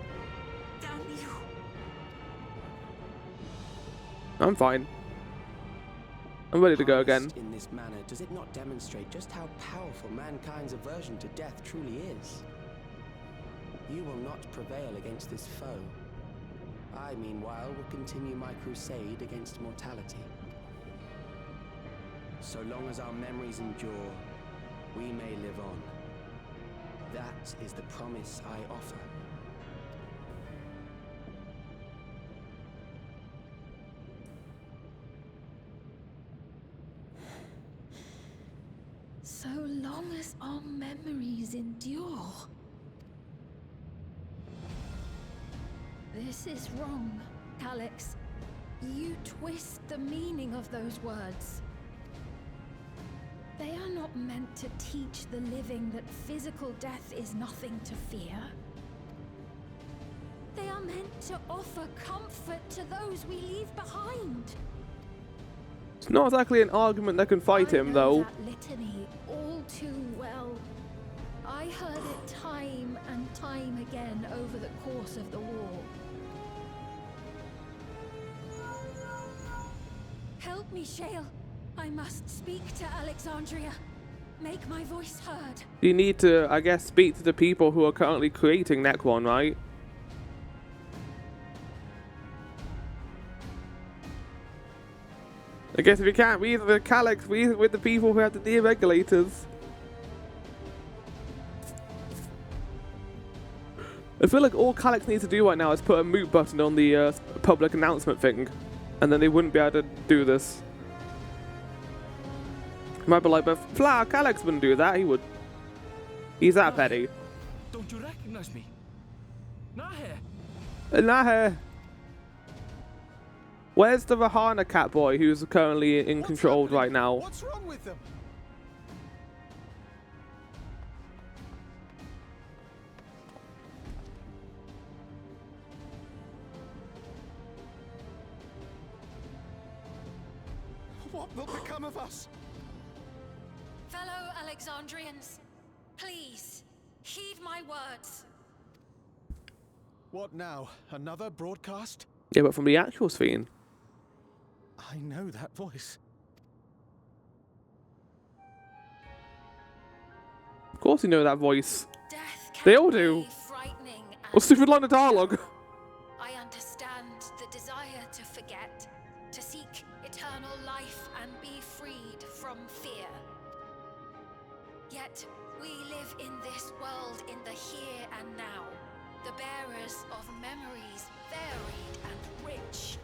I'm fine. I'm ready to go again. In this manner, does it not demonstrate just how powerful mankind's aversion to death truly is? You will not prevail against this foe. I, meanwhile, will continue my crusade against mortality. So long as our memories endure, we may live on. That is the promise I offer. So long as our memories endure. This is wrong, Calyx. You twist the meaning of those words. They are not meant to teach the living that physical death is nothing to fear. They are meant to offer comfort to those we leave behind. It's not exactly an argument that can fight him, though. That litany all too well. I heard it time and time again over the course of the war. Help me, Shale. I must speak to Alexandria. Make my voice heard. You need to, I guess, speak to the people who are currently creating Necron, right? I guess if you can't read with Calyx, read with the people who have the deregulators. I feel like all Calyx needs to do right now is put a mute button on the public announcement thing, and then they wouldn't be able to do this. Might be like, but Flower, Calyx wouldn't do that, he would. He's that petty. Don't you recognize me? Nahe! Nahe! Where's the Rahana cat boy who's currently in control right now? What's wrong with them? What will become of us? Fellow Alexandrians, please, heed my words. What now? Another broadcast? Yeah, but from the actual scene. I know that voice. Of course you know that voice. They all do. What's the stupid line of dialogue? I understand the desire to forget, to seek eternal life and be freed from fear. Yet, we live in this world in the here and now, the bearers of memories varied and rich.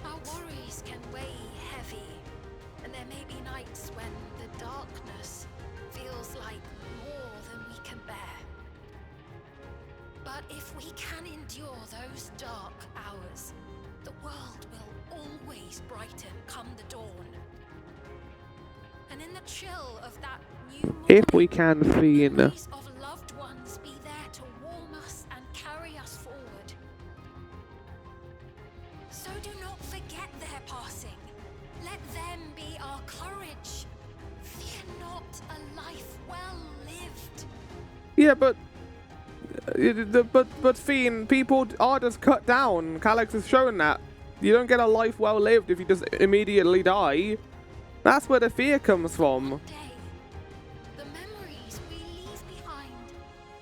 Our worries can weigh heavy, and there may be nights when the darkness feels like more than we can bear. But if we can endure those dark hours, the world will always brighten come the dawn. And in the chill of that new morning, If we can, Fiend. memories of loved ones be there to warm us and carry us forward. So do not forget their passing. Let them be our courage. Fear not a life well lived. Yeah, but Fiend, people are just cut down. Calyx has shown that. You don't get a life well lived if you just immediately die. That's where the fear comes from. The memories we leave behind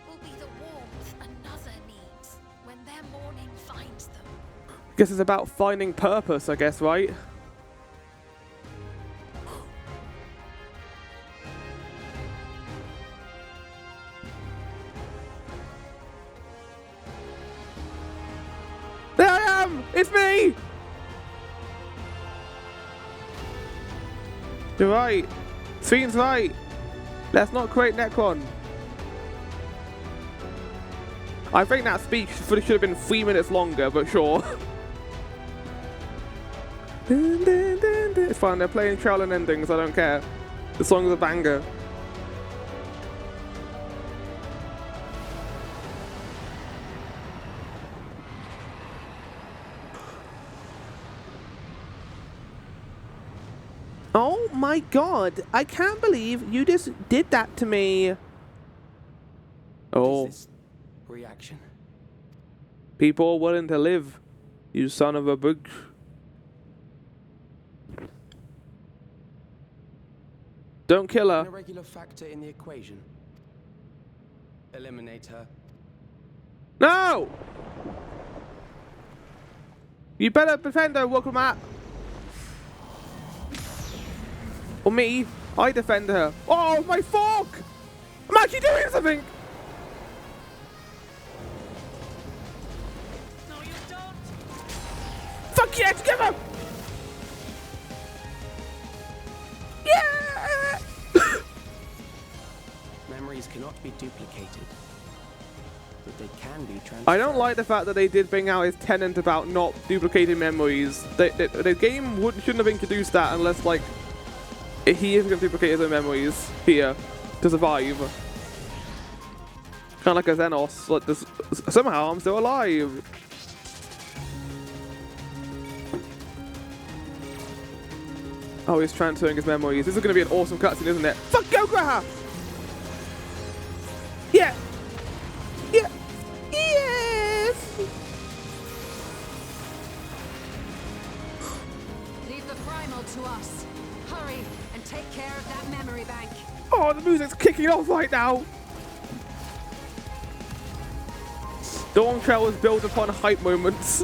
will be the warmth another needs when their morning finds them. Guess it's about finding purpose, I guess, right? There I am! It's me! You're right. Fiend's right. Let's not create Necron. I think that speech should have been 3 minutes longer, but sure. It's fine, they're playing trial and endings, I don't care. The song's a banger. Oh my god, I can't believe you just did that to me. Oh. Reaction. People are willing to live, you son of a bitch. Don't kill her. An irregular factor in the equation. Eliminate her. No! You better defend her, welcome at. Or me, I defend her. Oh, my fork! I'm actually doing something! No, you don't! Fuck yeah, together! Yeah! Memories cannot be duplicated, but they can be transferred. I don't like the fact that they did bring out his tenant about not duplicating memories. The game shouldn't have introduced that unless, like, he is going to duplicate his own memories here to survive. Kind of like a Xenos. Like this, somehow I'm still alive. Oh, he's transferring his memories. This is going to be an awesome cutscene, isn't it? Fuck Gograha! Yeah! Yeah! Yes! Leave the primal to us. Hurry and take care of that memory bank. Oh, the music's kicking off right now! Dawn Trail was built upon hype moments.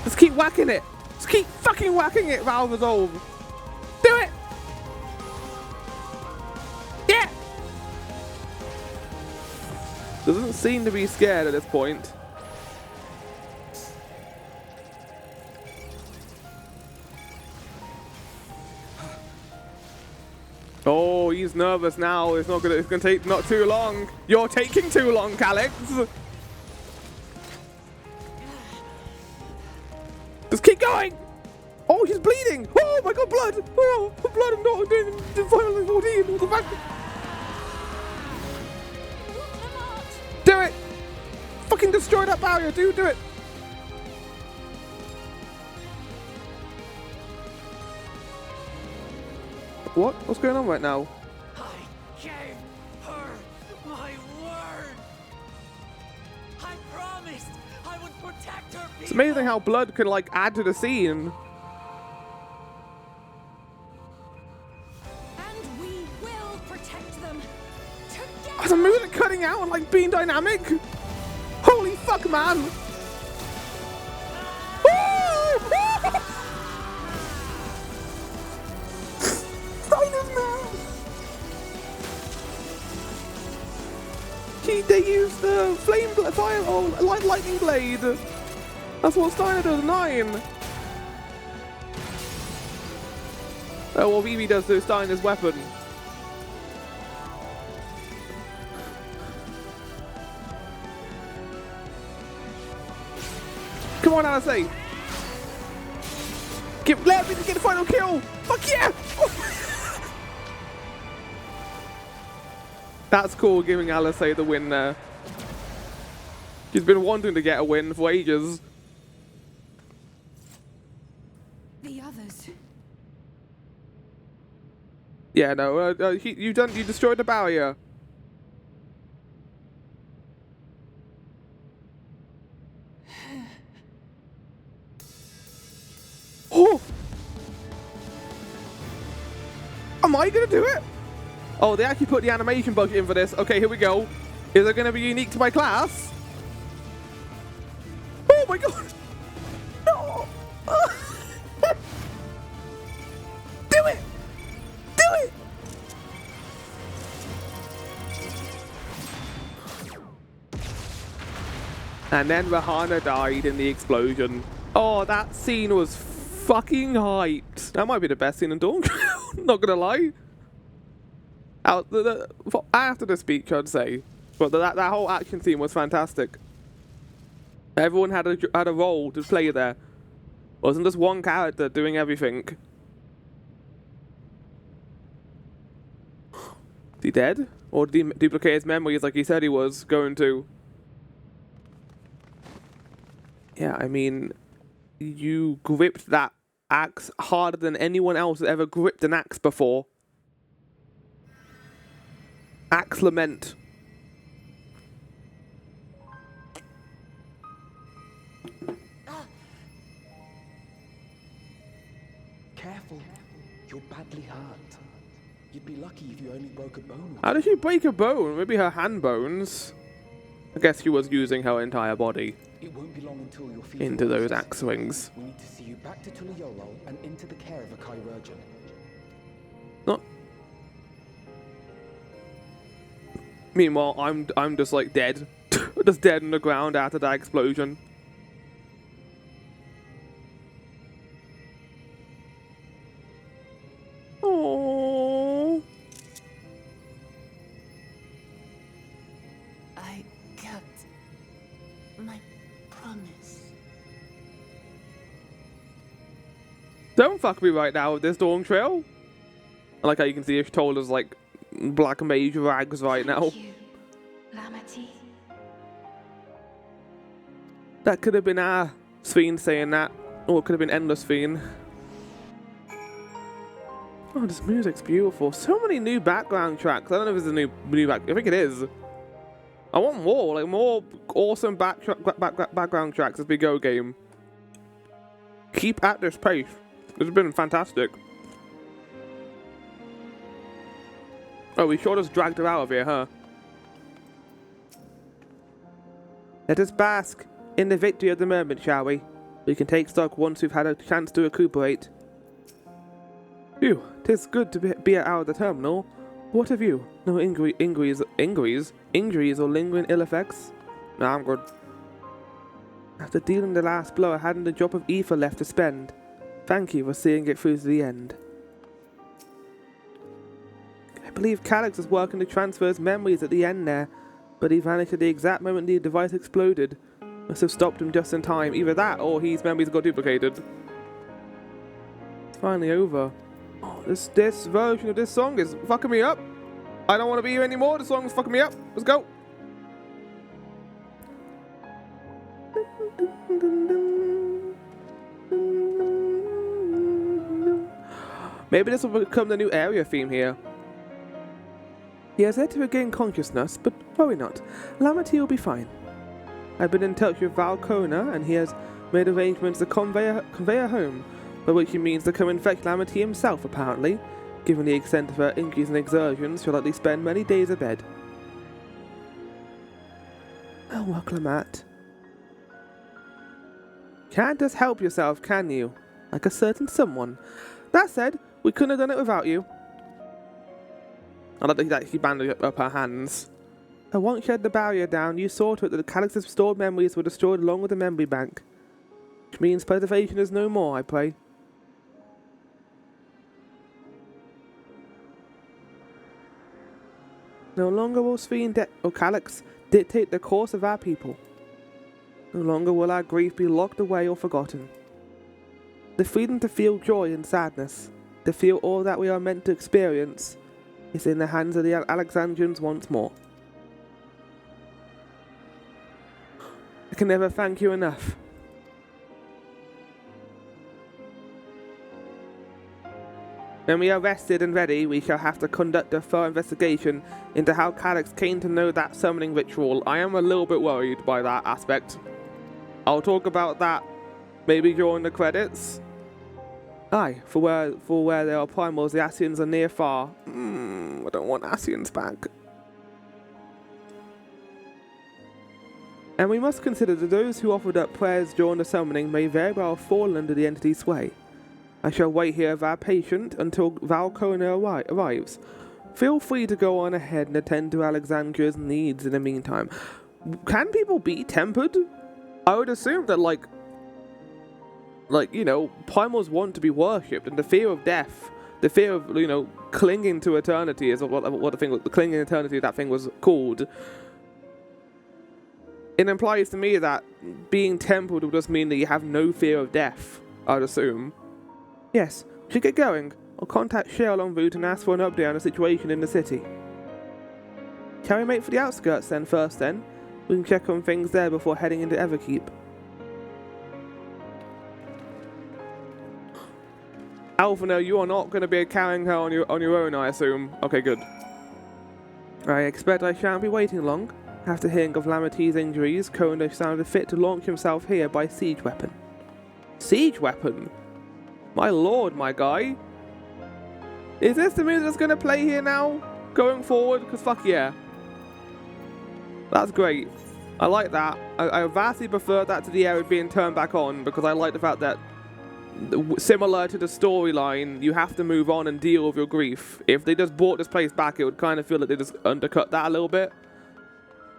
Just keep whacking it! Just keep fucking whacking it, Valve Resolve! Do it! Yeah! Doesn't seem to be scared at this point. Oh, he's nervous now. It's gonna take not too long. You're taking too long, Calyx. Just keep going. Oh, he's bleeding. Oh my god, blood. Oh, blood. I'm not doing the final 14. Go back. Do it. Fucking destroy that barrier, dude. Do it. What? What's going on right now? I gave her my word. I promised I would protect her people. It's amazing how blood can like add to the scene. And we will protect them. Is the music cutting out and like being dynamic? Holy fuck, man! Woo! they use the fire or lightning blade. That's what Steiner does. 9. Oh, well, Vivi does to Steiner's weapon. Come on, Alice. Let me get the final kill. Fuck yeah! That's cool, giving Alice the win there. She's been wanting to get a win for ages. The others. Yeah, no, you destroyed the barrier. Oh! Am I gonna do it? Oh, they actually put the animation budget in for this. Okay, here we go. Is it gonna be unique to my class? Oh my god! No! Do it! Do it! And then Rahana died in the explosion. Oh, that scene was fucking hyped. That might be the best scene in Dawn. Not gonna lie. After the speech, I'd say. But that whole action scene was fantastic. Everyone had a role to play there. Wasn't just one character doing everything. Is he dead? Or did he duplicate his memories like he said he was going to? Yeah, I mean, you gripped that axe harder than anyone else has ever gripped an axe before. Axe Lament. Careful. You're badly hurt. You'd be lucky if you only broke a bone. How did she break a bone? Maybe her hand bones. I guess she was using her entire body It won't be long until you're into those axe swings. We need to see you back to Tuliolo and into the care of a chirurgeon. Not. Meanwhile, I'm just like dead, just dead on the ground after that explosion. Oh. I kept my promise. Don't fuck me right now with this Dawn Trail. I like how you can see she told us like black mage rags right now. That could have been our Sphene saying that, or it could have been Endless Sphene. Oh, this music's beautiful. So many new background tracks. I don't know if it's a new back. I think it is. I want more, like more awesome background tracks as we go, game. Keep at this pace. This has been fantastic. Oh, we sure just dragged her out of here, huh? Let us bask in the victory of the moment, shall we? We can take stock once we've had a chance to recuperate. Phew, 'tis good to be out of the terminal. What have you? No injuries or lingering ill effects? No, I'm good. After dealing the last blow, I hadn't a drop of ether left to spend. Thank you for seeing it through to the end. I believe Calix was working to transfer his memories at the end there, but he vanished at the exact moment the device exploded. Must have stopped him just in time. Either that or his memories got duplicated. It's finally over. Oh, this version of this song is fucking me up. I don't want to be here anymore. The song's fucking me up. Let's go. Maybe this will become the new area theme here. He has yet to regain consciousness, but worry not. Lamity will be fine. I've been in touch with Valcona, and he has made arrangements to convey her home, by which he means to come and fetch Lamity himself, apparently. Given the extent of her increase in exertions, she'll likely spend many days abed. Oh, well, Clemat. Can't just help yourself, can you? Like a certain someone. That said, we couldn't have done it without you. I like that she bandaged up her hands. And once you had the barrier down, you saw to it that the Calix's stored memories were destroyed along with the memory bank. Which means preservation is no more, I pray. No longer will Sphene or Calix dictate the course of our people. No longer will our grief be locked away or forgotten. The freedom to feel joy and sadness, to feel all that we are meant to experience, is in the hands of the Alexandrians once more. I can never thank you enough. When we are rested and ready, we shall have to conduct a thorough investigation into how Calix came to know that summoning ritual. I am a little bit worried by that aspect. I'll talk about that maybe during the credits. Aye, for where there are primals, the Ascians are near far. I don't want Ascians back. And we must consider that those who offered up prayers during the summoning may very well fall under the entity's sway. I shall wait here of our patient until Valkona arrives. Feel free to go on ahead and attend to Alexandria's needs in the meantime. Can people be tempered? I would assume that, like, you know, primals want to be worshipped, and the fear of death, the fear of, you know, clinging to eternity is what the clinging to eternity, that thing was called. It implies to me that being tempered would just mean that you have no fear of death, I'd assume. Yes, we should get going. I'll contact Cheryl en route and ask for an update on the situation in the city. Shall we make for the outskirts then first then? We can check on things there before heading into Everkeep. Alphina, you are not going to be carrying her on your own, I assume. Okay, good. I expect I shan't be waiting long. After hearing of Lamity's injuries, Kondo sounded fit to launch himself here by siege weapon. Siege weapon? My lord, my guy. Is this the music that's going to play here now? Going forward? Because fuck yeah. That's great. I like that. I vastly prefer that to the area being turned back on, because I like the fact that, similar to the storyline, you have to move on and deal with your grief. If they just brought this place back, it would kind of feel like they just undercut that a little bit.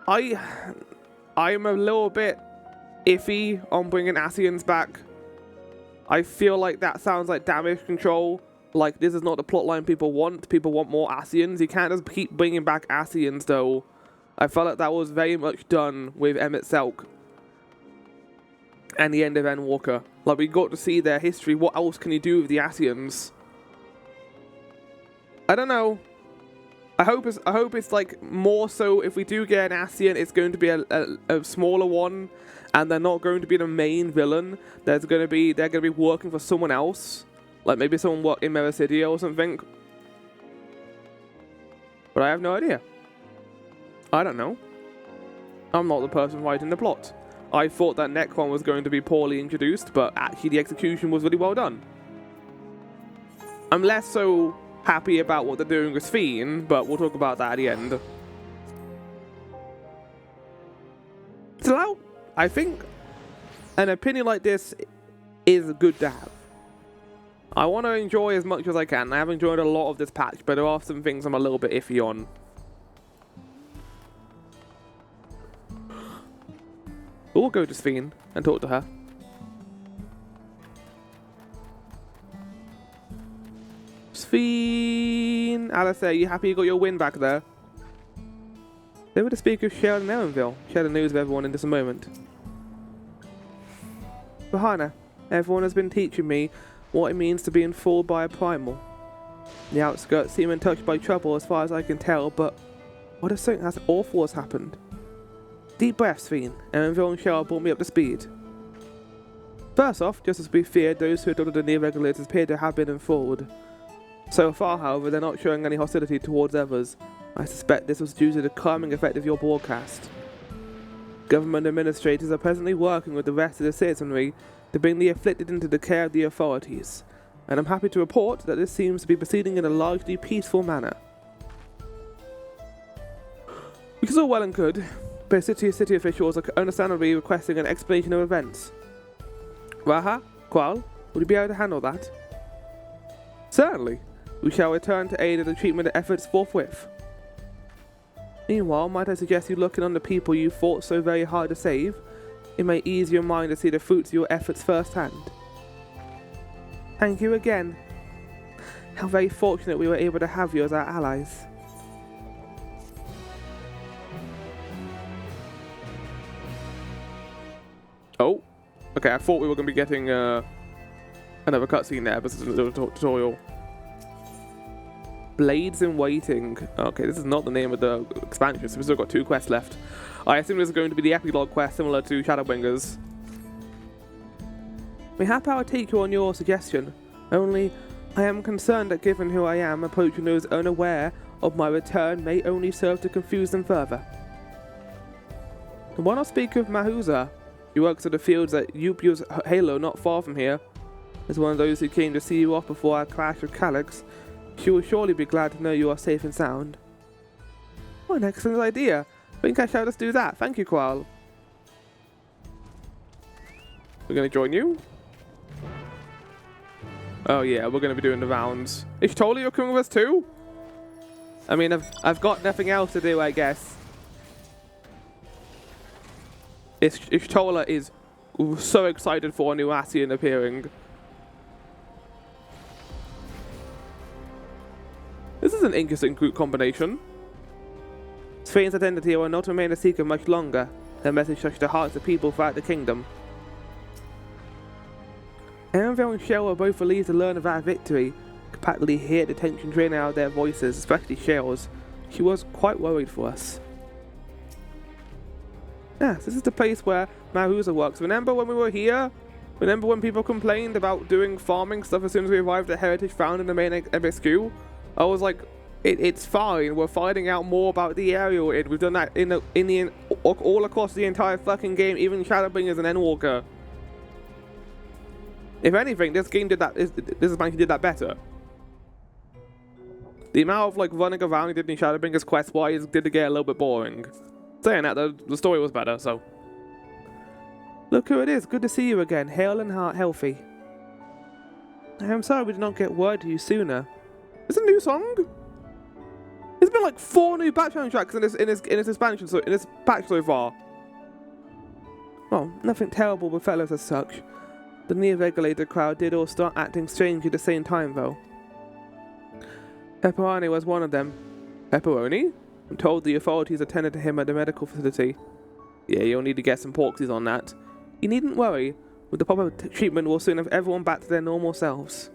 I'm a little bit iffy on bringing Ascians back. I feel like that sounds like damage control. Like, this is not the plotline people want. People want more Ascians. You can't just keep bringing back Ascians, though. I felt like that was very much done with Emmett Selk and the end of Endwalker. Like, we got to see their history. What else can you do with the Ascians? I don't know. I hope it's like more so if we do get an Ascian, it's going to be a smaller one, and they're not going to be the main villain. They're going to be working for someone else, like maybe someone work in Mericidia or something. But I have no idea. I don't know. I'm not the person writing the plot. I thought that Necron was going to be poorly introduced, but actually the execution was really well done. I'm less so happy about what they're doing with Sphene, but we'll talk about that at the end. So I think an opinion like this is good to have. I want to enjoy as much as I can. I have enjoyed a lot of this patch, but there are some things I'm a little bit iffy on. We'll go to Sphene and talk to her. Sphene! Alice, are you happy you got your win back there? They were to speak of Cheryl and Erenville. Share the news of everyone in just a moment. Bahana, everyone has been teaching me what it means to be enthralled by a primal. The outskirts seem untouched by trouble as far as I can tell, but what if something as awful has happened? Deep breaths, Sphene. Erenville and Cheryl brought me up to speed. First off, just as we feared, those who adopted the near regulators appear to have been enthralled. So far, however, they're not showing any hostility towards others. I suspect this was due to the calming effect of your broadcast. Government administrators are presently working with the rest of the citizenry to bring the afflicted into the care of the authorities, and I'm happy to report that this seems to be proceeding in a largely peaceful manner. Which is all well and good, but city officials are understandably requesting an explanation of events. Raha, Qual, would you be able to handle that? Certainly. We shall return to aid in the treatment efforts forthwith. Meanwhile, might I suggest you looking on the people you fought so very hard to save? It may ease your mind to see the fruits of your efforts firsthand. Thank you again. How very fortunate we were able to have you as our allies. Oh, okay, I thought we were going to be getting another cutscene there, but it's a little tutorial. Blades in Waiting. Okay, this is not the name of the expansion, so we've still got 2 quests left. I assume this is going to be the epilogue quest, similar to Shadowbringers. Mayhap I'll take you on your suggestion, only I am concerned that given who I am, approaching those unaware of my return may only serve to confuse them further. And why not speak of Mahuza? He works at the fields at Yupio's Halo not far from here. As one of those who came to see you off before our clash with Calyx, she will surely be glad to know you are safe and sound. What an excellent idea. Think I shall just do that. Thank you, Qual. We're going to join you. Oh yeah, we're going to be doing the rounds. Is Tola coming with us too? I mean, I've got nothing else to do, I guess. Ishtola is so excited for a new Asian appearing. This is an interesting group combination. Svane's identity will not remain a secret much longer. Their message touched the hearts of people throughout the kingdom. Anvil and Shell were both relieved to learn of our victory. Could practically hear the tension draining out of their voices, especially Shell's. She was quite worried for us. Yes, this is the place where Mahuza works. Remember when we were here? Remember when people complained about doing farming stuff as soon as we arrived at Heritage found in the main MSQ? I was like, it's fine. We're finding out more about the area we're in. We've done that all across the entire fucking game, even Shadowbringers and Endwalker. If anything, this game did that. This expansion did that better. The amount of like running around you did in Shadowbringers quest-wise did get a little bit boring. Saying that, the story was better. So, look who it is. Good to see you again. Hale and healthy. I am sorry we did not get word to you sooner. Is it a new song? There's been like 4 new background tracks in this expansion, so in this patch so far. Well, nothing terrible befell us as such. The near-regulated crowd did all start acting strangely at the same time, though. Pepperoni was one of them. Pepperoni? I'm told the authorities attended to him at the medical facility. Yeah, you'll need to get some porksies on that. You needn't worry. With the proper treatment, we'll soon have everyone back to their normal selves.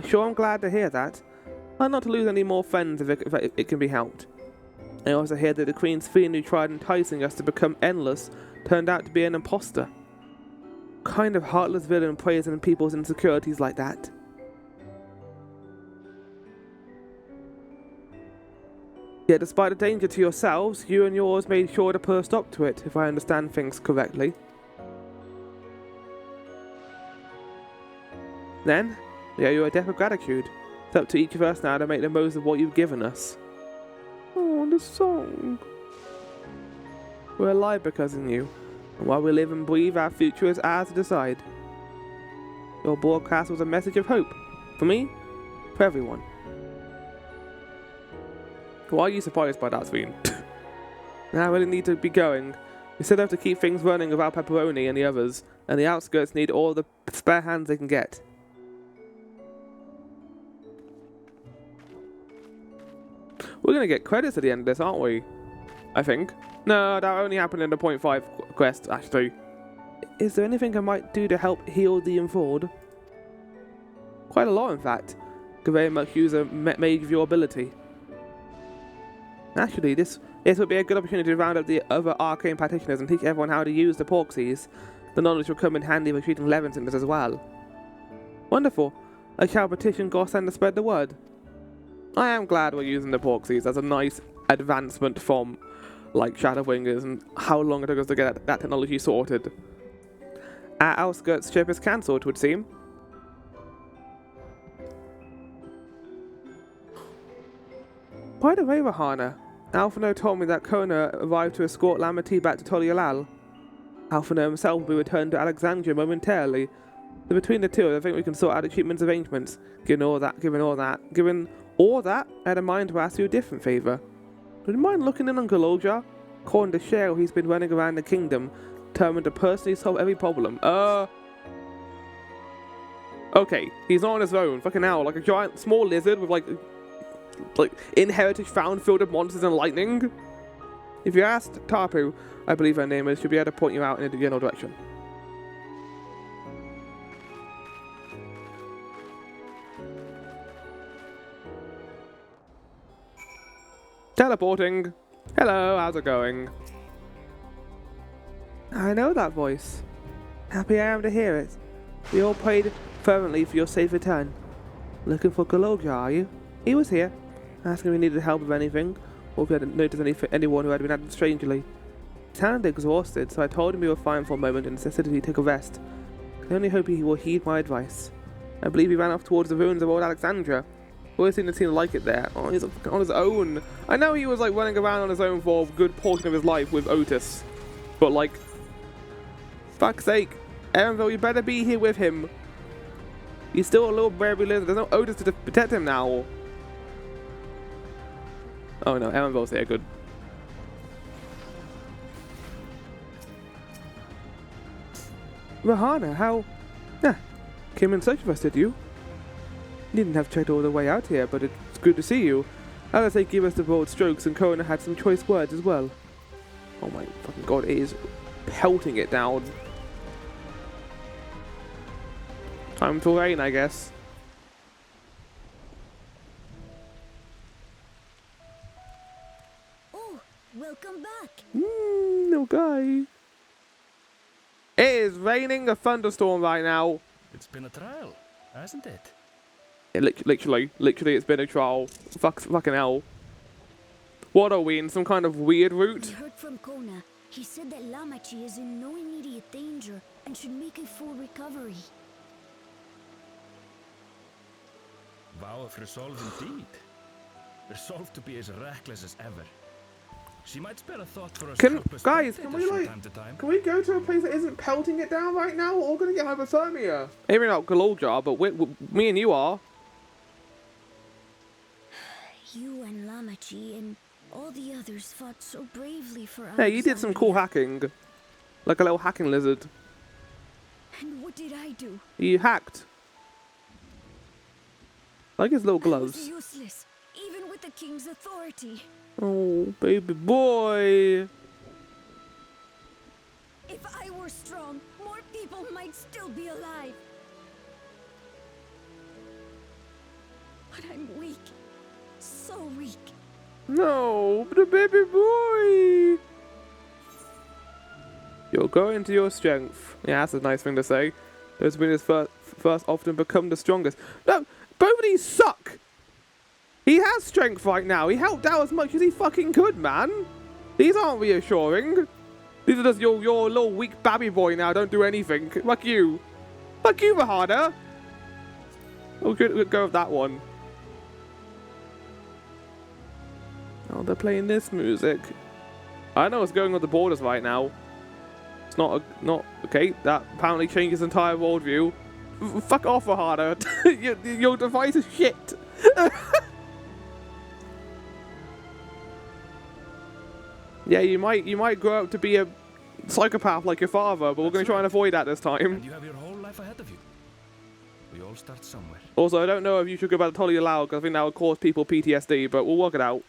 Sure, I'm glad to hear that. I'd not to lose any more friends if it can be helped. I also hear that the Queen's fiend who tried enticing us to become endless turned out to be an imposter. What kind of heartless villain preys on people's insecurities like that? Yet despite the danger to yourselves, you and yours made sure to put a stop to it, if I understand things correctly. Then, we owe you a debt of gratitude. It's up to each of us now to make the most of what you've given us. Oh, the song. We're alive because of you, and while we live and breathe, our future is ours to decide. Your broadcast was a message of hope. For me, for everyone. Why are you surprised by that, Sveen? Now I really need to be going. We still have to keep things running without Pepperoni and the others, and the outskirts need all the spare hands they can get. We're going to get credits at the end of this, aren't we? I think. No, that only happened in the 0.5 quest, actually. Is there anything I might do to help heal the enthralled? Quite a lot, in fact. Could very much use a mage of your ability. Actually, this would be a good opportunity to round up the other arcane practitioners and teach everyone how to use the porksies. The knowledge will come in handy for treating Levinson as well. Wonderful. I shall petition Gossen to spread the word. I am glad we're using the porksies. That's a nice advancement from, like, Shadowbringers and how long it took us to get that technology sorted. Our outskirts trip is cancelled, it would seem. By the way, Rahana, Alphino told me that Kona arrived to escort Lamati back to Tolialal. Alphino himself will be returned to Alexandria momentarily. So between the two, I think we can sort out the treatment arrangements. Given Or that, I had a mind to ask you a different favour. Would you mind looking in on Galolja? According to Cheryl, he's been running around the kingdom, determined to personally solve every problem. Okay, he's not on his own. Fucking hell, like a giant, small lizard with like inherited found filled with monsters and lightning. If you asked Tarpu, I believe her name is, she'll be able to point you out in a general direction. Teleporting. Hello, how's it going? I know that voice. Happy I am to hear it. We all prayed fervently for your safe return. Looking for Galolja, are you? He was here, asking if we needed help with anything, or if we had noticed anyone who had been acting strangely. He sounded exhausted, so I told him we were fine for a moment and insisted he take a rest. I only hope he will heed my advice. I believe he ran off towards the ruins of old Alexandria. Always seemed to like it there. Oh, he's on his own. I know he was like running around on his own for a good portion of his life with Otis, but like, fuck's sake, Erenville, you better be here with him. He's still a little baby lizard. There's no Otis to protect him now. Oh no, Erenville's here. Good. Rahana, how? Came in search of us, did you? Needn't have checked all the way out here, but it's good to see you. As I say, give us the broad strokes, and Kona had some choice words as well. Oh my fucking god, it is pelting it down. Time to rain, I guess. Oh, welcome back. No guy. It is raining a thunderstorm right now. It's been a trial, hasn't it? Literally, it's been a trial. Fucking hell. What are we, in some kind of weird route? We heard from Kona. He said that Lamachi is in no immediate danger and should make a full recovery. Vow of resolve indeed. Resolved to be as reckless as ever. She might spare a thought for us. Guys, can we go to a place that isn't pelting it down right now? We're all gonna get hypothermia. Maybe not Galolja, but me and you are. You and Lamachi and all the others fought so bravely for us. Hey, you did some cool hacking. Like a little hacking lizard. And what did I do? You hacked. Like his little gloves. I was useless, even with the king's authority. Oh, baby boy. If I were strong, more people might still be alive. But I'm weak. So weak. No, the baby boy. You'll grow into your strength. Yeah, that's a nice thing to say. Those winners first often become the strongest. No, both of these suck. He has strength right now. He helped out as much as he fucking could, man. These aren't reassuring. These are just your little weak babby boy now. Don't do anything. Fuck you. Fuck you, Mahana. We'll go with that one. Oh, they're playing this music. I know what's going on with the borders right now. It's not okay. That apparently changes entire worldview. Fuck off, Mahana. Your device is shit. Yeah, you might grow up to be a psychopath like your father, but we're going to try and avoid that this time. And you have your whole life ahead of you. We all start somewhere. Also, I don't know if you should go back to Tolly Aloud, because I think that would cause people PTSD, but we'll work it out.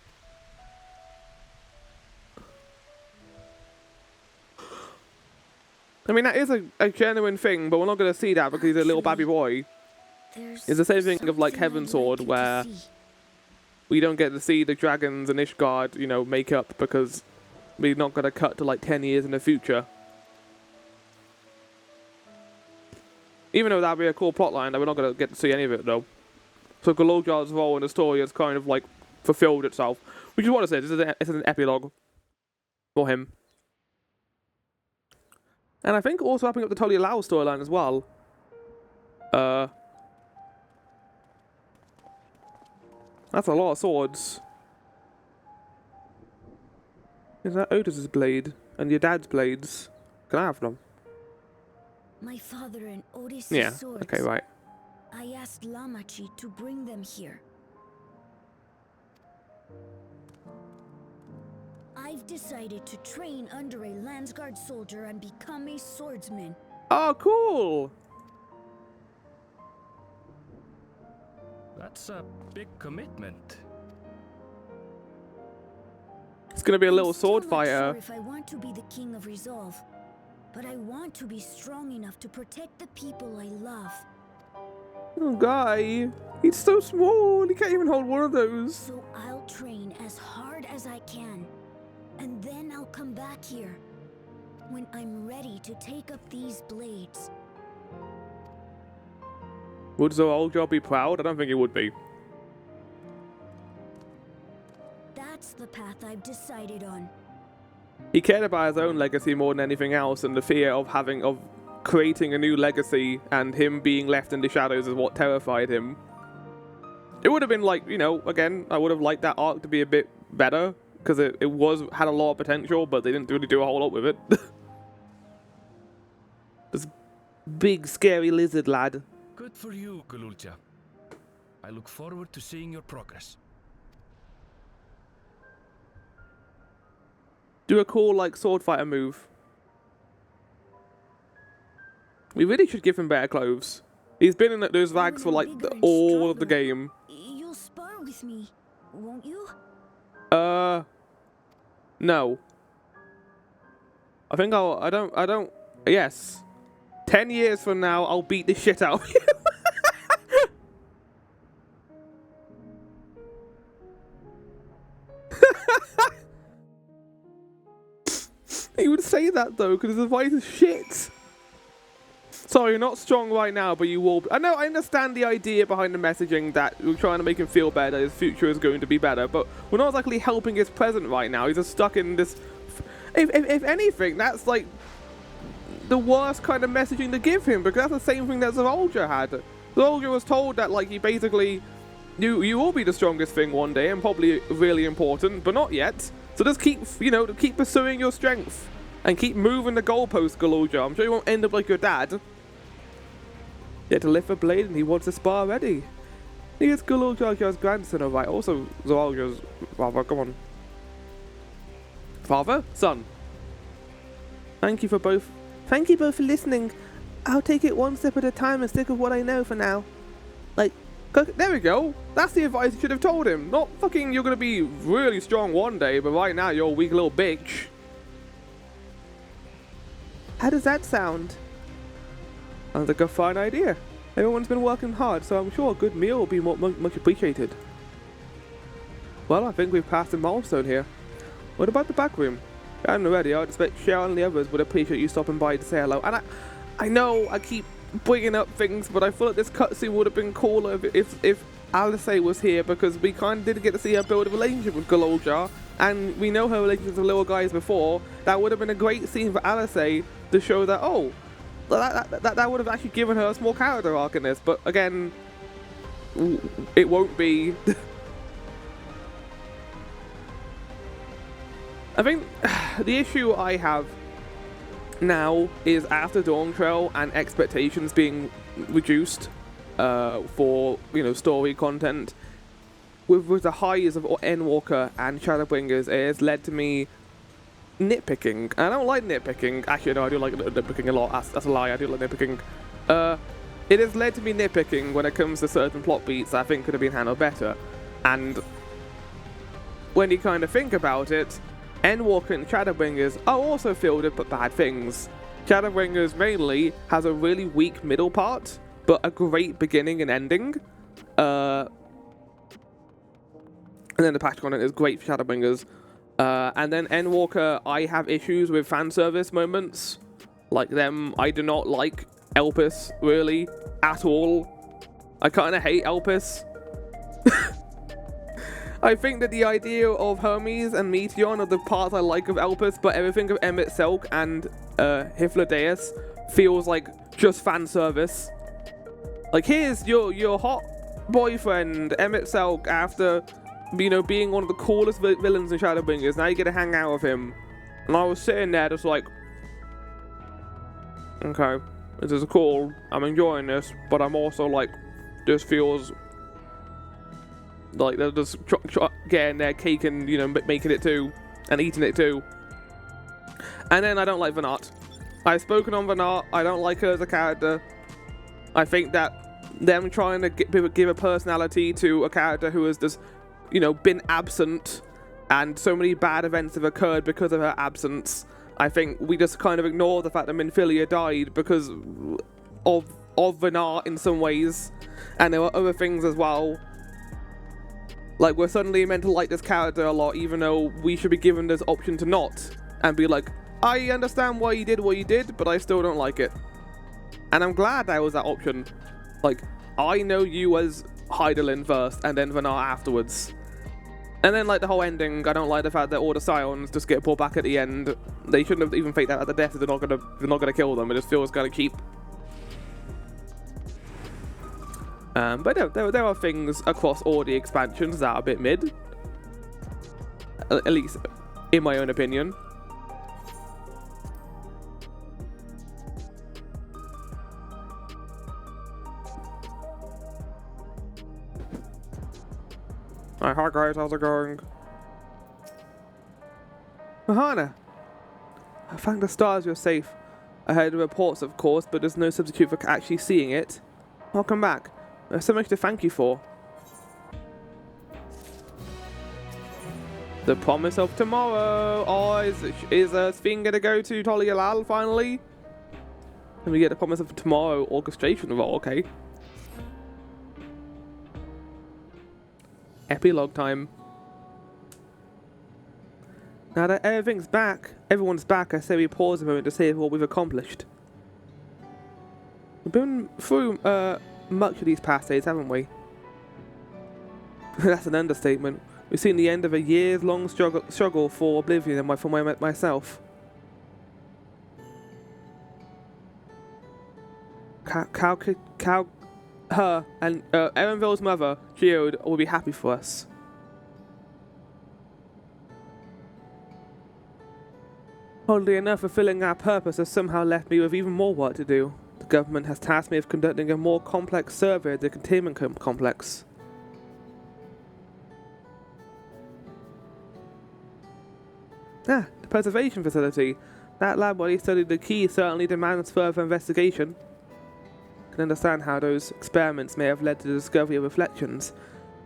I mean, that is a genuine thing, but we're not going to see that because he's a little baby boy. It's the same thing of like Heaven's Sword, where we don't get to see the dragons and Ishgard, you know, make up because we're not going to cut to like 10 years in the future. Even though that'd be a cool plotline, that we're not going to get to see any of it though. So Galolja's role in the story has kind of like fulfilled itself, which is what it is. This is an epilogue for him. And I think also wrapping up the Tolly Lau storyline as well. That's a lot of swords. Is that Otis's blade? And your dad's blades? Can I have them? My father and Otis' Yeah, swords. okay, right. I asked Lamachi to bring them here. decided to train under a Landsguard soldier and become a swordsman. Oh, cool. That's a big commitment. It's gonna be a little sword I'm still not fighter. sure if I want to be the King of Resolve, but I want to be strong enough to protect the people I love. Oh, guy. He's so small. He can't even hold one of those. So I'll train as hard as I can, and then I'll come back here when I'm ready to take up these blades. Would Zoaljar be proud? I don't think he would be. That's the path I've decided on. He cared about his own legacy more than anything else, and the fear of creating a new legacy and him being left in the shadows is what terrified him. It would have been like, you know, again, I would have liked that arc to be a bit better, because it had a lot of potential, but they didn't really do a whole lot with it. This big, scary lizard lad. Good for you, Gululcha. I look forward to seeing your progress. Do a cool, like, sword fighter move. We really should give him better clothes. He's been in those rags for, like, all of the game. You'll spar with me, won't you? No. I think yes. 10 years from now, I'll beat the shit out of you. He would say that though, because his advice is shit. Sorry, you're not strong right now, but you will. I know, I understand the idea behind the messaging that we're trying to make him feel better, his future is going to be better, but we're not exactly helping his present right now. He's just stuck in this. If anything, that's like the worst kind of messaging to give him, because that's the same thing that Zoaljar had. Zoaljar was told that, like, he basically, you will be the strongest thing one day and probably really important, but not yet. So just keep, you know, keep pursuing your strength and keep moving the goalpost, Gululjar. I'm sure you won't end up like your dad. He had to lift a blade and he wants a spar ready. He is Gululjar's grandson, alright. Also, Zoaljar's father. Come on. Father? Son. Thank you both for listening. I'll take it one step at a time and stick with what I know for now. Like, there we go. That's the advice you should have told him. Not fucking you're gonna be really strong one day, but right now you're a weak little bitch. How does that sound? Sounds like a fine idea. Everyone's been working hard, so I'm sure a good meal will be much appreciated. Well, I think we've passed a milestone here. What about the back room? I haven't already. I'd expect Cheryl and the others would appreciate you stopping by to say hello. And I know I keep bringing up things, but I feel like this cutscene would have been cooler if Alice was here, because we kind of did get to see her build a relationship with Gululjar, and we know her relationship with little guys before. That would have been a great scene for Alice to show that, oh, that would have actually given her a small character arc in this, but again, it won't be. I think the issue I have now is after Dawn Trail and expectations being reduced for, you know, story content, with the highs of Endwalker and Shadowbringers, it has led to me nitpicking. And I don't like nitpicking. Actually, no, I do like nitpicking a lot. That's a lie. I do like nitpicking. It has led to me nitpicking when it comes to certain plot beats that I think could have been handled better. And when you kind of think about it, Endwalker and Shadowbringers are also filled with bad things. Shadowbringers mainly has a really weak middle part, but a great beginning and ending. And then the patch content is great for Shadowbringers. And then Endwalker, I have issues with fan service moments. Like them, I do not like Elpis, really, at all. I kind of hate Elpis. I think that the idea of Hermes and Meteon are the parts I like of Elpis, but everything of Emmett Selk and Hyflodeus feels like just fan service. Like, here's your hot boyfriend, Emmett Selk, after, you know, being one of the coolest villains in Shadowbringers. Now you get to hang out with him. And I was sitting there just like, okay, this is cool. I'm enjoying this, but I'm also like, this feels like they're just getting their cake and, you know, making it too. and eating it too. And then I don't like Vanart. I've spoken on Vanart. I don't like her as a character. I think that them trying to give a personality to a character who has just, you know, been absent, and so many bad events have occurred because of her absence. I think we just kind of ignore the fact that Minfilia died because of Vanart in some ways, and there were other things as well. Like, we're suddenly meant to like this character a lot, even though we should be given this option to not, and be like, I understand why you did what you did, but I still don't like it. And I'm glad there was that option. Like, I know you as Hydaelyn first, and then Vanart afterwards. And then, like, the whole ending, I don't like the fact that all the Scions just get pulled back at the end. They shouldn't have even faked that at the death if they're not gonna kill them. It just feels kind of cheap. But there are things across all the expansions that are a bit mid. At least, in my own opinion. Hi guys, how's it going? Mahana! I thank the stars you're safe. I heard reports, of course, but there's no substitute for actually seeing it. Welcome back. There's so much to thank you for. The promise of tomorrow! Oh, is Sphene gonna go to Tol-Yalal finally? And we get the promise of tomorrow orchestration role, okay. Epilogue time. Now that everyone's back, I say we pause a moment to see what we've accomplished. We've been through much of these past days, haven't we? That's an understatement. We've seen the end of a years-long struggle for oblivion from where I met myself. Her and Erenville's mother, Geode, will be happy for us. Oddly enough, fulfilling our purpose has somehow left me with even more work to do. The government has tasked me with conducting a more complex survey of the containment complex. The preservation facility. That lab where he studied the key certainly demands further investigation. I can understand how those experiments may have led to the discovery of reflections,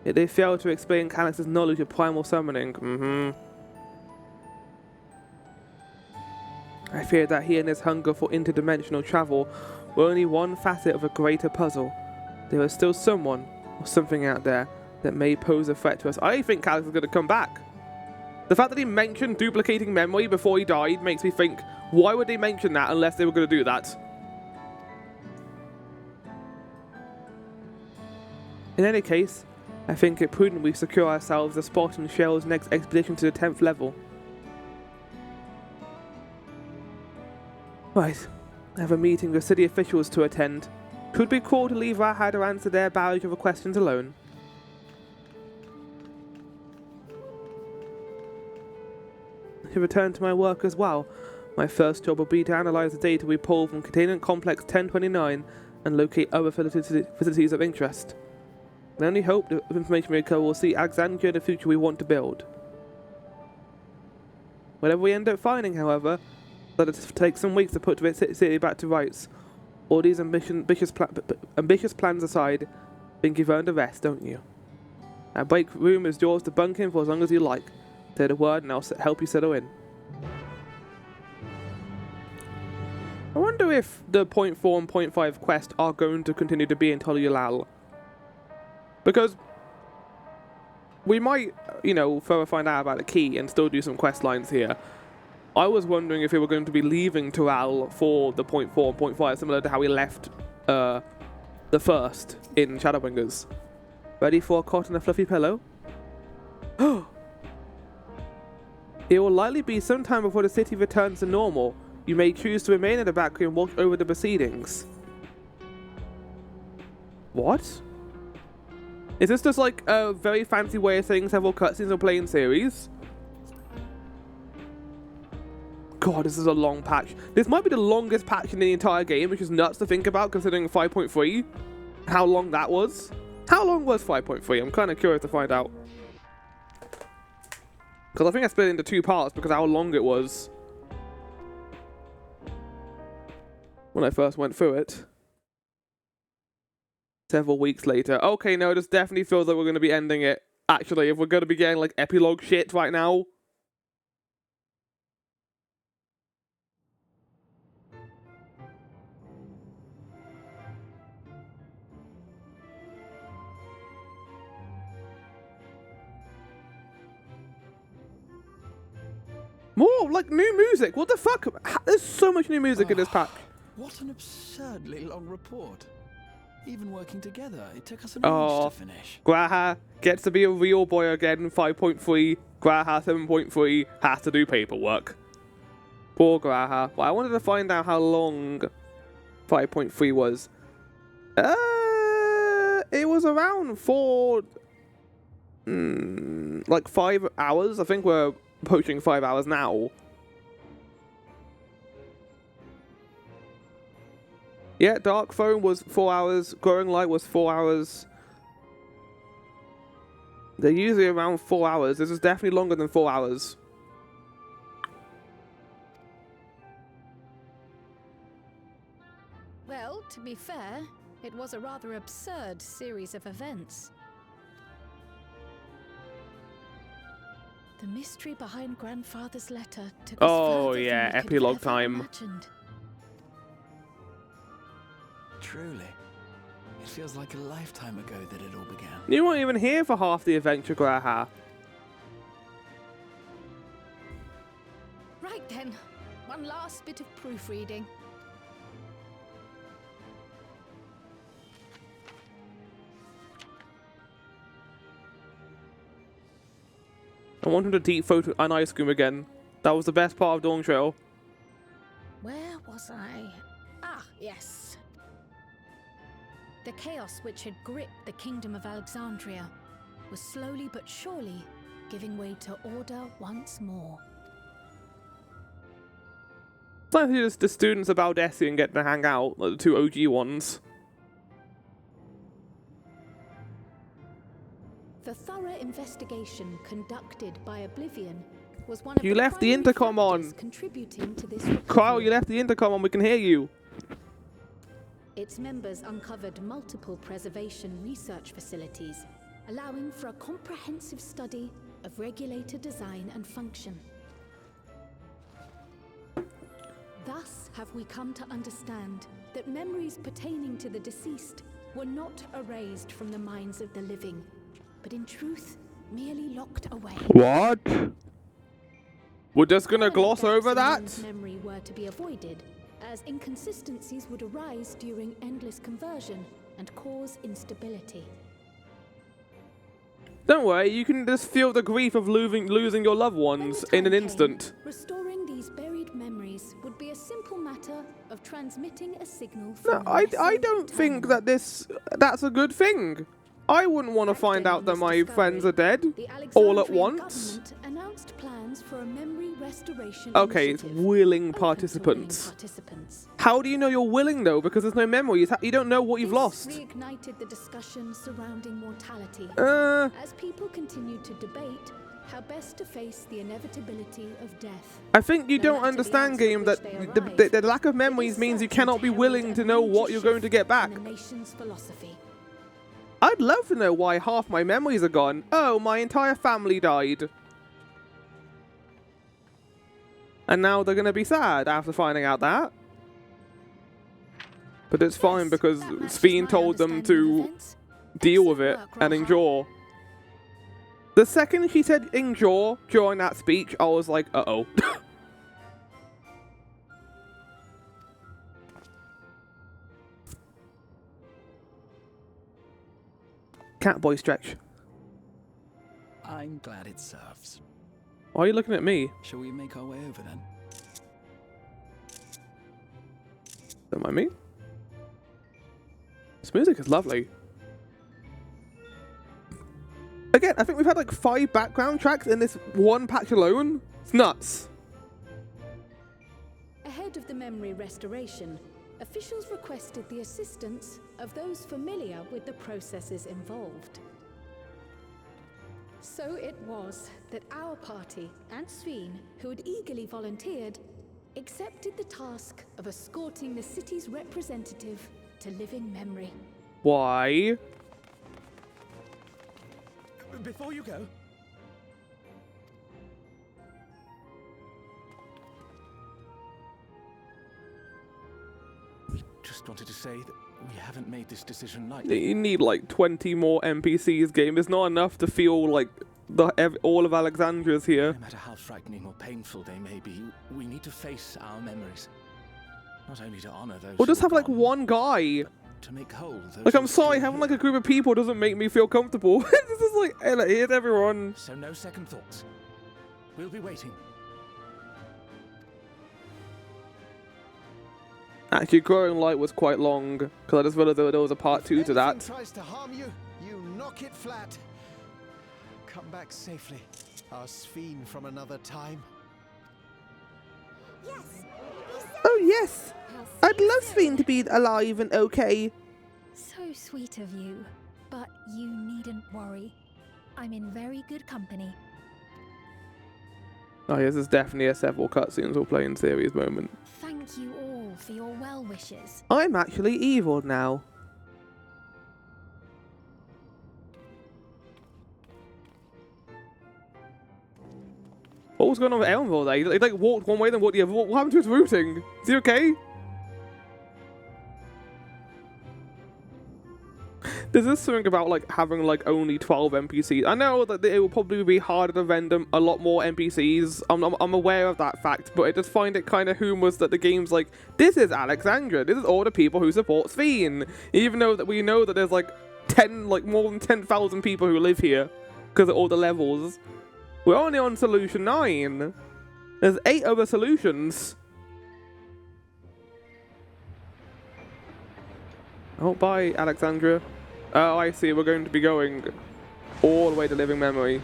yet they fail to explain Calix's knowledge of primal summoning. I fear that he and his hunger for interdimensional travel were only one facet of a greater puzzle. There is still someone or something out there that may pose a threat to us. I think Calix is going to come back. The fact that he mentioned duplicating memory before he died makes me think, why would they mention that unless they were going to do that? In any case, I think it prudent we secure ourselves a spot in Cheryl's next expedition to the 10th level. Right, I have a meeting with city officials to attend. Could be cool to leave Rahad to answer their barrage of questions alone. I should return to my work as well. My first job will be to analyze the data we pull from Containment Complex 1029 and locate other facilities of interest. I only hope the information we recover will see Alexandria in the future we want to build. Whatever we end up finding, however, let it take some weeks to put the city back to rights. All these ambitious plans aside, think you've earned a rest, don't you? Our break room is yours to bunk in for as long as you like. Say the word and I'll help you settle in. I wonder if the 0.4 and 0.5 quest are going to continue to be in Tol-Yalal. Because we might, you know, further find out about the key and still do some quest lines here. I was wondering if we were going to be leaving Tural for the 0.4 and 0.5, similar to how we left the first in Shadowbringers. Ready for a cot and a fluffy pillow? It will likely be sometime before the city returns to normal. You may choose to remain in the back and watch over the proceedings. What? Is this just like a very fancy way of saying several cutscenes will play in series? God, this is a long patch. This might be the longest patch in the entire game, which is nuts to think about considering 5.3. How long that was. How long was 5.3? I'm kind of curious to find out. Because I think I split it into 2 parts because of how long it was when I first went through it. Several weeks later. Okay, no, this definitely feels like we're going to be ending it. Actually, if we're going to be getting like epilogue shit right now. More like new music. What the fuck? There's so much new music in this pack. What an absurdly long report. Even working together, it took us an age to finish. Graha gets to be a real boy again. 5.3. Graha 7.3 has to do paperwork. Poor Graha. But I wanted to find out how long 5.3 was. It was around 5 hours. I think we're approaching 5 hours now. Yeah, Dark Phone was 4 hours. Growing Light was 4 hours. They're usually around 4 hours. This is definitely longer than 4 hours. Well, to be fair, it was a rather absurd series of events. The mystery behind Grandfather's letter took us further than we could have epilogue ever time. imagined. Truly. It feels like a lifetime ago that it all began. You weren't even here for half the adventure, Graha. Right then, one last bit of proofreading. I want him to deep photo an ice cream again. That was the best part of Dawn Trail. Where was I? Ah, yes. The chaos which had gripped the kingdom of Alexandria was slowly but surely giving way to order once more. It's like just the students of Valdesian getting to hang out, like the 2 OG ones. The thorough investigation conducted by Oblivion was one of You the left the primary intercom on. factors contributing to this Kyle, recovery. you left the intercom on. We can hear you. Its members uncovered multiple preservation research facilities, allowing for a comprehensive study of regulator design and function. Thus have we come to understand that memories pertaining to the deceased were not erased from the minds of the living, but in truth, merely locked away. What? We're just gonna gloss over that? One's memory were to be avoided, as inconsistencies would arise during endless conversion and cause instability. Don't worry, you can just feel the grief of losing your loved ones in an instant. Restoring these buried memories would be a simple matter of transmitting a signal from No, I don't think that that's a good thing. I wouldn't want to find out that my friends are dead all at once. Announced plans for a memory restoration Okay, it's willing participants. How do you know you're willing though? Because there's no memory. You don't know what you've lost. Reignited the discussion surrounding mortality. As people continued to debate how best to face the inevitability of death. I think you don't understand, game, that the lack of memories means you cannot be willing to know what you're going to get back. The nation's philosophy. I'd love to know why half my memories are gone. Oh, my entire family died. And now they're going to be sad after finding out that. But it's fine because Sphene told them to deal with it and endure. The second she said endure during that speech, I was like, uh-oh. Catboy stretch. I'm glad it serves. Why are you looking at me? Shall we make our way over then? Don't mind me. This music is lovely. Again, I think we've had like 5 background tracks in this one patch alone. It's nuts. Ahead of the memory restoration, officials requested the assistance of those familiar with the processes involved. So it was that our party and Sveen, who had eagerly volunteered, accepted the task of escorting the city's representative to living memory. Why? Before you go, we just wanted to say that we haven't made this decision lightly. You need like 20 more NPCs, game. It's not enough to feel like all of Alexandra's here. No matter how frightening or painful they may be, we need to face our memories. Not only to honor those Or just who have are like gone, one guy. to make whole those Like, who I'm are sorry, still having here. like a group of people doesn't make me feel comfortable. This is like, hey, here's everyone. So no second thoughts. We'll be waiting. Actually, Growing Light was quite long, because I just realized there was a part 2 to that. Anything tries to harm you, you knock it flat. Come back safely, our Sphene from another time. Oh yes! I'd love Sphene to be alive and okay. So sweet of you, but you needn't worry. I'm in very good company. Oh yes, this is definitely a several cutscenes or playing series moment. Thank you all for your well wishes. I'm actually evil now. What was going on with Elmville there? He like walked one way, then walked the other. What happened to his routing? Is he okay? There's this something about like having like only 12 NPCs. I know that it will probably be harder to render a lot more NPCs. I'm aware of that fact, but I just find it kind of humorous that the game's like, this is Alexandria. This is all the people who support Sphene. Even though that we know that there's like more than 10,000 people who live here because of all the levels. We're only on solution 9. There's 8 other solutions. Oh, bye, Alexandria. Oh, I see. We're going to be going all the way to Living Memory.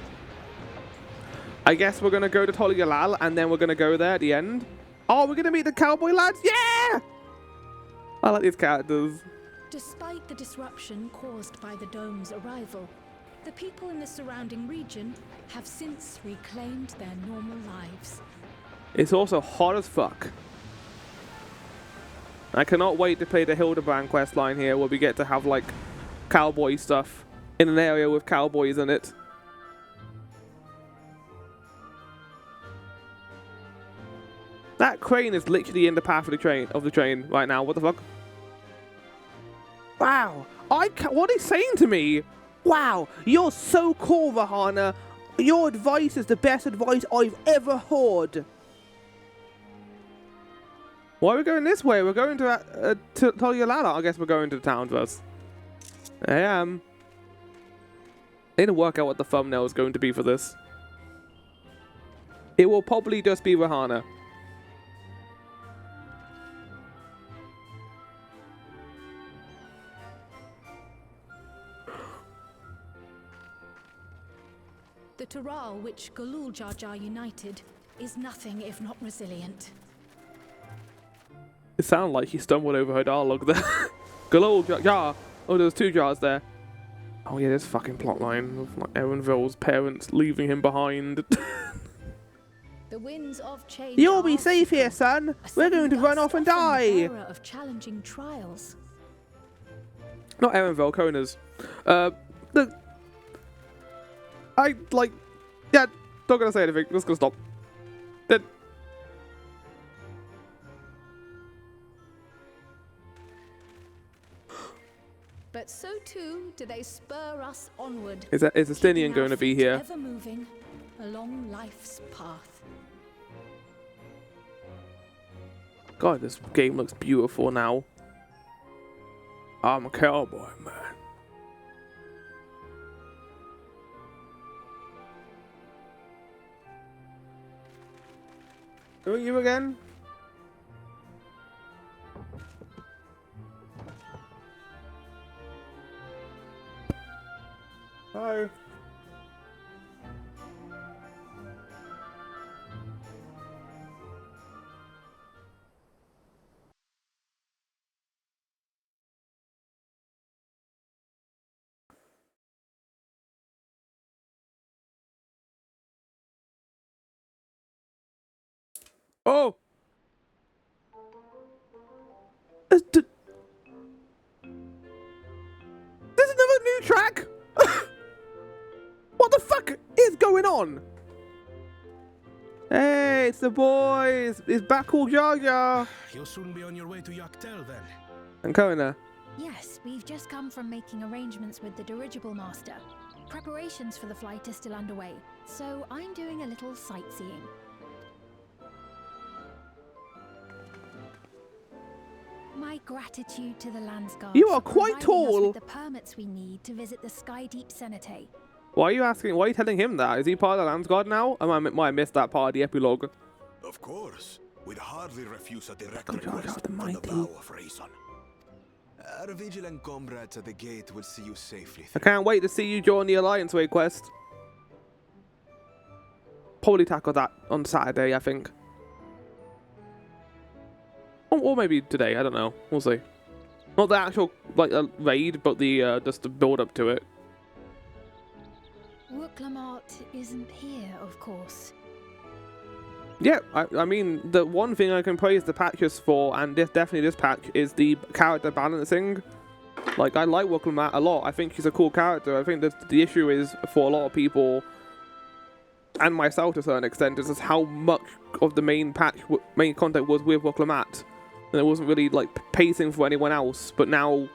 I guess we're going to go to Tol-Yalal, and then we're going to go there at the end. Oh, we're going to meet the cowboy lads? Yeah! I like these characters. Despite the disruption caused by the dome's arrival, the people in the surrounding region have since reclaimed their normal lives. It's also hot as fuck. I cannot wait to play the Hildebrand questline here, where we get to have like cowboy stuff in an area with cowboys in it. That crane is literally in the path of the train right now. What the fuck? Wow. What are they saying to me? Wow, you're so cool, Rahana. Your advice is the best advice I've ever heard. Why are we going this way? We're going to Tol-Yalal. I guess we're going to the town first. I am. I need to work out what the thumbnail is going to be for this. It will probably just be Rahana. The Taral which Galul Jar Jar united is nothing if not resilient. It sounded like he stumbled over her dialogue there. Galul Jar. Oh, there's 2 jars there. Oh yeah, this fucking plotline of like Erenville's parents leaving him behind. The winds of change. You'll be safe here, son. We're going to run off and die. Of challenging trials. Not Erenville, Kona's. I like. Yeah, not gonna say anything. Just gonna stop. Then. But so too do they spur us onward. Is Estinian going to be here? Ever moving along life's path. God, this game looks beautiful now. I'm a cowboy, man. Who are you again? Hi. Oh! There's another new track? What the fuck is going on? Hey, it's the boys. It's back called Jar Jar. You'll soon be on your way to Yaktel then. And Kona. Yes, we've just come from making arrangements with the dirigible master. Preparations for the flight are still underway, so I'm doing a little sightseeing. My gratitude to the Landsguard. You are for quite providing us tall. with the permits we need to visit the Skydeep Cenotaph. Why are you asking? Why are you telling him that? Is he part of the Landsguard now? I might have missed that part of the epilogue. Of course. We'd hardly refuse a direct request from the vow of reason. Our vigilant comrades at the gate will see you safely. I can't wait to see you join the Alliance Way quest. Probably tackle that on Saturday, I think. Or maybe today, I don't know. We'll see. Not the actual like raid, but the just the build up to it. Wooklamart isn't here, of course. Yeah, I mean, the one thing I can praise the patches for, and definitely this patch, is the character balancing. Like, I like Wooklamart a lot. I think he's a cool character. I think that the issue is, for a lot of people, and myself to a certain extent, is just how much of the main content was with Wooklamart. And it wasn't really, like, pacing for anyone else. But now,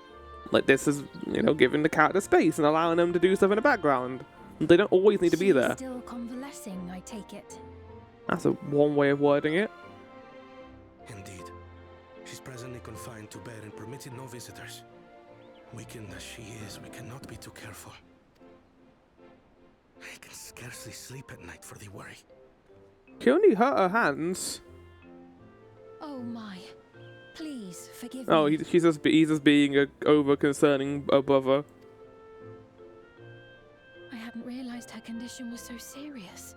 like, this is, you know, giving the character space and allowing them to do stuff in the background. They don't always need to be there. Still convalescing, I take it. That's one way of wording it. Indeed. She's presently confined to bed and permitted no visitors. Weakened as she is, we cannot be too careful. I can scarcely sleep at night for the worry. She only hurt her hands. Oh my. Please, forgive Oh, me. he's just being a over-concerning brother. I hadn't realized her condition was so serious.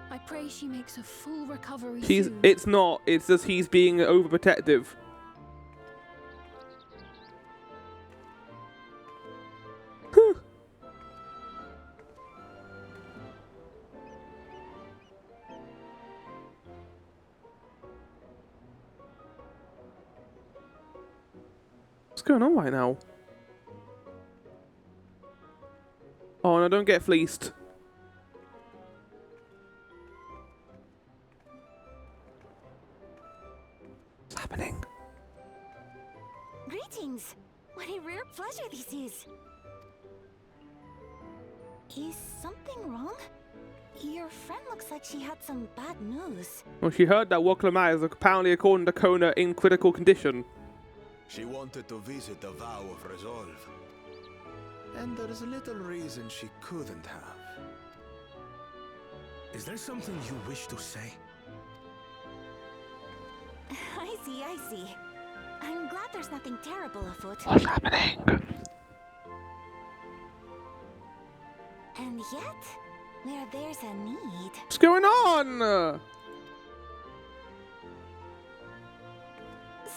I pray she makes a full recovery soon. It's not. It's just he's being overprotective. What's going on right now? Oh no, don't get fleeced. What's happening? Greetings! What a rare pleasure this is! Is something wrong? Your friend looks like she had some bad news. Well, she heard that Wooklamart is apparently, according to Kona, in critical condition. She wanted to visit the vow of resolve. And there's little reason she couldn't have. Is there something you wish to say? I see. I'm glad there's nothing terrible afoot. What's happening? And yet, where there's a need... What's going on?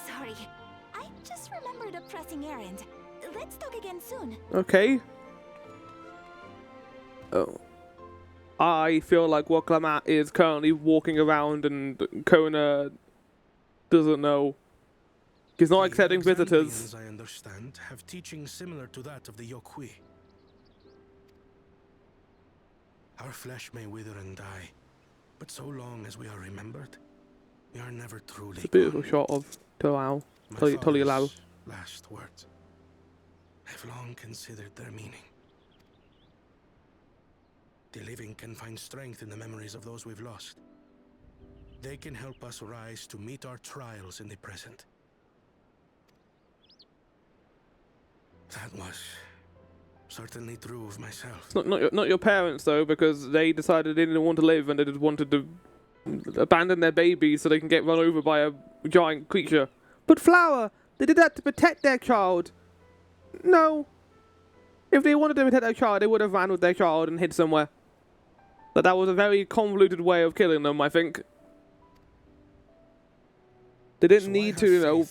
Sorry, I just remembered a pressing errand. Let's talk again soon. Okay. Oh. I feel like Wooklamart is currently walking around and Kona doesn't know. He's not accepting visitors. I understand, have teachings similar to that of the Yokui. Our flesh may wither and die, but so long as we are remembered, we are never truly It's a beautiful shot of Tolau. Tolialau. Last words. I've long considered their meaning. The living can find strength in the memories of those we've lost. They can help us rise to meet our trials in the present. That was certainly true of myself. It's not your parents though, because they decided they didn't want to live and they just wanted to abandon their babies so they can get run over by a giant creature. But Flower, they did that to protect their child. No. If they wanted to protect their child, they would have ran with their child and hid somewhere. But that was a very convoluted way of killing them, I think. They didn't need to, you know,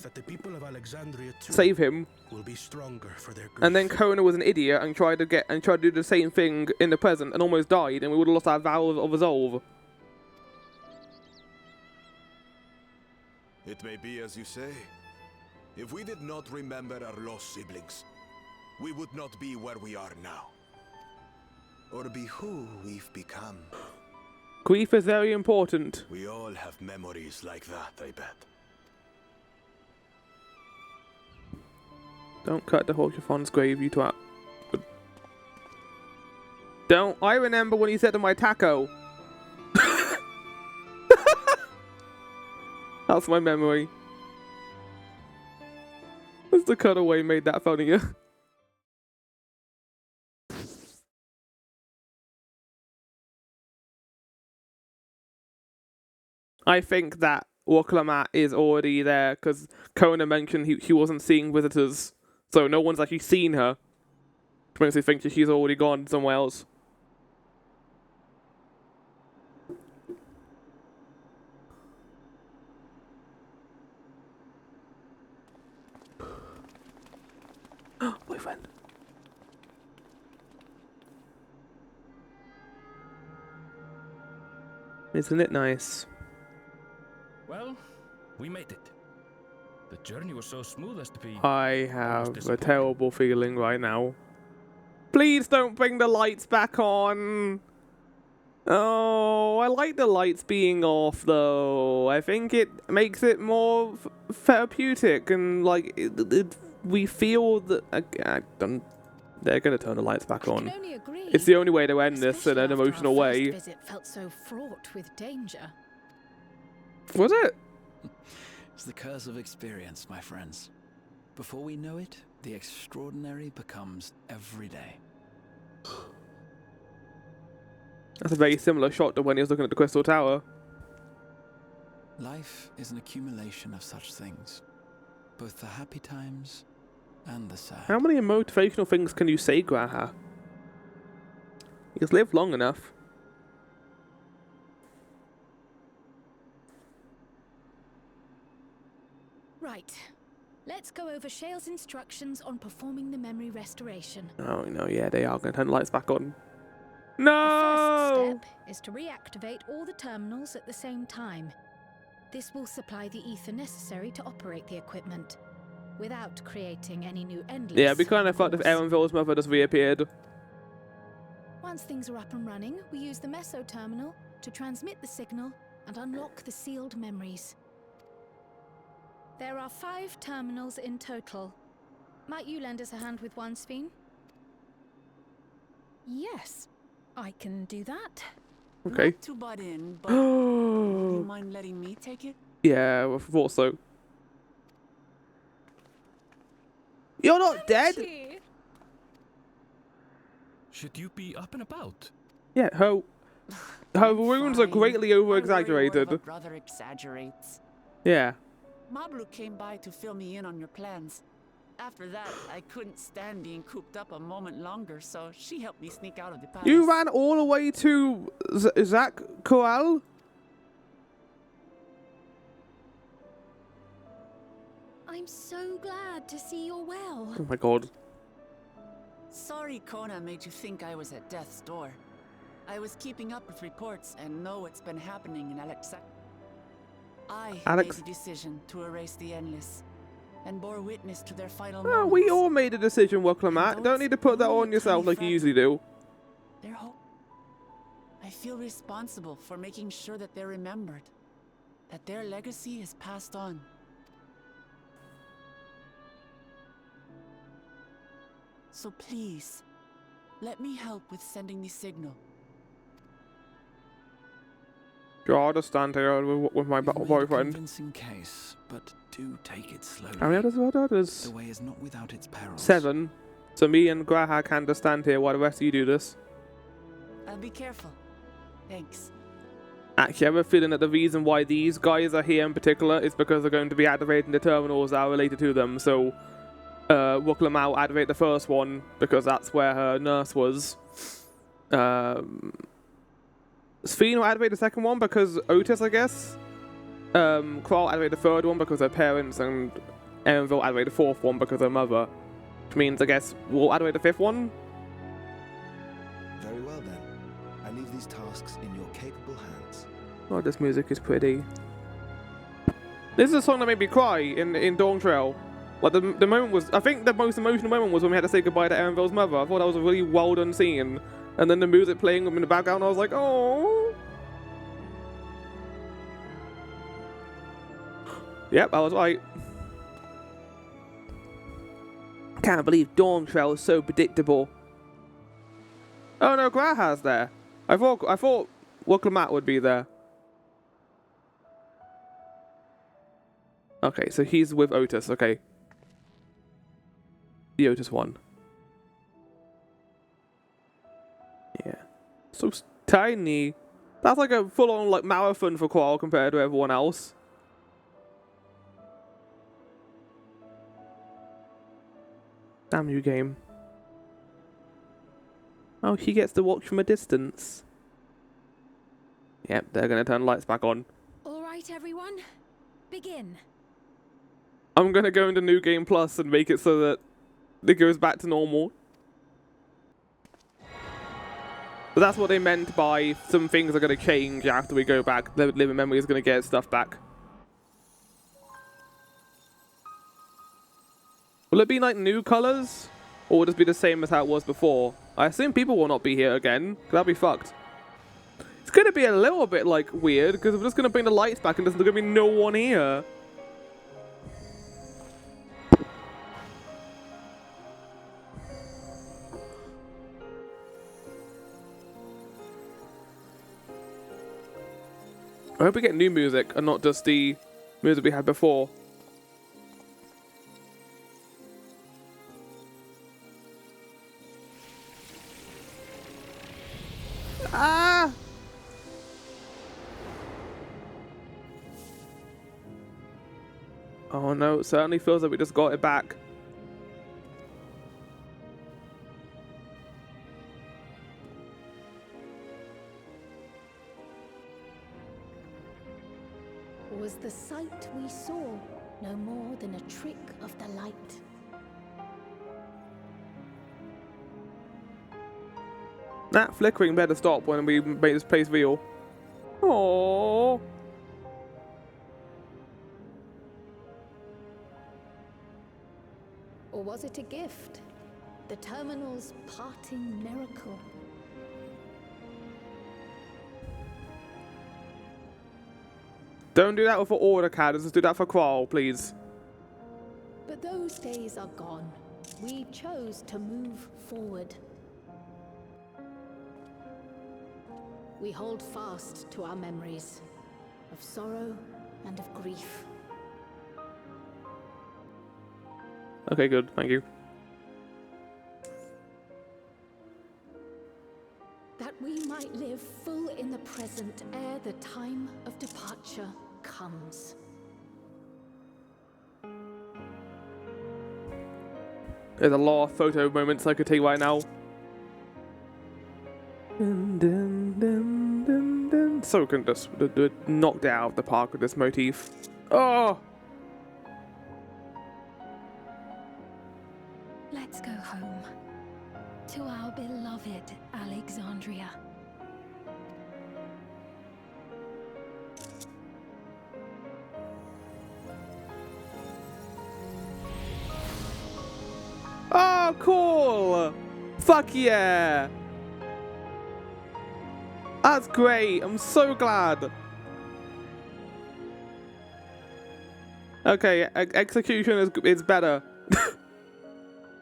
save him. Will be stronger for their grief. And then Kona was an idiot and tried to do the same thing in the present and almost died, and we would have lost our vow of resolve. It may be as you say. If we did not remember our lost siblings, we would not be where we are now. Or be who we've become. Grief is very important. We all have memories like that, I bet. Don't cut the Horchifron's grave, you twat. Don't. I remember when he said to my taco. That's my memory. Just the cutaway made that funnier. I think that Waklamat is already there because Kona mentioned he wasn't seeing visitors, so no one's actually seen her. Which makes me think that she's already gone somewhere else. Boyfriend. Isn't it nice? Well, we made it. The journey was so smooth as to be... I have a terrible feeling right now. Please don't bring the lights back on. Oh, I like the lights being off though. I think it makes it more therapeutic and like we feel that they're gonna turn the lights back on. It's the only way to end this in an emotional way. Visit felt so fraught with danger. Was it? It's the curse of experience, my friends. Before we know it, the extraordinary becomes every day. That's a very similar shot to when he was looking at the Crystal Tower. Life is an accumulation of such things, both the happy times and the sad. How many motivational things can you say, Graha? He's lived long enough. Right. Let's go over Shale's instructions on performing the memory restoration. Oh no, yeah, they are going to turn the lights back on. The No! first step is to reactivate all the terminals at the same time. This will supply the ether necessary to operate the equipment, without creating any new endless. Yeah, it'd be kind of fucked if Erenville's mother just reappeared. Once things are up and running, we use the Meso terminal to transmit the signal and unlock the sealed memories. There are 5 terminals in total. Might you lend us a hand with one, Sphene? Yes, I can do that. Okay. Not to butt in, but do you mind letting me take it? Yeah, I thought so. You're not dead? Should you be up and about? Yeah, her wounds are greatly over-exaggerated. My brother exaggerates. Yeah. Mablu came by to fill me in on your plans. After that, I couldn't stand being cooped up a moment longer, so she helped me sneak out of the palace. You ran all the way to Zach Corral? I'm so glad to see you're well. Oh my god. Sorry Kona made you think I was at death's door. I was keeping up with reports and know what's been happening in Alexa. I made the decision to erase the Endless, and bore witness to their final Oh, moments. we all made a decision, Waklamat. Don't need to put that on yourself like you usually do. Their hope. I feel responsible for making sure that they're remembered, that their legacy is passed on. So please, let me help with sending the signal. Sure, I'll just stand here with my boyfriend. Convincing case, but do take it slowly. How many others? The way is not without its perils. 7. So me and Graha can just stand here while the rest of you do this. I'll be careful. Thanks. Actually, I have a feeling that the reason why these guys are here in particular is because they're going to be activating the terminals that are related to them. So, Waklamat will activate the first one because that's where her nurse was. Sphene will activate the second one because Otis, I guess. Kral will activate the third one because her parents, and Erenville will activate the fourth one because her mother. Which means, I guess, we'll activate the 5th one. Very well then. I leave these tasks in your capable hands. Oh, this music is pretty. This is a song that made me cry in Dawn Trail. Like the moment was, I think the most emotional moment was when we had to say goodbye to Erenville's mother. I thought that was a really well done scene. And then the music playing in the background, I was like, oh. Yep, I was right. Can't believe Dawn Trail is so predictable. Oh no, Grahaz's there. I thought Wukalamat would be there. Okay, so he's with Otis, okay. The Otis one. Yeah. So tiny. That's like a full-on like marathon for Qual compared to everyone else. Damn you, game. Oh, he gets to watch from a distance. Yep, they're gonna turn lights back on. All right, everyone. Begin. I'm gonna go into New Game Plus and make it so that it goes back to normal. But that's what they meant by some things are gonna change after we go back. The living memory is gonna get stuff back. Will it be like new colors? Or will it just be the same as how it was before? I assume people will not be here again. That'll be fucked. It's gonna be a little bit like weird because we're just gonna bring the lights back and there's gonna be no one here. I hope we get new music and not just the music we had before. Ah! Oh no, it certainly feels like we just got it back. Was the sight we saw no more than a trick of the light? That flickering better stop when we make this place real. Aww. Or was it a gift? The terminal's parting miracle? Don't do that with Order Cadets, just do that for Qual, please. But those days are gone. We chose to move forward. We hold fast to our memories of sorrow and of grief. Okay, good, thank you. That we might live full in the present ere the time of departure comes. There's a lot of photo moments I could take right now. Dun, dun, dun, dun, dun. So can just knocked it out of the park with this motif. Oh! Let's go home. To our beloved Alexandria. Oh, cool! Fuck yeah! That's great, I'm so glad. Okay, execution is better.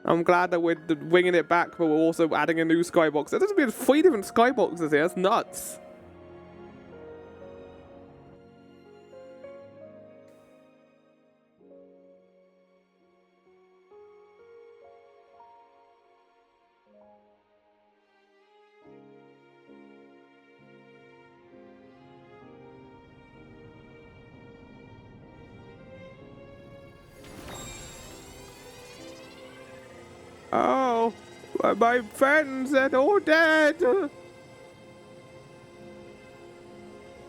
I'm glad that we're winging it back, but we're also adding a new skybox. There's been 3 different skyboxes here, that's nuts. Oh, my friends are all dead.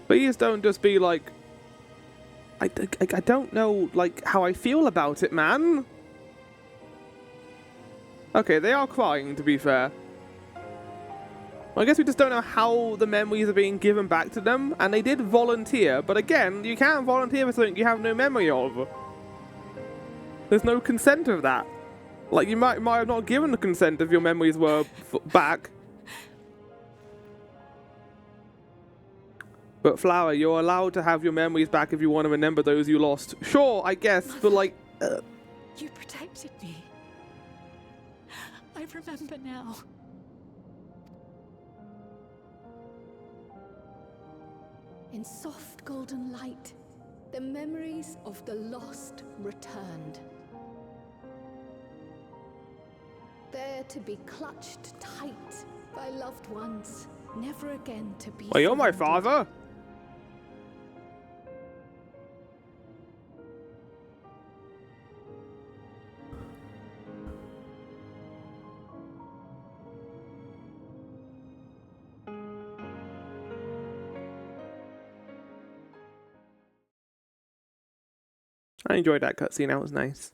Please don't just be like... I don't know, like, how I feel about it, man. Okay, they are crying, to be fair. I guess we just don't know how the memories are being given back to them, and they did volunteer, but again, you can't volunteer for something you have no memory of. There's no consent of that. Like, you might have not given the consent if your memories were back. But Flower, you're allowed to have your memories back if you want to remember those you lost. Sure, I guess, but like... You protected me. I remember now. In soft golden light, the memories of the lost returned. There to be clutched tight by loved ones, never again to be... Well, you're my father. I enjoyed that cutscene, that was nice.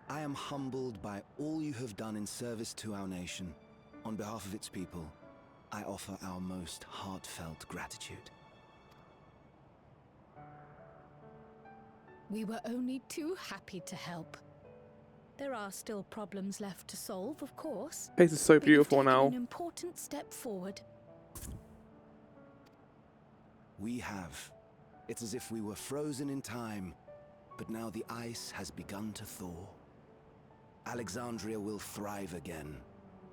I am humbled by all you have done in service to our nation. On behalf of its people, I offer our most heartfelt gratitude. We were only too happy to help. There are still problems left to solve, of course. This is so beautiful now. An important step forward. We have. It's as if we were frozen in time, but now the ice has begun to thaw. Alexandria will thrive again.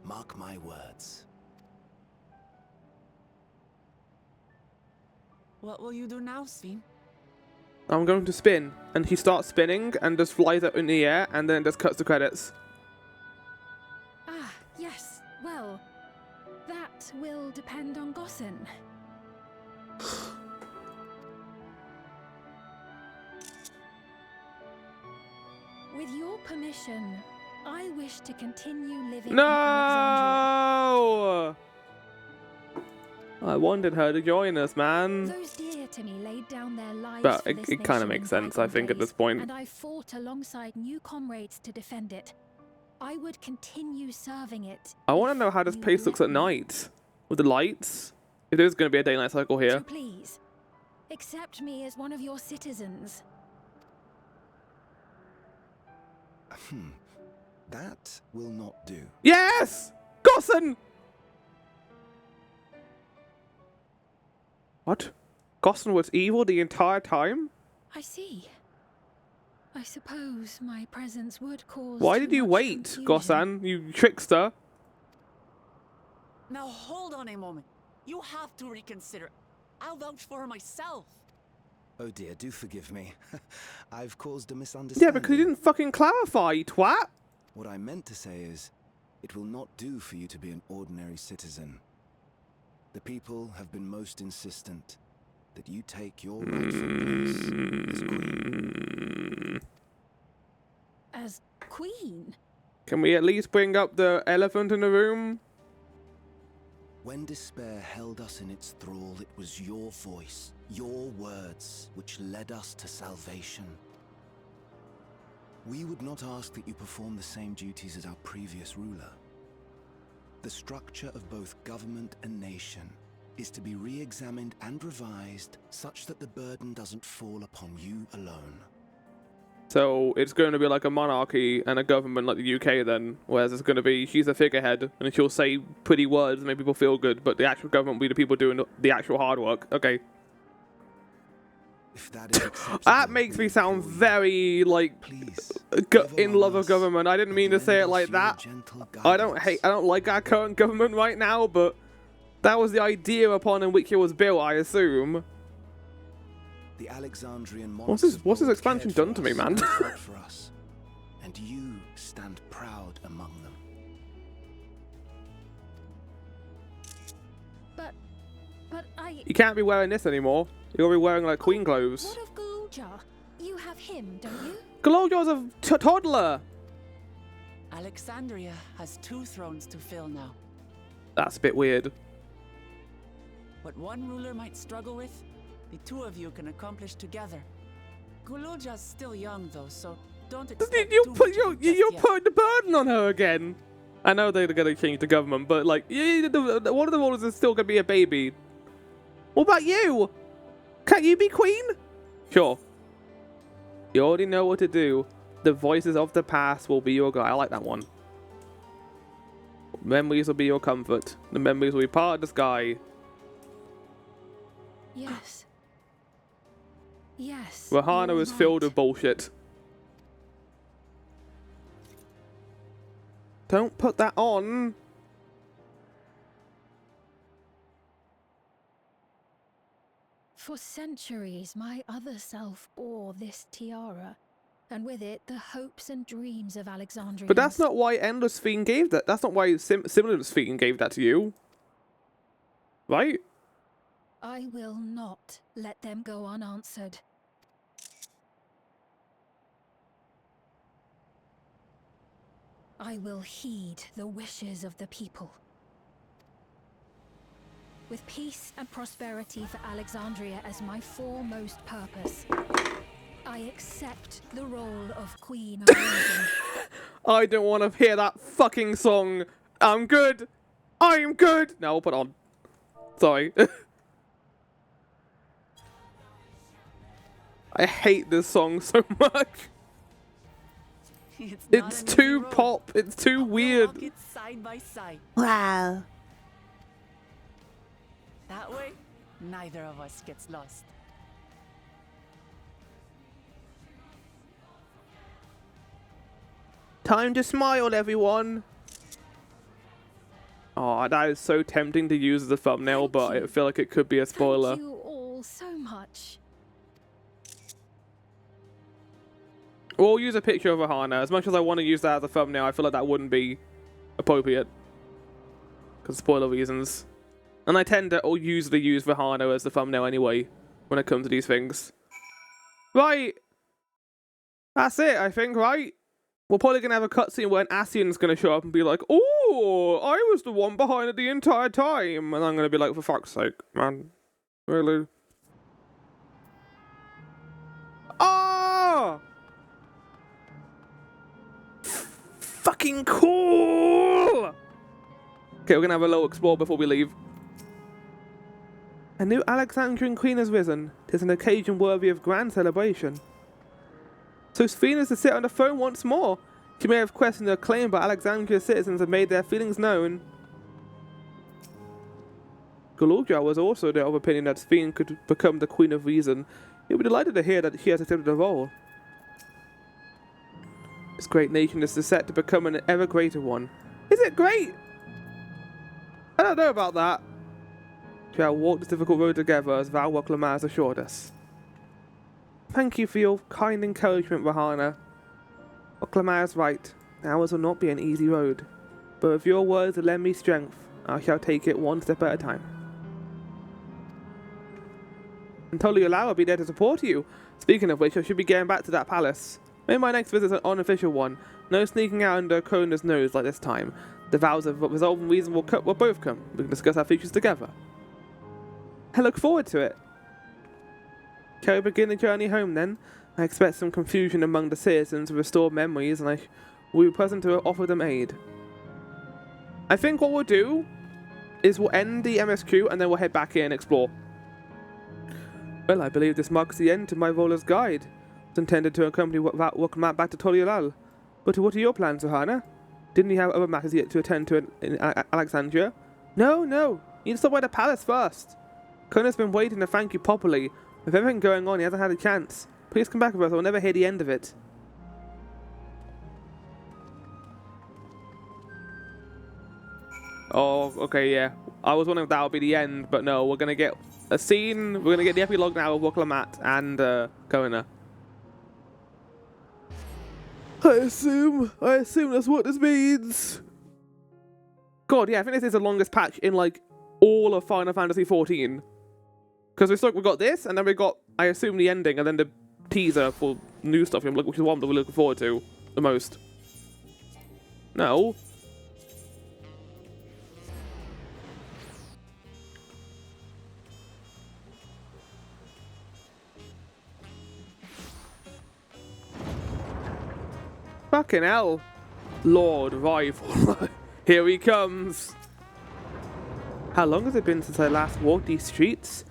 Mark my words. What will you do now, Sven? I'm going to spin, and he starts spinning and just flies up in the air, and then just cuts the credits. Ah, yes. Well, that will depend on Gossen. With your permission, I wish to continue living in Alexandria. No! I wanted her to join us, man. Those dear to me laid down their lives But for this it kind of nation makes in sense, I bygone think, at days, this point. and I fought alongside new comrades to defend it. I would continue serving it. I want to know how this place looks at night. With the lights. If there's going to be a daylight cycle here. So please, accept me as one of your citizens. That will not do. Yes! Gossen! What? Gossen was evil the entire time? I see. I suppose my presence would cause... Why did you wait, confusion. Gossen, you trickster? Now hold on a moment. You have to reconsider. I'll vouch for her myself. Oh dear, do forgive me. I've caused a misunderstanding. Yeah, because you didn't fucking clarify, you twat! What I meant to say is, it will not do for you to be an ordinary citizen. The people have been most insistent that you take your rightful place as queen. As queen? Can we at least bring up the elephant in the room? When despair held us in its thrall, it was your voice, your words, which led us to salvation. We would not ask that you perform the same duties as our previous ruler. The structure of both government and nation is to be re-examined and revised such that the burden doesn't fall upon you alone. So it's going to be like a monarchy and a government like the UK then, whereas it's going to be, she's a figurehead and she'll say pretty words to make people feel good, but the actual government will be the people doing the actual hard work. Okay. If that is that makes me sound very, like, in love of government. I didn't mean to say it like that. I don't like our current government right now, but that was the idea upon in which it was built, I assume. The Alexandrian what's this expansion done to me, man? For us, and you stand proud among them. But I... You can't be wearing this anymore. You'll be wearing like queen clothes. What of Galuljar? You have him, don't you? Galuljar's a toddler. Alexandria has 2 thrones to fill now. That's a bit weird. What one ruler might struggle with, the two of you can accomplish together. Gululja's still young though, so don't expect You're too much of him just yet. putting the burden on her again. I know they're going to change the government, but like, one of the rulers is still going to be a baby. What about you? Can't you be queen? Sure. You already know what to do. The voices of the past will be your guide. I like that one. Memories will be your comfort. The memories will be part of the sky. Yes. Yes. Rahana is filled with bullshit. Don't put that on. For centuries, my other self bore this tiara, and with it the hopes and dreams of Alexandria. But that's not why Endless Fiend gave that. That's not why Similar's Fiend gave that to you. Right? I will not let them go unanswered. I will heed the wishes of the people. With peace and prosperity for Alexandria as my foremost purpose, I accept the role of Queen of Reason. I don't want to hear that fucking song. I'm good. I'm good. No, I'll put it on. Sorry. I hate this song so much. It's too pop. It's too weird. Walk it side by side. Wow. That way, neither of us gets lost. Time to smile, everyone. Oh, that is so tempting to use as a thumbnail, but I feel like it could be a spoiler. Thank you all so much. We'll use a picture of Rahana. As much as I want to use that as a thumbnail, I feel like that wouldn't be appropriate. Because of spoiler reasons. And I tend to usually use Rahana as the thumbnail anyway, when it comes to these things. Right. That's it, I think, right? We're probably going to have a cutscene where an Ascian's going to show up and be like, "Oh, I was the one behind it the entire time." And I'm going to be like, for fuck's sake, man. Really? Ah! Fucking cool! Okay, we're going to have a little explore before we leave. A new Alexandrian queen has risen. 'Tis an occasion worthy of grand celebration. So Sphena is to sit on the throne once more. She may have questioned her claim, but Alexandria's citizens have made their feelings known. Gululja was also of opinion that Sphena could become the Queen of Reason. He'll be delighted to hear that she has accepted the role. This great nation is set to become an ever greater one. Is it great? I don't know about that. We shall walk this difficult road together, as Val Waklamar has assured us. Thank you for your kind encouragement, Rahana. Waklamar is right. Ours will not be an easy road. But with your words to lend me strength, I shall take it one step at a time. And Toliala will be there to support you. Speaking of which, I should be getting back to that palace. Maybe my next visit is an unofficial one. No sneaking out under Kona's nose like this time. The vows of resolve and reason will both come. We can discuss our futures together. I look forward to it. Shall we begin the journey home then? I expect some confusion among the citizens to restore memories, and I will be present to offer them aid. I think what we'll do is we'll end the MSQ and then we'll head back in and explore. Well, I believe this marks the end to my role as guide. It's intended to accompany Waklamar back to Tolialal. But what are your plans, Rahana? Didn't you have other matters yet to attend to in Alexandria? No. You need to stop by the palace first. Kona's been waiting to thank you properly. With everything going on, he hasn't had a chance. Please come back with us, or we'll never hear the end of it. Oh, okay, yeah. I was wondering if that would be the end, but no, we're gonna get a scene. We're gonna get the epilogue now of Waklamar and Kona. I assume that's what this means. God, yeah, I think this is the longest patch in like all of Final Fantasy XIV. Because we got this, and then we got, I assume, the ending, and then the teaser for new stuff, which is one that we're looking forward to the most. No. Fucking hell. Lord Rival. Here he comes. How long has it been since I last walked these streets?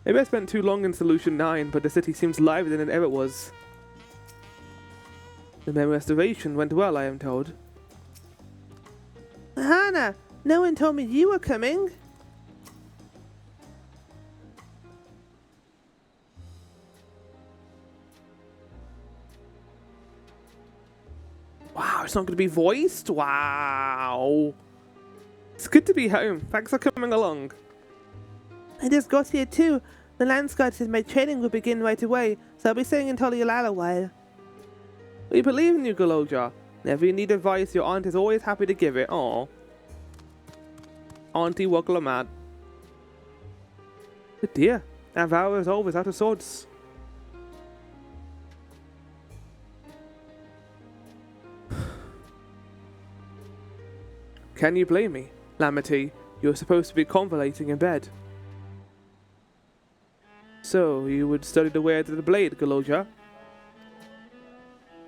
Maybe I spent too long in Solution 9, but the city seems livelier than it ever was. The memory restoration went well, I am told. Hannah, no one told me you were coming. Wow, it's not going to be voiced? Wow. It's good to be home. Thanks for coming along. I just got here too. The Landsguard said my training will begin right away, so I'll be staying in Tolialal a while. We believe in you, Galoja. Whenever you need advice, your aunt is always happy to give it. Aww. Auntie Woglamad. Oh dear, Avara is always out of swords. Can you blame me? Lamity, you were supposed to be convalescing in bed. So, you would study the way of the blade, Galoja?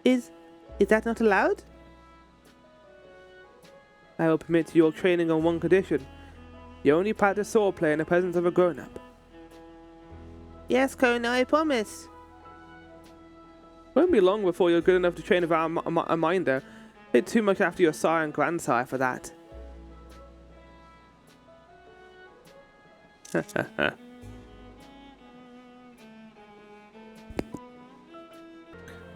Is that not allowed? I will permit your training on one condition. You only practice swordplay in the presence of a grown-up. Yes, Kona, I promise. Won't be long before you're good enough to train without a minder. Bit too much after your sire and grandsire for that.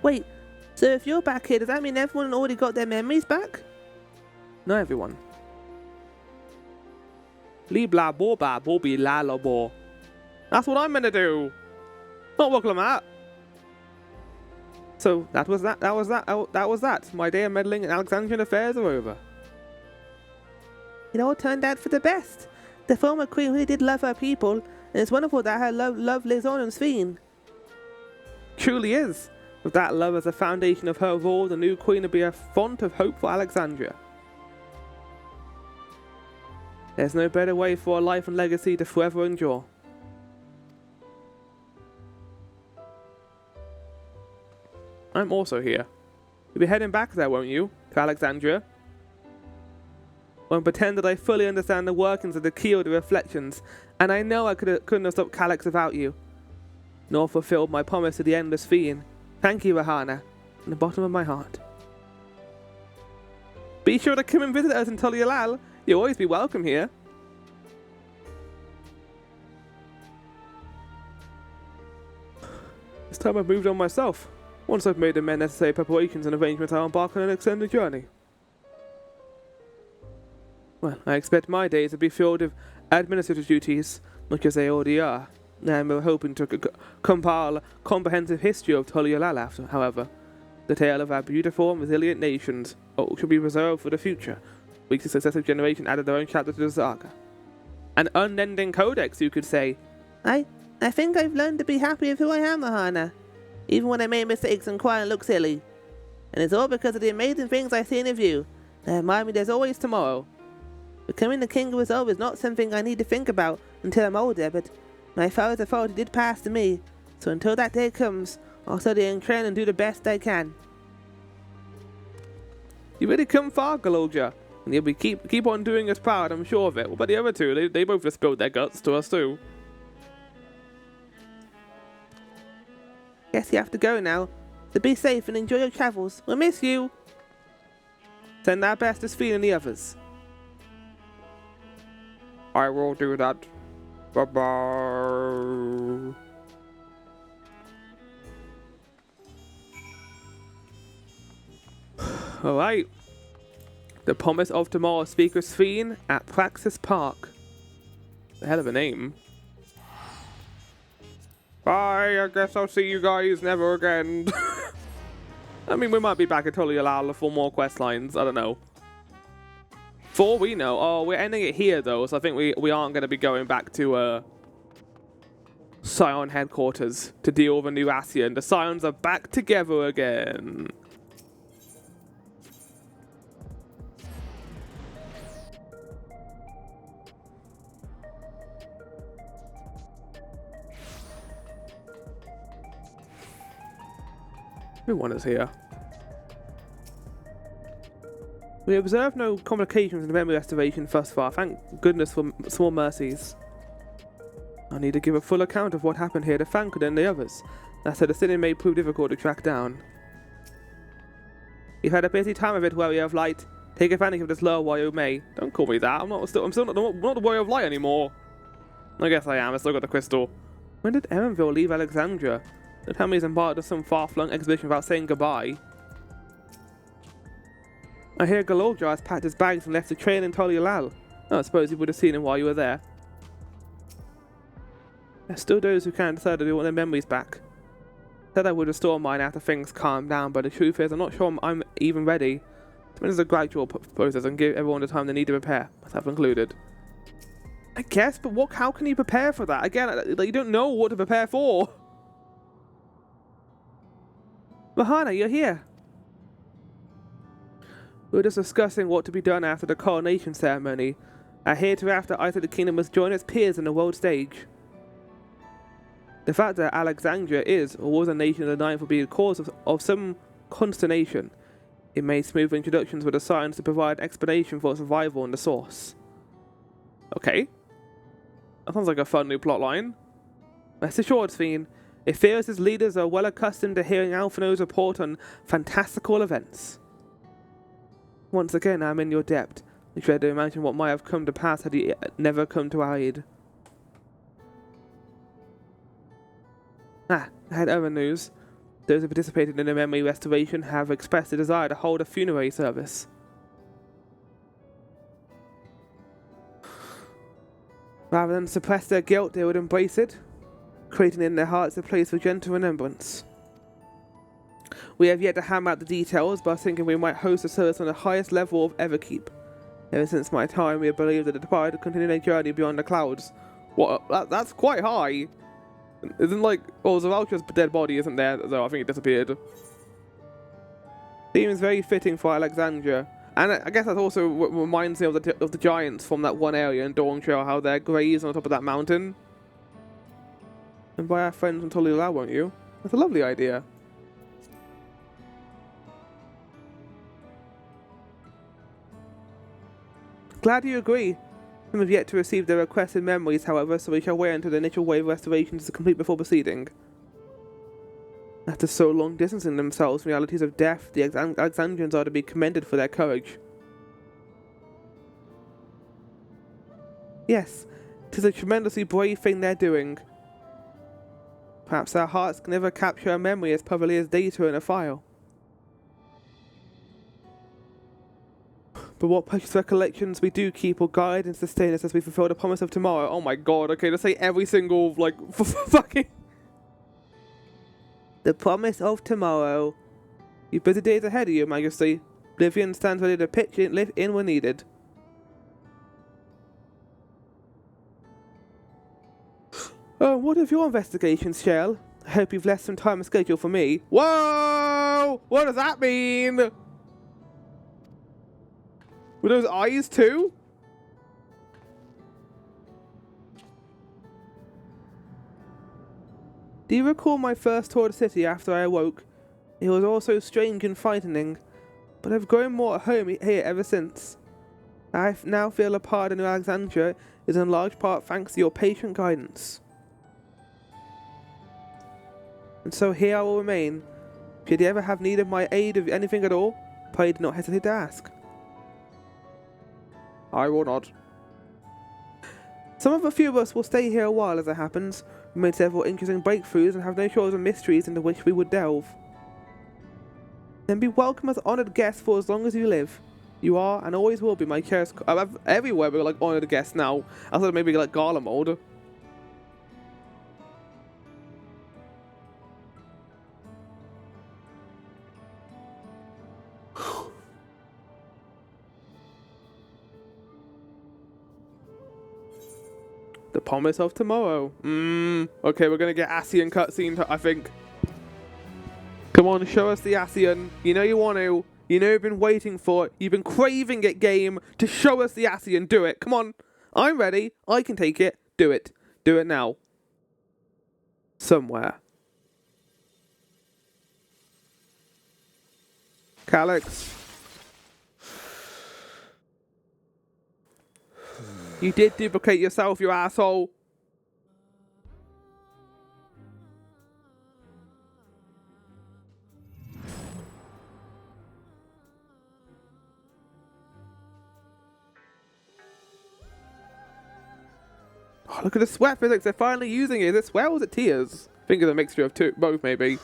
Wait, so if you're back here, does that mean everyone already got their memories back? Not everyone. Lee blah bo ba bo be la la bo. That's what I'm gonna do. Not welcome at. So that was that. My day of meddling in Alexandrian affairs are over. It all turned out for the best. The former queen really did love her people, and it's wonderful that her love lives on in Sphene. Truly is. With that love as the foundation of her rule, the new queen will be a font of hope for Alexandria. There's no better way for a life and legacy to forever endure. I'm also here. You'll be heading back there, won't you, to Alexandria? Won't pretend that I fully understand the workings of the key of the reflections, and I know I couldn't have stopped Calyx without you, nor fulfilled my promise to the endless fiend. Thank you, Rahana, from the bottom of my heart. Be sure to come and visit us in Tolialal. You'll always be welcome here. This time I've moved on myself. Once I've made the necessary preparations and arrangements, I'll embark on an extended journey. Well, I expect my days to be filled with administrative duties, much as they already are. I'm hoping to compile a comprehensive history of Tolialal after, however. The tale of our beautiful and resilient nations should be reserved for the future. Each successive generation added their own chapter to the saga. An unending codex, you could say. I think I've learned to be happy with who I am, Rahana. Even when I make mistakes and cry and look silly. And it's all because of the amazing things I've seen of you. They remind me there's always tomorrow. Becoming the king of Resolve is not something I need to think about until I'm older, but my father's authority did pass to me, so until that day comes, I'll study and train and do the best I can. You really come far, Galoja, and you'll be keep on doing us proud, I'm sure of it. What about the other two? They both just spilled their guts to us too. Guess you have to go now, so be safe and enjoy your travels. We'll miss you. Send our best to Sphene and the others. I will do that. Bye-bye. Alright. The Promise of Tomorrow Speaker Sphene at Praxis Park. A hell of a name. Bye, I guess I'll see you guys never again. I mean, we might be back at Tolialal for more quest lines. I don't know. For all we know. Oh, we're ending it here, though, so I think we aren't going to be going back to Scion headquarters to deal with a new Ascian. The Scions are back together again. Everyone is here. We observed no complications in the memory restoration thus far. Thank goodness for small mercies. I need to give a full account of what happened here to Thancred and the others. That said, the city may prove difficult to track down. You've had a busy time of it, Warrior of Light. Take advantage of this lull while you may. Don't call me that. I'm still not the Warrior of Light anymore. I guess I am. I still got the crystal. When did Erenville leave Alexandria? Don't tell me he's embarked on some far-flung expedition without saying goodbye. I hear Galorja has packed his bags and left the train in Tolialal. Oh, I suppose you would have seen him while you were there. There's still those who can't decide if they want their memories back. Said I would restore mine after things calm down, but the truth is I'm not sure I'm even ready. It's a gradual process and give everyone the time they need to prepare, myself included. I guess, but how can you prepare for that? Again, you don't know what to prepare for. Mahana, you're here. We were just discussing what to be done after the coronation ceremony. I hereafter I think the kingdom must join its peers on the world stage. The fact that Alexandria is, or was a nation of the ninth will be the cause of some consternation. It made smooth introductions with the science to provide explanation for survival in the source. Okay. That sounds like a fun new plotline. Rest assured, Sphene, it feels its leaders are well accustomed to hearing Alphino's report on fantastical events. Once again, I'm in your debt. I try to imagine what might have come to pass had he never come to our aid. I had other news. Those who participated in the memory restoration have expressed a desire to hold a funerary service. Rather than suppress their guilt, they would embrace it, creating in their hearts a place for gentle remembrance. We have yet to hammer out the details, but I was thinking we might host a service on the highest level of Everkeep. Ever since my time, we have believed that the departed continue their journey beyond the clouds. What? That's quite high. Isn't like... Oh, Zaraltra's dead body isn't there, though. I think it disappeared. Seems very fitting for Alexandria. And I guess that also reminds me of the giants from that one area in Dawn Trail, how they're graze on top of that mountain. And by our friends from Tolialal, won't you? That's a lovely idea. Glad you agree. Some have yet to receive their requested memories, however, so we shall wait until the initial wave of restorations is complete before proceeding. After so long distancing themselves from realities of death, the Alexandrians are to be commended for their courage. Yes, 'tis a tremendously brave thing they're doing. Perhaps our hearts can never capture a memory as perfectly as data in a file. But what precious recollections we do keep will guide and sustain us as we fulfill the promise of tomorrow. Oh my god, okay, let's say every single, like, fucking... The promise of tomorrow. You've busy days ahead of you, Majesty. Livian stands ready to pitch in when needed. Oh, what of your investigations, Shell? I hope you've left some time scheduled for me. Whoa! What does that mean? Were those eyes too? Do you recall my first tour of the city after I awoke? It was all so strange and frightening, but I've grown more at home here ever since. I now feel a part of New Alexandria is in large part thanks to your patient guidance. And so here I will remain. Should you ever have need of my aid of anything at all, pray do not hesitate to ask. I will not. Some of a few of us will stay here a while as it happens. We made several interesting breakthroughs and have no shortage of mysteries into which we would delve. Then be welcome as honoured guests for as long as you live. You are and always will be my cherished... everywhere we're like honoured guests now. I thought maybe like gala mode. The promise of tomorrow. Okay, we're gonna get Ascian cutscene, I think. Come on, show us the Ascian. You know you want to. You know you've been waiting for it. You've been craving it, game, to show us the Ascian. Do it. Come on. I'm ready. I can take it. Do it. Do it now. Somewhere. Calyx. You did duplicate yourself, you asshole. Oh, look at the sweat physics. They're finally using it. Is it sweat or is it tears? I think it's a mixture of both, maybe.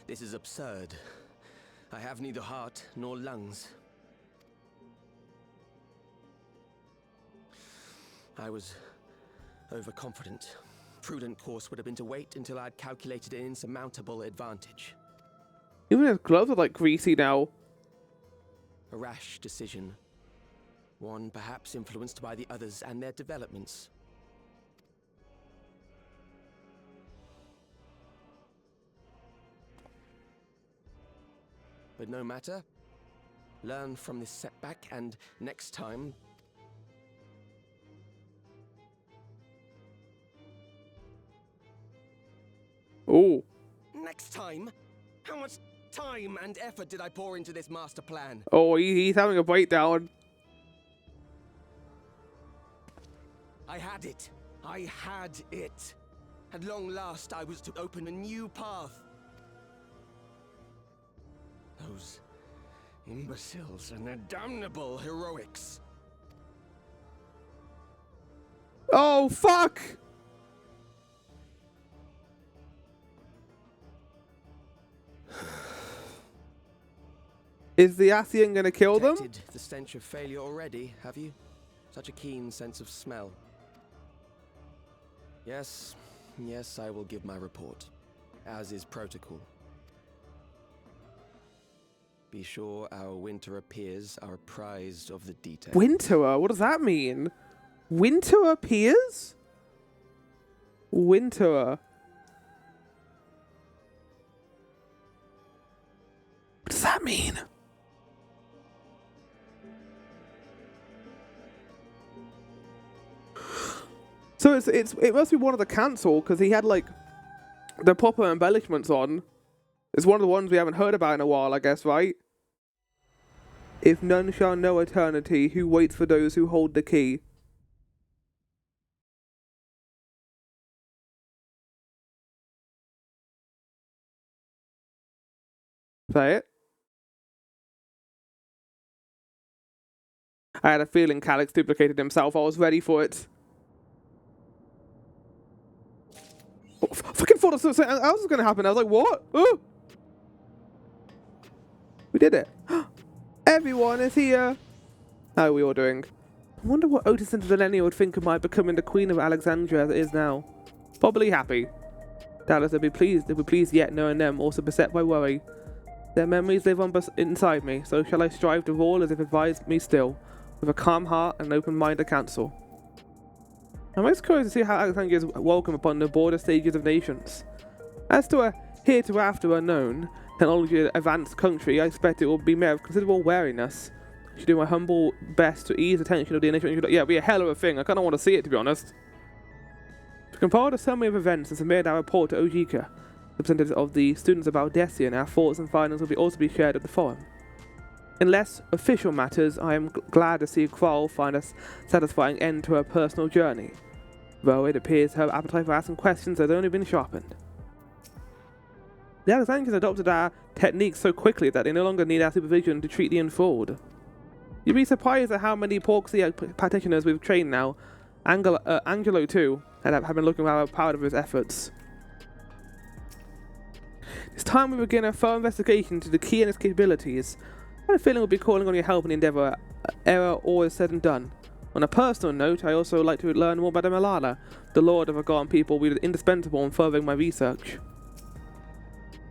This is absurd. I have neither heart nor lungs. I was overconfident. Prudent course would have been to wait until I'd calculated an insurmountable advantage. Even his gloves are like greasy now. A rash decision. One perhaps influenced by the others and their developments. But no matter. Learn from this setback, and next time... Oh. Next time? How much time and effort did I pour into this master plan? Oh, he's having a breakdown. I had it. I had it. At long last, I was to open a new path. Those imbeciles and their damnable heroics. Oh, fuck! Is the Ascian gonna kill them? Detected the stench of failure already, have you? Such a keen sense of smell. Yes, I will give my report, as is protocol. Be sure our winterer peers are apprised of the details. Winterer? What does that mean? Winterer peers? Winterer. What does that mean? So it must be one of the council, because he had like the proper embellishments on. It's one of the ones we haven't heard about in a while, I guess, right? If none shall know eternity, who waits for those who hold the key? Say it. I had a feeling Calix duplicated himself. I was ready for it. Oh, fucking thought something else was going to happen. I was like, what? Oh! We did it. Everyone is here. How are we all doing? I wonder what Otis and Zelenia would think of my becoming the Queen of Alexandria as it is now. Probably happy. Doubtless they'll be pleased yet knowing them, also beset by worry. Their memories live on inside me, so shall I strive to rule as if advised me still, with a calm heart and an open mind to counsel. I'm most curious to see how Alexandria is welcome upon the border stages of nations. As to a hereafter unknown, technology advanced country, I expect it will be met with considerable wariness. I should do my humble best to ease the tension of the initial. Yeah, it'll be a hell of a thing. I kind of want to see it, to be honest. To compile the summary of events and submit our report to Ojika, representatives of the students of Aldessian, our thoughts and findings will also be shared at the forum. In less official matters, I am glad to see Kral find a satisfying end to her personal journey, though it appears her appetite for asking questions has only been sharpened. The Alexandrians adopted our techniques so quickly that they no longer need our supervision to treat the enthralled. You'd be surprised at how many Porxia practitioners we've trained now. Angelo too, have been looking rather proud of his efforts. It's time we begin a thorough investigation into the key and its capabilities. I have a feeling we'll be calling on your help in the endeavour, ere all is said and done. On a personal note, I also like to learn more about the Malala, the lord of a forgotten people, will be indispensable in furthering my research.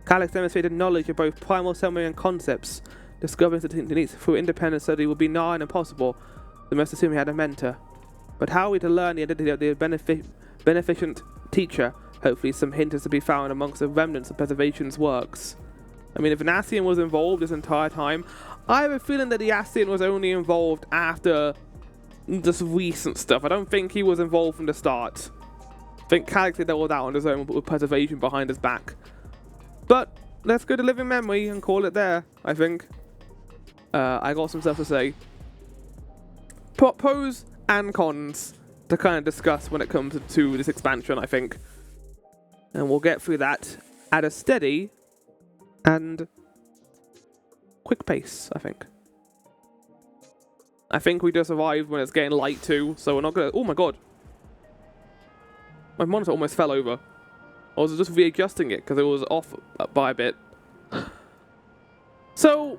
Calix demonstrated knowledge of both primal Selmarian concepts. Discovering the techniques through independent study would be nigh and impossible. We must assume he had a mentor. But how are we to learn the identity of the beneficent teacher? Hopefully some hint is to be found amongst the remnants of preservation's works. I mean, if an Ascian was involved this entire time, I have a feeling that the Ascian was only involved after this recent stuff. I don't think he was involved from the start. I think Calix did all that on his own with preservation behind his back. But let's go to living memory and call it there, I think. I got some stuff to say. Pros and cons to kind of discuss when it comes to this expansion, I think. And we'll get through that at a steady and quick pace, I think. I think we just arrived when it's getting light too, so we're not gonna... Oh my god. My monitor almost fell over. I was just readjusting it because it was off by a bit. So,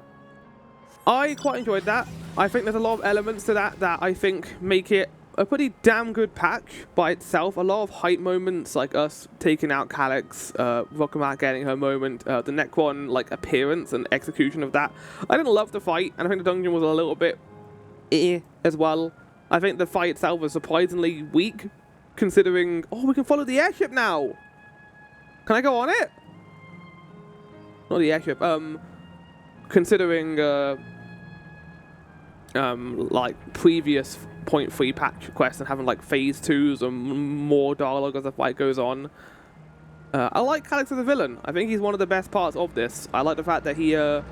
I quite enjoyed that. I think there's a lot of elements to that I think make it a pretty damn good patch by itself. A lot of hype moments, like us taking out Calyx, Rockamat getting her moment, the Necron like appearance and execution of that. I didn't love the fight, and I think the dungeon was a little bit as well. I think the fight itself was surprisingly weak, considering... Oh, we can follow the airship now! Can I go on it? Not the airship, considering, like, previous 0.3 patch quests and having, like, phase 2s and more dialogue as the fight goes on. I like Calyx as a villain. I think he's one of the best parts of this. I like the fact that he, Oh,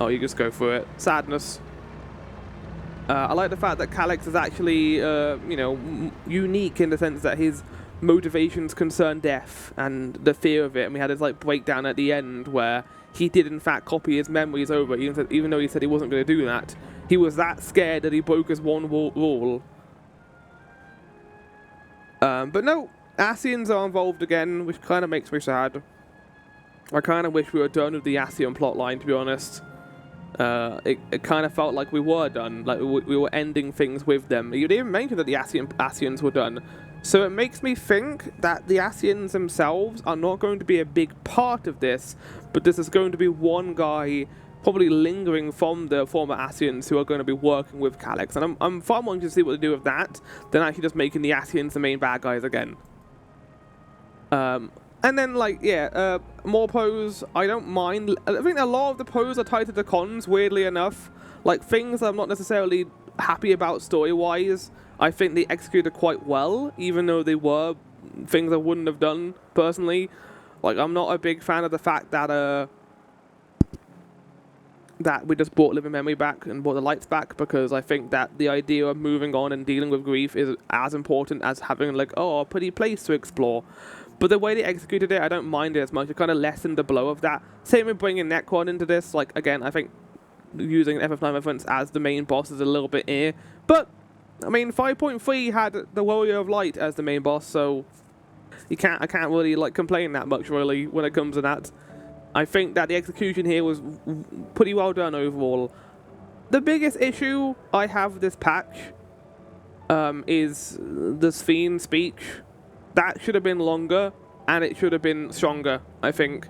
you just go for it. Sadness. I like the fact that Calyx is actually, you know, unique in the sense that his motivations concern death and the fear of it. And we had this, like, breakdown at the end where he did, in fact, copy his memories over, even though he said he wasn't going to do that. He was that scared that he broke his one rule. But no, Ascians are involved again, which kind of makes me sad. I kind of wish we were done with the Ascian plotline, to be honest. It kind of felt like we were done, like we were ending things with them. You didn't even mention that the Ascians were done. So it makes me think that the Ascians themselves are not going to be a big part of this, but this is going to be one guy probably lingering from the former Ascians who are going to be working with Calyx. And I'm far more interested to see what they do with that than actually just making the Ascians the main bad guys again. And then, like, yeah, more pros, I don't mind. I think a lot of the pros are tied to the cons, weirdly enough. Like, things I'm not necessarily happy about story-wise, I think they executed quite well, even though they were things I wouldn't have done, personally. Like, I'm not a big fan of the fact that, that we just brought living memory back and brought the lights back, because I think that the idea of moving on and dealing with grief is as important as having, like, oh, a pretty place to explore. But the way they executed it, I don't mind it as much. It kind of lessened the blow of that. Same with bringing Necron into this. Like, again, I think using an FF9 reference as the main boss is a little bit But, I mean, 5.3 had the Warrior of Light as the main boss, so I can't really, like, complain that much, really, when it comes to that. I think that the execution here was pretty well done overall. The biggest issue I have with this patch is the Fiend speech. That should have been longer, and it should have been stronger, I think.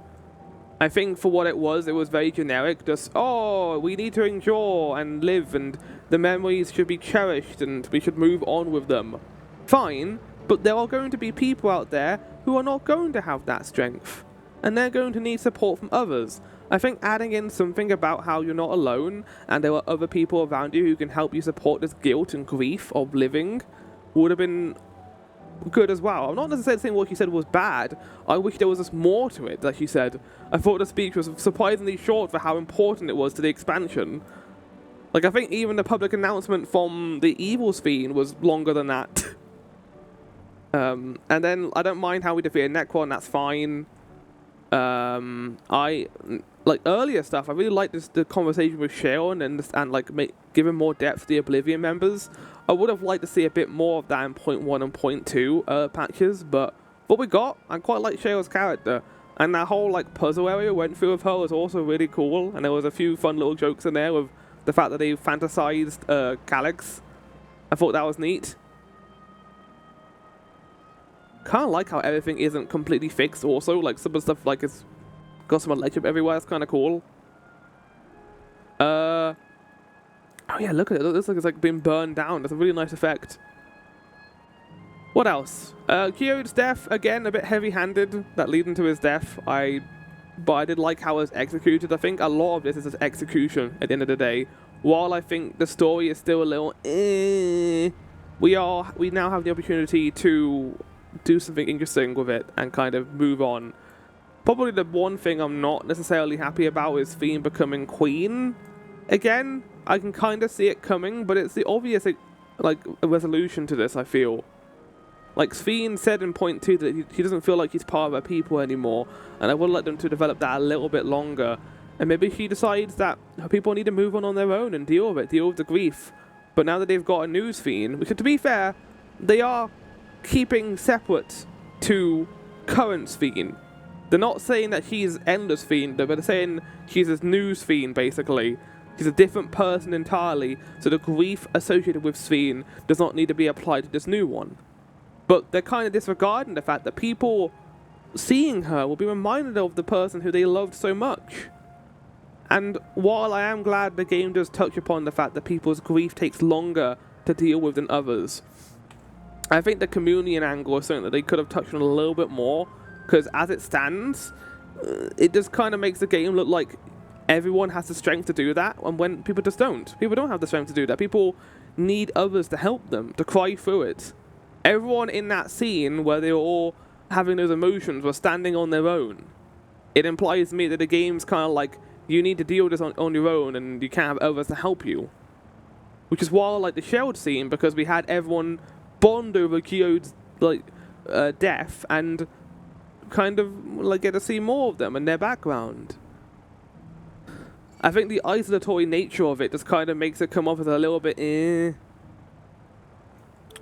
I think for what it was very generic. Just, oh, we need to endure and live, and the memories should be cherished, and we should move on with them. Fine, but there are going to be people out there who are not going to have that strength, and they're going to need support from others. I think adding in something about how you're not alone, and there are other people around you who can help you support this guilt and grief of living, would have been good as well. I'm not necessarily saying what she said was bad. I wish there was just more to it, like she said. I thought the speech was surprisingly short for how important it was to the expansion. Like, I think even the public announcement from the Evil Fiend was longer than that. And then I don't mind how we defeated Necron, that's fine. Like earlier stuff, I really liked the conversation with Sharon and like giving more depth to the Oblivion members. I would have liked to see a bit more of that in 0.1 and 0.2 patches, but what we got, I quite like Sharon's character. And that whole like puzzle area we went through with her was also really cool, and there was a few fun little jokes in there with the fact that they fantasized Calyx. I thought that was neat. Kind of like how everything isn't completely fixed also, like some of the stuff like it's got some electric everywhere, it's kind of cool. Oh yeah, look at it, it looks like it's like been burned down, that's a really nice effect. What else? Kyo's death, again, a bit heavy-handed, that leading to his death, but I did like how it was executed. I think a lot of this is just execution at the end of the day. While I think the story is still a little we now have the opportunity to do something interesting with it and kind of move on. Probably the one thing I'm not necessarily happy about is Fiend becoming queen. again, I can kind of see it coming, but it's the obvious, like, a resolution to this, I feel. Like, Sphene said in point 2 that he doesn't feel like he's part of our people anymore, and I would like them to develop that a little bit longer. And maybe he decides that her people need to move on their own and deal with it, deal with the grief. But now that they've got a new Sphene, which, to be fair, they are keeping separate to current Sphene. They're not saying that he's Endless Sphene, but they're saying he's this new Sphene, basically. He's a different person entirely, so the grief associated with Sphene does not need to be applied to this new one. But they're kind of disregarding the fact that people seeing her will be reminded of the person who they loved so much. And while I am glad the game does touch upon the fact that people's grief takes longer to deal with than others, I think the communion angle is something that they could have touched on a little bit more, because as it stands, it just kind of makes the game look like everyone has the strength to do that, and when people just don't. People don't have the strength to do that. People need others to help them, to cry through it. Everyone in that scene where they were all having those emotions were standing on their own. It implies to me that the game's kind of like, you need to deal with this on your own, and you can't have others to help you. Which is why I like the Shelled scene, because we had everyone bond over Kyo's death, and kind of like get to see more of them and their background. I think the isolatory nature of it just kind of makes it come off as a little bit eh.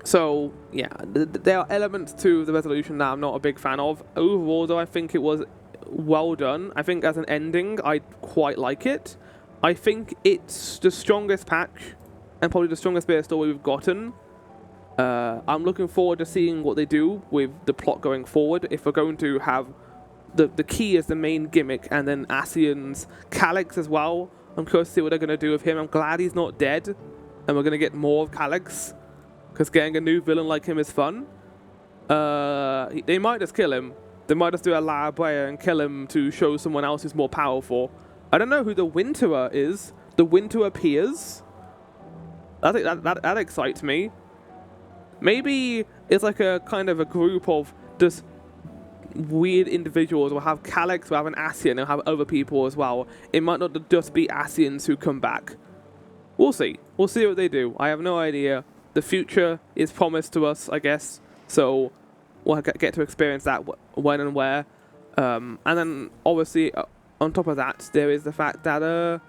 So, yeah, there are elements to the resolution that I'm not a big fan of. Overall, though, I think it was well done. I think as an ending, I quite like it. I think it's the strongest patch, and probably the strongest bit of story we've gotten. I'm looking forward to seeing what they do with the plot going forward. If we're going to have the key as the main gimmick, and then Ascian's Calyx as well. I'm curious to see what they're going to do with him. I'm glad he's not dead, and we're going to get more of Calyx, because getting a new villain like him is fun. They might just kill him. They might just do a La Brea and kill him to show someone else who's more powerful. I don't know who the Winterer is. The Winterer Peers? I think that excites me. Maybe it's like a kind of a group of just weird individuals. We'll have Calyx, we'll have an Ascian, we'll have other people as well. It might not just be Ascians who come back. We'll see. We'll see what they do. I have no idea. The future is promised to us, I guess. So we'll get to experience that when and where. And then, obviously, on top of that, there is the fact that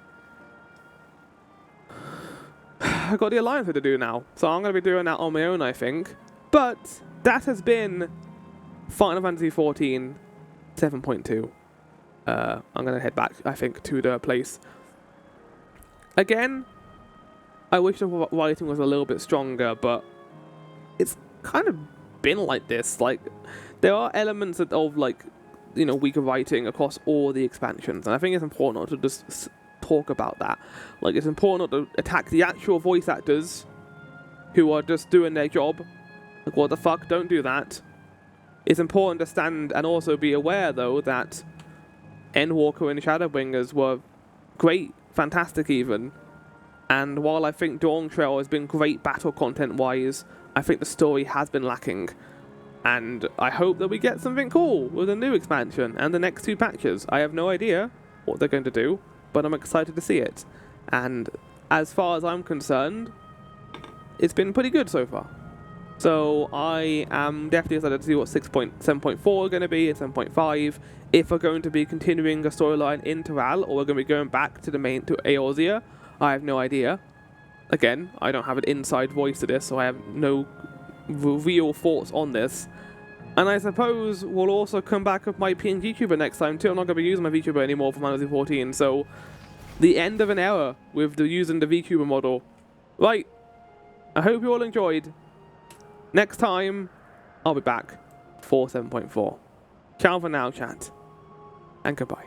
I got the Alliance to do now. So I'm going to be doing that on my own, I think. But that has been Final Fantasy XIV 7.2. I'm going to head back, I think, to the place. Again, I wish the writing was a little bit stronger, but it's kind of been like this. Like, there are elements of like, you know, weaker writing across all the expansions, and I think it's important not to just talk about that. Like, it's important not to attack the actual voice actors who are just doing their job. Like, what the fuck? Don't do that. It's important to stand and also be aware, though, that Endwalker and Shadowbringers were great, fantastic even. And while I think Dawn Trail has been great battle content-wise, I think the story has been lacking. And I hope that we get something cool with a new expansion and the next 2 patches. I have no idea what they're going to do, but I'm excited to see it. And as far as I'm concerned, it's been pretty good so far. So I am definitely excited to see what 7.4 are going to be, and 7.5. If we're going to be continuing the storyline in Terral, or we're going to be going back to the main, to Eorzea, I have no idea. Again, I don't have an inside voice to this, so I have no real thoughts on this. And I suppose we'll also come back with my PNG VTuber next time too. I'm not going to be using my VTuber anymore for Final Fantasy 14, so the end of an era with using the VTuber model. Right, I hope you all enjoyed. Next time, I'll be back for 7.4. Ciao for now, chat, and goodbye.